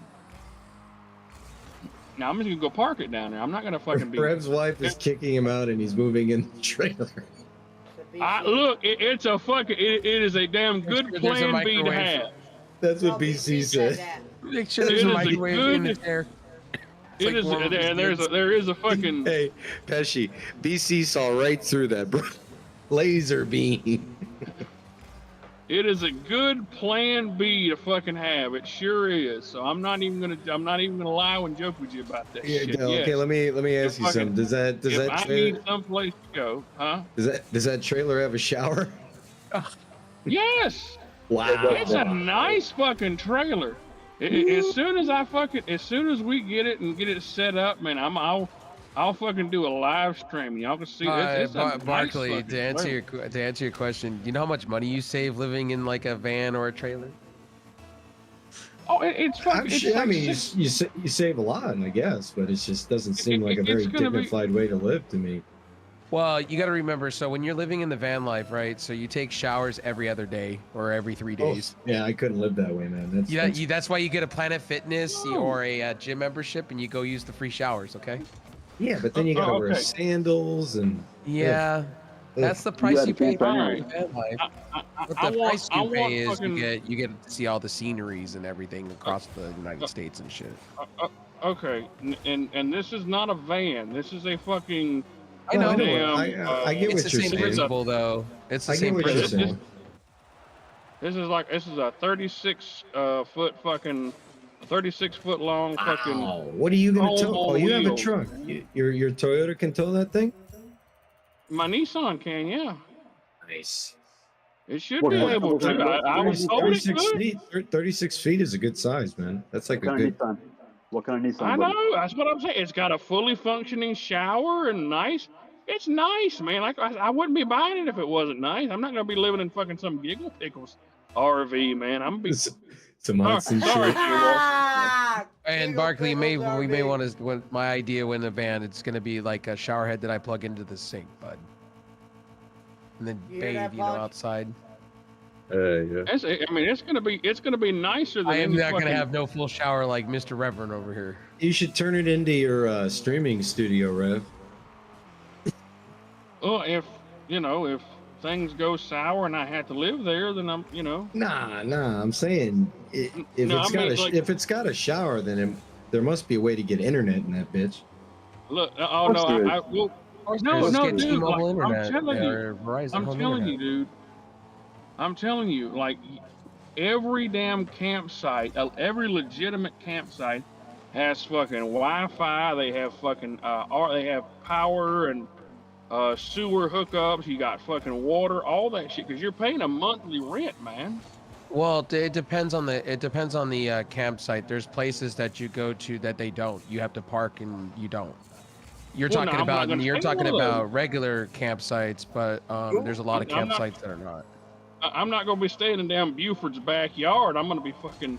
S5: Now I'm just gonna go park it down there. I'm not gonna fucking be.
S7: Rev's wife is kicking him out, and he's moving in the trailer.
S5: Look, it's a fucking. It is a damn good
S6: There's a
S5: plan B to
S6: microwave.
S5: have.
S7: That's what
S1: No,
S7: BC
S1: said
S7: said.
S1: that.
S6: Make sure
S5: It
S6: there's a
S5: is a
S6: microwave in
S5: good-
S6: there.
S5: It is, and there is a fucking.
S7: Hey, Pesci, BC saw right through that, bro. Laser beam.
S5: It is a good plan B to fucking have. It sure is. So I'm not even gonna lie and joke with you about that
S7: Yeah,
S5: shit.
S7: okay,
S5: Yes.
S7: let me ask you
S5: fucking-
S7: something. Does
S5: If
S7: that
S5: I
S7: trailer
S5: need someplace to go, huh?
S7: does that trailer have a shower?
S5: Yes.
S7: Wow.
S5: It's a nice fucking trailer. As soon as we get it and get it set up, man, I'll fucking do a live stream. Y'all can see it's a nice
S6: Barkley,
S5: fucking
S6: to answer
S5: trailer.
S6: your question, you know how much money you save living in like a van or a trailer?
S5: Oh, it's fucking.
S7: I'm
S5: It's
S7: sure, I
S5: like
S7: mean,
S5: six-
S7: you save a lot, I guess, but it just doesn't seem like a
S5: it's
S7: very
S5: gonna be-
S7: dignified way to live to me.
S6: Well, you got to remember, so when you're living in the van life, right? So you take showers every other day or every 3 days.
S7: Oh, yeah, I couldn't live that way, man.
S6: That's why you get a Planet Fitness or a gym membership, and you go use the free showers. Okay?
S7: yeah, but then you gotta wear
S5: okay.
S7: sandals and
S6: Yeah, that's the price
S4: gotta
S6: you pay
S4: keep
S6: for
S4: an
S6: your van life. What
S5: I
S6: the
S5: want-
S6: price
S5: I
S6: you
S5: want
S6: pay is
S5: fucking-
S6: you get to see all the sceneries and everything across the United States and shit.
S5: Okay, and this is not a van. This is a fucking.
S6: I know.
S5: Damn,
S7: I get
S6: It's
S7: what
S6: the
S7: you're
S6: same
S7: saying.
S6: principle, though. It's the
S7: I get
S6: same
S7: what you're
S6: principle.
S7: saying.
S5: This is a 36 foot fucking 36 foot long fucking.
S7: Oh, what are you gonna tow?
S5: Homo
S7: Oh, you have a
S5: wheel.
S7: truck. Your Toyota can tow that thing.
S5: My Nissan can, yeah.
S7: Nice.
S5: It should
S4: What
S5: be
S4: kind of-
S5: able
S4: what kind
S5: to.
S4: of-
S5: I was told it
S7: 36
S5: could.
S7: feet. 36 feet is a good size, man. That's like
S4: What
S7: a
S4: kind
S7: good.
S4: of Nissan? What kind of Nissan?
S5: I
S4: buddy?
S5: know. That's what I'm saying. It's got a fully functioning shower and nice. It's nice, man. Like I wouldn't be buying it if it wasn't nice. I'm not gonna be living in fucking some Giggle Pickles RV, man. I'm gonna be.
S7: It's a Monson
S5: sorry.
S7: shit.
S1: Ah,
S6: And
S1: Giggle
S6: Barkley, we
S1: Pickles
S6: may
S1: RV.
S6: want to. When my idea when the van, it's gonna be like a shower head that I plug into the sink, bud, and then
S1: You hear
S6: bathe,
S1: that,
S6: you know,
S1: Pog?
S6: outside.
S2: Yeah.
S5: I mean, it's gonna be nicer than
S6: I am
S5: any
S6: not gonna
S5: fucking-
S6: have no full shower like Mr. Reverend over here.
S7: You should turn it into your streaming studio, Rev.
S5: Well, if things go sour and I have to live there, then
S7: Nah. I'm saying if
S5: No,
S7: it's
S5: I
S7: got
S5: mean,
S7: a
S5: like-
S7: if it's got a shower, then there must be a way to get internet in that bitch.
S5: look. Oh
S4: course
S5: no,
S4: there is.
S5: I will.
S6: Just
S5: No,
S6: get
S5: dude.
S6: T-Mobile
S5: Like,
S6: internet
S5: I'm telling you.
S6: or Verizon
S5: I'm
S6: home
S5: telling
S6: internet.
S5: you, dude. I'm telling you, like every damn campsite, every legitimate campsite has fucking Wi-Fi. They have fucking they have power and sewer hookups. You got fucking water, all that shit, because you're paying a monthly rent, man.
S6: Well, it depends on the campsite. There's places that you go to that they don't. You have to park and you don't. You're
S5: Well, no,
S6: talking
S5: I'm not
S6: about
S5: gonna say
S6: talking
S5: one of
S6: about regular campsites, but there's a lot of
S5: I'm not-
S6: campsites that are not.
S5: I'm not gonna be staying in damn Buford's backyard. I'm gonna be fucking,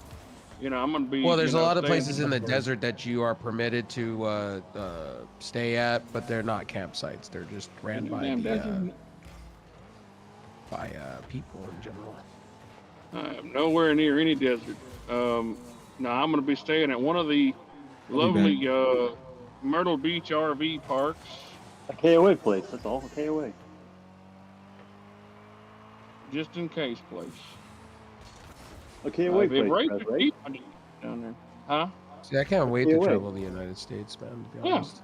S5: I'm gonna be.
S6: Well, there's a lot of
S5: staying
S6: places in the desert that you are permitted to stay at, but they're not campsites. They're just ran by
S5: Damn
S6: the,
S5: desert.
S6: by people in general.
S5: I'm nowhere near any desert. No, I'm gonna be staying at one of the lovely Myrtle Beach RV parks.
S4: A KOA place. That's all. A KOA.
S5: Just in case place.
S4: A KOA
S5: If it
S4: place.
S5: rains,
S4: Rev,
S5: it's
S4: right?
S5: cheap down there. Huh?
S6: See, I can't wait to
S4: Stay away.
S6: travel the United States, man. To be
S5: Yeah.
S6: honest,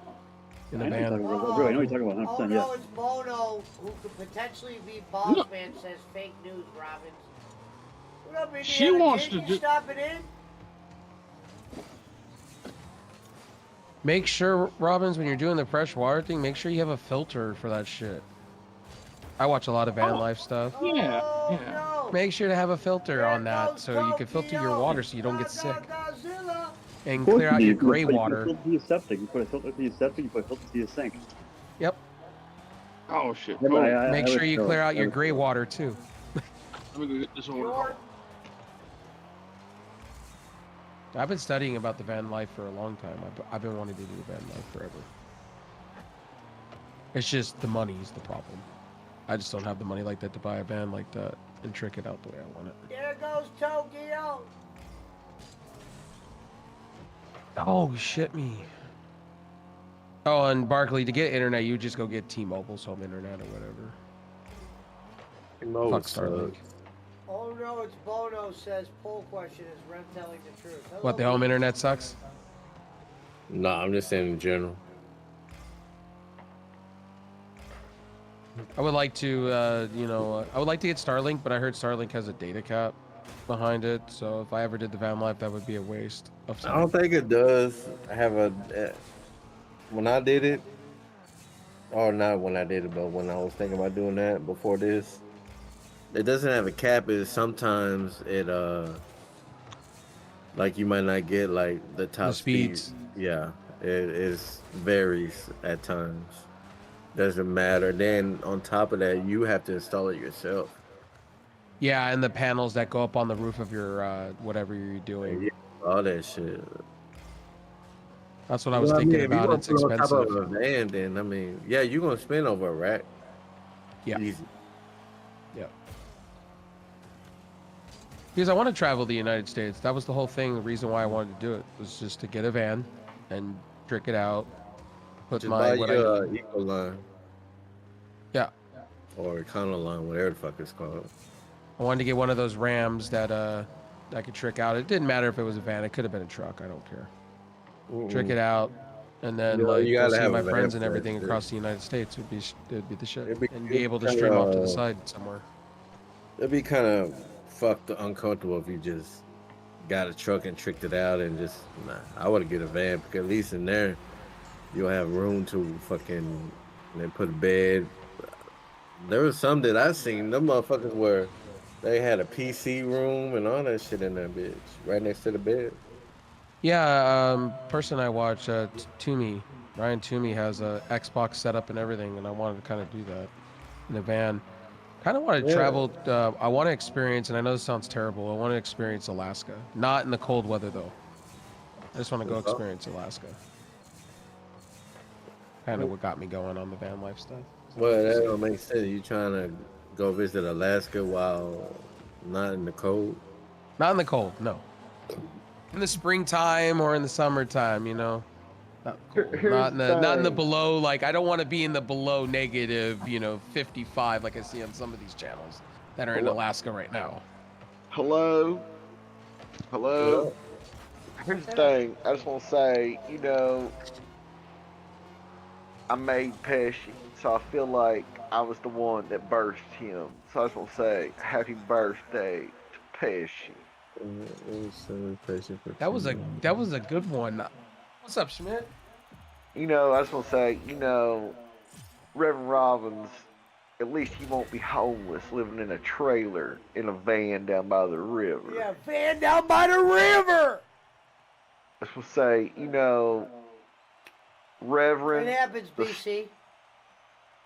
S6: in
S4: I
S6: a
S4: know you're
S6: van.
S4: talking about. Bro, I know what you're talking about. 100%.
S1: Oh
S4: Yeah.
S1: no, it's Bono, who could potentially be boss
S5: No.
S1: man, says fake news, Robbins. What up, Indiana?
S5: She wants to
S1: You
S5: do-
S1: stopping in?
S6: Make sure, Robbins, when you're doing the fresh water thing, make sure you have a filter for that shit. I watch a lot of van
S5: Oh.
S6: life stuff.
S5: Yeah,
S1: Oh,
S5: yeah.
S1: no.
S6: Make sure to have a filter
S1: There
S6: on that
S1: goes
S6: so you can filter your
S1: Tokyo.
S6: water so you don't get sick.
S1: Godzilla.
S6: And
S4: Of course
S6: clear out
S4: you
S6: your
S4: do.
S6: gray
S4: You put a
S6: water.
S4: filter to your septic. You put a filter to your septic. You put a filter to your sink.
S6: Yep.
S5: Oh shit.
S4: Yeah,
S5: Cool.
S4: but I
S6: Make
S4: would
S6: sure you
S4: fill
S6: clear
S4: it.
S6: out
S4: I
S6: your
S4: would
S6: gray
S4: fill it.
S6: water too.
S5: Let me go get this order.
S1: York.
S6: I've been studying about the van life for a long time. I've been wanting to do van life forever. It's just the money is the problem. I just don't have the money like that to buy a van like that and trick it out the way I want it.
S1: There goes Tokyo.
S6: Oh shit me. Oh, and Barkley, to get internet, you just go get T-Mobile's home internet or whatever. Fuck Starlink.
S1: Oh no, it's Bono says poll question, is Rem telling the truth? Hello,
S6: What, the home
S1: Lee.
S6: internet sucks?
S2: No, I'm just saying in general.
S6: I would like to, I would like to get Starlink, but I heard Starlink has a data cap behind it. So if I ever did the van life, that would be a waste of
S2: I
S6: time.
S2: don't think it does have a. When I did it, or not when I did it, but when I was thinking about doing that before this, it doesn't have a cap. Is sometimes it like you might not get like the top
S6: speeds.
S2: Yeah, it is varies at times. Doesn't matter. Then on top of that, you have to install it yourself.
S6: Yeah, and the panels that go up on the roof of your whatever you're doing.
S2: Yeah, all that shit.
S6: That's what I was thinking about. It's
S2: On top
S6: expensive.
S2: of a van, then I mean, yeah, you're gonna spend over a rack.
S6: Yeah.
S2: Easy.
S6: Yeah. Because I want to travel the United States. That was the whole thing. The reason why I wanted to do it was just to get a van and trick it out. Put
S2: Just
S6: my
S2: buy
S6: what
S2: your
S6: I need.
S2: Ecoline.
S6: Yeah.
S2: Or Econoline, whatever the fuck it's called.
S6: I wanted to get one of those Rams that I could trick out. It didn't matter if it was a van. It could have been a truck. I don't care. Trick it out, and then
S2: You know,
S6: like
S2: you
S6: go
S2: gotta
S6: see
S2: have
S6: my
S2: a van
S6: friends and
S2: for that
S6: everything
S2: shit.
S6: across the United States. It'd be the shit, and be
S2: it'd
S6: able to
S2: kinda,
S6: stream off to the side somewhere.
S2: It'd be kind of fucked uncomfortable if you just got a truck and tricked it out and just I would get a van because at least in there you'll have room to fucking then put a bed. There was some that I seen them motherfuckers where they had a PC room and all that shit in that bitch right next to the bed.
S6: Yeah, person I watch, Toomey, Ryan Toomey has a Xbox setup and everything, and I wanted to kind of do that in a van. Kind of want to travel. I want to experience, and I know this sounds terrible. I want to experience Alaska, not in the cold weather though. I just want to go experience Alaska. Kind of what got me going on the van life stuff.
S2: Well, that don't make sense. You trying to go visit Alaska while not in the cold?
S6: Not in the cold, no. In the springtime or in the summertime, you know. Not, not in the below. Like I don't want to be in the below negative, 55, like I see on some of these channels that are in Alaska right now.
S8: Hello. Here's the thing. I just want to say, I made Pesci, so I feel like I was the one that birthed him. So I just want to say, happy birthday to Pesci.
S6: That was a good one. What's up, Schmidt?
S8: I just want to say, Reverend Robbins, at least he won't be homeless living in a trailer in a van down by the river.
S1: Yeah, van down by the river.
S8: I just want to say, Reverend.
S1: What happens, BC?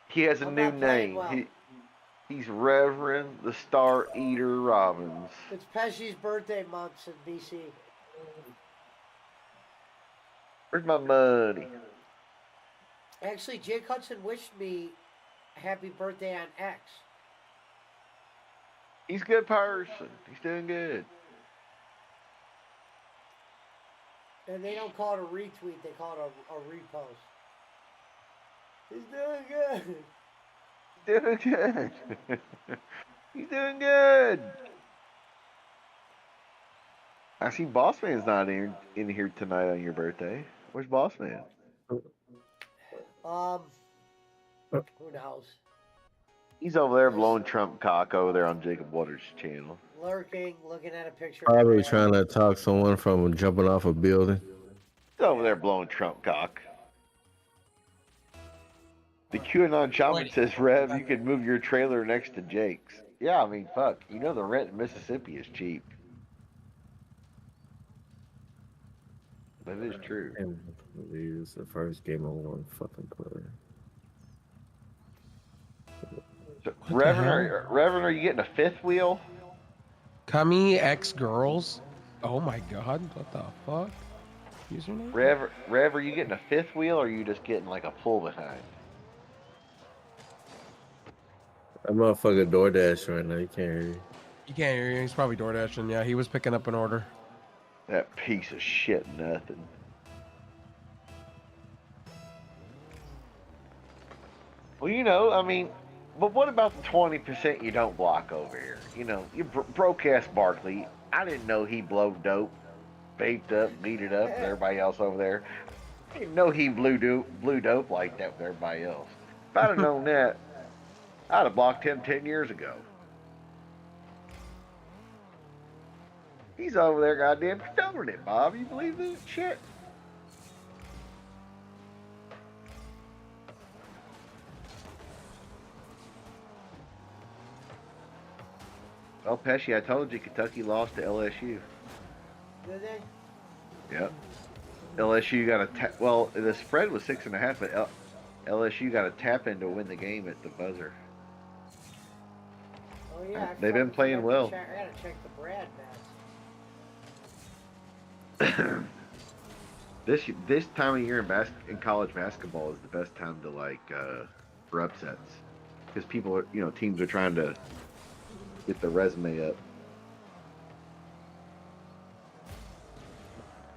S8: He has a
S1: I'm
S8: new
S1: not playing
S8: name.
S1: well.
S8: He's Reverend the Star Eater Robbins.
S1: It's Pesci's birthday month in BC.
S8: Where's my money?
S1: Actually, Jake Hudson wished me a happy birthday on X.
S8: He's a good person. He's doing good.
S1: And they don't call it a retweet, they call it a repost. He's doing good.
S8: Doing good. He's doing good. I see Boss Man's not in here tonight on your birthday. Where's Boss Man?
S1: Who knows?
S8: He's over there blowing Trump cock over there on Jacob Waters' channel.
S1: Lurking, looking at a picture.
S2: Probably trying to talk someone from jumping off a building.
S8: He's over there blowing Trump cock. The QAnon shaman says, Rev, you could move your trailer next to Jake's. Yeah, I mean, fuck. The rent in Mississippi is cheap. That is true.
S2: It's the first game I want to fucking play.
S8: So, Reverend, are you getting a fifth wheel?
S6: Kami X Girls. Oh my god, what the fuck? Username?
S8: Rev, are you getting a fifth wheel or are you just getting like a pull behind?
S2: That motherfucker DoorDash right now. You can't hear you.
S6: You can't hear you. He's probably door dashing. Yeah, he was picking up an order.
S8: That piece of shit, nothing. Well, you know, I mean, but what about the 20% you don't block over here? You know, you broadcast Barkley. I didn't know he blowed dope, vaped up, beat it up, and everybody else over there. I didn't know he blew dope like that with everybody else. If I'd have known that, I'd have blocked him 10 years ago. He's over there goddamn condoning it, Bob. You believe this shit? Oh, Pesci, I told you Kentucky lost to LSU.
S1: Did they?
S8: Yep. LSU got a well, the spread was 6.5, but LSU got a tap in to win the game at the buzzer.
S1: Oh yeah.
S8: They've been playing well.
S1: I gotta check the Brad match.
S8: This time of year in college basketball is the best time to for upsets, because people are, you know, teams are trying to get the resume up.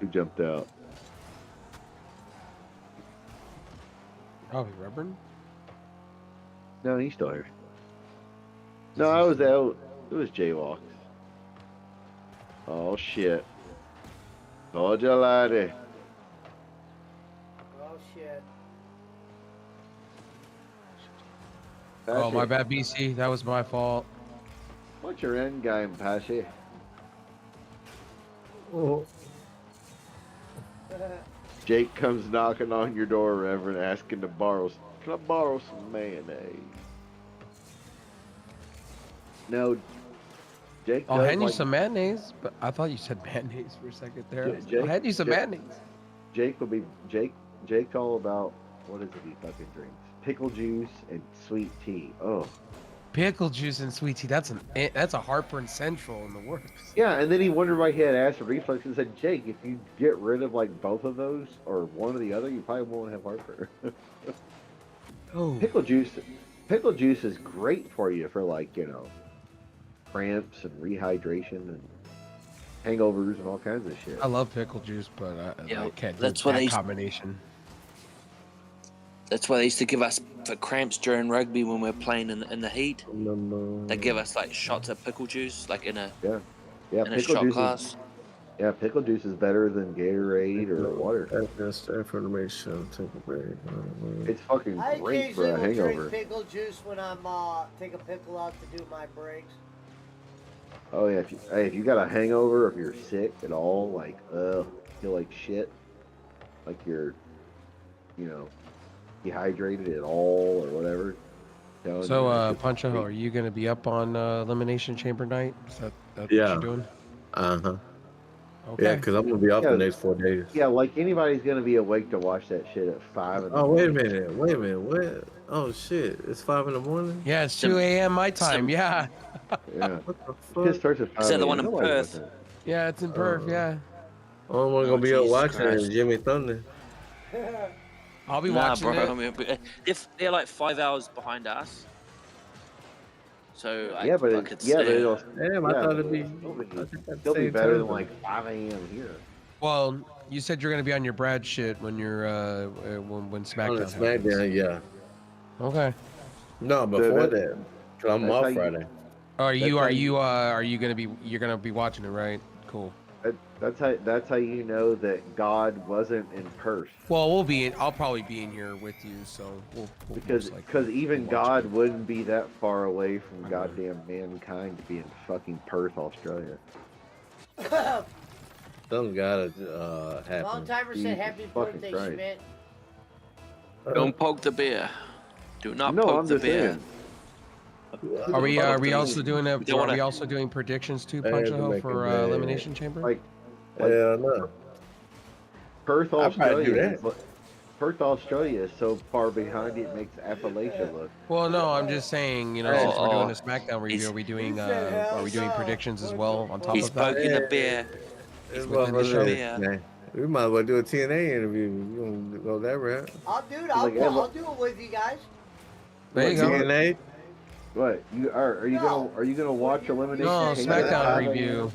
S8: Who jumped out?
S6: Probably Reverend.
S8: No, he's still here. No, I was out. It was Jaywalks. Oh shit. Oh, Jaladi.
S1: Oh shit.
S6: Oh, my bad, BC. That was my fault.
S8: What's your end game, Pesci?
S2: Oh.
S8: Jake comes knocking on your door, Reverend, asking to borrow. Can I borrow some mayonnaise? No, Jake.
S6: I'll
S8: does
S6: hand you
S8: like-
S6: some mayonnaise, but I thought you said mayonnaise for a second there.
S8: Jake-
S6: I'll hand you some
S8: Jake-
S6: mayonnaise.
S8: Jake will be Jake. Jake's all about what is it he fucking drinks? Pickle juice and sweet tea. Oh.
S6: Pickle juice and sweet tea. That's a heartburn central in the works.
S8: Yeah, and then he wondered why he had acid reflux and said, Jake, if you get rid of like both of those or one or the other, you probably won't have heartburn.
S6: Oh.
S8: Pickle juice is great for you for like, you know, cramps and rehydration and hangovers and all kinds of shit.
S6: I love pickle juice, but
S9: Yeah,
S6: I can't do
S9: that's what
S6: that
S9: I-
S6: combination.
S9: That's why they used to give us for cramps during rugby when we were playing in the heat. They give us like shots of pickle juice, like in a
S8: Yeah,
S9: in a shot glass.
S8: Pickle juice is better than Gatorade or water.
S2: That's information. Take a break.
S8: It's fucking
S1: I
S8: great for
S1: occasionally
S8: a
S1: will
S8: hangover.
S1: drink pickle juice when I'm take a pickle out to do my breaks.
S8: Oh yeah, if you got a hangover, if you're sick at all, like feel like shit, like you're, you know, dehydrated at all or whatever.
S6: So, Pancho, are you gonna be up on Elimination Chamber night? Is that what
S2: Yeah.
S6: you're doing?
S2: Uh-huh.
S6: Okay.
S2: Yeah, because I'm gonna be off
S8: Yeah.
S2: the next 4 days.
S8: Yeah, like anybody's gonna be awake to watch that shit at 5 in the
S2: Oh, wait a
S8: morning.
S2: minute. What? Oh shit! It's 5 in the morning.
S6: Yeah, it's 2 a.m. my time. Yeah.
S8: Yeah,
S2: What the
S8: it
S2: fuck?
S8: starts at 5
S9: Is that the one
S8: a.m.
S9: in
S8: Nobody
S9: Perth?
S8: does that.
S6: Yeah, it's in Perth. Yeah.
S2: All I'm gonna be up
S9: Jesus
S2: watching is
S9: Christ.
S2: Jimmy Thunder.
S6: I'll be
S9: Nah,
S6: watching
S9: bro.
S6: it.
S9: I mean, they're like 5 hours behind us. So
S8: Yeah, but
S9: could
S8: but it'll
S2: Damn, I
S8: yeah,
S2: thought it'd be.
S8: it'll be,
S2: I think I'd
S8: it'll be
S2: say
S8: better than
S2: Thursday.
S8: like 5 a.m. here.
S6: Well, you said you're gonna be on your Brad shit when you're when
S2: On
S6: SmackDown.
S2: the
S6: happens.
S2: SmackDown, yeah.
S6: Okay.
S2: No, before that, cause I'm
S8: that's
S2: off
S8: how you-
S2: Friday.
S6: Are you
S8: how
S6: are you gonna be watching it, right? Cool.
S8: That's how you know that God wasn't in Perth.
S6: Well, I'll probably be in here with you, so we'll
S8: Because
S6: most likely
S8: even
S6: watch
S8: God
S6: it.
S8: wouldn't be that far away from goddamn mankind to be in fucking Perth, Australia.
S2: Something's gotta happen.
S1: Long timer said
S8: Jesus
S1: happy
S8: fucking
S1: birthday,
S8: Christ.
S1: Schmidt.
S9: don't poke the bear. Do not
S8: No,
S9: poke
S8: I'm
S9: the
S8: just
S9: bear.
S8: saying.
S6: Are we
S9: Don't poke the
S6: also
S9: bear.
S6: doing
S9: We don't
S6: are
S9: wanna-
S6: we also doing predictions too,
S2: I had to
S6: Pancho,
S2: make
S6: for
S2: a bet.
S6: Elimination Chamber?
S8: Like
S2: Hell no.
S8: Perth,
S2: I'd probably do
S8: Australia.
S2: that.
S8: Perth, Australia is so far behind it makes Appalachia look.
S6: Well, no, I'm just saying, you know, since we're doing a SmackDown review,
S9: He's-
S6: are we doing
S1: hell no.
S6: predictions as well on top
S9: He's
S6: of that?
S9: poking the bear.
S2: This
S6: within the show.
S2: motherfucker- man, we might as well do a TNA interview. We gonna go that route.
S1: I'll do it.
S8: Like, hey,
S1: I'll
S8: look-
S1: do it with you guys.
S6: There you go.
S2: TNA.
S8: What? Are you gonna watch Elimination?
S6: No,
S8: Chamber at
S6: SmackDown
S8: 5
S6: review.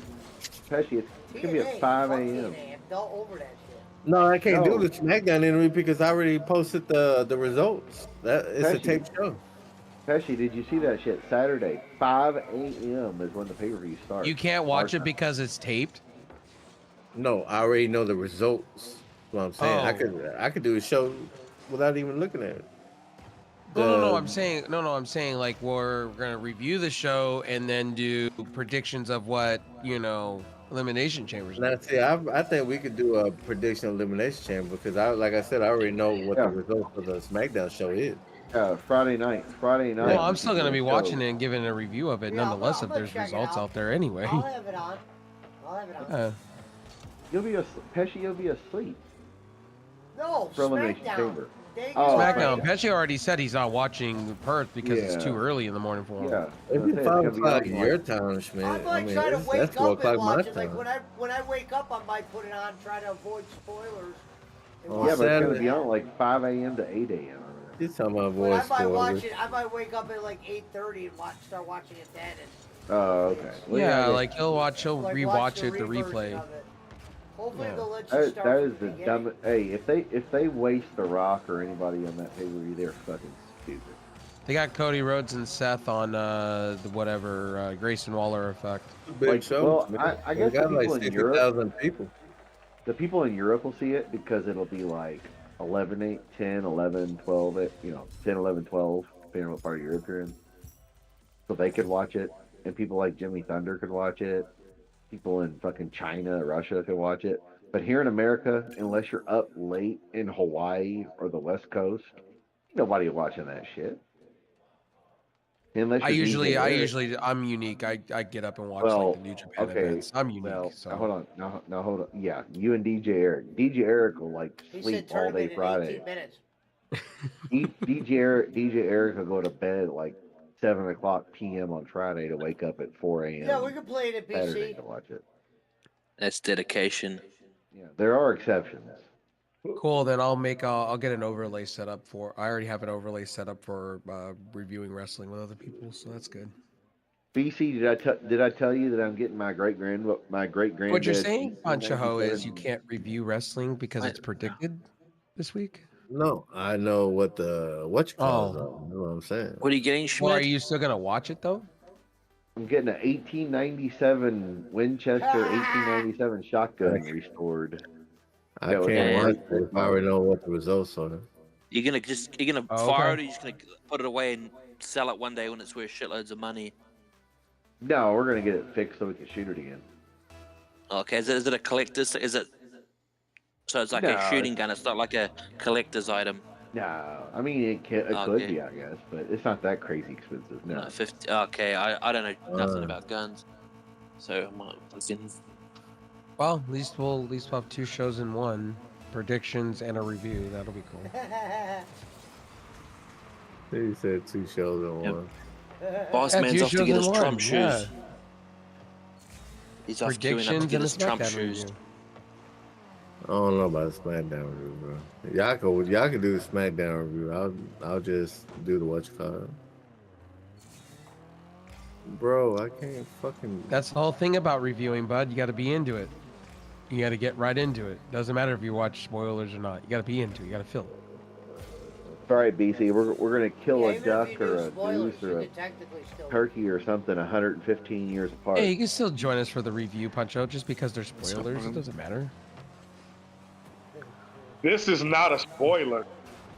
S8: Pesci, it's gonna be at 5 a.m.
S1: Don't over that shit.
S2: No, I can't
S8: No.
S2: do the SmackDown interview because I already posted the results. That it's a
S8: Pesci.
S2: taped show.
S8: Pesci, did you see that shit? Saturday, 5 a.m. is when the pay-per-view starts.
S6: You can't watch
S8: Our
S6: it because it's taped.
S2: No, I already know the results. That's what I'm saying.
S6: Oh.
S2: I could do a show without even looking at it.
S6: No. I'm saying like we're gonna review the show and then do predictions of what Elimination Chambers.
S2: Now, see, I think we could do a prediction elimination chamber because like I said, I already know what
S8: Yeah.
S2: the result of the SmackDown show is.
S8: Friday night.
S6: Well, I'm still gonna be
S8: show.
S6: watching it and giving a review of it,
S1: Yeah,
S6: nonetheless,
S1: I'm
S6: if
S1: gonna
S6: there's
S1: check it
S6: results out there anyway.
S1: I'll have it on.
S8: You'll be Pesci. You'll be asleep.
S1: No,
S8: For Elimination
S1: SmackDown.
S8: Chamber.
S1: They
S8: Oh,
S1: get
S6: SmackDown.
S8: okay.
S6: Pesci already said he's not watching Perth because it's
S8: Yeah.
S6: too early in the morning for him.
S8: Yeah.
S2: It's 5 o'clock your time, Schmidt.
S1: I might try to
S2: that's
S1: wake
S2: 4
S1: up and
S2: o'clock my
S1: watch it. Like
S2: time.
S1: when I wake up, I might put it on, try to avoid spoilers. and
S2: Oh,
S1: watch
S8: Yeah, but it's
S2: Saturday.
S8: gonna be on like 5 a.m. to 8 a.m.
S2: He's talking about
S1: But I
S2: voice
S1: might watch
S2: spoilers.
S1: it. I might wake up at like 8:30 and start watching it then. And
S8: Oh, okay. Well,
S6: Yeah,
S8: they-
S6: like he'll
S1: like,
S6: rewatch
S1: watch
S6: it, the
S1: reversion
S6: replay.
S1: of it. Hopefully
S6: Yeah.
S1: they'll let you
S8: That,
S1: start.
S8: that
S1: from
S8: is
S1: the
S8: the
S1: beginning.
S8: dumbest. Hey, if they waste The Rock or anybody on that pay-per-view, they're fucking stupid.
S6: They got Cody Rhodes and Seth on the whatever Grayson Waller effect.
S2: Big
S8: Like,
S2: show.
S8: well,
S2: man.
S8: I
S2: They
S8: guess the
S2: got like
S8: people in Europe-
S2: 60,000 people.
S8: The people in Europe will see it because it'll be like 11, 8, 10, 11, 12, 10, 11, 12, depending on what part of Europe you're in. So they could watch it, and people like Jimmy Thunder could watch it. People in fucking China, Russia could watch it. But here in America, unless you're up late in Hawaii or the West Coast, nobody watching that shit. Unless
S6: I'm
S8: you're
S6: unique. I get up and watch
S8: Well,
S6: like the New Japan
S8: okay,
S6: events. I'm unique.
S8: well,
S6: So
S8: hold on. Now hold on. Yeah, you and DJ Eric. DJ Eric will like
S1: He
S8: sleep
S1: said
S8: all day
S1: tournament in
S8: Friday.
S1: 18 minutes.
S8: DJ Eric will go to bed at like 7:00 p.m. on Friday to wake up at 4 a.m.
S1: Yeah, we can play it at
S8: Saturday
S1: BC.
S8: to watch it.
S9: That's dedication.
S8: Yeah, there are exceptions.
S6: cool. Then I'll get an overlay set up for. I already have an overlay set up for reviewing wrestling with other people, so that's good.
S8: BC, did I tell you that I'm getting my great granddad?
S6: What you're saying,
S8: BC
S6: Pancho, is
S8: 97?
S6: you can't review wrestling because it's predicted this week.
S2: No, I know what you call it.
S6: Oh.
S2: You know what I'm saying?
S9: What are you getting,
S6: Well, are
S9: Schmidt?
S6: you still gonna watch it though?
S8: I'm getting an 1897 Winchester 1897 shotgun restored.
S2: I
S8: Yeah,
S2: can't
S9: yeah.
S2: watch it if I already know what the results are.
S9: You're gonna
S6: Oh,
S9: fire it,
S6: okay.
S9: or you're just gonna put it away and sell it one day when it's worth shitloads of money?
S8: No, we're gonna get it fixed so we can shoot it again.
S9: Okay, is it a collector's? Is it? So it's like
S8: No,
S9: a shooting gun. It's not like a collector's item.
S8: No, I mean it could
S9: Okay.
S8: be, I guess, but it's not that crazy expensive. No.
S9: No, 50. Okay, I don't know nothing
S2: Uh.
S9: about guns, so I might fucking.
S6: Well, at least we'll have two shows in one: predictions and a review. That'll be cool.
S2: He said 2 shows in
S9: Yep.
S2: one.
S9: Boss
S6: Yeah,
S9: man's
S6: two
S9: off to
S6: shows
S9: get
S6: in
S9: his
S6: one,
S9: Trump
S6: yeah.
S9: shoes. He's off queuing up to
S6: Predictions
S9: get
S6: and a
S9: his Trump
S6: SmackDown
S9: shoes.
S6: review.
S2: I don't know about the SmackDown review, bro. Y'all can do the SmackDown review. I'll just do the whatchamacallit. Bro, I can't fucking.
S6: That's the whole thing about reviewing, bud. You got to be into it. You got to get right into it. Doesn't matter if you watch spoilers or not. You got to be into it. You got to feel it.
S8: All right, BC, we're gonna kill
S1: Yeah,
S8: a
S1: even if
S8: duck
S1: you
S8: or
S1: do
S8: a
S1: spoilers,
S8: goose
S1: you
S8: or a
S1: could technically still.
S8: turkey or something 115 years apart.
S6: Hey, you can still join us for the review, Puncho. Just because there's spoilers, it doesn't matter.
S10: This is not a spoiler.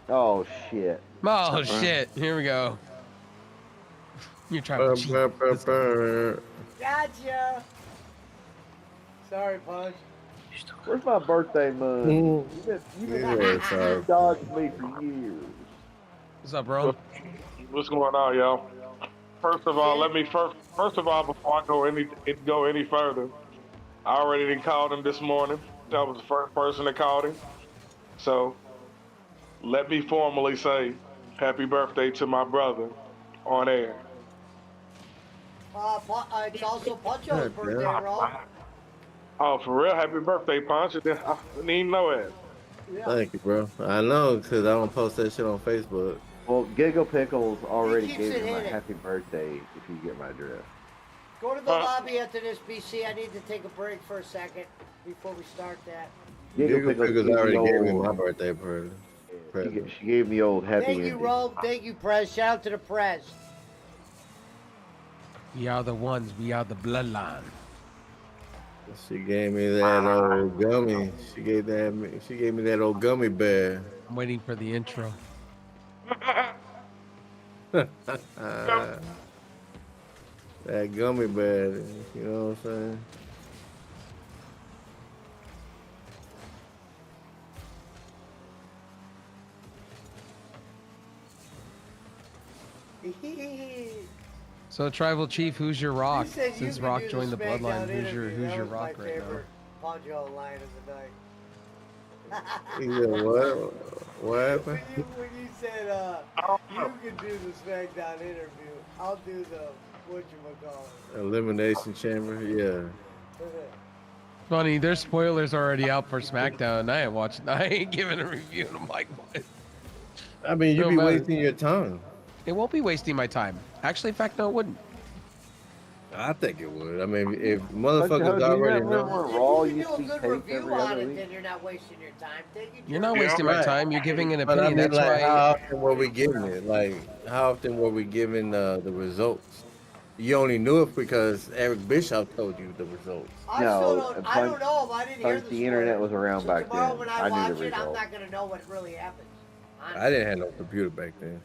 S8: Oh shit!
S6: Oh shit! Here we go. You're trying to cheat.
S1: Gotcha. Sorry, Punch.
S8: Where's my birthday money? You've been dodging me for years.
S6: What's up, bro?
S10: What's going on, y'all? First of all, before I go any further, I already done called him this morning. That was the first person that called him. So, let me formally say, happy birthday to my brother on air.
S1: It's also Puncho's birthday, bro.
S10: Oh, for real? Happy birthday, Punch. I didn't even know that.
S1: Yeah.
S2: Thank you, bro. I know, because I don't post that shit on Facebook.
S8: Well, Giggle Pickles already
S1: keeps
S8: gave
S1: it
S8: me my
S1: hidden.
S8: happy birthday. If you get my drift.
S1: Go to the lobby after this, BC. I need to take a break for a second before we start that.
S2: Diego Pickles
S8: gave me
S2: already gave me
S8: old-
S2: my birthday present.
S8: She gave me old happy
S1: Thank you,
S8: ending.
S1: Rogue. Thank you, Prez. Shout out to the Prez.
S6: We are the ones. We are the bloodline.
S2: She gave me that old gummy. She gave me that old gummy bear.
S6: I'm waiting for the intro.
S2: That gummy bear, you know what I'm saying?
S6: So, Tribal Chief, who's your rock?
S1: He said you
S6: Since
S1: could
S6: Rock
S1: do the
S6: joined the
S1: SmackDown
S6: bloodline, who's
S1: interview.
S6: your
S1: That was
S6: rock
S1: my
S6: right now?
S1: favorite Poncho line of the night.
S2: He said, what? What happened?
S1: When you said you could do the SmackDown interview, I'll do the whatchamacallit.
S2: Elimination Chamber, yeah.
S6: Funny, there's spoilers already out for SmackDown. And I ain't watching. I ain't giving a review. And I'm like, what?
S2: I mean, you'd
S6: No
S2: be
S6: matter.
S2: wasting your time.
S6: It won't be wasting my time. Actually, in fact, no, it wouldn't.
S2: I think it would. I mean, if
S8: But,
S2: motherfuckers
S8: do you
S2: already
S8: remember
S2: know.
S8: when Raw
S1: If you
S8: used
S1: do
S8: to
S1: a
S8: be
S1: good
S8: taped
S1: review
S8: every
S1: on
S8: other
S1: it,
S8: week?
S1: then you're not wasting your time. Take your
S6: You're not
S10: Yeah,
S6: wasting my
S2: right.
S6: time. You're giving an
S2: But I
S6: opinion.
S2: mean,
S6: That's
S2: like,
S6: why.
S2: how often were we giving it? Like, how often were we giving the results? You only knew it because Eric Bischoff told you the results.
S1: I
S8: No,
S1: still don't. I don't
S8: Punch-
S1: know if I didn't hear
S8: Punch, the internet
S1: spoilers.
S8: was around
S1: So
S8: back
S1: tomorrow
S8: then.
S1: when
S8: I
S1: I
S8: knew
S1: watch
S8: the
S1: it, I'm
S8: results.
S1: not gonna know what really happens.
S2: I didn't have no computer back then.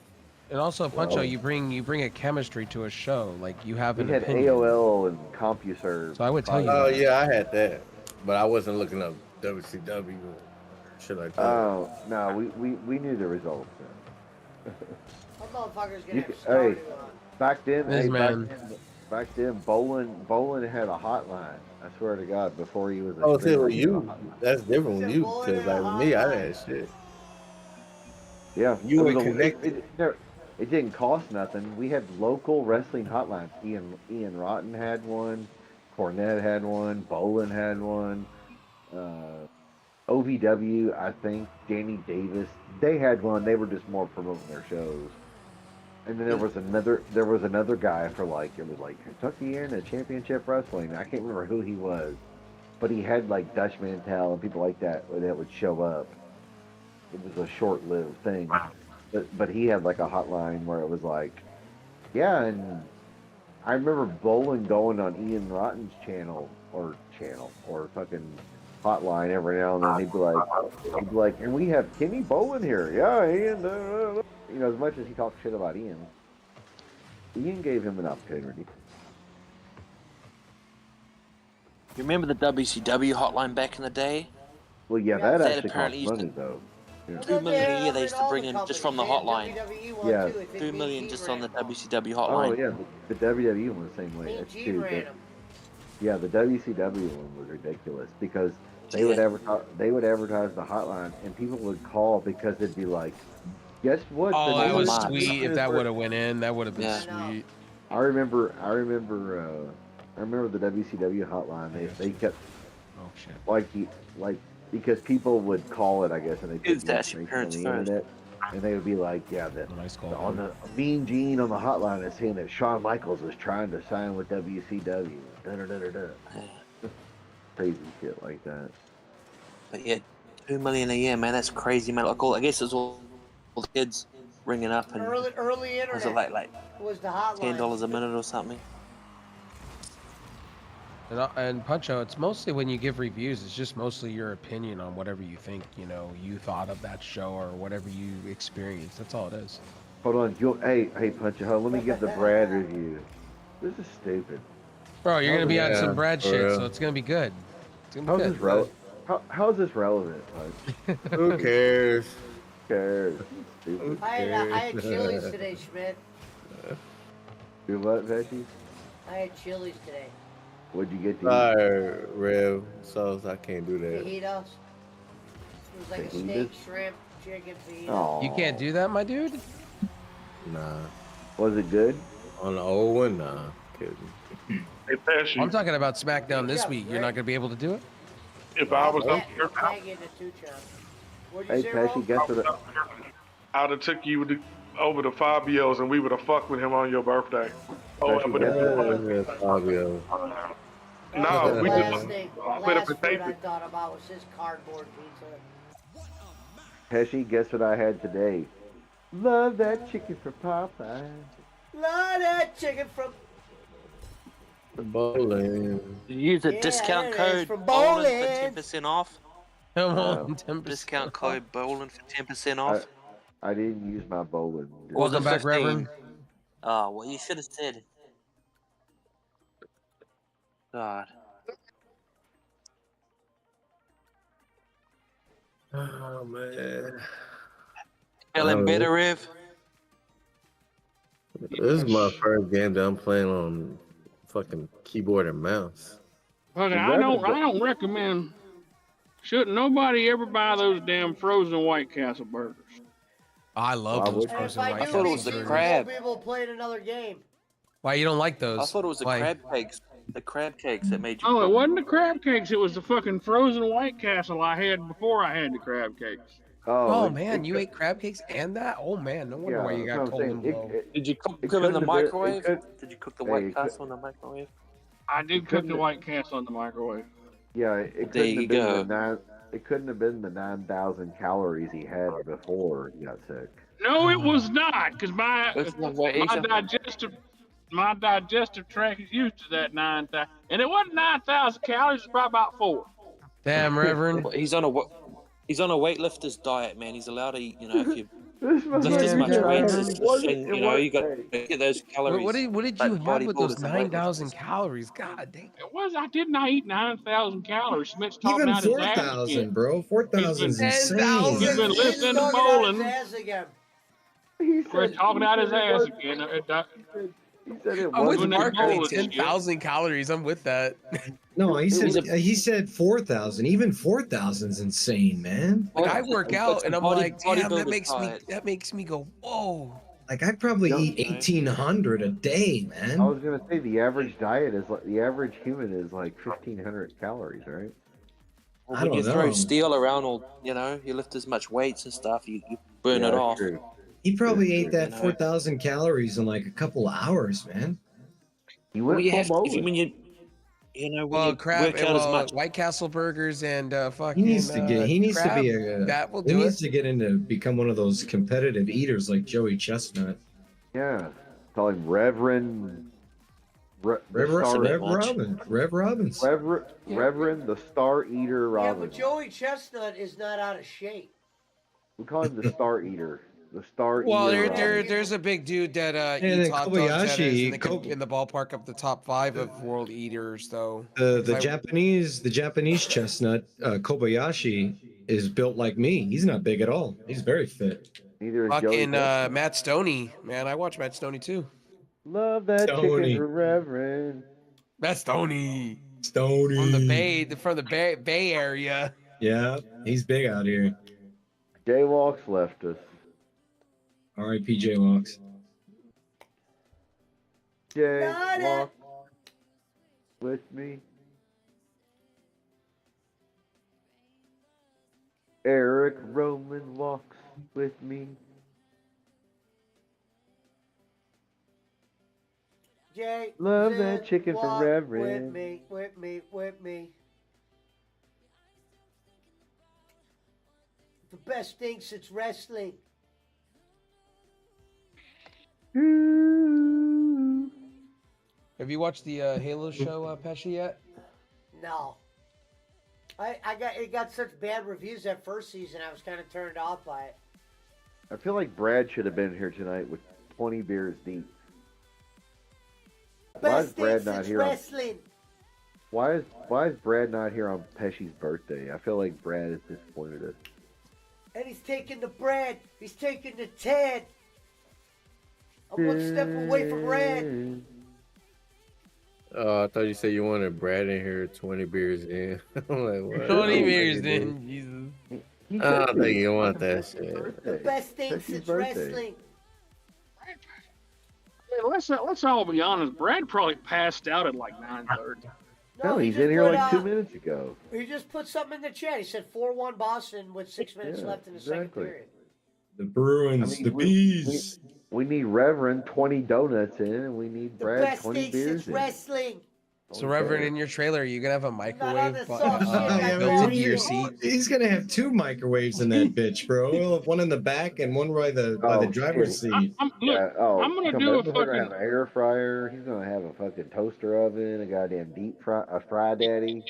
S6: And also, Puncho,
S8: Well-
S6: you bring a chemistry to a show. Like you have
S8: We
S6: an
S8: had
S6: opinion.
S8: AOL and CompuServe.
S6: So I would tell you
S2: Oh
S6: that.
S2: yeah, I had that, but I wasn't looking up WCW or shit like that.
S8: Oh no, we knew the results.
S1: That motherfucker's
S8: You
S1: gonna have
S8: could-
S1: started
S8: hey.
S1: on.
S8: Back then,
S6: This
S8: hey,
S6: man.
S8: back then, Bolin had a hotline. I swear to God, before he was a
S2: Oh, see,
S8: streamer,
S2: with
S8: he had a
S2: you,
S8: hotline.
S2: that's different with
S1: Said
S2: you,
S1: Bullet
S2: because
S1: in a
S2: like with me, I
S1: hotline.
S2: had shit.
S8: Yeah,
S2: You
S8: it
S2: were
S8: was
S2: connected.
S8: It didn't cost nothing. We had local wrestling hotlines. Ian Rotten had one. Cornette had one. Bolin had one. OVW, I think. Danny Davis. They had one. They were just more promoting their shows. And then there was another guy for like, it was like Kentucky Internet Championship Wrestling. I can't remember who he was, but he had like Dutch Mantel and people like that would show up. It was a short-lived thing, but he had like a hotline where it was like, yeah, and I remember Bolin going on Ian Rotten's channel or fucking hotline every now and then. He'd be like, and we have Kenny Bolin here. Yeah, Ian. You know, as much as he talked shit about Ian gave him an opportunity.
S9: You remember the WCW hotline back in the day?
S8: Well, yeah,
S1: Yeah,
S8: that
S9: that
S8: actually
S9: apparently
S8: cost
S9: used to-
S8: money though. Yeah.
S9: 2 million a year they used to bring in just from the hotline.
S8: Yeah.
S9: 2 million just on the WCW
S8: Oh
S9: hotline.
S8: yeah, the WWE one was the same way.
S1: Me and
S8: That's
S1: G
S8: true.
S1: ran 'em.
S8: Yeah, the WCW one was ridiculous because they would advertise the hotline and people would call because it'd be like, guess what?
S6: Oh,
S8: The
S6: that
S8: new
S6: was
S9: Mom.
S6: sweet. If that would have went in, that would have been
S9: Yeah.
S6: sweet.
S8: I remember the WCW hotline. They kept
S6: Oh shit.
S8: like because people would call it, I guess, and they
S9: It's
S8: put the
S9: actually
S8: information on
S9: parents
S8: the
S9: first.
S8: internet, and they would be like, yeah, that
S6: Nice call.
S8: on the Mean Gene on the hotline is saying that Shawn Michaels is trying to sign with WCW. Da da da da da.
S9: Yeah.
S8: Crazy shit like that.
S9: But yeah, 2 million a year, man. That's crazy, man. Like I guess it's all the kids ringing up and
S1: Early internet
S9: was it like
S1: was the hotline.
S9: $10 a minute or something?
S6: And Puncho, it's mostly when you give reviews, it's just mostly your opinion on whatever you think, you thought of that show or whatever you experienced. That's all it is.
S8: Hold on, hey, Punch, hold on, let me give the Brad review. This is stupid.
S6: Bro, you're going to be on
S2: Yeah,
S6: some Brad
S2: for
S6: shit,
S2: real.
S6: so it's going to be good. It's going to
S8: How's
S6: be
S8: this
S6: good.
S8: how is this relevant, Punch?
S2: Who cares?
S8: Who cares? Stupid.
S1: I had Chili's today, Schmidt.
S8: Do what, Veggie?
S1: I had Chili's today.
S8: What'd you get to eat?
S2: Sorry, Rev. So I can't do that.
S1: Fajitas. It was like a steak,
S8: Fajitas?
S1: shrimp, chicken fajita.
S8: Aw.
S6: You can't do that, my dude?
S2: Nah.
S8: Was it good?
S2: On the old one, nah. Kidding.
S10: Hey, Pesci,
S6: I'm talking about SmackDown this week. You're not going to be able to do it?
S10: if I was up here,
S1: I get the two chop. What'd you
S8: Hey,
S1: say,
S8: Pesci,
S1: Ro?
S8: guess what?
S10: I'd have took you over to Fabio's and we would have fucked with him on your birthday. Oh,
S8: Pesci,
S10: but
S8: guess what?
S2: Yeah, Fabio.
S10: No, we
S1: last
S10: just
S1: thing,
S10: split up
S1: last
S10: and
S1: food
S10: taste
S1: I
S10: it.
S1: thought about was his cardboard pizza.
S8: Pesci, guess what I had today? Love that chicken from Popeye.
S1: Love that chicken from.
S2: Bowling.
S9: Use a
S1: Yeah,
S9: discount
S1: there it is,
S9: code
S1: from
S9: bowling
S1: bowling.
S9: for 10% off.
S6: Come on, 10%.
S9: Discount code bowling for 10% off.
S8: I didn't use my bowling.
S9: Or the
S6: Welcome back,
S9: 15.
S6: Reverend.
S9: Oh, well, you should have said. God.
S2: Oh man.
S9: Feeling better, Rev?
S2: This is my first game that I'm playing on fucking keyboard and mouse.
S5: Okay, I don't recommend. Shouldn't nobody ever buy those damn frozen White Castle burgers?
S6: I love those
S1: And if
S6: frozen
S1: I
S6: white
S1: do,
S9: I thought it was
S1: we
S9: the
S1: won't
S9: crab.
S1: be able to play in another game.
S6: Why you don't like those?
S9: I thought it was the
S6: Why?
S9: crab cakes. The crab cakes that made you.
S5: Oh, it wasn't the crab cakes. It was the fucking frozen White Castle I had before I had the crab cakes.
S6: Oh man, you ate crab cakes and that? Oh man, no wonder why you got cold and blow.
S9: Did you cook
S8: it
S9: them in the
S8: couldn't have been-
S9: microwave? Did you cook the White
S8: Hey, it
S9: Castle in the microwave?
S5: I did cook the White Castle in the microwave.
S8: Yeah, it
S9: There
S8: couldn't
S9: you
S8: have been
S9: go.
S8: the nine. It couldn't have been the 9,000 calories he had before he got sick.
S5: No, it was not, because
S9: It's not what
S5: my digestive tract is used to that 9,000, and it wasn't 9,000 calories. It's probably about 4.
S6: Damn, Reverend.
S9: Well, he's on a weightlifter's diet, man. He's allowed to eat, if you
S8: This
S9: lift as
S6: Yeah,
S9: much
S6: yeah,
S9: weights
S6: yeah.
S9: as you got to get those calories.
S6: What did
S9: like
S6: you have with those
S9: bodybuilders and
S6: 9,000
S9: weightlifters.
S6: calories? God damn.
S5: It was. I did not eat 9,000 calories. Smith's talking
S7: Even
S5: out his ass
S7: 4,000,
S5: again.
S7: bro. 4,000 is
S6: 10,000.
S7: insane.
S5: He's been listening to
S1: Talking out his
S5: bowling.
S1: ass again.
S5: We're talking out his ass again.
S8: He said it
S6: I'm with
S5: When
S8: wasn't.
S5: they
S6: Mark.
S5: bowl
S6: I
S5: it,
S6: 10,000 calories. I'm with that.
S7: No, he
S9: was
S7: said 4,000. Even 4,000 is insane, man.
S6: Like I work out and I'm like, damn, that
S9: bodybuilder's
S6: makes me go, whoa.
S7: Like I'd probably
S8: No,
S7: eat 1,800 a day, man.
S8: I was gonna say the average diet is like the average human is like 1,500 calories, right?
S7: I
S9: When
S7: don't
S9: you throw
S7: know.
S9: steel around, or you lift as much weights and stuff, you burn
S8: Yeah,
S9: it
S8: that's
S9: off.
S8: true.
S7: He probably ate that
S9: know.
S7: 4,000 calories in like a couple of hours, man.
S8: You
S9: Well,
S8: went
S9: you have
S8: full
S9: to, when
S8: bowling.
S9: when
S6: Well,
S9: you
S6: crap.
S9: work out as much.
S6: White Castle burgers and
S7: He
S6: fucking.
S7: needs to get. He needs
S6: crab,
S7: to be a.
S6: That will
S7: He
S6: do
S7: needs
S6: it.
S7: to get into become one of those competitive eaters like Joey Chestnut.
S8: Yeah, call him Reverend.
S7: Rev
S9: bit much.
S7: Robinson.
S8: Reverend the Star Eater
S1: Yeah,
S8: Robinson.
S1: but Joey Chestnut is not out of shape.
S8: We call him the Star Eater. The Star
S6: Well,
S8: Eater.
S6: there's a big dude that
S7: And
S6: eats
S7: then
S6: hot dogs that is
S7: Kobayashi,
S6: in the ballpark of the top 5 of world eaters, though.
S7: The
S6: Like-
S7: Japanese chestnut Kobayashi is built like me. He's not big at all. He's very fit.
S8: Neither is Joey
S6: Fucking
S8: Chestnut.
S6: Matt Stoney, man. I watch Matt Stoney too.
S8: Love that
S7: Stoney.
S8: chicken for Reverend.
S6: Matt Stoney
S7: Stoney
S6: from the Bay Area.
S7: Yeah, he's big out here.
S8: Jaywalks left us.
S7: R.I.P. Jaywalks.
S8: Jaywalk with me. Eric Roman walks with me.
S1: Jay,
S8: Love
S1: Zed,
S8: that chicken from
S1: walk
S8: Reverend.
S1: With me. The best thing since wrestling.
S6: Have you watched the Halo show, Pesci, yet?
S1: No. It got such bad reviews that first season. I was kind of turned off by it.
S8: I feel like Brad should have been here tonight with 20 beers deep. Why is
S1: Best thing
S8: Brad not
S1: since
S8: here?
S1: wrestling.
S8: Why is Brad not here on Pesci's birthday? I feel like Brad is disappointed us.
S1: And he's taking the bread. He's taking the Ted. I'm one step away from red.
S2: Oh, I thought you said you wanted Brad in here 20 beers in. I'm like, what?
S6: 20 beers in, Jesus.
S2: I don't think you want that shit.
S1: The best thing
S8: Pesci's
S1: since
S8: birthday.
S1: wrestling.
S5: Hey, let's all be honest. Brad probably passed out at like 9:30.
S8: No,
S1: he
S8: he's
S1: just
S8: in here
S1: put,
S8: like 2 minutes ago.
S1: He just put something in the chat. He said 4-1 Boston with 6 minutes
S8: Yeah,
S1: left in the second
S8: exactly.
S1: period.
S7: The Bruins,
S8: I mean,
S7: the Bees.
S8: We need Reverend 20 donuts in, and we need
S1: The
S8: Brad
S1: best
S8: 20
S1: thing
S8: beers
S1: since
S8: in.
S1: wrestling.
S6: So, Reverend, in your trailer, are you gonna have a microwave
S1: that soft shit,
S7: Yeah,
S6: built
S7: man,
S6: into your seat?
S7: He's gonna have 2 microwaves in that bitch, bro. One in the back and one by the driver's
S8: shit.
S7: seat.
S5: Look,
S8: Yeah, oh,
S5: I'm gonna
S8: come
S5: do
S8: on,
S5: a
S8: he's gonna have
S5: fucking.
S8: an air fryer. He's gonna have a fucking toaster oven, a goddamn a fry daddy.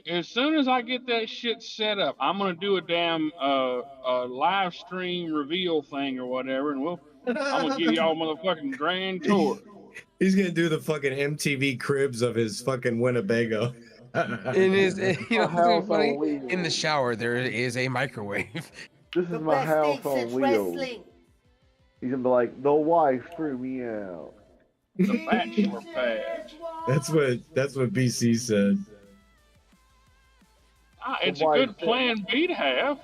S5: As soon as I get that shit set up, I'm gonna do a damn live stream reveal thing or whatever, and I'm gonna give y'all motherfucking grand tour.
S7: He's gonna do the fucking MTV Cribs of his fucking Winnebago.
S6: In his, you know,
S8: house
S6: what's funny?
S8: on wheels.
S6: In the shower, there is a microwave.
S8: This is
S1: The
S8: my
S1: best
S8: house
S1: thing
S8: on
S1: since
S8: wheels.
S1: wrestling.
S8: He's gonna be like, the wife threw me out.
S5: The bachelor pad.
S7: That's what BC said.
S5: It's
S8: The
S5: a
S8: wife
S5: good
S8: said-
S5: plan B to have.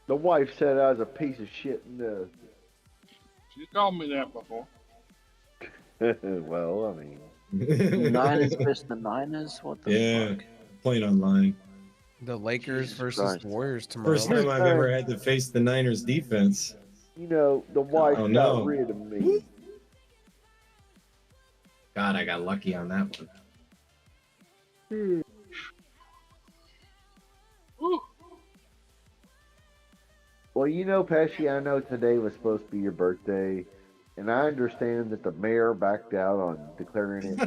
S8: The wife said I was a piece of shit in the.
S5: She called me that before.
S8: Well, I mean,
S9: Niners versus the Niners. What the
S7: Yeah,
S9: fuck?
S7: playing online.
S6: The Lakers
S9: Jesus
S6: versus
S9: Christ.
S6: the Warriors tomorrow.
S7: First time I've ever had to face the Niners defense.
S8: you know, the wife
S7: Oh,
S8: got
S7: no.
S8: rid of me.
S7: God, I got lucky on that one.
S5: Whew.
S8: Well, you know, Pesci, I know today was supposed to be your birthday, and I understand that the mayor backed out on declaring it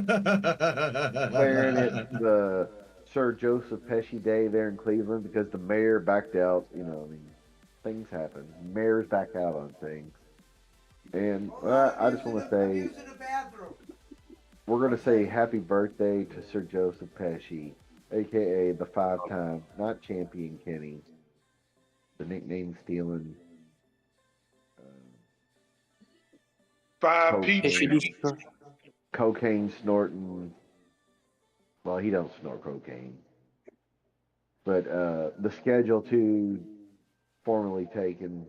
S8: the Sir Joseph Pesci Day there in Cleveland because the mayor backed out. You know, I mean, things happen. Mayors back out on things. And I just want to say, we're going to say happy birthday to Sir Joseph Pesci, a.k.a. the 5-time, not champion Kenny, the nickname stealing.
S10: 5
S8: Cocaine.
S10: people.
S8: Cocaine snorting. Well, he don't snort cocaine. But the Schedule 2 formerly taken.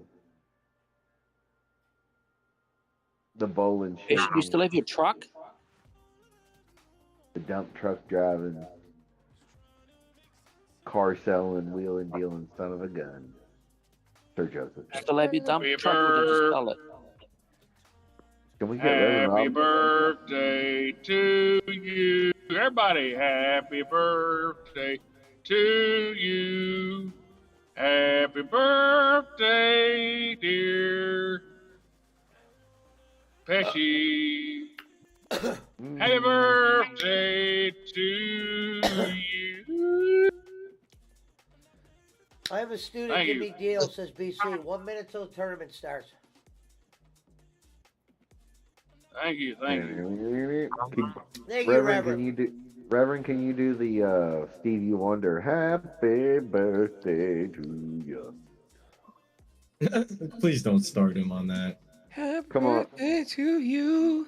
S8: The bowling
S9: Hey,
S8: shaking.
S9: you still have your truck?
S8: The dump truck driving. Car selling, wheeling, dealing, son of a gun. Sir Joseph.
S9: You still have your dump
S5: Happy
S9: truck, or did you sell it?
S8: Can we get Reverend
S5: Happy
S8: Rob?
S5: birthday to you. Everybody, happy birthday to you. Happy birthday, dear Pesci. Happy birthday to you.
S1: I have a student,
S5: Thank
S1: give
S5: you.
S1: me deal, says BC. 1 minute till the tournament starts.
S5: Thank you, thank you.
S1: Thank you, Reverend.
S8: Reverend, can you do the Stevie Wonder Happy Birthday to you?
S7: Please don't start him on that.
S6: Happy
S8: Come on.
S6: birthday to you.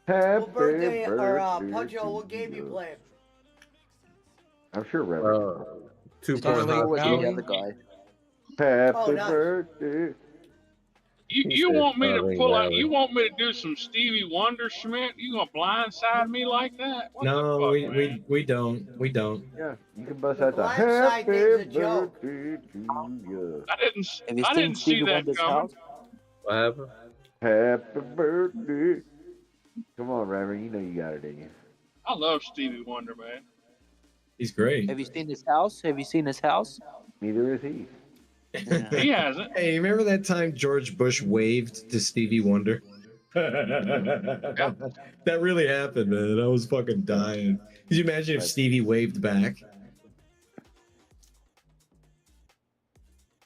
S8: Happy
S1: What birthday, or
S8: birthday
S1: Puncho,
S8: to
S1: what game you playing?
S8: I'm sure Reverend.
S2: 2
S6: Starlink
S2: point
S9: With
S6: Valley.
S9: the other guy.
S8: Happy
S1: Oh, nice.
S8: birthday.
S5: You
S2: said
S5: want me to
S2: Starling
S5: pull out?
S2: Valley.
S5: You want me to do some Stevie Wonder, Schmidt? You gonna blindside me like that? What
S7: No,
S5: the fuck,
S7: we
S5: man?
S7: we don't.
S8: Yeah, you can bust out the
S1: blind side
S8: Happy
S1: thing's a joke.
S8: Birthday to you.
S5: I didn't.
S9: Have you
S5: I
S9: seen
S5: didn't see
S9: Stevie
S5: that
S9: Wonder's
S5: coming.
S9: house?
S2: What happened?
S8: Happy birthday. Come on, Reverend. You know you got it, didn't you?
S5: I love Stevie Wonder, man.
S7: He's great.
S9: Have you seen his house? Have you seen his house?
S8: Neither is he.
S5: He hasn't.
S7: Hey, remember that time George Bush waved to Stevie Wonder? That really happened, man. I was fucking dying. Could you imagine if Stevie waved back?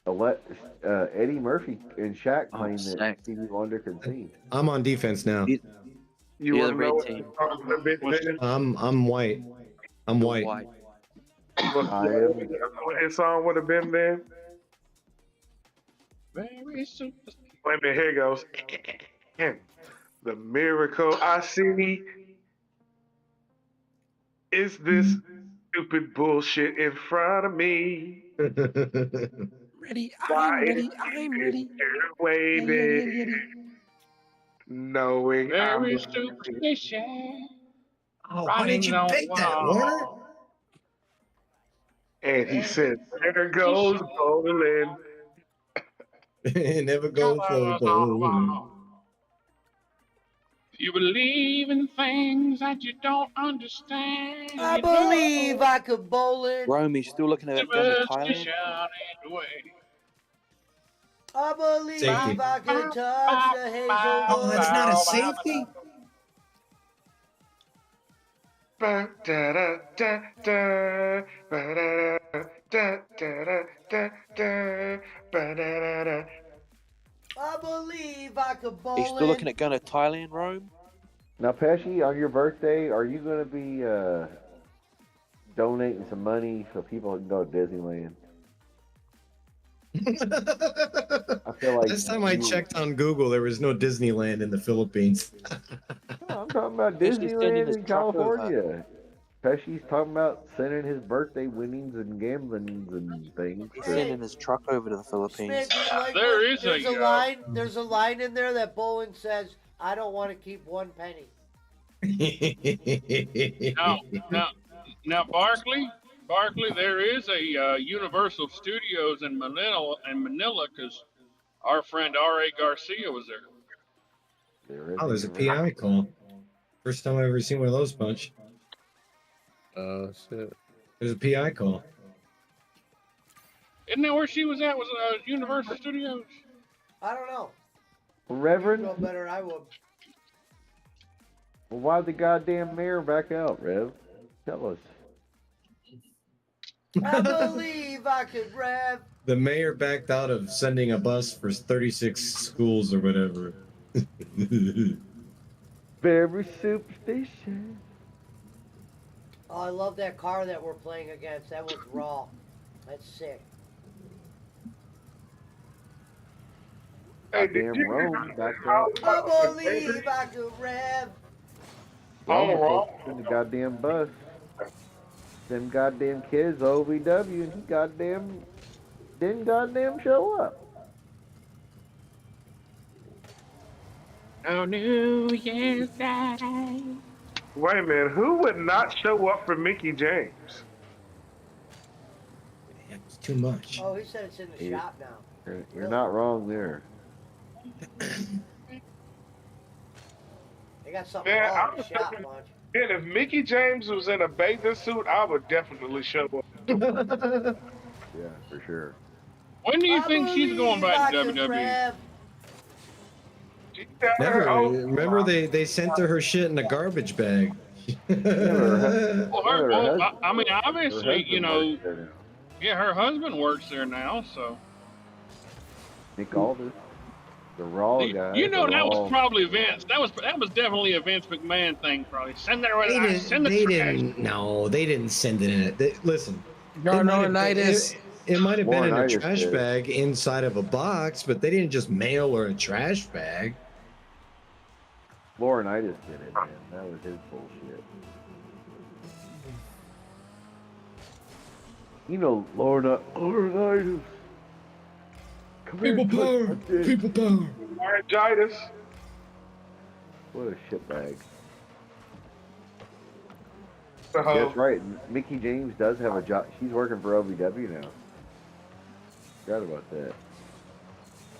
S8: Eddie Murphy and Shaq
S9: Oh,
S8: claimed that
S9: Shaq.
S8: Stevie Wonder could sing.
S7: I'm on defense now.
S10: You
S9: Yeah,
S10: want
S9: the
S10: to
S9: red
S10: know what
S9: team.
S10: the song would have been then?
S7: I'm white. I'm white.
S9: Why?
S10: What his song would have been then?
S5: Very super.
S10: Wait a minute, here it goes. The miracle I see is this stupid bullshit in front of me.
S6: Ready,
S10: Why
S6: I'm ready,
S10: is
S6: I'm ready.
S10: it waving, knowing I'm
S5: Very superstitious.
S7: Oh, why did you pick that, Warner?
S10: and he said, there goes bowling.
S7: Never go for bowling.
S5: You believe in things that you don't understand.
S1: I believe I could bowl it.
S9: Rome, you still looking at going to Thailand?
S5: Superstition anyway.
S1: I believe
S7: Safety.
S1: I could touch the hazel.
S7: Oh, that's not a safety.
S1: I believe I could bowl
S9: You still looking at going to Thailand, Rome?
S8: Now, Pesci, on your birthday, are you going to be donating some money so people can go to Disneyland? I feel like
S7: Last time I checked on Google, there was no Disneyland in the Philippines.
S8: No, I'm talking about
S9: Pesci's sending
S8: Disneyland
S9: his
S8: in
S9: truck over.
S8: California. Pesci's talking about sending his birthday winnings and gamblings and things.
S9: He's sending his truck over to the Philippines.
S1: Smith, you like
S5: There
S1: what-
S5: is
S1: there's
S5: a,
S1: a line. There's a line in there that Bowen says, "I don't want to keep one penny."
S5: Now, Barkley, there is a Universal Studios in Manila, because our friend R.A. Garcia was there.
S7: Oh, there's a PI call. First time I've ever seen one of those, Punch.
S2: Oh shit.
S7: There's a PI call.
S5: Isn't that where she was at? Was Universal Studios?
S1: I don't know.
S8: Reverend?
S1: You know better than I would.
S8: Well, why'd the goddamn mayor back out, Rev? Tell us.
S1: I believe I could rev.
S7: The mayor backed out of sending a bus for 36 schools or whatever.
S8: Very superstition.
S1: Oh, I love that car that we're playing against. That was raw. That's sick.
S8: Goddamn Rome backed out.
S1: I believe I could rev.
S10: Oh,
S8: In the goddamn bus. Them goddamn kids, OVW, and he didn't goddamn show up.
S5: Oh, New Year's Day.
S10: wait a minute. Who would not show up for Mickey James?
S7: It's too much.
S1: Oh, he said it's in the
S8: Yeah.
S1: shop now.
S8: You're not wrong there.
S1: They got something
S10: Man,
S1: wrong
S10: I
S1: in the
S10: was
S1: shop,
S10: thinking-
S1: Munch.
S10: And if Mickey James was in a bathing suit, I would definitely show up.
S8: Yeah, for sure.
S5: When do you
S1: I
S5: think she's going
S1: believe
S5: back to
S1: I could
S5: WWE?
S1: rev.
S10: She got her
S7: Never.
S10: own-
S7: Remember they sent her shit in a garbage bag.
S5: Well,
S8: Her husband-
S5: I mean,
S8: Her
S5: obviously,
S8: husband
S5: you know,
S8: works there now.
S5: yeah, her husband works there now, so.
S8: Nick Aldis, the Raw guy.
S5: You know,
S8: the
S5: that
S8: Raw-
S5: was probably Vince. That was definitely a Vince McMahon thing, probably. Send her
S7: They
S5: with send the
S7: didn't. They
S5: trash.
S7: didn't. No, they didn't send it in it. Listen,
S6: Your
S7: it might have been-
S6: Laurinaitis.
S7: It might have been in a
S8: Laurinaitis
S7: trash
S8: did.
S7: bag inside of a box, but they didn't just mail her a trash bag.
S8: Laurinaitis did it, man. That was his bullshit. You know, Laurinaitis. Come here,
S7: People
S8: touch
S7: power.
S8: my dick.
S7: People power.
S10: laryngitis.
S8: What a shitbag.
S10: So,
S8: That's right. Mickey James does have a job. She's working for OVW now. Forgot about that.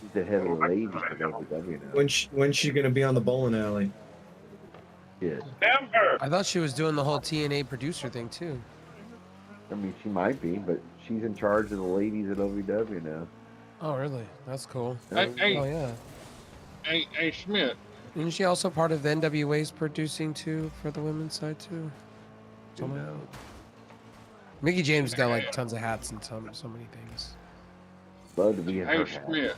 S8: She's the head of the ladies of OVW now.
S7: When's she gonna be on the bowling alley?
S8: Shit.
S10: never.
S6: I thought she was doing the whole TNA producer thing too.
S8: I mean, she might be, but she's in charge of the ladies at OVW now.
S6: Oh, really? That's cool.
S5: Hey,
S6: Oh,
S5: hey,
S6: yeah.
S5: hey, Schmidt.
S6: Isn't she also part of the NWA's producing too for the women's side too?
S8: Who
S6: Somewhere.
S8: knows?
S6: Mickey James got like tons of hats and so many things.
S8: Love to be in
S5: Hey,
S8: her hat.
S5: Schmidt.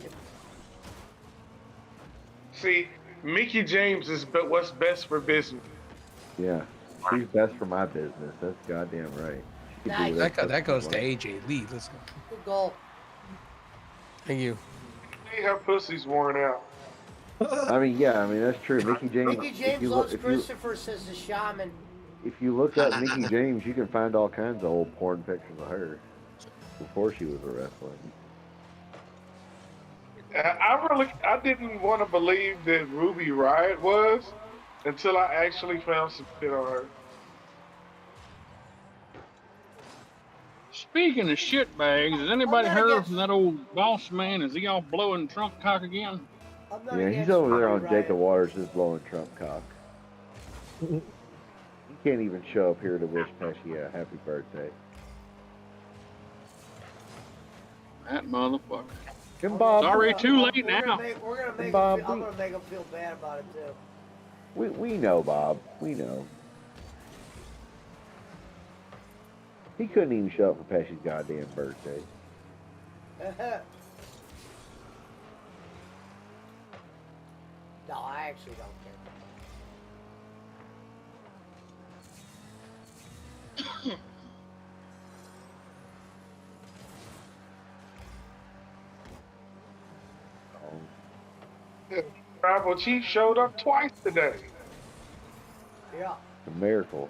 S10: See, Mickey James is but what's best for business.
S8: Yeah, she's best for my business. That's goddamn right. She can do
S1: Nice.
S8: whatever
S6: That
S8: she
S6: goes to
S8: wants.
S6: AJ Lee. Listen.
S1: Good goal.
S6: Thank you.
S10: See, her pussy's worn out.
S8: I mean, yeah, I mean that's true. Mickey James.
S1: Mickey
S8: if
S1: James
S8: you
S1: loves
S8: look,
S1: Christopher, says the shaman.
S8: if you look up Mickey James, you can find all kinds of old porn pictures of her before she was a wrestler.
S10: I didn't want to believe that Ruby Riot was until I actually found some shit on her.
S5: Speaking of shitbags, has anybody
S1: I gotta
S5: heard
S1: get-
S5: from that old boss man? Is he all blowing Trump cock again?
S1: I'm not
S8: Yeah, he's
S1: against
S8: over there
S1: free
S8: on
S1: riding.
S8: Jacob Waters just blowing Trump cock. He can't even show up here to wish Pesci a happy birthday.
S5: That motherfucker.
S8: Come Bob.
S5: Sorry, too late now.
S1: We're gonna make
S8: Bob,
S1: him feel, I'm gonna make him feel bad about it too.
S8: We know, Bob. We know. He couldn't even show up for Pesci's goddamn birthday.
S1: No, I actually don't care.
S10: Tribal Chief showed up twice today.
S1: Yeah.
S8: A miracle.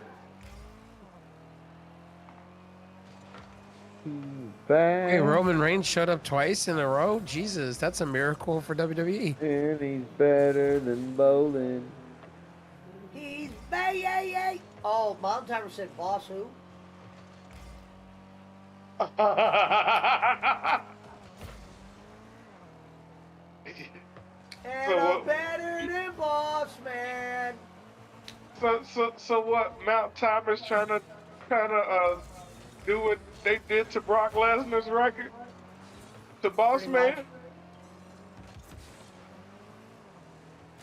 S6: Hey, Roman Reigns showed up twice in a row. Jesus, that's a miracle for WWE.
S8: And he's better than bowling.
S1: He's bay. Oh, Mountain Timer said boss who? And I'm better than boss man.
S10: So what? Mount Timer's trying to kind of do what they did to Brock Lesnar's record to Boss Man.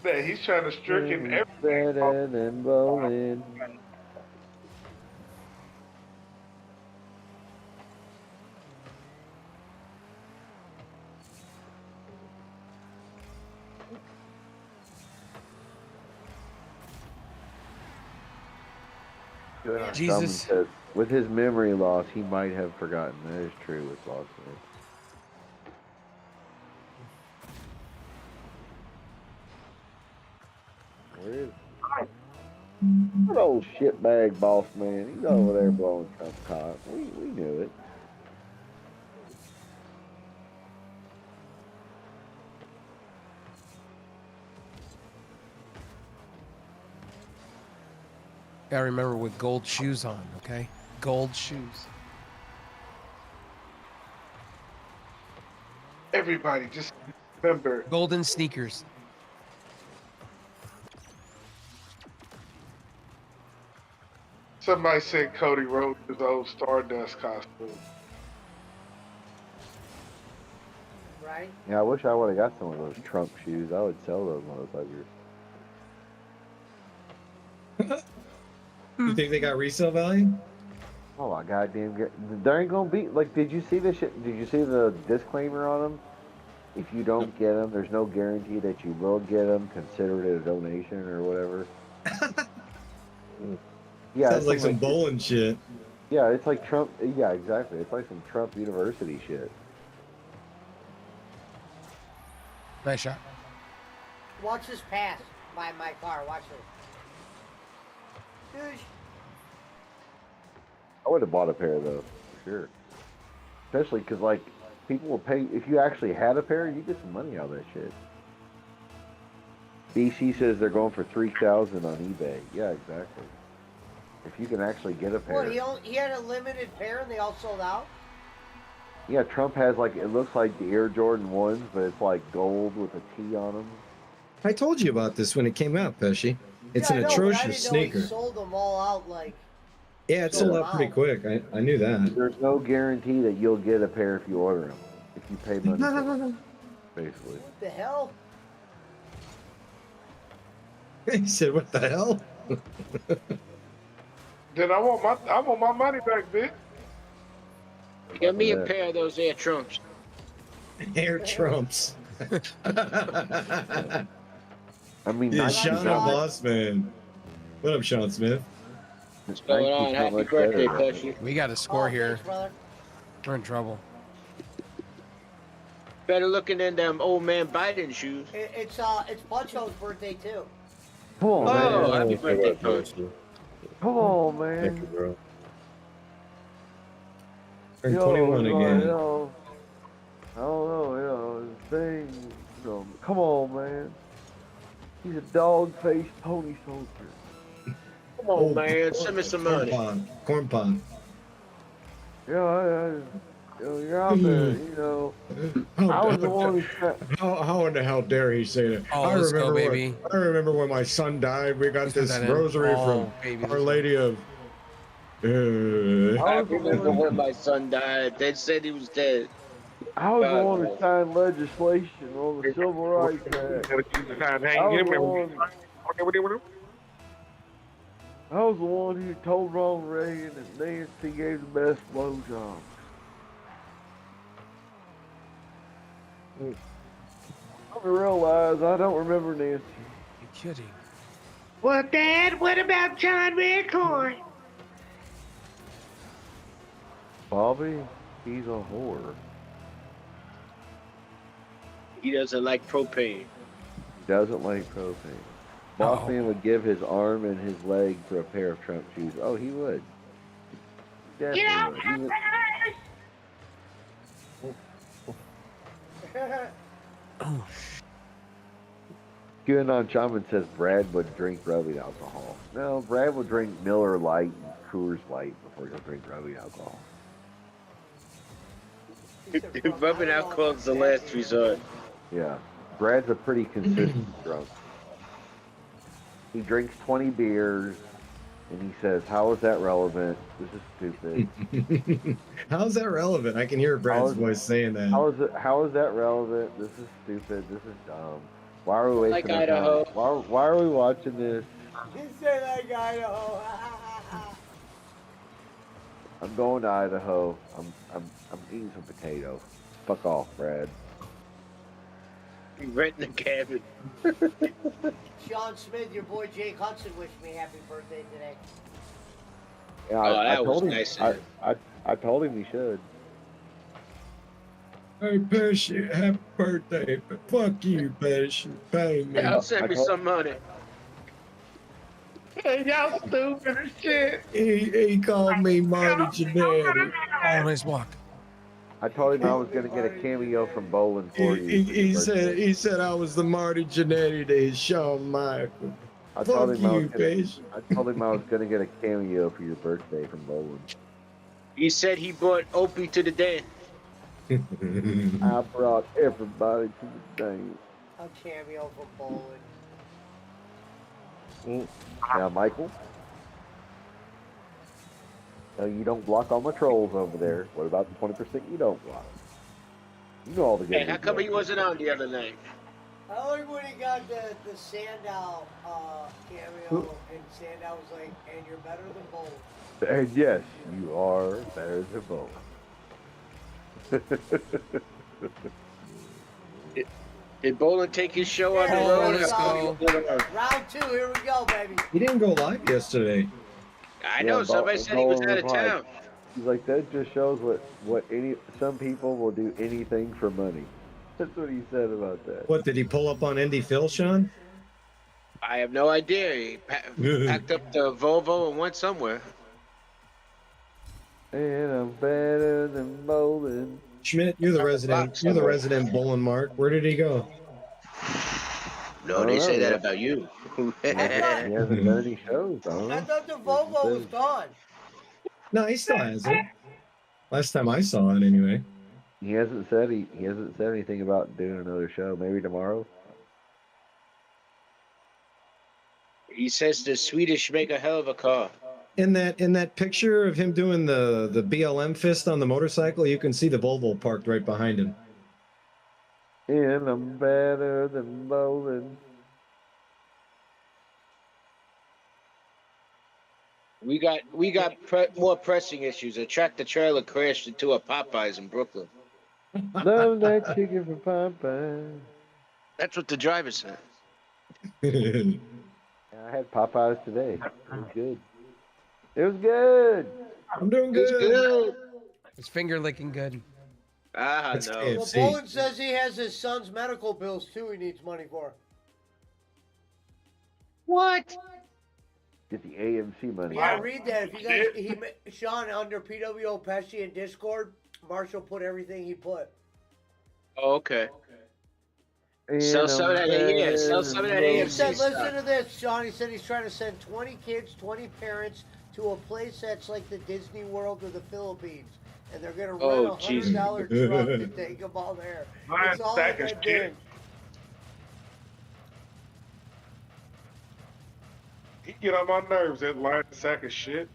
S10: That he's trying to stricken everything.
S8: Better than bowling.
S6: Jesus.
S8: Someone says, with his memory loss, he might have forgotten. That is true with Boss Man. Where is he? What old shitbag Boss Man? He's over there blowing Trump cock. We knew it.
S6: Gotta remember with gold shoes on, okay? Gold shoes.
S10: Everybody, just remember.
S6: Golden sneakers.
S10: Somebody said Cody Rhodes his old Stardust costume.
S1: Right?
S8: Yeah, I wish I would have got some of those Trump shoes. I would sell those motherfuckers.
S7: You think they got resale value?
S8: Oh my goddamn! There ain't gonna be like. Did you see the shit? Did you see the disclaimer on them? If you don't get them, there's no guarantee that you will get them. Consider it a donation or whatever. Yeah,
S7: Sounds like some
S8: like,
S7: bowling shit.
S8: Yeah, it's like Trump. Yeah, exactly. It's like some Trump University shit.
S6: Nice shot.
S1: Watch this pass by my car. Watch this. Douche.
S8: I would have bought a pair though, for sure. Especially because like people will pay if you actually had a pair, you get some money out of that shit. BC says they're going for $3,000 on eBay. Yeah, exactly. If you can actually get a pair.
S1: What, he had a limited pair and they all sold out?
S8: Yeah, Trump has like, it looks like the Air Jordan 1s, but it's like gold with a T on them.
S7: I told you about this when it came out, Pesci. It's
S1: Yeah,
S7: an
S1: I know, but I
S7: atrocious
S1: didn't know
S7: sneaker.
S1: He sold them all out like.
S7: Yeah, it sold out pretty quick. I knew that.
S8: There's no guarantee that you'll get a pair if you order them. If you pay money for them, basically.
S1: What the hell?
S7: He said, "What the hell?"
S10: Then I want my money back, bitch.
S11: Give me a pair of those Air Trumps.
S7: Air Trumps.
S8: I mean,
S7: yeah,
S8: Nike's
S7: Sean,
S8: not-
S7: boss man. What up, Sean Smith?
S11: What's going on?
S8: Nike's not
S11: Happy
S8: much
S11: birthday,
S8: better.
S11: Pesci.
S6: We got a score here.
S1: Thanks, brother.
S6: We're in trouble.
S11: Better looking than them old man Biden shoes.
S1: It's Puncho's birthday too.
S8: Come on,
S11: Oh,
S8: man.
S11: happy birthday, Punch.
S8: Come on,
S7: Thank
S8: man.
S7: you, bro. Turned 21 again.
S8: I don't know, his thing. Come on, man. He's a dog-faced pony soldier.
S11: Come on, man. Send me some money.
S7: Corn pond.
S8: Yeah, You're out there, you know. I was the one who said,
S7: How in the hell dare he say that?
S6: Oh, let's go, baby.
S7: I remember when my son died. We got
S6: Let's put
S7: this
S6: that in.
S7: rosary
S6: Oh,
S7: from
S6: baby,
S7: Our
S6: let's go.
S7: Lady of.
S11: I remember when my son died. They said he was dead.
S8: I was the one who signed legislation on the Civil Rights Act. I was the one who told Ronald Reagan that Nancy gave the best blowjob. I realize I don't remember Nancy.
S6: You're kidding.
S1: Well, Dad, what about John Redcorn?
S8: Bobby, he's a whore.
S11: He doesn't like propane.
S8: He doesn't like propane. Boss Man would give his arm and his leg for a pair of Trump shoes. Oh, he would. Definitely would. QAnon Shaman says Brad would drink rubbing alcohol. No, Brad would drink Miller Lite and Coors Light before he'll drink rubbing alcohol.
S11: Rubbing alcohol is the last resort.
S8: Yeah. Brad's a pretty consistent drunk. He drinks 20 beers and he says, "How is that relevant? This is stupid."
S7: How's that relevant? I can hear Brad's voice saying that.
S8: How is that relevant? This is stupid. This is dumb. Why are we wasting our
S11: Idaho.
S8: time? Why are we watching this?
S1: You say like Idaho.
S8: I'm going to Idaho. I'm eating some potatoes. Fuck off, Brad.
S11: You renting a cabin.
S1: Sean Smith, your boy Jake Hudson wished me happy birthday today.
S8: Yeah,
S11: Oh,
S8: I
S11: that was
S8: told him.
S11: nice.
S8: I told him he should.
S7: Hey, Pesci, happy birthday. Fuck you, Pesci. Pay me.
S11: Yeah, send me some money.
S1: Hey, y'all stupid as shit.
S7: He called me Marty Jannetty.
S6: Oh, nice walk.
S8: I told him I was going to get a cameo from Bowling for you.
S7: He said I was the Marty Jannetty to his Shawn Michaels.
S8: I told
S7: Fuck
S8: him I
S7: you,
S8: was gonna,
S7: Pesci.
S8: I told him I was going to get a cameo for your birthday from Bowling.
S11: He said he brought Opie to the dance.
S8: I brought everybody to the dance.
S1: A cameo from Bowling.
S8: Now, Michael. No, you don't block all my trolls over there. What about the 20% you don't block? You know all the
S11: Hey,
S8: games.
S11: how come he wasn't on the other night?
S1: I like when he got the Sandow cameo, and Sandow was like, "And you're better than Bolt."
S8: And yes, you are better than both.
S11: Did Bolin take his show on the
S1: Yeah,
S11: road?
S6: let's go.
S1: Round 2, here we go, baby.
S7: He didn't go live yesterday.
S11: I know, somebody said he was out of town.
S8: He's like, that just shows some people will do anything for money. That's what he said about that.
S7: What, did he pull up on Indy Phil, Sean?
S11: I have no idea. He packed up the Volvo and went somewhere.
S8: And I'm better than Bolin.
S7: Schmidt, you're the resident Bolin Mark. Where did he go?
S11: No, they say that about you.
S8: He hasn't done any shows, though.
S1: I thought the Volvo was gone.
S7: No, he still has it. Last time I saw it, anyway.
S8: He hasn't said anything about doing another show. Maybe tomorrow.
S11: He says the Swedish make a hell of a car.
S7: In that picture of him doing the BLM fist on the motorcycle, you can see the Volvo parked right behind him.
S8: And I'm better than Bolin.
S11: We got more pressing issues. A tractor trailer crashed into a Popeyes in Brooklyn.
S8: Love that chicken from Popeye.
S11: That's what the driver said.
S8: I had Popeyes today. It was good. It was good.
S7: I'm doing
S11: It's
S7: good.
S11: good.
S6: His finger licking good.
S11: Ah,
S7: That's
S11: no.
S1: Well,
S7: KFC.
S1: Bolin says he has his son's medical bills, too, he needs money for.
S11: What?
S8: Get the AMC money.
S1: Yeah, read that. If you guys, Sean, under PWO Pesci in Discord, Marshall put everything he put.
S11: Oh, okay.
S8: And
S11: Sell some of that, yeah. Sell some of that
S1: He
S11: AMC
S1: said, listen
S11: stuff.
S1: to this, Sean. He said he's trying to send 20 kids, 20 parents to a place that's like the Disney World or the Philippines. and they're gonna
S11: Oh,
S1: rent a
S11: Jesus.
S1: $100 truck to take them all there. That's all
S10: Sack
S1: I've
S10: of
S1: been
S10: shit.
S1: doing.
S10: He get on my nerves, that lying sack of shit.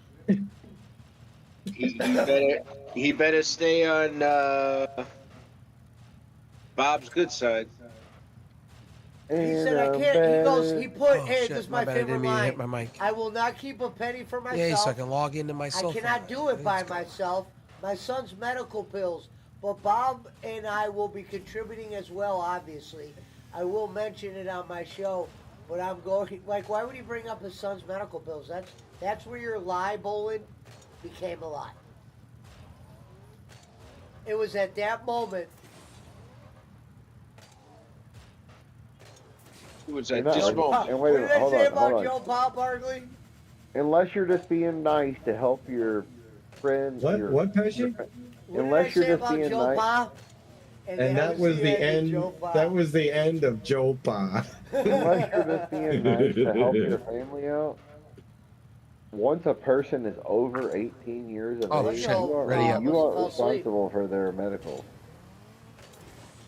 S11: He better stay on Bob's good side.
S1: He said I can't. He goes. He put.
S6: Oh,
S1: hey,
S6: shit,
S1: this is
S6: my
S1: my
S6: bad, I
S1: favorite
S6: didn't mean to
S1: line.
S6: hit my mic.
S1: I will not keep a penny for myself.
S6: Yeah, so I can log into my cell
S1: I
S6: phone.
S1: cannot do it by myself. My son's medical bills. But Bob and I will be contributing as well. Obviously, I will mention it on my show. But I'm going. Like, why would he bring up his son's medical bills? That's where your lie, Bolin, became a lie. It was at that moment.
S11: It was
S8: And
S11: at this
S8: that-
S11: moment.
S8: and
S1: What
S8: wait a
S1: did
S8: minute,
S1: I
S8: hold
S1: say
S8: on,
S1: about
S8: hold
S1: Joe
S8: on.
S1: Bob Barkley?
S8: Unless you're just being nice to help your friends.
S7: What?
S8: your-
S7: What, Pesci?
S1: What
S8: Unless
S1: did I say
S8: you're just
S1: about
S8: being
S1: Joe
S8: nice.
S1: Bob?
S7: And
S1: then
S7: that was
S1: obviously
S7: the
S1: I did
S7: end.
S1: Joe Bob.
S7: That was the end of Joe Pa.
S8: Unless you're just being nice to help your family out. Once a person is over 18 years of
S6: Oh,
S8: age,
S6: shit.
S8: you are,
S6: Ready up.
S8: you are
S1: Fall asleep.
S8: responsible for their medical.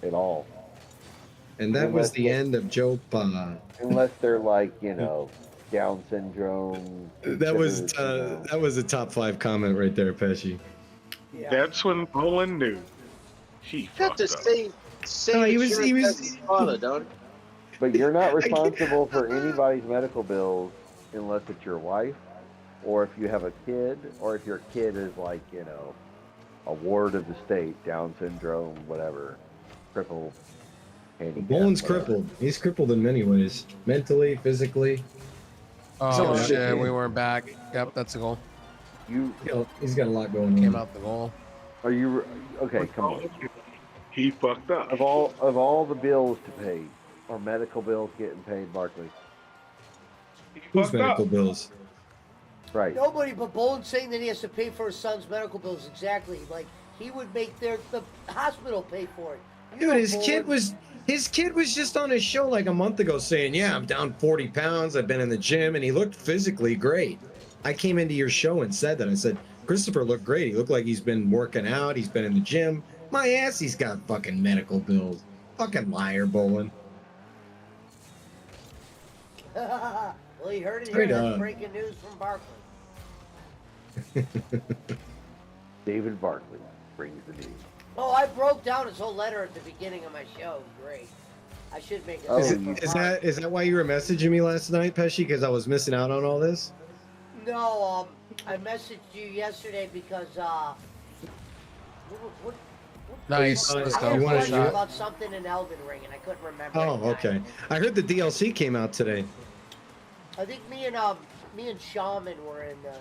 S8: At all.
S7: And that was the end of Joe Pa.
S8: Unless they're like, Down syndrome.
S7: That was
S8: you know.
S7: that was a top 5 comment right there, Pesci.
S1: Yeah.
S10: That's when Bolin knew. He
S11: Got the
S10: fucked up.
S11: same
S7: No, he was-
S11: insurance as his father, don't he?
S8: But you're not responsible for anybody's medical bills unless it's your wife, or if you have a kid, or if your kid is like, a ward of the state, Down syndrome, whatever, crippled, handicapped.
S7: Bolin's
S8: whatever.
S7: crippled. He's crippled in many ways, mentally, physically.
S6: Oh,
S7: So-
S6: shit, we weren't back. Yep, that's a goal.
S7: He's got a lot going on.
S6: Came out the goal.
S8: Are you okay? Come on.
S10: He fucked up.
S8: Of all the bills to pay, or medical bills getting paid, Barkley.
S7: Who's
S10: Fucked
S7: medical
S10: up.
S7: bills?
S8: Right.
S1: Nobody but Bolin's saying that he has to pay for his son's medical bills. Exactly. Like, he would make the hospital pay for it. You
S7: Dude,
S1: know,
S7: his kid was just on his show like a month ago saying, "Yeah, I'm down 40 pounds. I've been in the gym," and he looked physically great. I came into your show and said that. I said, "Christopher looked great. He looked like he's been working out. He's been in the gym." My ass, he's got fucking medical bills. Fucking liar, Bolin.
S1: well, he heard it
S7: Straight
S1: here. That's
S7: up.
S1: breaking news from Barkley.
S8: David Barkley brings the news.
S1: Oh, I broke down his whole letter at the beginning of my show. Great. I should make it.
S8: Oh,
S1: super
S7: Is that why you were messaging me last night, Pesci? Because I was missing out on all this?
S1: No, I messaged you yesterday because what
S6: Nice. Let's
S1: I
S6: go.
S1: had a
S7: You wanna
S1: question
S7: do it?
S1: about something in Elden Ring and I couldn't remember.
S7: Oh,
S1: at the time.
S7: okay. I heard the DLC came out today.
S1: I think me and Shaman were in the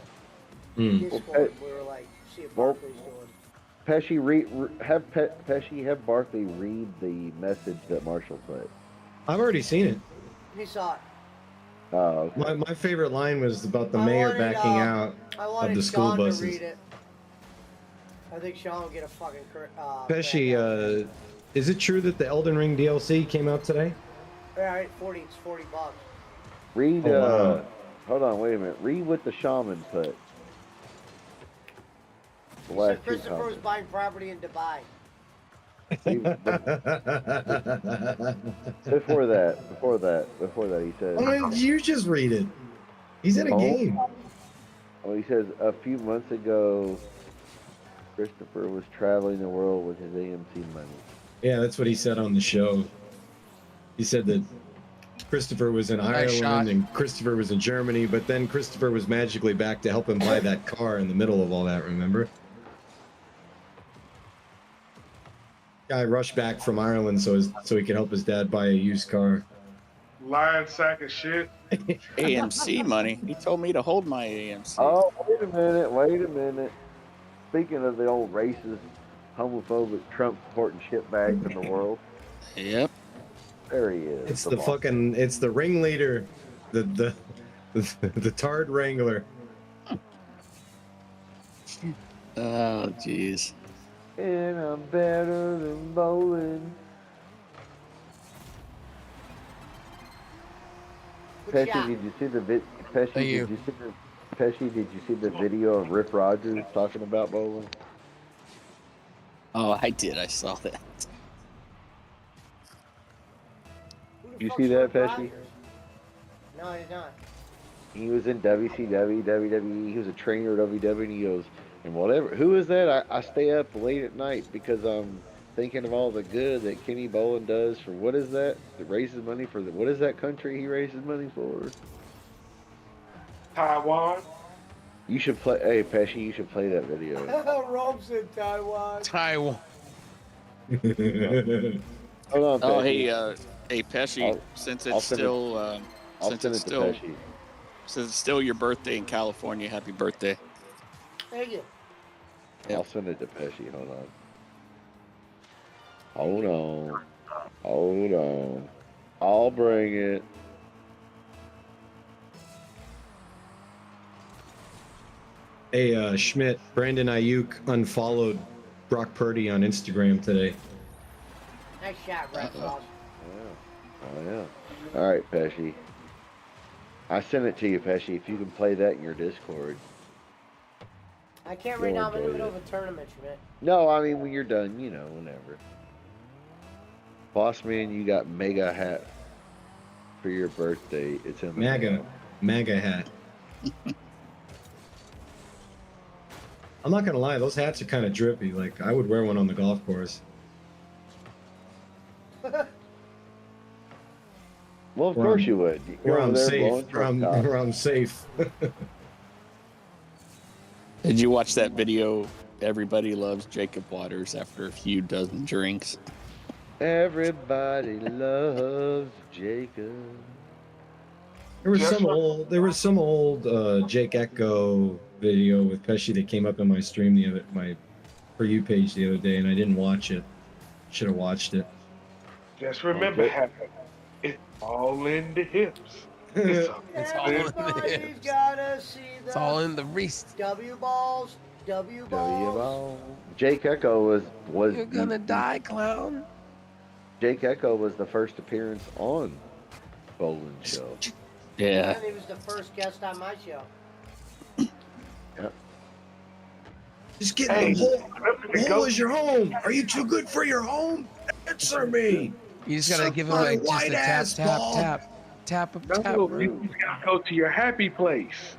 S7: Hmm.
S1: Discord. We were like, see if
S8: Well,
S1: Barkley's doing.
S8: Pesci, Pesci, have Barkley read the message that Marshall put.
S7: I've already seen it.
S1: He saw it.
S8: Oh, okay.
S7: My favorite line was about the
S1: I
S7: mayor
S1: wanted,
S7: backing out
S1: I
S7: of
S1: wanted
S7: the school
S1: Sean
S7: buses.
S1: to read it. I think Sean will get a fucking.
S7: Pesci, is it true that the Elden Ring DLC came out today?
S1: All right, it's $40.
S8: Read.
S7: Oh, wow.
S8: Hold on, wait a minute. Read what the shaman put. The
S1: He
S8: last
S1: said
S8: two
S1: Christopher was
S8: comments.
S1: buying property in Dubai.
S8: Before that, he says.
S7: Oh, you just read it. He's in a
S8: Oh.
S7: game.
S8: Oh, he says a few months ago, Christopher was traveling the world with his AMC money.
S7: Yeah, that's what he said on the show. He said that Christopher was in
S6: Nice
S7: Ireland
S6: shot.
S7: and Christopher was in Germany, but then Christopher was magically back to help him buy that car in the middle of all that, remember? Guy rushed back from Ireland so he could help his dad buy a used car.
S10: Lying sack of shit.
S12: AMC money. He told me to hold my AMC.
S8: Oh, wait a minute. Speaking of the old racist, homophobic, Trump supporting shitbags in the world,
S12: Yep.
S8: there he is.
S7: It's it's the ringleader, the tard wrangler.
S12: Oh, jeez.
S8: And I'm better than bowling.
S1: Good
S8: Pesci,
S1: job.
S8: did you see the Pesci,
S6: Thank you.
S8: did you see the video of Rip Rogers talking about bowling?
S12: Oh, I did. I saw that.
S8: You see that, Pesci?
S1: No, I did not.
S8: He was in WCW, WWE. He was a trainer at WWE. And he goes, and whatever. Who is that? I stay up late at night because I'm thinking of all the good that Kenny Bolin does for what is that? That raises money for the what is that country he raises money for?
S10: Taiwan.
S8: You should play. Hey, Pesci, you should play that video.
S1: Rome's in Taiwan.
S6: Taiwan.
S8: Hold on,
S12: Oh,
S8: Pesci.
S12: hey, Pesci. Since it's still, since it's still your birthday in California, happy birthday.
S1: Thank you.
S8: I'll send it to Pesci. Hold on. I'll bring it.
S7: Hey, Schmidt, Brandon Ayuk unfollowed Brock Purdy on Instagram today.
S1: Nice shot, Red Sauce.
S8: Oh, yeah. All right, Pesci. I sent it to you, Pesci. If you can play that in your Discord.
S1: I can't right now. I'm in the middle of a tournament, Schmidt.
S8: No, I mean, when you're done, whenever. Boss man, you got mega hat for your birthday. It's in the
S7: MAGA hat. I'm not gonna lie, those hats are kind of drippy. Like, I would wear one on the golf course.
S8: Well, of course you would.
S7: Where I'm safe. Where I'm safe.
S12: Did you watch that video? Everybody loves Jacob Waters after a few dozen drinks.
S8: Everybody loves Jacob.
S7: There was some old Jake Echo video with Pesci that came up in my stream my For You page the other day, and I didn't watch it. Should have watched it.
S10: Just remember, it's all in the hips. It's
S6: all in the hips.
S1: Gotta see the
S6: It's all in the wrist.
S1: W balls. W balls.
S8: Jake Echo was.
S6: You're gonna die, clown.
S8: Jake Echo was the first appearance on Bolin's show.
S12: Yeah.
S1: And he was the first guest on my show.
S7: Just get in the hole is your home. Are you too good for your home? Answer me.
S6: You just gotta give him like just a tap.
S10: No, you gotta go to your happy place.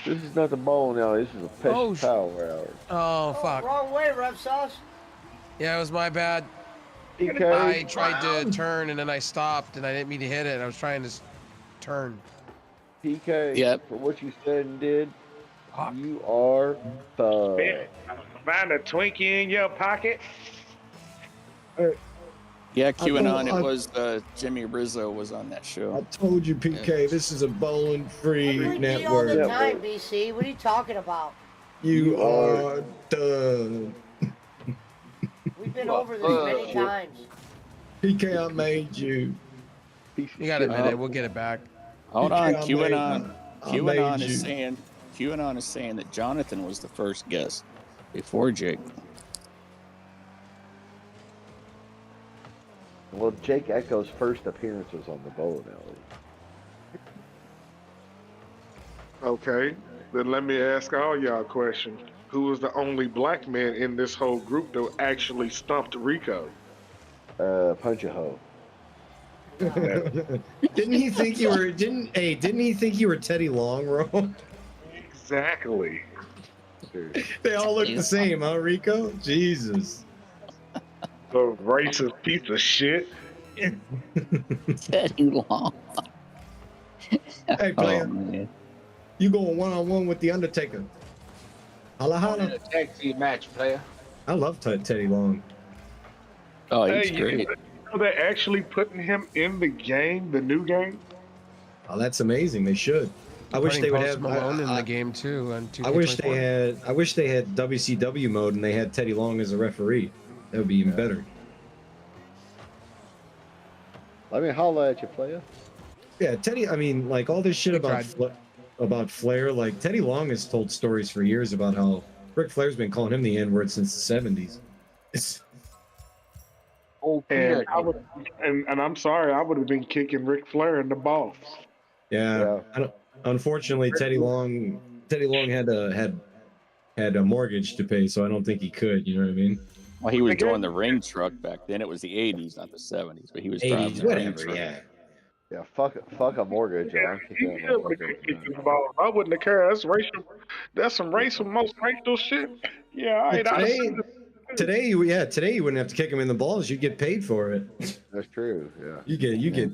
S8: This is not the bowling alley. This is a Pesci power hour.
S6: Oh, fuck.
S1: Wrong way, Rev Sauce.
S6: Yeah, it was my bad.
S8: PK.
S6: I tried to turn and then I stopped and I didn't mean to hit it. I was trying to turn.
S8: PK.
S12: Yep.
S8: For what you said and did, you are the.
S10: Find a Twinkie in your pocket.
S12: Yeah, QAnon. It was Jimmy Rizzo was on that show.
S7: I told you, PK. This is a bowling-free
S1: All
S7: network.
S1: the time, BC. What are you talking about?
S7: You are the.
S1: We've been over this many times.
S7: PK, I made you.
S6: You got a minute. We'll get it back.
S12: Hold on, QAnon.
S7: QAnon
S12: QAnon is saying that Jonathan was the first guest before Jake.
S8: Well, Jake Echo's first appearance was on the bowling alley.
S10: Okay, then let me ask all y'all a question. Who was the only black man in this whole group that actually stumped Rico?
S8: Punch a hoe.
S7: Didn't he think you were? Didn't he think you were Teddy Long, bro?
S10: Exactly.
S7: They all look the same, huh, Rico? Jesus.
S10: The racist piece of shit.
S12: Teddy Long.
S7: Hey, player.
S12: Man.
S7: You going one-on-one with the Undertaker? Holla holla.
S11: Tag team match, player.
S7: I love Teddy Long.
S12: Oh, he's
S10: Hey,
S12: great.
S10: you know they're actually putting him in the game, the new game.
S7: Oh, that's amazing. They should. I wish they would
S6: Post
S7: have
S6: Malone in the game too. On
S7: I wish
S6: 2K24.
S7: they had WCW mode and they had Teddy Long as a referee. That would be even better.
S8: Let me holla at you, player.
S7: Yeah, Teddy. I mean, like all this shit about Flair. Like Teddy Long has told stories for years about how Ric Flair's been calling him the N-word since the '70s.
S10: And I'm sorry, I would have been kicking Ric Flair in the balls.
S7: Yeah. Unfortunately, Teddy Long had a mortgage to pay, so I don't think he could. You know what I mean?
S12: Well, he was doing the ring truck back then. It was the 80s, not the 70s, but he was driving
S7: 80s,
S12: the ring
S7: whatever.
S12: truck.
S7: Yeah.
S8: Yeah, fuck a mortgage. I'm kicking that motherfucker.
S10: I wouldn't have cared. That's racial. That's some most racial shit. Yeah, all right.
S7: Today, you wouldn't have to kick him in the balls. You get paid for it.
S8: That's true. Yeah.
S7: You get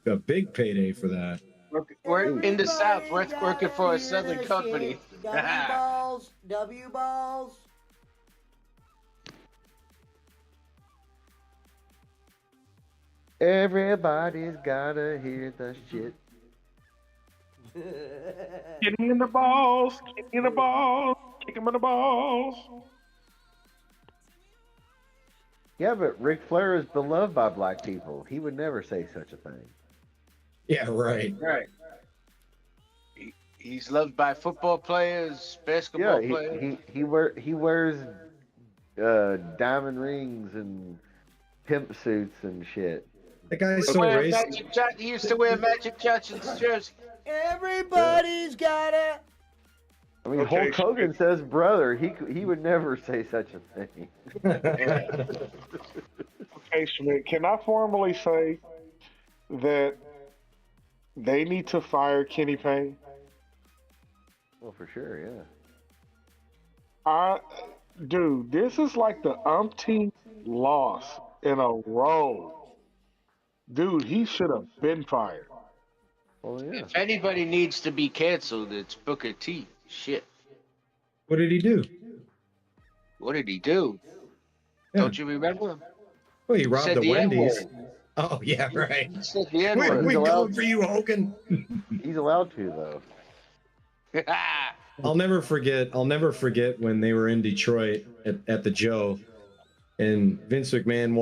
S7: a big payday for that.
S11: We're in the South. We're working for a Southern company.
S1: W balls.
S8: Everybody's gotta hear the shit.
S10: Kick him in the balls. Kick him in the balls. Kick him in the balls.
S8: Yeah, but Ric Flair is beloved by black people. He would never say such a thing.
S7: Yeah, right.
S11: Right. He's loved by football players, basketball players.
S8: He wears diamond rings and pimp suits and shit.
S7: The guy's so racist.
S11: He used to wear Magic Johnson's jersey.
S1: Everybody's got it.
S8: I mean, Hulk Hogan says brother. He would never say such a thing.
S10: Okay, Schmidt, can I formally say that they need to fire Kenny Payne?
S8: Well, for sure,
S10: yeah. Dude, this is like the umpteenth loss in a row. Dude, he should have been fired.
S8: Well, yeah.
S11: If anybody needs to be canceled, it's Booker T. Shit.
S7: What did he do?
S11: What did he do?
S7: Yeah.
S11: Don't you remember him?
S7: Well, he robbed
S11: Said
S7: the Wendy's.
S11: N-word.
S7: Oh, yeah, right.
S11: He said the N-word.
S7: We going for you, Hogan.
S8: He's allowed to, though.
S7: I'll never forget when they were in Detroit at the Joe, and Vince McMahon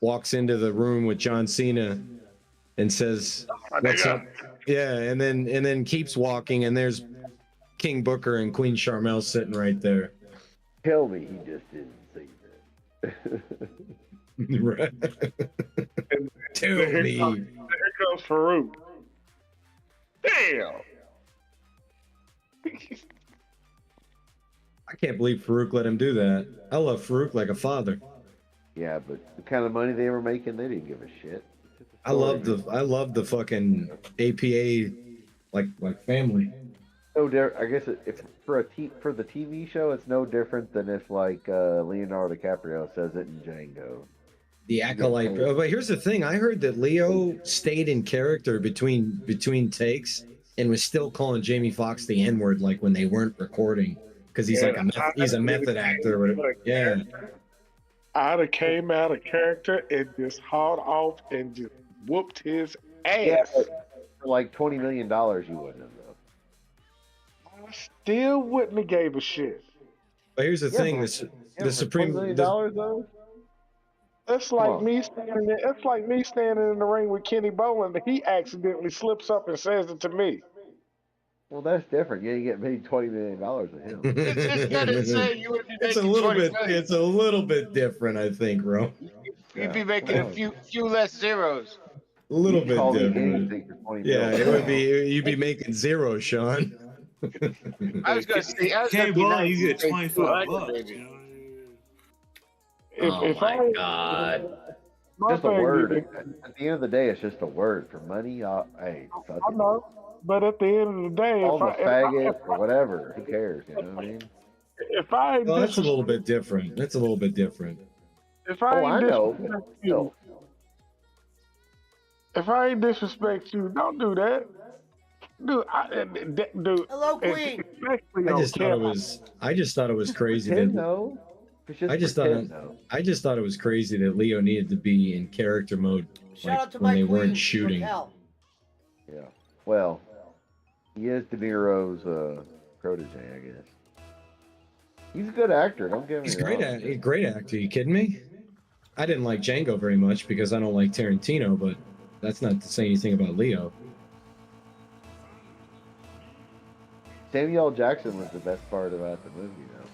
S7: walks into the room with John Cena and says, "What's up?" Yeah, and then keeps walking, and there's King Booker and Queen Sharmell sitting right there.
S8: Tell me he just didn't say that.
S7: Right. Tell me.
S10: Here comes Farouk. Damn.
S7: I can't believe Farouk let him do that. I love Farouk like a father.
S8: Yeah, but the kind of money they were making, they didn't give a shit.
S7: I love the fucking APA like family.
S8: No, I guess if for the TV show, it's no different than if like Leonardo DiCaprio says it in Django.
S7: The acolyte. But here's the thing: I heard that Leo stayed in character between takes and was still calling Jamie Foxx the N-word, like when they weren't recording, because he's he's a method actor. Or whatever. Yeah.
S10: I'd have came out of character and just hauled off and just whooped his ass.
S8: Yeah, for like $20 million, you wouldn't have.
S10: I still wouldn't have gave a shit.
S7: But here's the thing: the Supreme.
S8: $20 million, though?
S10: That's like me standing there. That's like me standing in the ring with Kenny Bolin. He accidentally slips up and says it to me.
S8: Well, that's different. You ain't getting paid $20 million of him.
S7: It's a little bit different, I think, bro.
S11: You'd be making a few less zeros.
S7: A little bit different. Yeah, it would be. You'd be making zero, Sean.
S11: I was gonna say,
S13: you get 25 bucks.
S8: Oh my God! Just a word. At the end of the day, it's just a word. For money, hey, fuck
S10: I know. But at the end of the day,
S8: call him a faggot or whatever. Who cares? You know what I mean?
S10: If I
S7: well, that's a little bit different. That's a little bit different.
S10: If I
S8: know.
S10: If I ain't disrespect you, don't do that. Dude,
S1: hello, Queen.
S7: I just thought it was crazy that. I just thought it was crazy that Leo needed to be in character mode when they weren't shooting.
S8: Yeah. Well, he is De Niro's protege, I guess. He's a good actor. Don't get me wrong.
S7: He's a great actor. You kidding me? I didn't like Django very much because I don't like Tarantino, but that's not to say anything about Leo.
S8: Samuel L. Jackson was the best part about the movie, though.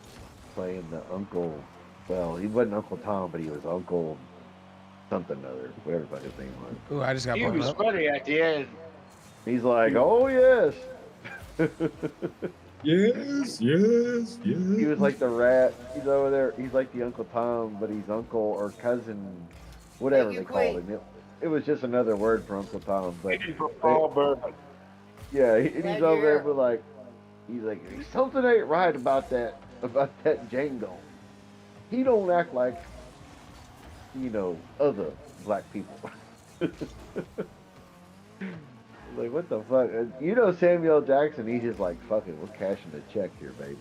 S8: Playing the uncle. Well, he wasn't Uncle Tom, but he was Uncle something or other, whatever his name was.
S6: Ooh, I just got
S11: He was funny at the end.
S8: He's like, oh, yes.
S7: Yes.
S8: He was like the rat. He's over there. He's like the Uncle Tom, but he's uncle or cousin, whatever
S1: Thank you,
S8: they called
S1: Queen.
S8: him. It was just another word for Uncle Tom. But he's
S1: Glad
S8: over
S1: you're
S8: there,
S1: here.
S8: but like, he's like, something ain't right about that Django. He don't act like, other black people. Like, what the fuck? Samuel Jackson, he's just like, fucking, we're cashing the check here, baby.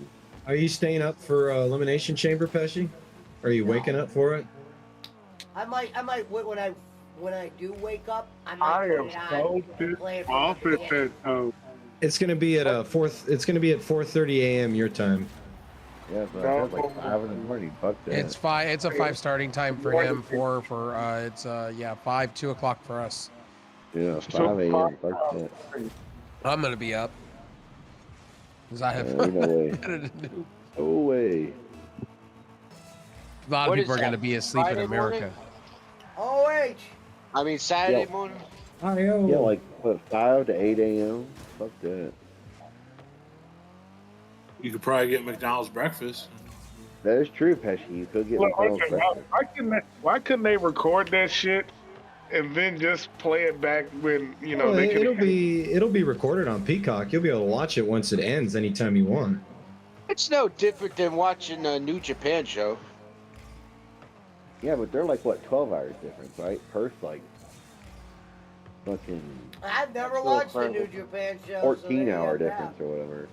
S7: Are you staying up for Elimination Chamber, Pesci? Are you waking up for it?
S1: I might when I do wake up, I might put it on and play it from the beginning.
S7: It's gonna be at 4:30 a.m. your time.
S8: Yeah, but that's like 5 in the morning. Fuck that.
S6: It's 5. It's a 5 starting time for him. 4 for it's 5, 2 o'clock for us.
S8: Yeah, 5 a.m. Fuck that.
S6: I'm gonna be up because I have
S8: No way.
S6: better to do.
S8: No way.
S6: A lot of people are gonna be asleep in
S11: Friday
S6: America.
S1: OH.
S11: I mean Saturday
S8: Yeah.
S11: morning.
S8: Yeah, like, what, 5 to 8 a.m.? Fuck that.
S13: You could probably get McDonald's breakfast.
S8: That is true, Pesci. You could get
S10: Well,
S8: McDonald's
S10: listen,
S8: breakfast.
S10: why couldn't they record that shit and then just play it back when
S7: Well,
S10: they can?
S7: it'll be recorded on Peacock. You'll be able to watch it once it ends anytime you want.
S11: It's no different than watching a New Japan show.
S8: Yeah, but they're like, what, 12 hours difference, right? Perth, like, fucking
S1: I've never
S11: Still
S1: watched the
S11: further.
S1: New Japan show. so there you
S8: 14-hour
S1: have that.
S8: difference or whatever.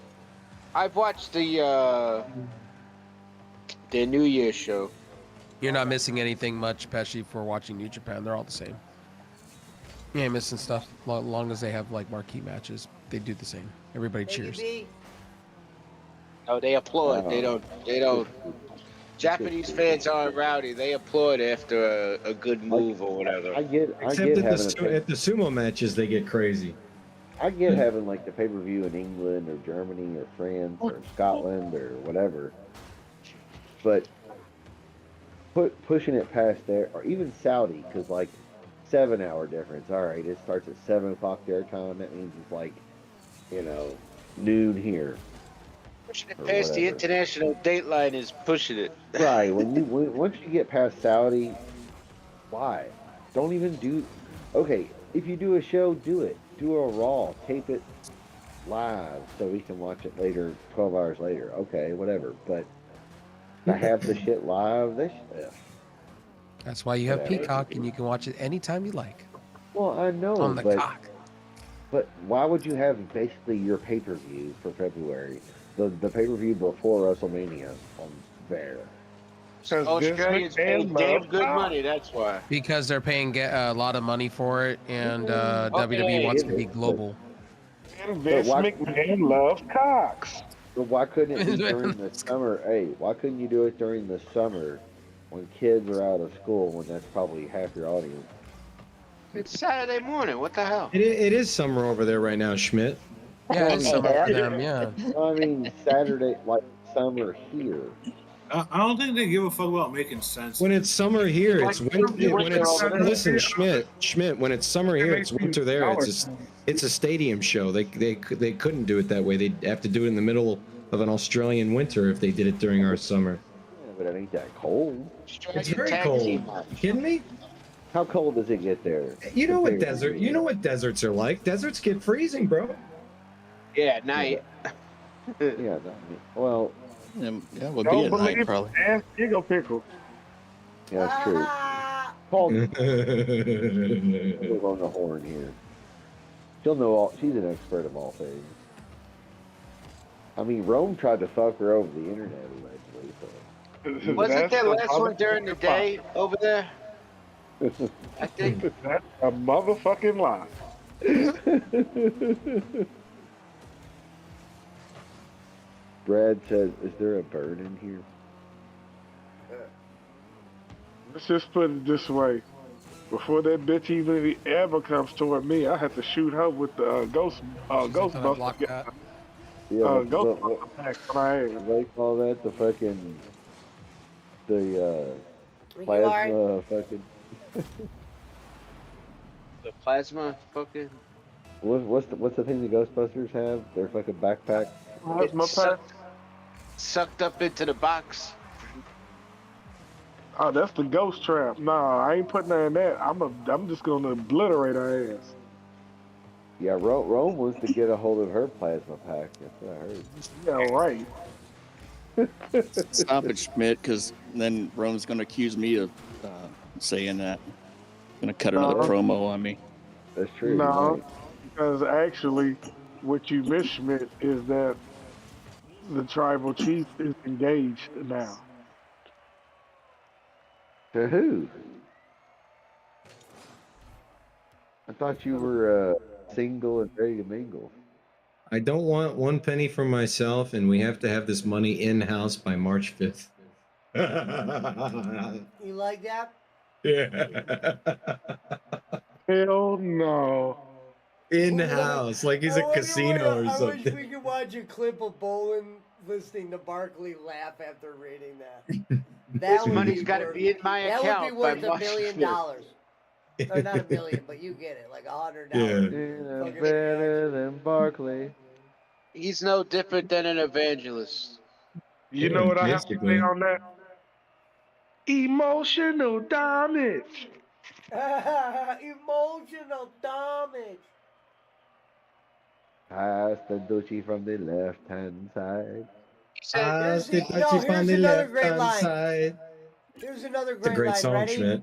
S11: I've watched the New Year's show.
S6: You're not missing anything much, Pesci, for watching New Japan. They're all the same. You ain't missing stuff. Long as they have like marquee matches, they do the same. Everybody cheers.
S11: No, they applaud. They don't. Japanese fans aren't rowdy. They applaud after a good move or whatever.
S8: I get
S7: Except
S8: having
S7: at the sumo matches, they get crazy.
S8: I get having like the pay-per-view in England or Germany or France or Scotland or whatever, but pushing it past there, or even Saudi, because like 7-hour difference. All right, it starts at 7 o'clock their time. That means it's like, noon here.
S11: Pushing it
S8: or
S11: past the
S8: whatever.
S11: international dateline is pushing it.
S8: Right. Once you get past Saudi, why? Don't even do. Okay, if you do a show, do it. Do a Raw. Tape it live so we can watch it later, 12 hours later. Okay, whatever. But to have the shit live,
S6: That's why you have
S8: Whatever.
S6: Peacock and you can watch it anytime you like.
S8: Well, I know,
S6: On the
S8: but
S6: cock.
S8: but why would you have basically your pay-per-view for February, the pay-per-view before WrestleMania on there?
S11: Australians pay damn good money. That's why.
S6: Because they're paying a lot of money for it, and WWE wants to be global.
S10: And Vince McMahon loves cocks.
S8: But why couldn't it be during the summer? Hey, why couldn't you do it during the summer when kids are out of school, when that's probably half your audience?
S11: It's Saturday morning. What the hell?
S7: It is summer over there right now, Schmidt.
S6: Yeah, it's summer for them, yeah.
S8: I mean, Saturday, like summer here.
S13: I don't think they give a fuck about making sense.
S7: When it's summer here, it's winter. When it's listen, Schmidt. When it's summer here, it's winter there. It's a stadium show. They couldn't do it that way. They'd have to do it in the middle of an Australian winter if they did it during our summer.
S8: Yeah, but it ain't that cold.
S7: It's very cold. You kidding me?
S8: How cold does it get there?
S7: You know what deserts are like. Deserts get freezing, bro.
S11: Yeah, at night.
S8: Yeah. Well.
S12: Yeah, we'll
S10: Don't
S12: be at night
S10: believe
S12: probably.
S10: Ask Jiggle Pickle.
S8: Yeah, that's true. Paul, on the horn here. She'll know all. She's an expert of all things. I mean, Rome tried to fuck her over the internet allegedly. So.
S11: Wasn't there last one during the day over there? I think.
S10: That's a motherfucking lie.
S8: Brad says, "Is there a bird in here?"
S10: Let's just put it this way. Before that bitch even ever comes toward me, I have to shoot her with the Ghostbuster.
S8: Yeah,
S10: Ghostbuster pack when I am.
S8: they call that the fucking plasma fucking.
S11: The plasma fucking.
S8: What's the thing the Ghostbusters have? Their fucking backpack.
S10: What's my pass?
S11: Sucked up into the box.
S10: Oh, that's the ghost trap. Nah, I ain't putting her in that. I'm just gonna obliterate her ass.
S8: Yeah, Rome wants to get a hold of her plasma pack. That's what I heard.
S10: Yeah, right.
S12: Stop it, Schmidt, because then Rome's going to accuse me of saying that. Going to cut another promo on me.
S8: That's true.
S10: No, because actually, what you miss, Schmidt, is that the tribal chief is engaged now.
S8: To who? I thought you were single and ready to mingle.
S7: I don't want one penny for myself, and we have to have this money in-house by March 5th.
S1: You like that?
S7: Yeah.
S10: Hell no.
S7: In-house, like he's a casino or
S1: I wish
S7: something.
S1: we could watch a clip of Bolin listening to Barkley laugh after reading that.
S11: This money's got to be in my
S1: That
S11: account.
S1: would be worth
S11: by
S1: $1
S11: March
S1: million.
S11: 5th.
S1: Or not $1 million, but you get it, like $100.
S7: Yeah.
S8: Better than Barkley.
S11: He's no different than an evangelist.
S10: You know what I have to say on that? Emotional damage.
S1: Emotional damage.
S8: Pass the Ducci from the left-hand side.
S1: Here's
S7: the touchy from the
S1: another great
S7: left-hand
S1: line.
S7: side.
S1: Here's another
S7: It's a
S1: great
S7: great
S1: line.
S7: song,
S1: Ready?
S7: Schmidt.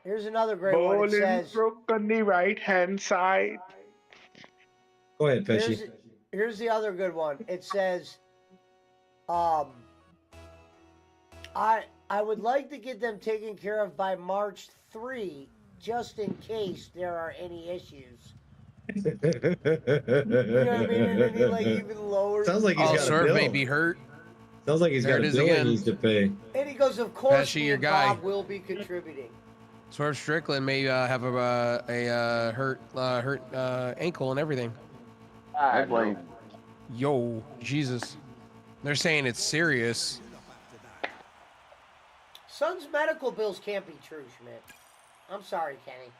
S1: Here's another great one. It
S10: Bowling
S1: says,
S10: broke on the right-hand side.
S7: Go ahead, Pesci.
S1: here's the other good one. It says, I would like to get them taken care of by March 3, just in case there are any issues. You know what I mean? And then he like even lower.
S7: Sounds like he's got a
S6: Swerve
S7: bill.
S6: may be hurt.
S7: Sounds like he's
S6: There
S7: got
S6: it
S7: a
S6: is
S7: bill he
S6: again.
S7: needs to pay.
S1: And he goes, of course,
S6: Pesci,
S1: me
S6: your
S1: and
S6: guy.
S1: Bob will be contributing.
S6: Swerve Strickland may have a hurt ankle and everything.
S8: I blame.
S6: Yo, Jesus. They're saying it's serious.
S1: Son's medical bills can't be true, Schmidt. I'm sorry, Kenny.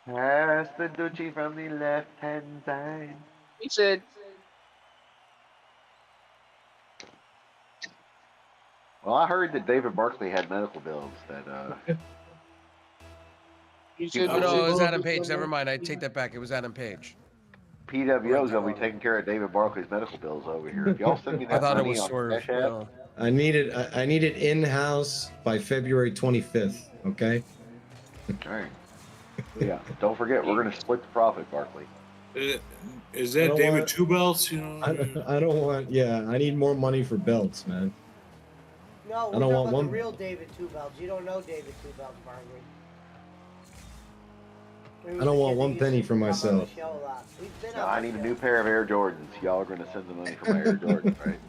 S8: Pass the Ducci from the left-hand side.
S11: He said,
S8: Well, I heard that David Barkley had medical bills that
S11: he said,
S6: Oh, no, it was Adam Page. Never mind. I take that back. It was Adam Page.
S8: PWO's gonna be taking care of David Barkley's medical bills over here. If y'all send me
S6: I
S8: that
S6: thought it
S8: money
S6: was
S8: on
S6: Swerve.
S8: Cash App,
S6: No.
S7: I need it in-house by February 25th, okay?
S8: all right. Yeah, don't forget we're gonna split the profit, Barkley.
S13: Is
S7: I
S13: that
S7: don't
S13: David
S7: want-
S13: Two Belts? You know,
S7: I don't want, I need more money for belts, man.
S1: No,
S7: I
S1: we're
S7: don't
S1: talking
S7: want
S1: about
S7: one-
S1: the real David Two Belts. You don't know David Two Belts, Margaret.
S7: I don't want one penny for myself.
S8: No, I need a new pair of Air Jordans. Y'all are gonna send the money for my Air Jordans, right?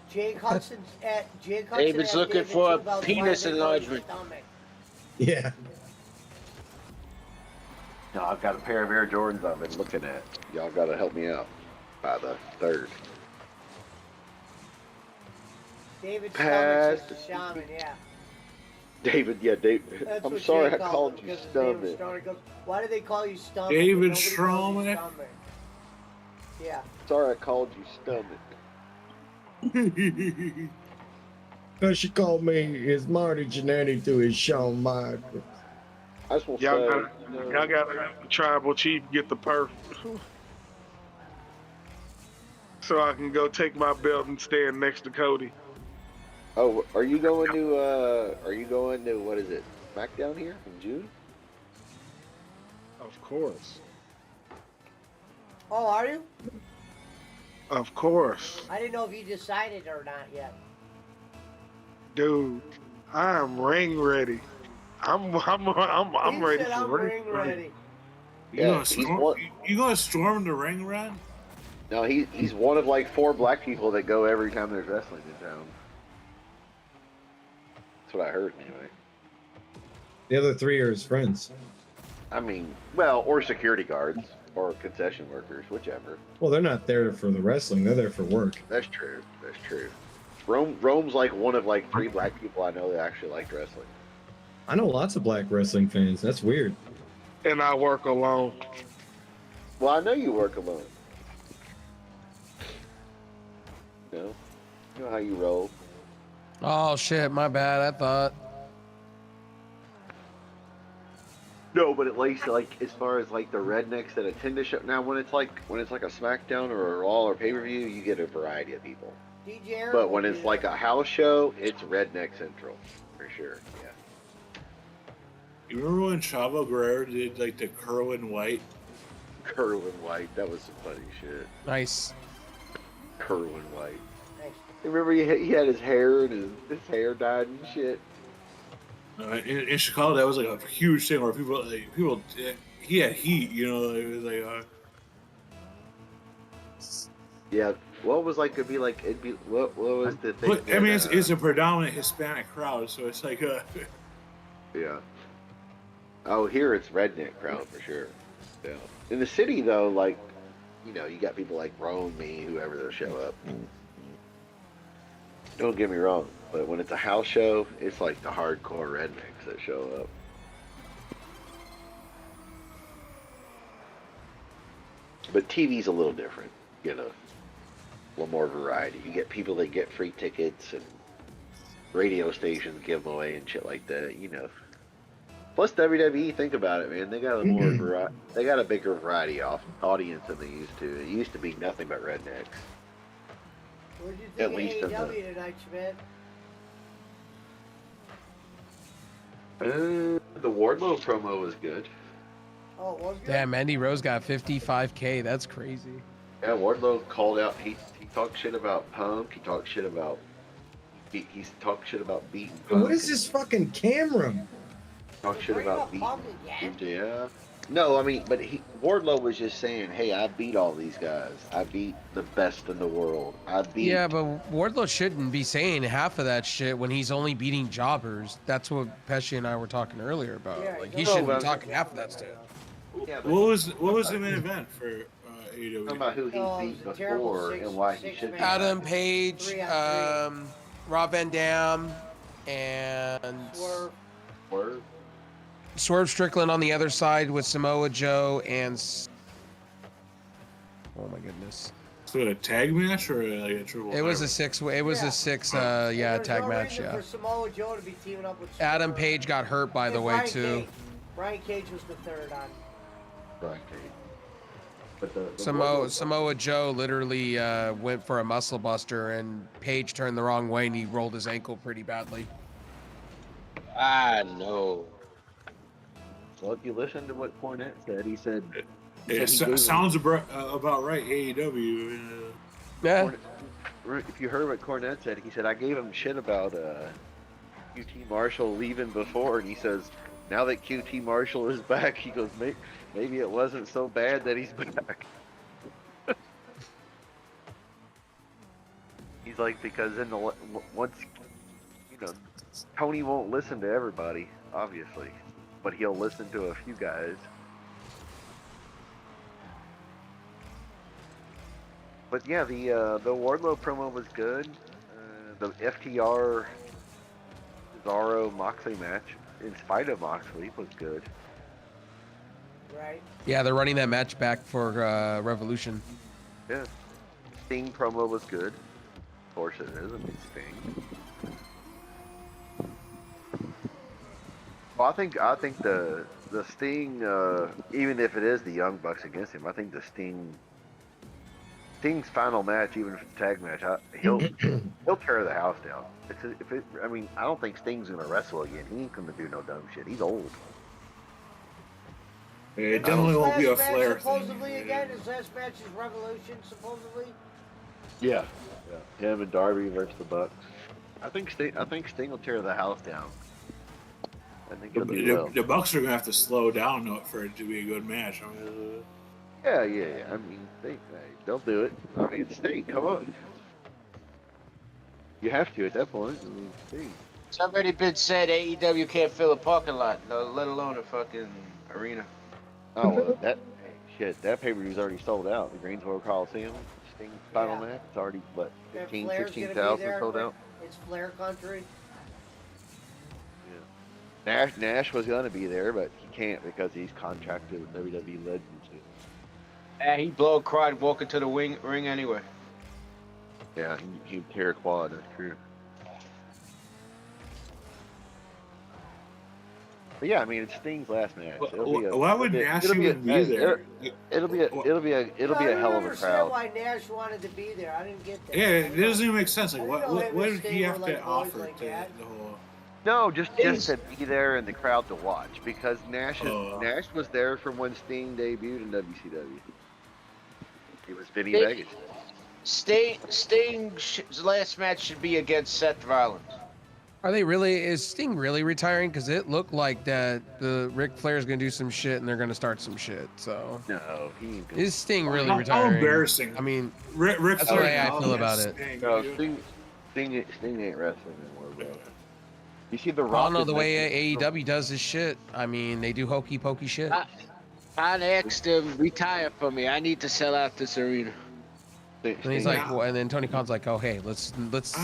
S1: Jake Hudson's at Jake Hudson.
S11: David's
S1: at
S11: looking
S1: David
S11: for a
S1: Two Belts.
S11: penis
S1: Why do they call you
S11: enlargement.
S1: stomach?
S7: Yeah.
S8: No, I've got a pair of Air Jordans I've been looking at. Y'all gotta help me out by the 3rd.
S1: David
S8: Pass.
S1: Stomach is the shaman, yeah.
S8: David, yeah, Dave.
S1: That's
S8: I'm
S1: what
S8: sorry
S1: Jay
S8: I called
S1: him,
S8: you
S1: because his name was
S8: Stomach.
S1: Stomach. He goes, why do they call you Stomach?
S13: David
S1: Nobody calls you
S13: Stromick?
S1: Stomach. Yeah.
S8: Sorry I called you Stomach.
S7: Because she called me his Marty Jannetty to his Shawn Michaels.
S8: I just want to
S10: Y'all
S8: say,
S10: gotta have the tribal chief get the perf. So I can go take my belt and stand next to Cody.
S8: oh, are you going to what is it? SmackDown here in June?
S10: Of course.
S1: Oh, are you?
S10: Of course.
S1: I didn't know if you decided or not yet.
S10: Dude, I'm ring ready. I'm
S1: He
S10: ready
S1: said
S10: for
S1: I'm ring ready.
S10: Yeah,
S13: you gonna storm the ring run?
S8: No, he's one of like 4 black people that go every time there's wrestling in town. That's what I heard anyway.
S7: The other 3 are his friends.
S8: I mean, well, or security guards or concession workers, whichever.
S7: Well, they're not there for the wrestling. They're there for work.
S8: That's true. That's true. Rome's like one of like 3 black people I know that actually like wrestling.
S7: I know lots of black wrestling fans. That's weird.
S10: And I work alone.
S8: Well, I know you work alone. You know how you roll.
S6: Oh shit, my bad. I thought.
S8: No, but at least like as far as like the rednecks that attend the show. Now, when it's like a SmackDown or a Raw or pay-per-view, you get a variety of people.
S1: DJ Aaron
S8: But
S1: will
S8: when
S1: be
S8: it's
S1: there.
S8: like a house show, it's Redneck Central for sure. Yeah.
S13: You remember when Chavo Guerrero did like the Kerwin White?
S8: Kerwin White, that was some funny shit.
S6: Nice.
S8: Kerwin White.
S1: Thanks.
S8: Remember he had his hair and his hair dyed and shit.
S13: In Chicago, that was like a huge thing where people he had heat. You know, it was like.
S8: Yeah. What was like it'd be like it'd be what was the thing?
S13: But, I mean,
S8: that,
S13: it's a predominant Hispanic crowd, so it's like
S8: yeah. Oh, here it's redneck crowd for sure. Yeah. In the city though, like you got people like Rome, me, whoever they'll show up. Don't get me wrong, but when it's a house show, it's like the hardcore rednecks that show up. But TV's a little different, a little more variety. You get people that get free tickets and radio stations give them away and shit like that, Plus WWE, think about it, man. They got a more variety. They got a bigger variety audience than they used to. It used to be nothing but rednecks.
S1: What did you
S8: At
S1: think
S8: least
S1: of
S8: in
S1: AEW tonight, Schmidt?
S8: The Wardlow promo was good.
S1: Oh, it was good.
S6: Damn, Andy Rose got 55K. That's crazy.
S8: Yeah, Wardlow called out. He talked shit about Punk. He talked shit about. He talked shit about beating Punk.
S7: What is this fucking camera?
S8: Talk shit about beating MJF. No, I mean, but Wardlow was just saying, "Hey, I beat all these guys. I beat the best in the world. I beat."
S6: Yeah, but Wardlow shouldn't be saying half of that shit when he's only beating jobbers. That's what Pesci and I were talking earlier about.
S1: Yeah,
S6: Like
S1: no,
S6: he shouldn't
S8: but-
S6: be talking half of that stuff.
S8: Yeah, but
S13: what was the main event for AEW?
S8: talking about who he
S1: Oh,
S8: beat
S1: it was a terrible
S8: before and why he should be.
S6: Adam Page,
S1: 3 on 3.
S6: Rob Van Dam, and
S1: Swerve.
S6: Swerve Strickland on the other side with Samoa Joe and. Oh my goodness!
S13: So a tag match or like a triple?
S6: It was a six. It was a six. Yeah, tag
S1: no
S6: match.
S1: reason
S6: Yeah.
S1: For Samoa Joe to be teaming up with
S6: Adam
S1: Swerve.
S6: Page got hurt by the
S1: And
S6: way
S1: Brian
S6: too.
S1: Cage. Brian Cage was the third on.
S8: Brian Cage. But the
S6: Samoa Joe literally went for a muscle buster and Page turned the wrong way and he rolled his ankle pretty badly.
S11: I know.
S8: Well, if you listen to what Cornette said, he said.
S13: It sounds about right. AEW.
S6: Yeah.
S8: If you heard what Cornette said, he said I gave him shit about QT Marshall leaving before, and he says now that QT Marshall is back, he goes maybe it wasn't so bad that he's back. He's like because once Tony won't listen to everybody, obviously, but he'll listen to a few guys. But yeah, the Wardlow promo was good. The FTR Cesaro Moxley match, in spite of Moxley, was good.
S1: Right.
S6: Yeah, they're running that match back for Revolution.
S8: Yeah. Sting promo was good. Of course it is. I mean, Sting. Well, I think the Sting, even if it is the Young Bucks against him, I think the Sting's final match, even if it's a tag match, he'll tear the house down. I don't think Sting's gonna wrestle again. He ain't gonna do no dumb shit. He's old.
S13: It definitely won't be a
S1: Last match
S13: Flair thing.
S1: supposedly again. His last match is Revolution, supposedly.
S8: Yeah. Him and Darby versus the Bucks. I think Sting will tear the house down. I think he'll do well.
S13: The Bucks are gonna have to slow down for it to be a good match. I mean,
S8: Yeah. I mean, they'll do it. I mean, Sting, come on. You have to at that point. I mean, Sting.
S11: It's already been said AEW can't fill a parking lot, let alone a fucking arena.
S8: Oh, well, that pay-per-view's already sold out. The Greensboro Coliseum, Sting final match, it's already,
S1: And
S8: 15,
S1: Flair's gonna be
S8: 16,000
S1: there.
S8: sold out.
S1: It's Flair country.
S8: Nash was going to be there, but he can't because he's contracted with WWE Legends.
S11: He blow cried walking to the ring anyway.
S8: Yeah, he tear a quad. That's true. But yeah, I mean, it's Sting's last match.
S13: Why would Nash even be there?
S8: It'll be a hell of a
S1: I
S8: crowd.
S1: don't understand why Nash wanted to be there. I didn't get that.
S13: Yeah, it doesn't even make sense. Like,
S1: I
S13: what
S1: didn't know him
S13: what
S1: and
S13: did he
S1: Sting
S13: have
S1: were
S13: to
S1: like boys
S13: offer
S1: like
S13: to
S1: that.
S13: the whole?
S8: No, just to be there in the crowd to watch, because Nash was there from when Sting debuted in WCW. He was Vinny Vegas.
S11: Sting's last match should be against Seth Rollins.
S6: Are they really? Is Sting really retiring? Because it looked like that the Ric Flair's gonna do some shit and they're gonna start some shit. So
S8: no, he ain't
S6: is Sting really
S13: How
S6: retiring?
S13: embarrassing!
S6: I mean,
S13: Ric
S6: that's the
S13: Flair
S6: way I feel about it.
S8: No, Sting ain't wrestling anymore, bro. You see the Rock?
S6: I don't know the way AEW does this shit. I mean, they do hokey pokey shit.
S11: I asked him, retire for me. I need to sell out this arena.
S6: And he's like, well, and then Tony Khan's like, oh hey, let's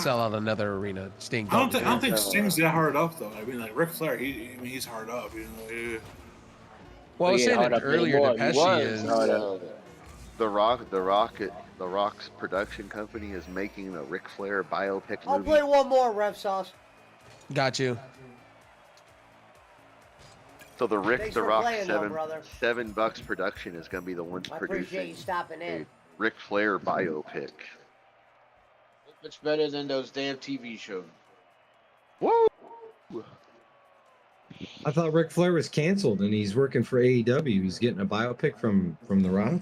S6: sell out another arena. Sting.
S13: I don't think Sting's that hard up though. I mean, like Ric Flair, he's hard up. You know. Yeah.
S6: Well, I was saying it earlier. Depeche is.
S8: The Rock's production company is making a Ric Flair biopic movie.
S1: I'll play one more, Rev Sauce.
S6: Got you.
S8: So the
S1: Thanks for
S8: Rock
S1: playing, though, brother.
S8: $7 production is going to be the one
S1: I appreciate
S8: producing
S1: you stopping in.
S8: a Ric Flair biopic.
S11: Much better than those damn TV shows.
S8: Woo!
S7: I thought Ric Flair was canceled and he's working for AEW. He's getting a biopic from The Rock.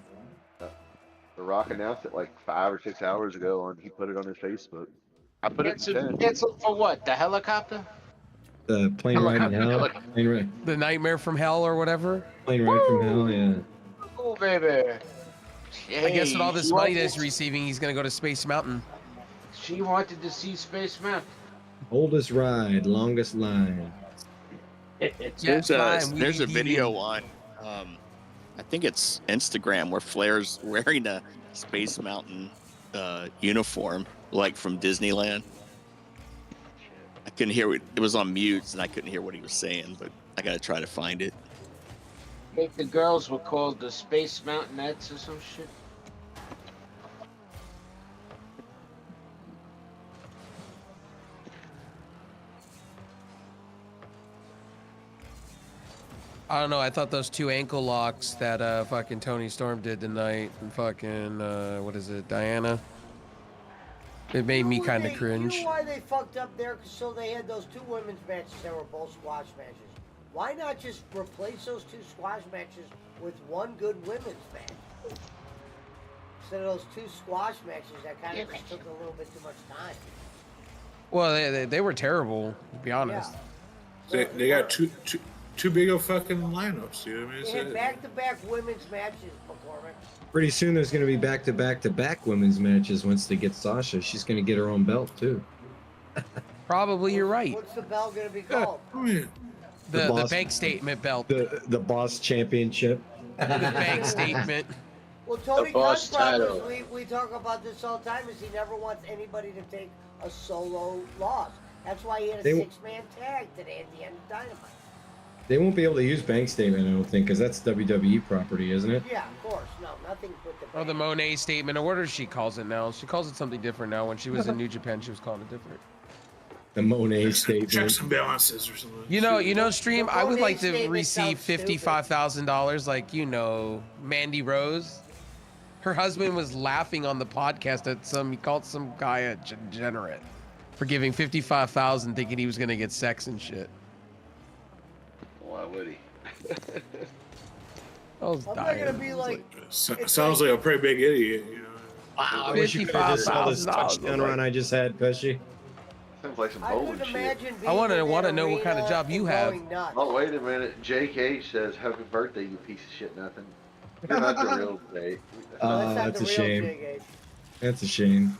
S8: The Rock announced it like 5 or 6 hours ago, and he put it on his Facebook. I put it in.
S11: Canceled for what? The helicopter?
S7: The plane ride in hell. Plane ride.
S6: The Nightmare from Hell or whatever.
S7: Plane ride from hell. Yeah.
S11: Oh baby.
S6: I guess with all this money that he's
S11: wanted-
S6: receiving, he's gonna go to Space Mountain.
S11: She wanted to see Space Mountain.
S7: Oldest ride, longest line.
S12: There's a video on, I think it's Instagram, where Flair's wearing a Space Mountain uniform, like from Disneyland. I couldn't hear it was on mute, and I couldn't hear what he was saying, but I gotta try to find it.
S11: I think the girls were called the Space Mountainettes or some shit.
S6: I don't know. I thought those 2 ankle locks that fucking Tony Storm did tonight, and fucking what is it, Diana? It made me kind of cringe.
S1: You know why they fucked up there? So they had those 2 women's matches that were both squash matches. Why not just replace those 2 squash matches with one good women's match? Instead of those 2 squash matches that kind of just took a little bit too much time.
S6: Well, they were terrible, to be honest.
S1: Yeah.
S13: They got two big old fucking lineups, dude. I mean,
S1: They had back-to-back women's matches, McCormick.
S7: Pretty soon there's going to be back-to-back-to-back women's matches once they get Sasha. She's going to get her own belt, too.
S6: Probably you're right.
S1: What's the belt going to be called?
S6: The bank statement belt.
S7: The boss championship.
S6: The bank statement.
S1: Well, Tony
S11: The boss
S1: Khan's
S11: title.
S1: problem, we talk about this all the time, is he never wants anybody to take a solo loss. That's why he had a
S7: They-
S1: 6-man tag today at the end of Dynamite.
S7: They won't be able to use bank statement, I don't think, because that's WWE property, isn't it?
S1: Yeah, of course. No, nothing but the
S6: Or the Monet statement, or what does she calls it now? She calls it something different now. When she was in New Japan, she was calling it different.
S7: The Monet statement.
S13: Checks and balances or something.
S6: You know, Stream,
S1: The
S6: I would
S1: Monet
S6: like to
S1: statement
S6: receive
S1: sounds stupid.
S6: $55,000 like, Mandy Rose. Her husband was laughing on the podcast at he called some guy a degenerate for giving $55,000 thinking he was going to get sex and shit.
S8: Why would he?
S6: I was
S1: I'm
S6: dying.
S1: not going to be like...
S13: Sounds like a pretty big idiot, you know.
S6: Wow,
S7: I wish you could have just saw this
S6: $55,000.
S7: touchdown run I just had, Pesci.
S8: Sounds like some
S1: I
S8: bowling
S1: would
S8: shit.
S1: imagine being
S6: I want
S1: in
S6: to
S1: that
S6: know what kind of
S1: arena
S6: job you
S1: and
S6: have.
S1: going nuts.
S8: Oh, wait a minute. Jake H says, happy birthday, you piece of shit nothing. You're not the real Jake.
S1: That's not
S7: That's
S1: the
S7: a
S1: real
S7: shame.
S1: Jake H.
S7: That's a shame.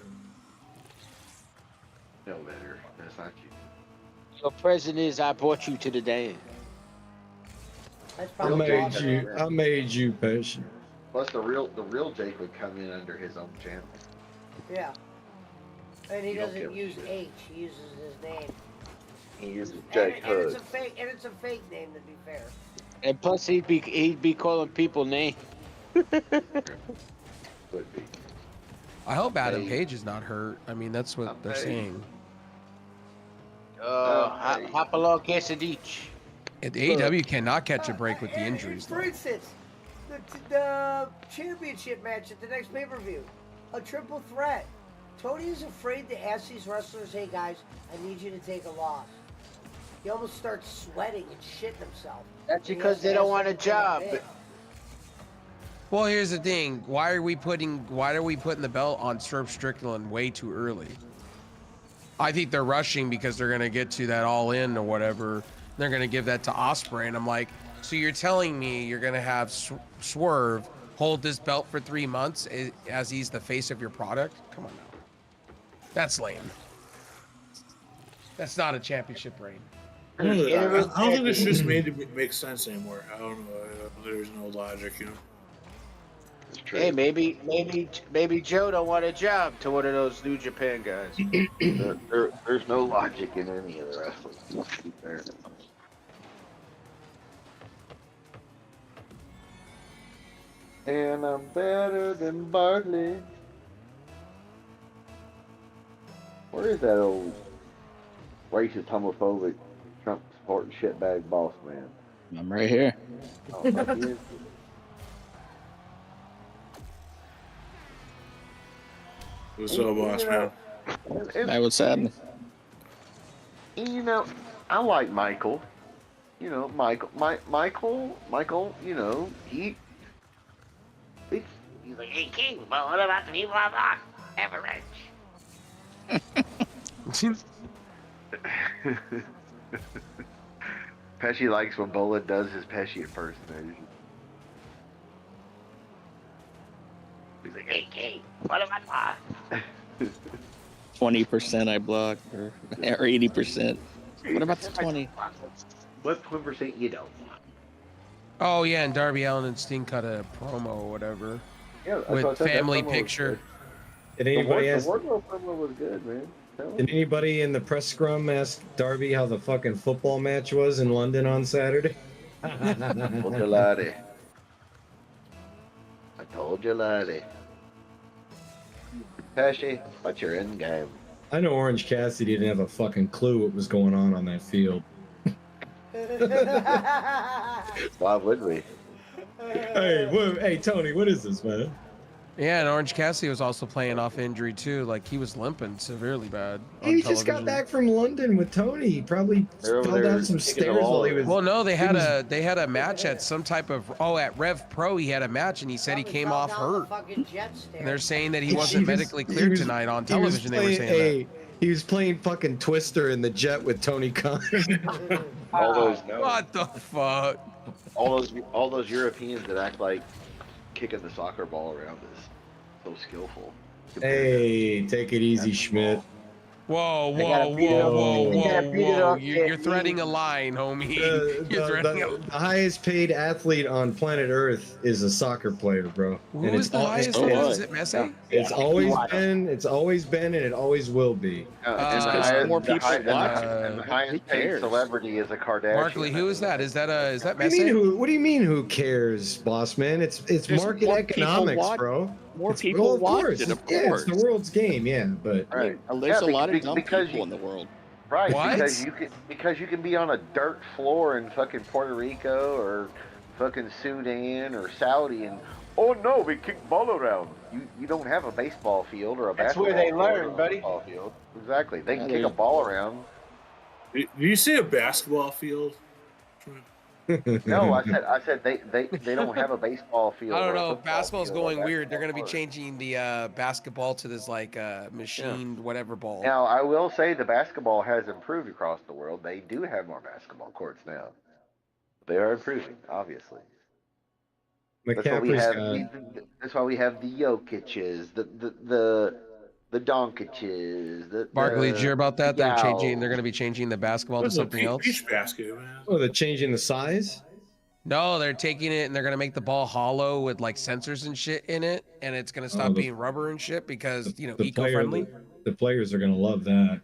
S8: No better. That's not you.
S11: Your present is I brought you to the dance.
S1: That's
S7: I
S1: probably
S7: made
S1: awesome.
S7: you, Pesci.
S8: Plus, the real Jake would come in under his own channel.
S1: Yeah. And he
S8: You don't
S1: doesn't
S8: give a
S1: use
S8: shit.
S1: H. He uses his name.
S8: He uses
S1: And,
S8: Jake
S1: and it's
S8: Hood.
S1: a fake name, to be fair.
S11: And plus he'd be calling people names.
S8: Would be.
S6: I hope Adam Page is not hurt. I mean, that's what they're saying.
S11: Hop along, Casadich.
S6: AEW cannot catch a break with the injuries.
S1: For instance, the championship match at the next pay-per-view, a triple threat. Tony is afraid to ask these wrestlers, hey guys, I need you to take a loss. He almost starts sweating and shitting himself.
S11: That's because they don't want a job.
S6: Well, here's the thing. Why are we putting the belt on Swerve Strickland way too early? I think they're rushing because they're gonna get to that All In or whatever. They're gonna give that to Ospreay, and I'm like, so you're telling me you're gonna have Swerve hold this belt for 3 months as he's the face of your product? Come on now. That's lame. That's not a championship reign.
S13: I don't think it's just made to make sense anymore. I don't know. There's no logic, you know.
S11: Hey, maybe Joe don't want a job to one of those New Japan guys.
S8: There's no logic in any of the wrestling. Let's be fair. And I'm better than Bartley. Where is that old racist, homophobic, Trump supporting shitbag boss man?
S12: I'm right here.
S8: Oh, fuck you.
S13: What's up, boss man?
S12: Hey, what's happening?
S8: You know, I like Michael. You know, Michael. You know, he's like, hey King, but what about the people I'm not? Average. Pesci likes when Bola does his Pesci impersonation. He's like, hey King, what about that?
S12: 20% I blocked, or 80%. What about the 20?
S8: What 20% you don't want?
S6: Oh yeah, and Darby Allin and Sting cut a promo or whatever.
S8: Yeah, that's what I
S6: with
S8: said, that
S6: family
S8: promo was
S6: picture.
S8: good.
S7: Did anybody
S8: The
S7: ask?
S8: Wardlow promo was good, man.
S7: Did anybody in the press scrum ask Darby how the fucking football match was in London on Saturday?
S8: Told you, laddie. I told you, laddie. Pesci, what's your end game?
S7: I know Orange Cassidy didn't have a fucking clue what was going on that field.
S8: Why would we?
S7: Hey, Tony, what is this, man?
S6: Yeah, and Orange Cassidy was also playing off injury too. Like he was limping severely bad.
S7: He just got back from London with Tony. He probably fell down some stairs while he was.
S6: Well, no, they had a match at some type of at Rev Pro. He had a match, and he said he came off hurt. And they're saying that he wasn't medically cleared tonight on television. They were saying that.
S7: He was playing fucking Twister in the jet with Tony Khan.
S8: All those
S6: What the fuck?
S8: all those Europeans that act like kicking the soccer ball around is so skillful.
S7: Hey, take it easy, Schmidt.
S6: Whoa! You're threading a line, homie. You're threading
S7: The highest paid athlete on planet Earth is a soccer player, bro.
S6: Who is the highest paid? Is it Messi?
S7: It's always been, and it always will be.
S8: And
S12: more people watch.
S8: And the highest paid celebrity is a Kardashian.
S6: Markley, who is that? Is that
S7: What do
S6: Messi?
S7: you mean? What do you mean? Who cares, boss man? It's
S12: Just
S7: market
S12: more people
S7: economics,
S12: watch-
S7: bro.
S12: More
S7: It's,
S12: people
S7: well, of
S12: watch
S7: course.
S12: it, of
S7: Yeah,
S12: course.
S7: it's the world's game, yeah. But
S8: Right.
S12: There's a lot of dumb
S8: because
S12: people in the world.
S8: Right,
S6: What?
S8: because you can be on a dirt floor in fucking Puerto Rico or fucking Sudan or Saudi and oh no, we kick ball around. You don't have a baseball field or a
S11: That's
S8: basketball
S11: where they
S8: field
S11: learn,
S8: or a
S11: buddy.
S8: football field. Exactly. They can
S12: Yeah,
S8: kick a ball around.
S13: Do you see a basketball field?
S8: No, I said they don't have a baseball field.
S6: I don't
S8: or a
S6: know.
S8: football
S6: Basketball's
S8: field or a
S6: going weird. They're going to be
S8: basketball
S6: changing the basketball to this like machined whatever ball.
S8: Now, I will say the basketball has improved across the world. They do have more basketball courts now. They are improving, obviously. That's why we
S7: McCaffrey's
S8: have. That's why we have the Jokic's, the Doncic's.
S6: Barkley, did you hear about that? They're
S8: Yao.
S6: going to be changing the basketball to
S13: What's a
S6: something else.
S13: beach basket, man?
S7: Oh, they're changing the size?
S6: No, they're taking it and they're going to make the ball hollow with like sensors and shit in it, and it's going to stop being rubber and shit because eco-friendly.
S7: The players are gonna love that.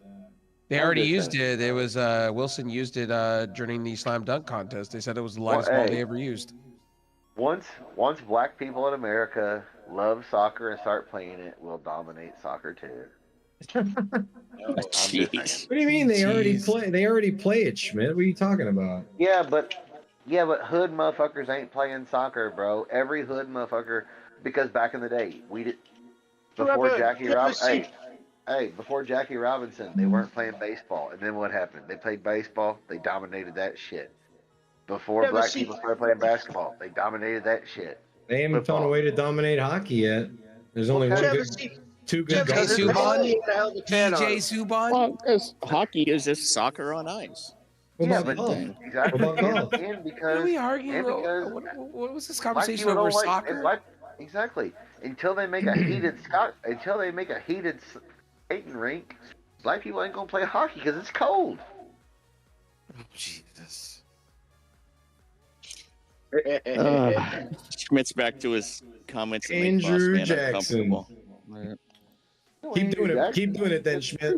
S6: They already used it. It was Wilson used it during the slam dunk contest. They said it was the lightest ball they ever used.
S8: Once black people in America love soccer and start playing it, we'll dominate soccer too.
S12: Jeez.
S7: What do you mean they already play? They already play it, Schmidt. What are you talking about?
S8: Yeah, but hood motherfuckers ain't playing soccer, bro. Every hood motherfucker, because back in the day, we did before Jackie Robinson. Hey, before Jackie Robinson, they weren't playing baseball, and then what happened? They played baseball. They dominated that shit. Before black people started playing basketball, they dominated that shit.
S7: They haven't found a way to dominate hockey yet. There's only two good
S6: PJ
S7: golfers.
S6: Subban?
S12: Well, because hockey is just soccer on ice.
S8: Exactly. And because,
S6: What are we arguing about? What was this conversation over soccer?
S8: Exactly. Until they make a heated skating rink, black people ain't gonna play hockey because it's cold.
S6: Oh, Jesus.
S12: Schmidt's back to his comments. That make
S7: Andrew
S12: Boss Man
S7: Jackson.
S12: uncomfortable.
S7: Keep doing it. Keep doing it then, Schmidt.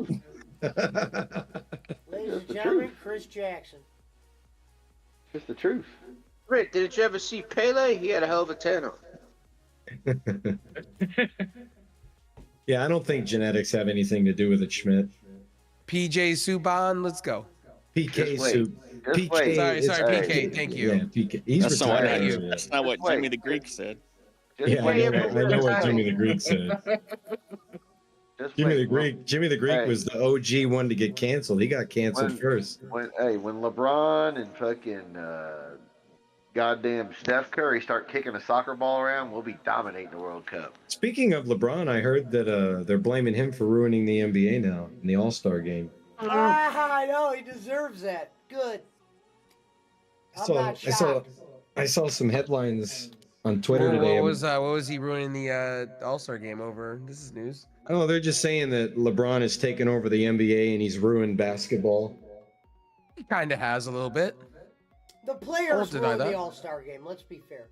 S1: Ladies and gentlemen, Chris Jackson.
S8: Just the truth.
S11: Rick, did you ever see Pele? He had a hell of a tan on.
S7: Yeah, I don't think genetics have anything to do with it, Schmidt.
S6: PJ Subban, let's go.
S7: PK soup.
S6: PK. Sorry, PK. Thank you.
S7: Yeah, PK. He's retired.
S12: That's not what Jimmy the Greek said.
S7: Yeah, I know what Jimmy the Greek said. Jimmy the Greek was the OG one to get canceled. He got canceled first.
S8: When LeBron and fucking goddamn Steph Curry start kicking a soccer ball around, we'll be dominating the World Cup.
S7: Speaking of LeBron, I heard that they're blaming him for ruining the NBA now in the All-Star game.
S1: I know he deserves that. Good.
S7: I saw some headlines on Twitter today.
S6: What was he ruining the All-Star game over? This is news.
S7: Oh, they're just saying that LeBron has taken over the NBA and he's ruined basketball.
S6: He kind of has a little bit.
S1: The players
S6: deny
S1: ruined
S6: that.
S1: the All-Star game. Let's be fair.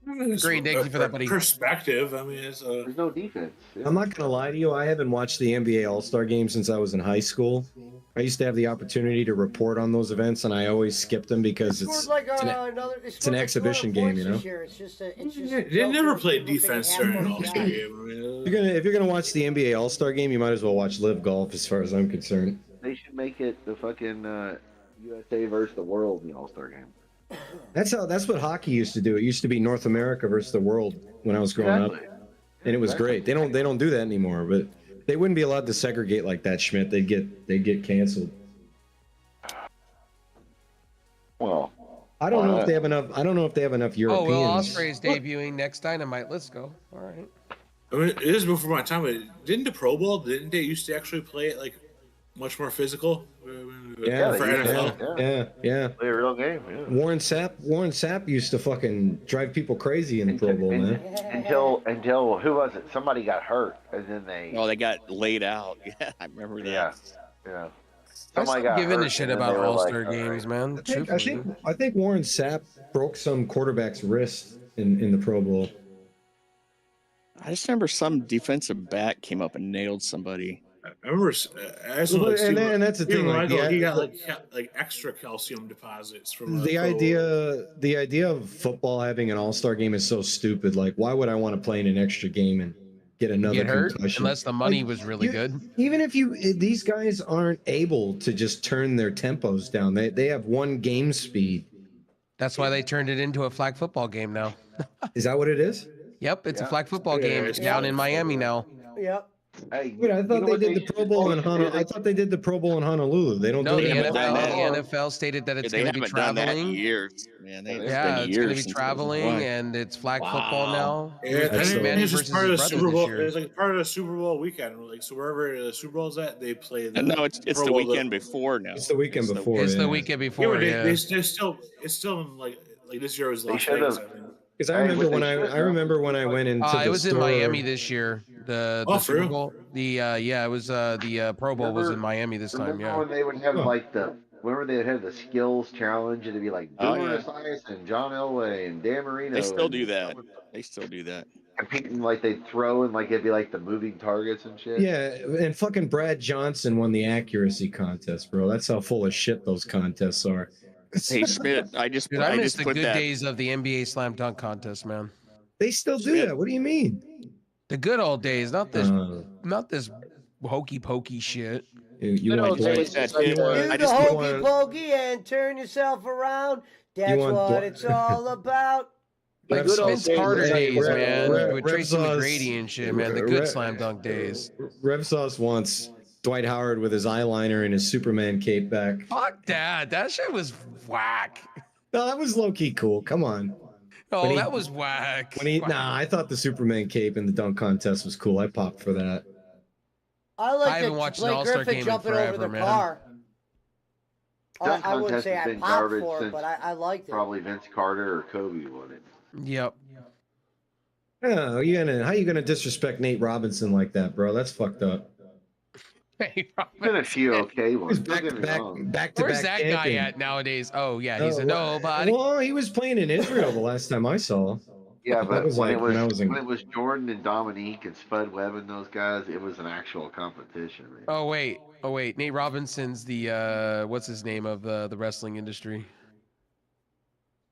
S6: Green, thank you for that, buddy.
S13: Perspective. I mean,
S8: there's no defense. Yeah.
S7: I'm not gonna lie to you. I haven't watched the NBA All-Star game since I was in high school. I used to have the opportunity to report on those events, and I always skipped them because it's an exhibition game, you know.
S13: They never played defense during an All-Star game.
S7: If you're gonna watch the NBA All-Star game, you might as well watch Live Golf, as far as I'm concerned.
S8: They should make it the fucking USA versus the world in the All-Star game.
S7: That's what hockey used to do. It used to be North America versus the world when I was growing up, and it was great. They don't do that anymore, but they wouldn't be allowed to segregate like that, Schmidt. They'd get canceled.
S8: Well,
S7: I don't know if they have enough. I don't know if they have enough Europeans.
S6: Oh, Will Ospreay's debuting next Dynamite. Let's go. All right.
S13: I mean, it is before my time, but didn't the Pro Bowl, didn't they used to actually play it like much more physical?
S7: Yeah,
S13: for NFL.
S7: Yeah.
S8: Play a real game. Yeah.
S7: Warren Sapp used to fucking drive people crazy in the Pro Bowl, man.
S8: Until who was it? Somebody got hurt, and then
S12: they got laid out. Yeah, I remember that.
S8: Yeah.
S6: Somebody got giving a shit about All-Star games, man.
S7: I think Warren Sapp broke some quarterback's wrist in the Pro Bowl.
S12: I just remember some defensive back came up and nailed somebody.
S13: I remember,
S7: and that's the thing.
S13: He got like extra calcium deposits from
S7: the idea of football having an All-Star game is so stupid. Like, why would I want to play in an extra game and get another concussion?
S6: Unless the money was really good.
S7: Even if these guys aren't able to just turn their tempos down. They have one game speed.
S6: That's why they turned it into a flag football game now.
S7: Is that what it is?
S6: Yep, it's a flag football game. It's down in Miami now.
S1: Yep.
S8: Hey,
S7: wait, I thought they did the Pro Bowl in Honolulu. I thought they did the Pro Bowl in Honolulu. They don't
S6: do
S7: it.
S6: The NFL stated that it's going to be traveling.
S12: Done that in years, man.
S6: It's going to be traveling, and it's flag football now.
S13: Yeah, I think it's just part of the Super Bowl. It's like part of the Super Bowl weekend. Like, so wherever the Super Bowl's at, they play.
S12: No, it's the weekend before now.
S7: It's the weekend before.
S6: It's the weekend before.
S13: It's still like this year was Las Vegas.
S7: Because I remember when I went into the
S6: it was
S7: store.
S6: in Miami this year. The Super Bowl. It was the Pro Bowl was in Miami this time. Yeah.
S8: When they would have whenever they would have the skills challenge, it'd be like Boomer Esiason and John Elway and Dan Marino.
S12: They still do that.
S8: Competing like they'd throw and like it'd be like the moving targets and shit.
S7: Yeah, and fucking Brad Johnson won the accuracy contest, bro. That's how full of shit those contests are.
S12: Hey Schmidt, I
S6: miss the good days of the NBA Slam Dunk contest, man.
S7: They still do that. What do you mean?
S6: The good old days, not this hokey pokey shit.
S7: You want
S11: Do
S1: the hokey pokey and turn yourself around. That's what it's all about.
S6: Like Vince Carter days, man. With Tracy
S7: Sauce-
S6: McGrady and shit, man. The good slam dunk days.
S7: Rev Sauce wants Dwight Howard with his eyeliner and his Superman cape back.
S6: Fuck that. That shit was whack.
S7: No, that was low key cool. Come on.
S6: Oh, that was whack.
S7: I thought the Superman cape in the dunk contest was cool. I popped for that.
S1: I
S6: haven't watched an
S1: Blake
S6: All-Star
S1: Griffin
S6: game in
S1: jumping
S6: forever,
S1: over the
S6: man.
S1: car.
S8: Dunk
S1: I wouldn't
S8: contest
S1: say
S8: has
S1: I
S8: been
S1: popped
S8: garbage
S1: for it,
S8: since
S1: but I liked it.
S8: Probably Vince Carter or Kobe won it.
S6: Yep.
S7: Oh, how you gonna disrespect Nate Robinson like that, bro? That's fucked up.
S8: Been a few okay ones.
S7: Back to back.
S6: Where's that guy at nowadays? Oh yeah, he's a nobody.
S7: Well, he was playing in Israel the last time I saw.
S8: Yeah,
S7: That
S8: but
S7: was
S8: when,
S7: like
S8: it was,
S7: when I was in.
S8: when it was Jordan and Dominique and Spud Webb and those guys, it was an actual competition. Man.
S6: Oh wait. Nate Robinson's the what's his name of the wrestling industry?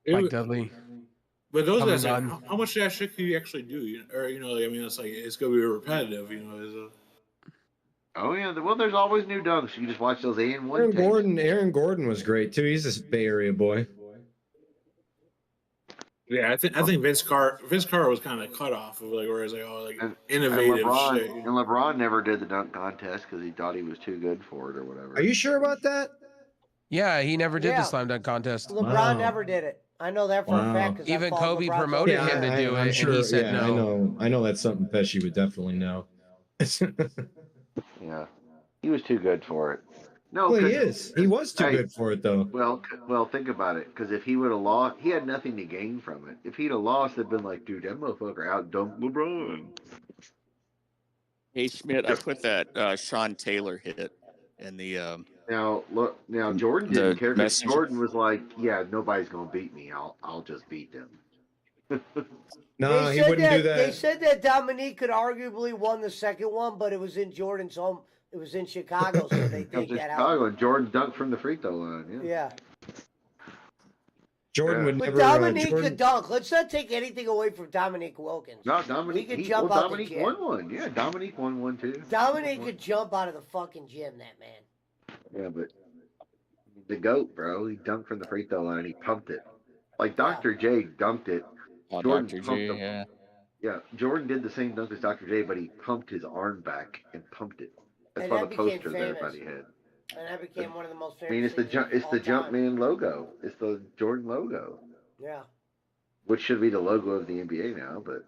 S6: Mike Dudley.
S13: But those guys,
S6: Coming
S13: like, how much of that shit can you actually do? Or I mean, it's like it's gonna be repetitive.
S8: Oh yeah, well, there's always new dunks. You just watch those A&1 tapes.
S7: Aaron Gordon was great too. He's a Bay Area boy.
S13: Yeah, I think Vince Carter was kind of cut off of whereas innovative
S8: and LeBron,
S13: shit.
S8: And LeBron never did the dunk contest because he thought he was too good for it or whatever.
S7: Are you sure about that?
S6: Yeah, he never did
S1: Yeah.
S6: the slam dunk contest.
S1: LeBron never did it. I know that for a fact. 'cause I
S6: Even
S1: followed
S6: Kobe
S1: LeBron
S6: promoted
S1: for-
S6: him to do
S7: I'm
S6: it,
S7: sure,
S6: and he said no.
S7: I know that's something Pesci would definitely know.
S8: Yeah, he was too good for it. No,
S7: Well, he
S8: 'cause-
S7: is. He was too good for it, though.
S8: Well, think about it. Because if he would have lost, he had nothing to gain from it. If he'd have lost, it'd been like, dude, that motherfucker out dunked LeBron.
S12: Hey Schmidt, I put that Sean Taylor hit in the.
S8: Now look, Jordan
S12: The
S8: didn't care. 'Cause
S12: messenger.
S8: Jordan was like, yeah, nobody's gonna beat me. I'll just beat them.
S7: No, he
S1: said
S7: wouldn't do
S1: They
S7: that.
S1: said that Dominique could arguably won the second one, but it was in Jordan's home. It was in Chicago, so they
S8: Comes
S1: take
S8: to
S1: that
S8: Chicago,
S1: out.
S8: and Jordan dunked from the free throw line. Yeah.
S7: Jordan would
S1: But
S7: never.
S1: Dominique
S7: Jordan,
S1: could dunk. Let's not take anything away from Dominique Wilkins.
S8: No, Dominique.
S1: He could jump out the
S8: Dominique
S1: gym.
S8: won one. Yeah, Dominique won one too.
S1: Dominique could jump out of the fucking gym, that man.
S8: Yeah, but the GOAT, bro, he dunked from the free throw line. He pumped it. Like Dr. J dunked it.
S12: Oh,
S8: Jordan
S12: Dr.
S8: pumped
S12: J,
S8: him.
S12: yeah.
S8: Yeah, Jordan did the same dunk as Dr. J, but he pumped his arm back and pumped it. That's
S1: And
S8: why
S1: that
S8: the
S1: became
S8: poster that
S1: famous.
S8: everybody had.
S1: And that became one of the most
S8: I
S1: famous.
S8: mean, it's the
S1: things of all time.
S8: Jumpman logo. It's the Jordan logo,
S1: Yeah.
S8: which should be the logo of the NBA now. But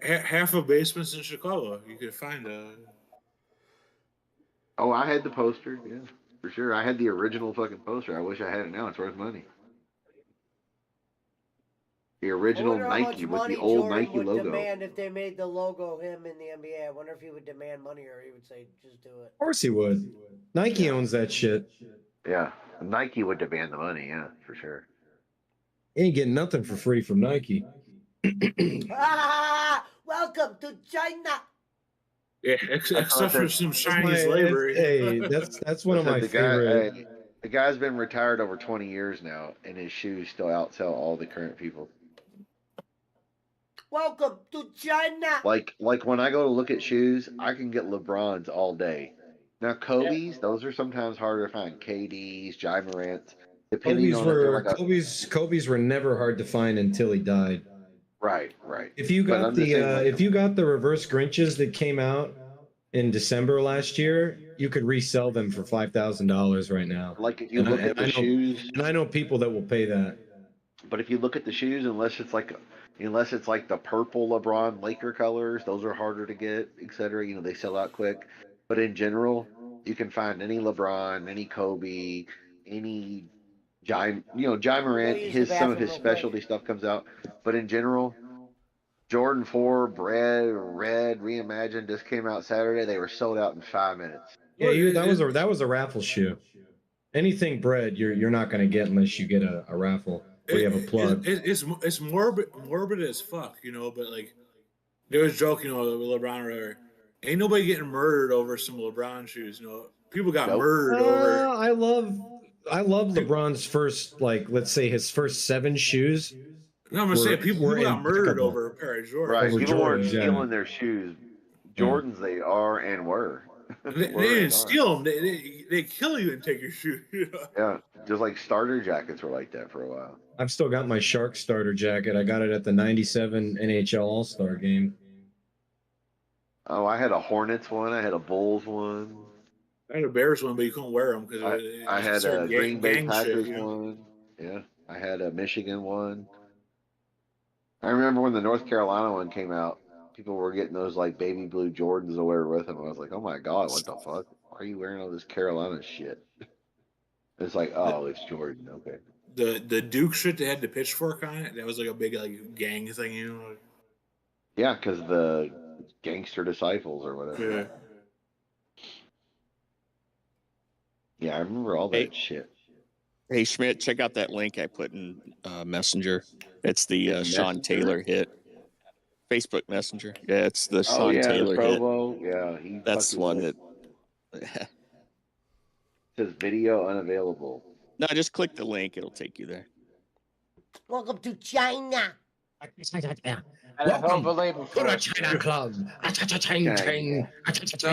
S13: Half of basements in Chicago, you could find a.
S8: oh, I had the poster. Yeah, for sure. I had the original fucking poster. I wish I had it now. It's worth money. The original
S1: I wonder how much
S8: Nike with
S1: money
S8: the old
S1: Jordan
S8: Nike
S1: would
S8: logo.
S1: demand if they made the logo of him in the NBA. I wonder if he would demand money or he would say, just do it.
S7: of course he would. Nike owns that shit.
S8: Yeah, Nike would demand the money. Yeah, for sure.
S7: He ain't getting nothing for free from Nike.
S1: Welcome to China.
S13: Yeah, except for some Chinese
S7: my-
S13: labor.
S7: Hey, that's one of my
S8: Listen,
S7: favorite.
S8: Hey, the guy's been retired over 20 years now, and his shoes still outsell all the current people.
S1: Welcome to China.
S8: Like when I go to look at shoes, I can get LeBrons all day. Now Kobe's, those are sometimes harder to find. KD's, Jai Morant's, depending
S7: Kobe's
S8: on if they're
S7: were
S8: like a,
S7: Kobe's were never hard to find until he died.
S8: right.
S7: If you
S8: But
S7: got
S8: I'm just saying, like,
S7: if you got the reverse Grinches that came out in December last year, you could resell them for $5,000 right now.
S8: like if you look at the shoes,
S7: and I know people that will pay that.
S8: but if you look at the shoes, unless it's like the purple LeBron Laker colors, those are harder to get, etc. You know, they sell out quick. But in general, you can find any LeBron, any Kobe, any Jai Morant. Some of his specialty stuff comes out. But in general, Jordan 4 Red Reimagined just came out Saturday. They were sold out in 5 minutes.
S7: Yeah, that was a raffle shoe. Anything bread, you're not going to get unless you get a raffle where you have a plug.
S13: It's morbid as fuck, but like there was joking, with LeBron or whatever. Ain't nobody getting murdered over some LeBron shoes, People got murdered over.
S7: I love LeBron's first, let's say his first 7 shoes
S13: No, I'm just saying people got murdered
S7: impeccable.
S13: over a pair of Jordans.
S8: Right.
S7: Over
S8: People weren't
S7: Jordans, yeah.
S8: stealing their shoes. Jordans, they are and were.
S13: They didn't steal them. They kill you and take your shoe. You know?
S8: Yeah, just like starter jackets were like that for a while.
S7: I've still got my Shark starter jacket. I got it at the '97 NHL All-Star game.
S8: Oh, I had a Hornets one. I had a Bulls one.
S13: I had a Bears one, but you couldn't wear them because
S8: I had a Green Bay Packers
S13: shit,
S8: one. Yeah, I had a Michigan one. I remember when the North Carolina one came out, people were getting those like baby blue Jordans to wear with them. I was like, oh my God, what the fuck? Why are you wearing all this Carolina shit? It's like, oh, it's Jordan. Okay.
S13: The Duke shit that had the pitchfork on it, that was like a big like gang thing, you know?
S8: Yeah, because the Gangster Disciples or whatever.
S13: Yeah.
S8: Yeah, I remember all that shit.
S12: Hey Schmidt, check out that link I put in Messenger. It's the Sean Taylor hit. Facebook Messenger. Yeah, it's the Sean Taylor
S8: the
S12: hit.
S8: Provo. Yeah,
S12: That's the one that.
S8: Says video unavailable.
S12: No, just click the link. It'll take you there.
S1: Welcome to China.
S11: Welcome
S7: to the China Club.
S6: So,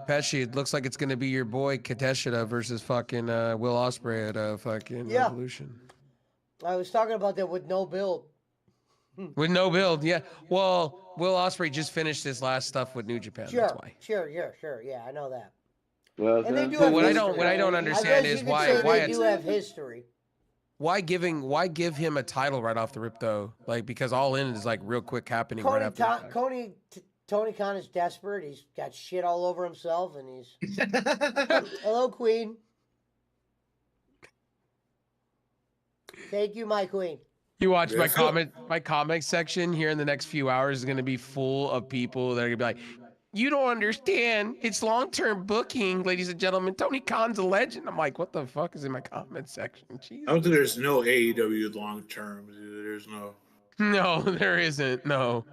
S6: Pesci, it looks like it's going to be your boy Kateshita versus fucking Will Ospreay at fucking Revolution.
S1: I was talking about that with no build.
S6: With no build, yeah. Well, Will Ospreay just finished his last stuff with New Japan. That's why.
S1: Sure. Yeah, I know that.
S8: Well,
S1: and they do
S6: but
S1: have
S6: what
S1: history.
S6: I don't understand is why
S1: they
S6: it's,
S1: do have history.
S6: Why give him a title right off the rip though? Like because All In is like real quick happening right after.
S1: Tony Khan is desperate. He's got shit all over himself, and he's hello, Queen. Thank you, my queen.
S6: You watch my comment section here in the next few hours is going to be full of people that are going to be like, you don't understand. It's long-term booking, ladies and gentlemen. Tony Khan's a legend. I'm like, what the fuck is in my comment section? Jesus.
S13: I don't think there's no AEW long term. There's no.
S6: No, there isn't. No.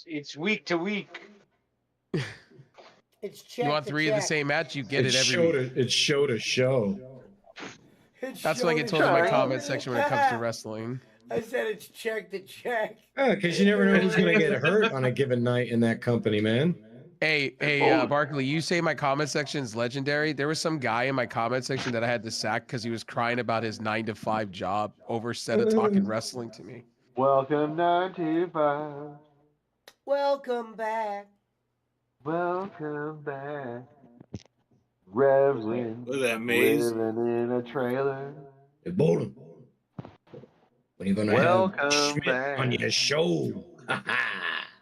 S11: It's week to week.
S1: It's check.
S6: You want three of the same match? You get it every.
S7: It's show to show.
S6: That's what I get told in my comment section when it comes to wrestling.
S1: I said it's check to check.
S7: Yeah, because you never know who's going to get hurt on a given night in that company, man.
S6: Hey, Barkley, you say my comment section is legendary. There was some guy in my comment section that I had to sack because he was crying about his 9-to-5 job over instead of talking wrestling to me.
S8: Welcome 9 to 5.
S1: Welcome back.
S8: Welcome back. Reverend.
S13: Look at that maze.
S8: Living in a trailer.
S7: Hey, Bolin. When are you gonna
S8: Welcome
S7: have Schmidt
S8: back
S7: on your show?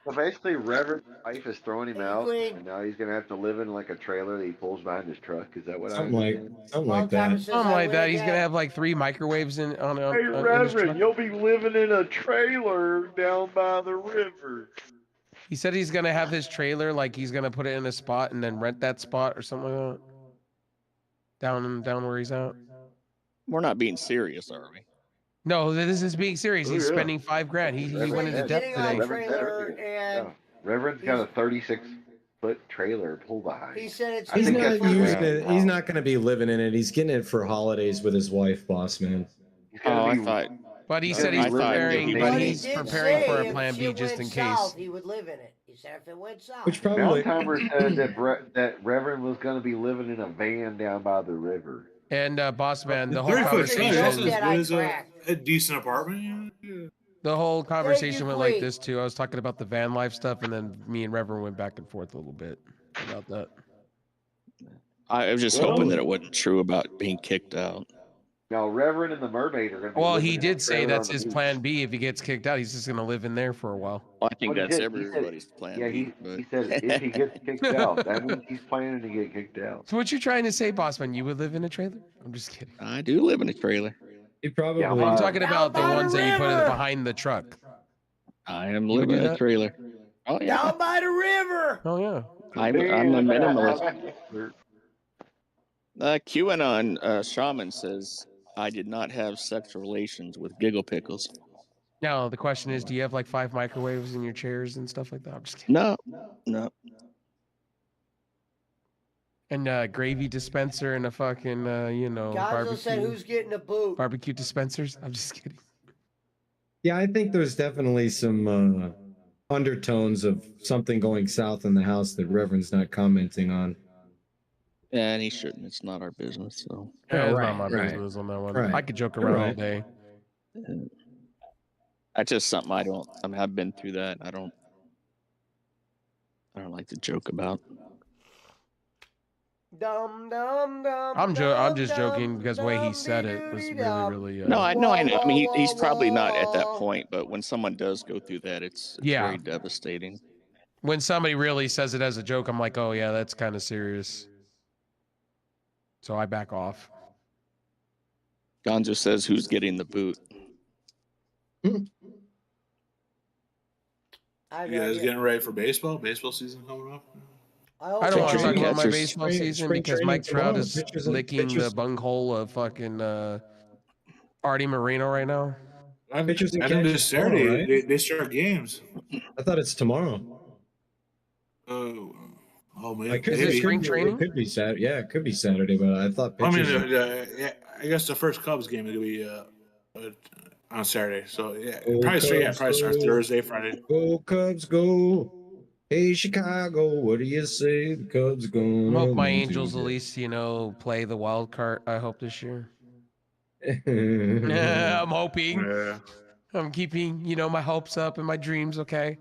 S8: So basically, Reverend's wife is throwing him out, and now he's gonna have to live in like a trailer that he pulls behind his truck. Is that what
S7: Something like that.
S6: Something like that. He's gonna have like 3 microwaves on
S8: Hey,
S6: in his truck.
S8: Reverend, you'll be living in a trailer down by the river.
S6: He said he's gonna have his trailer, like he's gonna put it in a spot and then rent that spot or something like that. Down where he's at.
S12: We're not being serious, are we?
S6: No, this is being serious. He's spending $5,000. He went into debt today.
S8: Reverend's got a 36-foot trailer pull behind.
S1: He said it's.
S7: He's not using it. He's not going to be living in it. He's getting it for holidays with his wife, boss man.
S12: Oh, I thought.
S6: But he said he's preparing. But he's preparing for a plan B just in case.
S1: He would live in it. He said if it went south.
S7: Which probably.
S8: Maltimer said that Reverend was going to be living in a van down by the river.
S6: And boss man, the whole
S13: 30 foot
S6: conversation
S13: is a decent apartment.
S6: The whole conversation went like this too. I was talking about the van life stuff, and then me and Reverend went back and forth a little bit about that.
S12: I was just hoping that it wasn't true about being kicked out.
S8: Now, Reverend and the Mermaid are going to.
S6: Well, he did say that's his plan B. If he gets kicked out, he's just going to live in there for a while.
S12: Well, I think that's everybody's plan.
S8: Yeah, he said if he gets kicked out, that means he's planning to get kicked out.
S6: So what you trying to say, boss man? You would live in a trailer? I'm just kidding.
S12: I do live in a trailer.
S7: He probably.
S6: I'm talking about the ones that you put behind the truck.
S12: I am living in a trailer. Oh yeah.
S1: Down by the river.
S6: Oh yeah.
S12: I'm a minimalist. QAnon shaman says I did not have sexual relations with Giggle Pickles.
S6: No, the question is, do you have like 5 microwaves in your chairs and stuff like that? I'm just kidding.
S12: No.
S6: And gravy dispenser and a fucking
S1: Gonzo
S6: barbecue.
S1: said who's getting a boot.
S6: Barbecue dispensers. I'm just kidding.
S7: Yeah, I think there's definitely some undertones of something going south in the house that Reverend's not commenting on.
S12: Yeah, and he shouldn't. It's not our business. So
S6: Yeah, it's
S7: right,
S6: not my
S7: right.
S6: business on that one.
S7: Right.
S6: I could joke
S7: You're
S6: around all
S7: right.
S6: day.
S12: That's just something I don't. I mean, I've been through that. I don't like to joke about.
S1: Dum dum dum.
S6: I'm just joking because the way he said it was really.
S12: No, I know. I mean, he's probably not at that point, but when someone does go through that, it's very devastating.
S6: When somebody really says it as a joke, I'm like, oh yeah, that's kind of serious. So I back off.
S12: Gonzo says, "Who's getting the boot?"
S13: You guys getting ready for baseball? Baseball season coming up?
S6: I don't want to talk about my baseball season
S7: spring
S6: because
S7: training
S6: Mike Trout
S7: tomorrow.
S6: is
S7: Pitchers and-
S6: licking the
S7: pitchers-
S6: bunghole of fucking Artie Moreno right now.
S7: Pitchers and
S13: I think
S7: catchers
S13: this Saturday
S7: tomorrow, right?
S13: they start games.
S7: I thought it's tomorrow.
S13: Oh man,
S7: I could,
S6: Is it
S7: it
S6: spring
S7: could be-
S6: training?
S7: It could be Saturday. Yeah, it could be Saturday, but I thought
S13: I mean,
S7: pitchers.
S13: yeah, I guess the first Cubs game is gonna be on Saturday. So yeah,
S7: Go
S13: probably
S7: Cubs,
S13: starts
S7: go.
S13: Thursday, Friday.
S7: Go Cubs, go! Hey Chicago, what do you say? The Cubs
S6: I
S7: going?
S6: hope my Angels at least, play the wild card. I hope this year. I'm hoping.
S13: Yeah.
S6: I'm keeping, my hopes up and my dreams. Okay.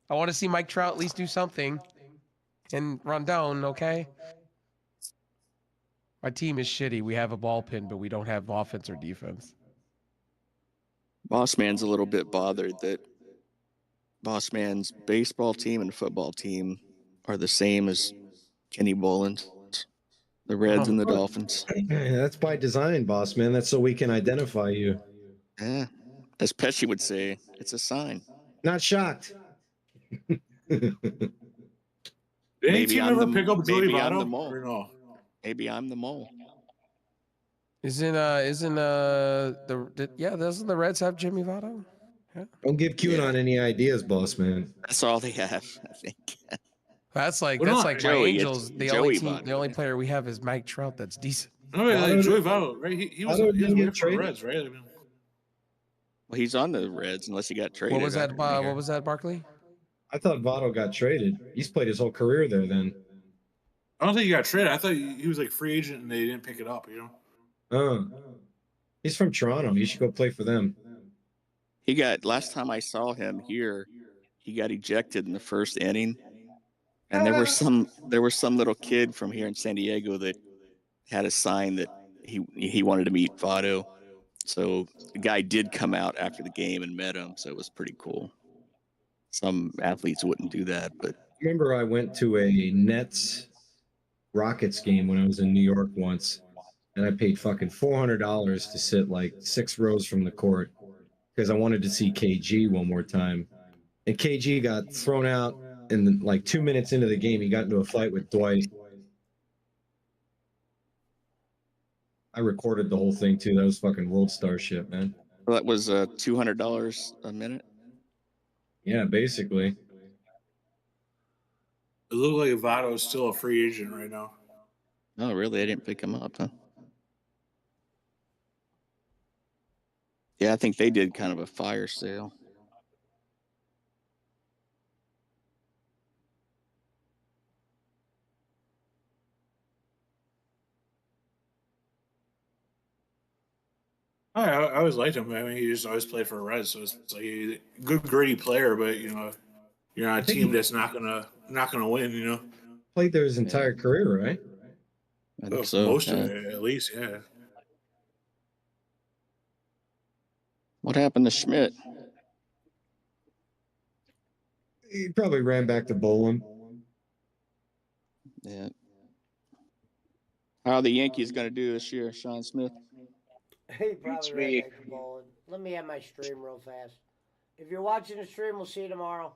S6: I want to see Mike Trout at least do something, and Rondon. Okay. My team is shitty. We have a bullpen, but we don't have offense or defense.
S12: Boss Man's a little bit bothered that Boss Man's baseball team and football team are the same as Kenny Boland's, the Reds and the Dolphins.
S7: That's by design, boss man. That's so we can identify you.
S12: Yeah, as Pesci would say, it's a sign.
S7: Not shocked.
S13: Did any team ever pick up Joey
S12: maybe I'm the
S13: Votto?
S12: mole.
S13: Or no?
S12: Maybe I'm the mole.
S6: Doesn't the Reds have Jimmy Votto? Yeah.
S7: Don't give QAnon any ideas, boss man.
S12: That's all they have, I think.
S6: That's like
S13: Well,
S6: my
S12: Joey,
S6: Angels.
S12: it's
S6: The
S12: Joey
S6: only
S12: Votto.
S6: the only player we have is Mike Trout. That's decent.
S13: No, like Joey Votto, right? He was
S7: Votto didn't
S13: away
S7: get
S13: from the
S7: traded?
S13: Reds, right? I mean,
S12: Well, he's on the Reds unless he got traded.
S6: What was that?
S12: after the year.
S6: What was that, Barkley?
S7: I thought Votto got traded. He's played his whole career there then.
S13: I don't think he got traded. I thought he was like free agent and they didn't pick it up.
S7: He's from Toronto. He should go play for them.
S12: He got, last time I saw him here, he got ejected in the first inning. And there was some little kid from here in San Diego that had a sign that he wanted to meet Votto. So the guy did come out after the game and met him. So it was pretty cool. Some athletes wouldn't do that, but
S7: Remember, I went to a Nets Rockets game when I was in New York once, and I paid fucking $400 to sit like 6 rows from the court because I wanted to see KG one more time. And KG got thrown out, and like 2 minutes into the game, he got into a fight with Dwight. I recorded the whole thing too. That was fucking world star shit, man.
S12: that was $200 a minute.
S7: Yeah, basically.
S13: it looked like Votto is still a free agent right now.
S12: Oh, really? I didn't pick him up, huh? Yeah, I think they did kind of a fire sale.
S13: I always liked him. I mean, he just always played for the Reds, so it's like a good, gritty player. But you're not a team that's not gonna win.
S7: Played there his entire career, right?
S12: I think so.
S13: Most of it, at least, yeah.
S12: What happened to Schmidt?
S7: He probably ran back to bowling.
S12: Yeah. How are the Yankees going to do this year, Sean Smith?
S1: He probably ran back to bowling. Let me have my stream real fast. If you're watching the stream, we'll see you tomorrow.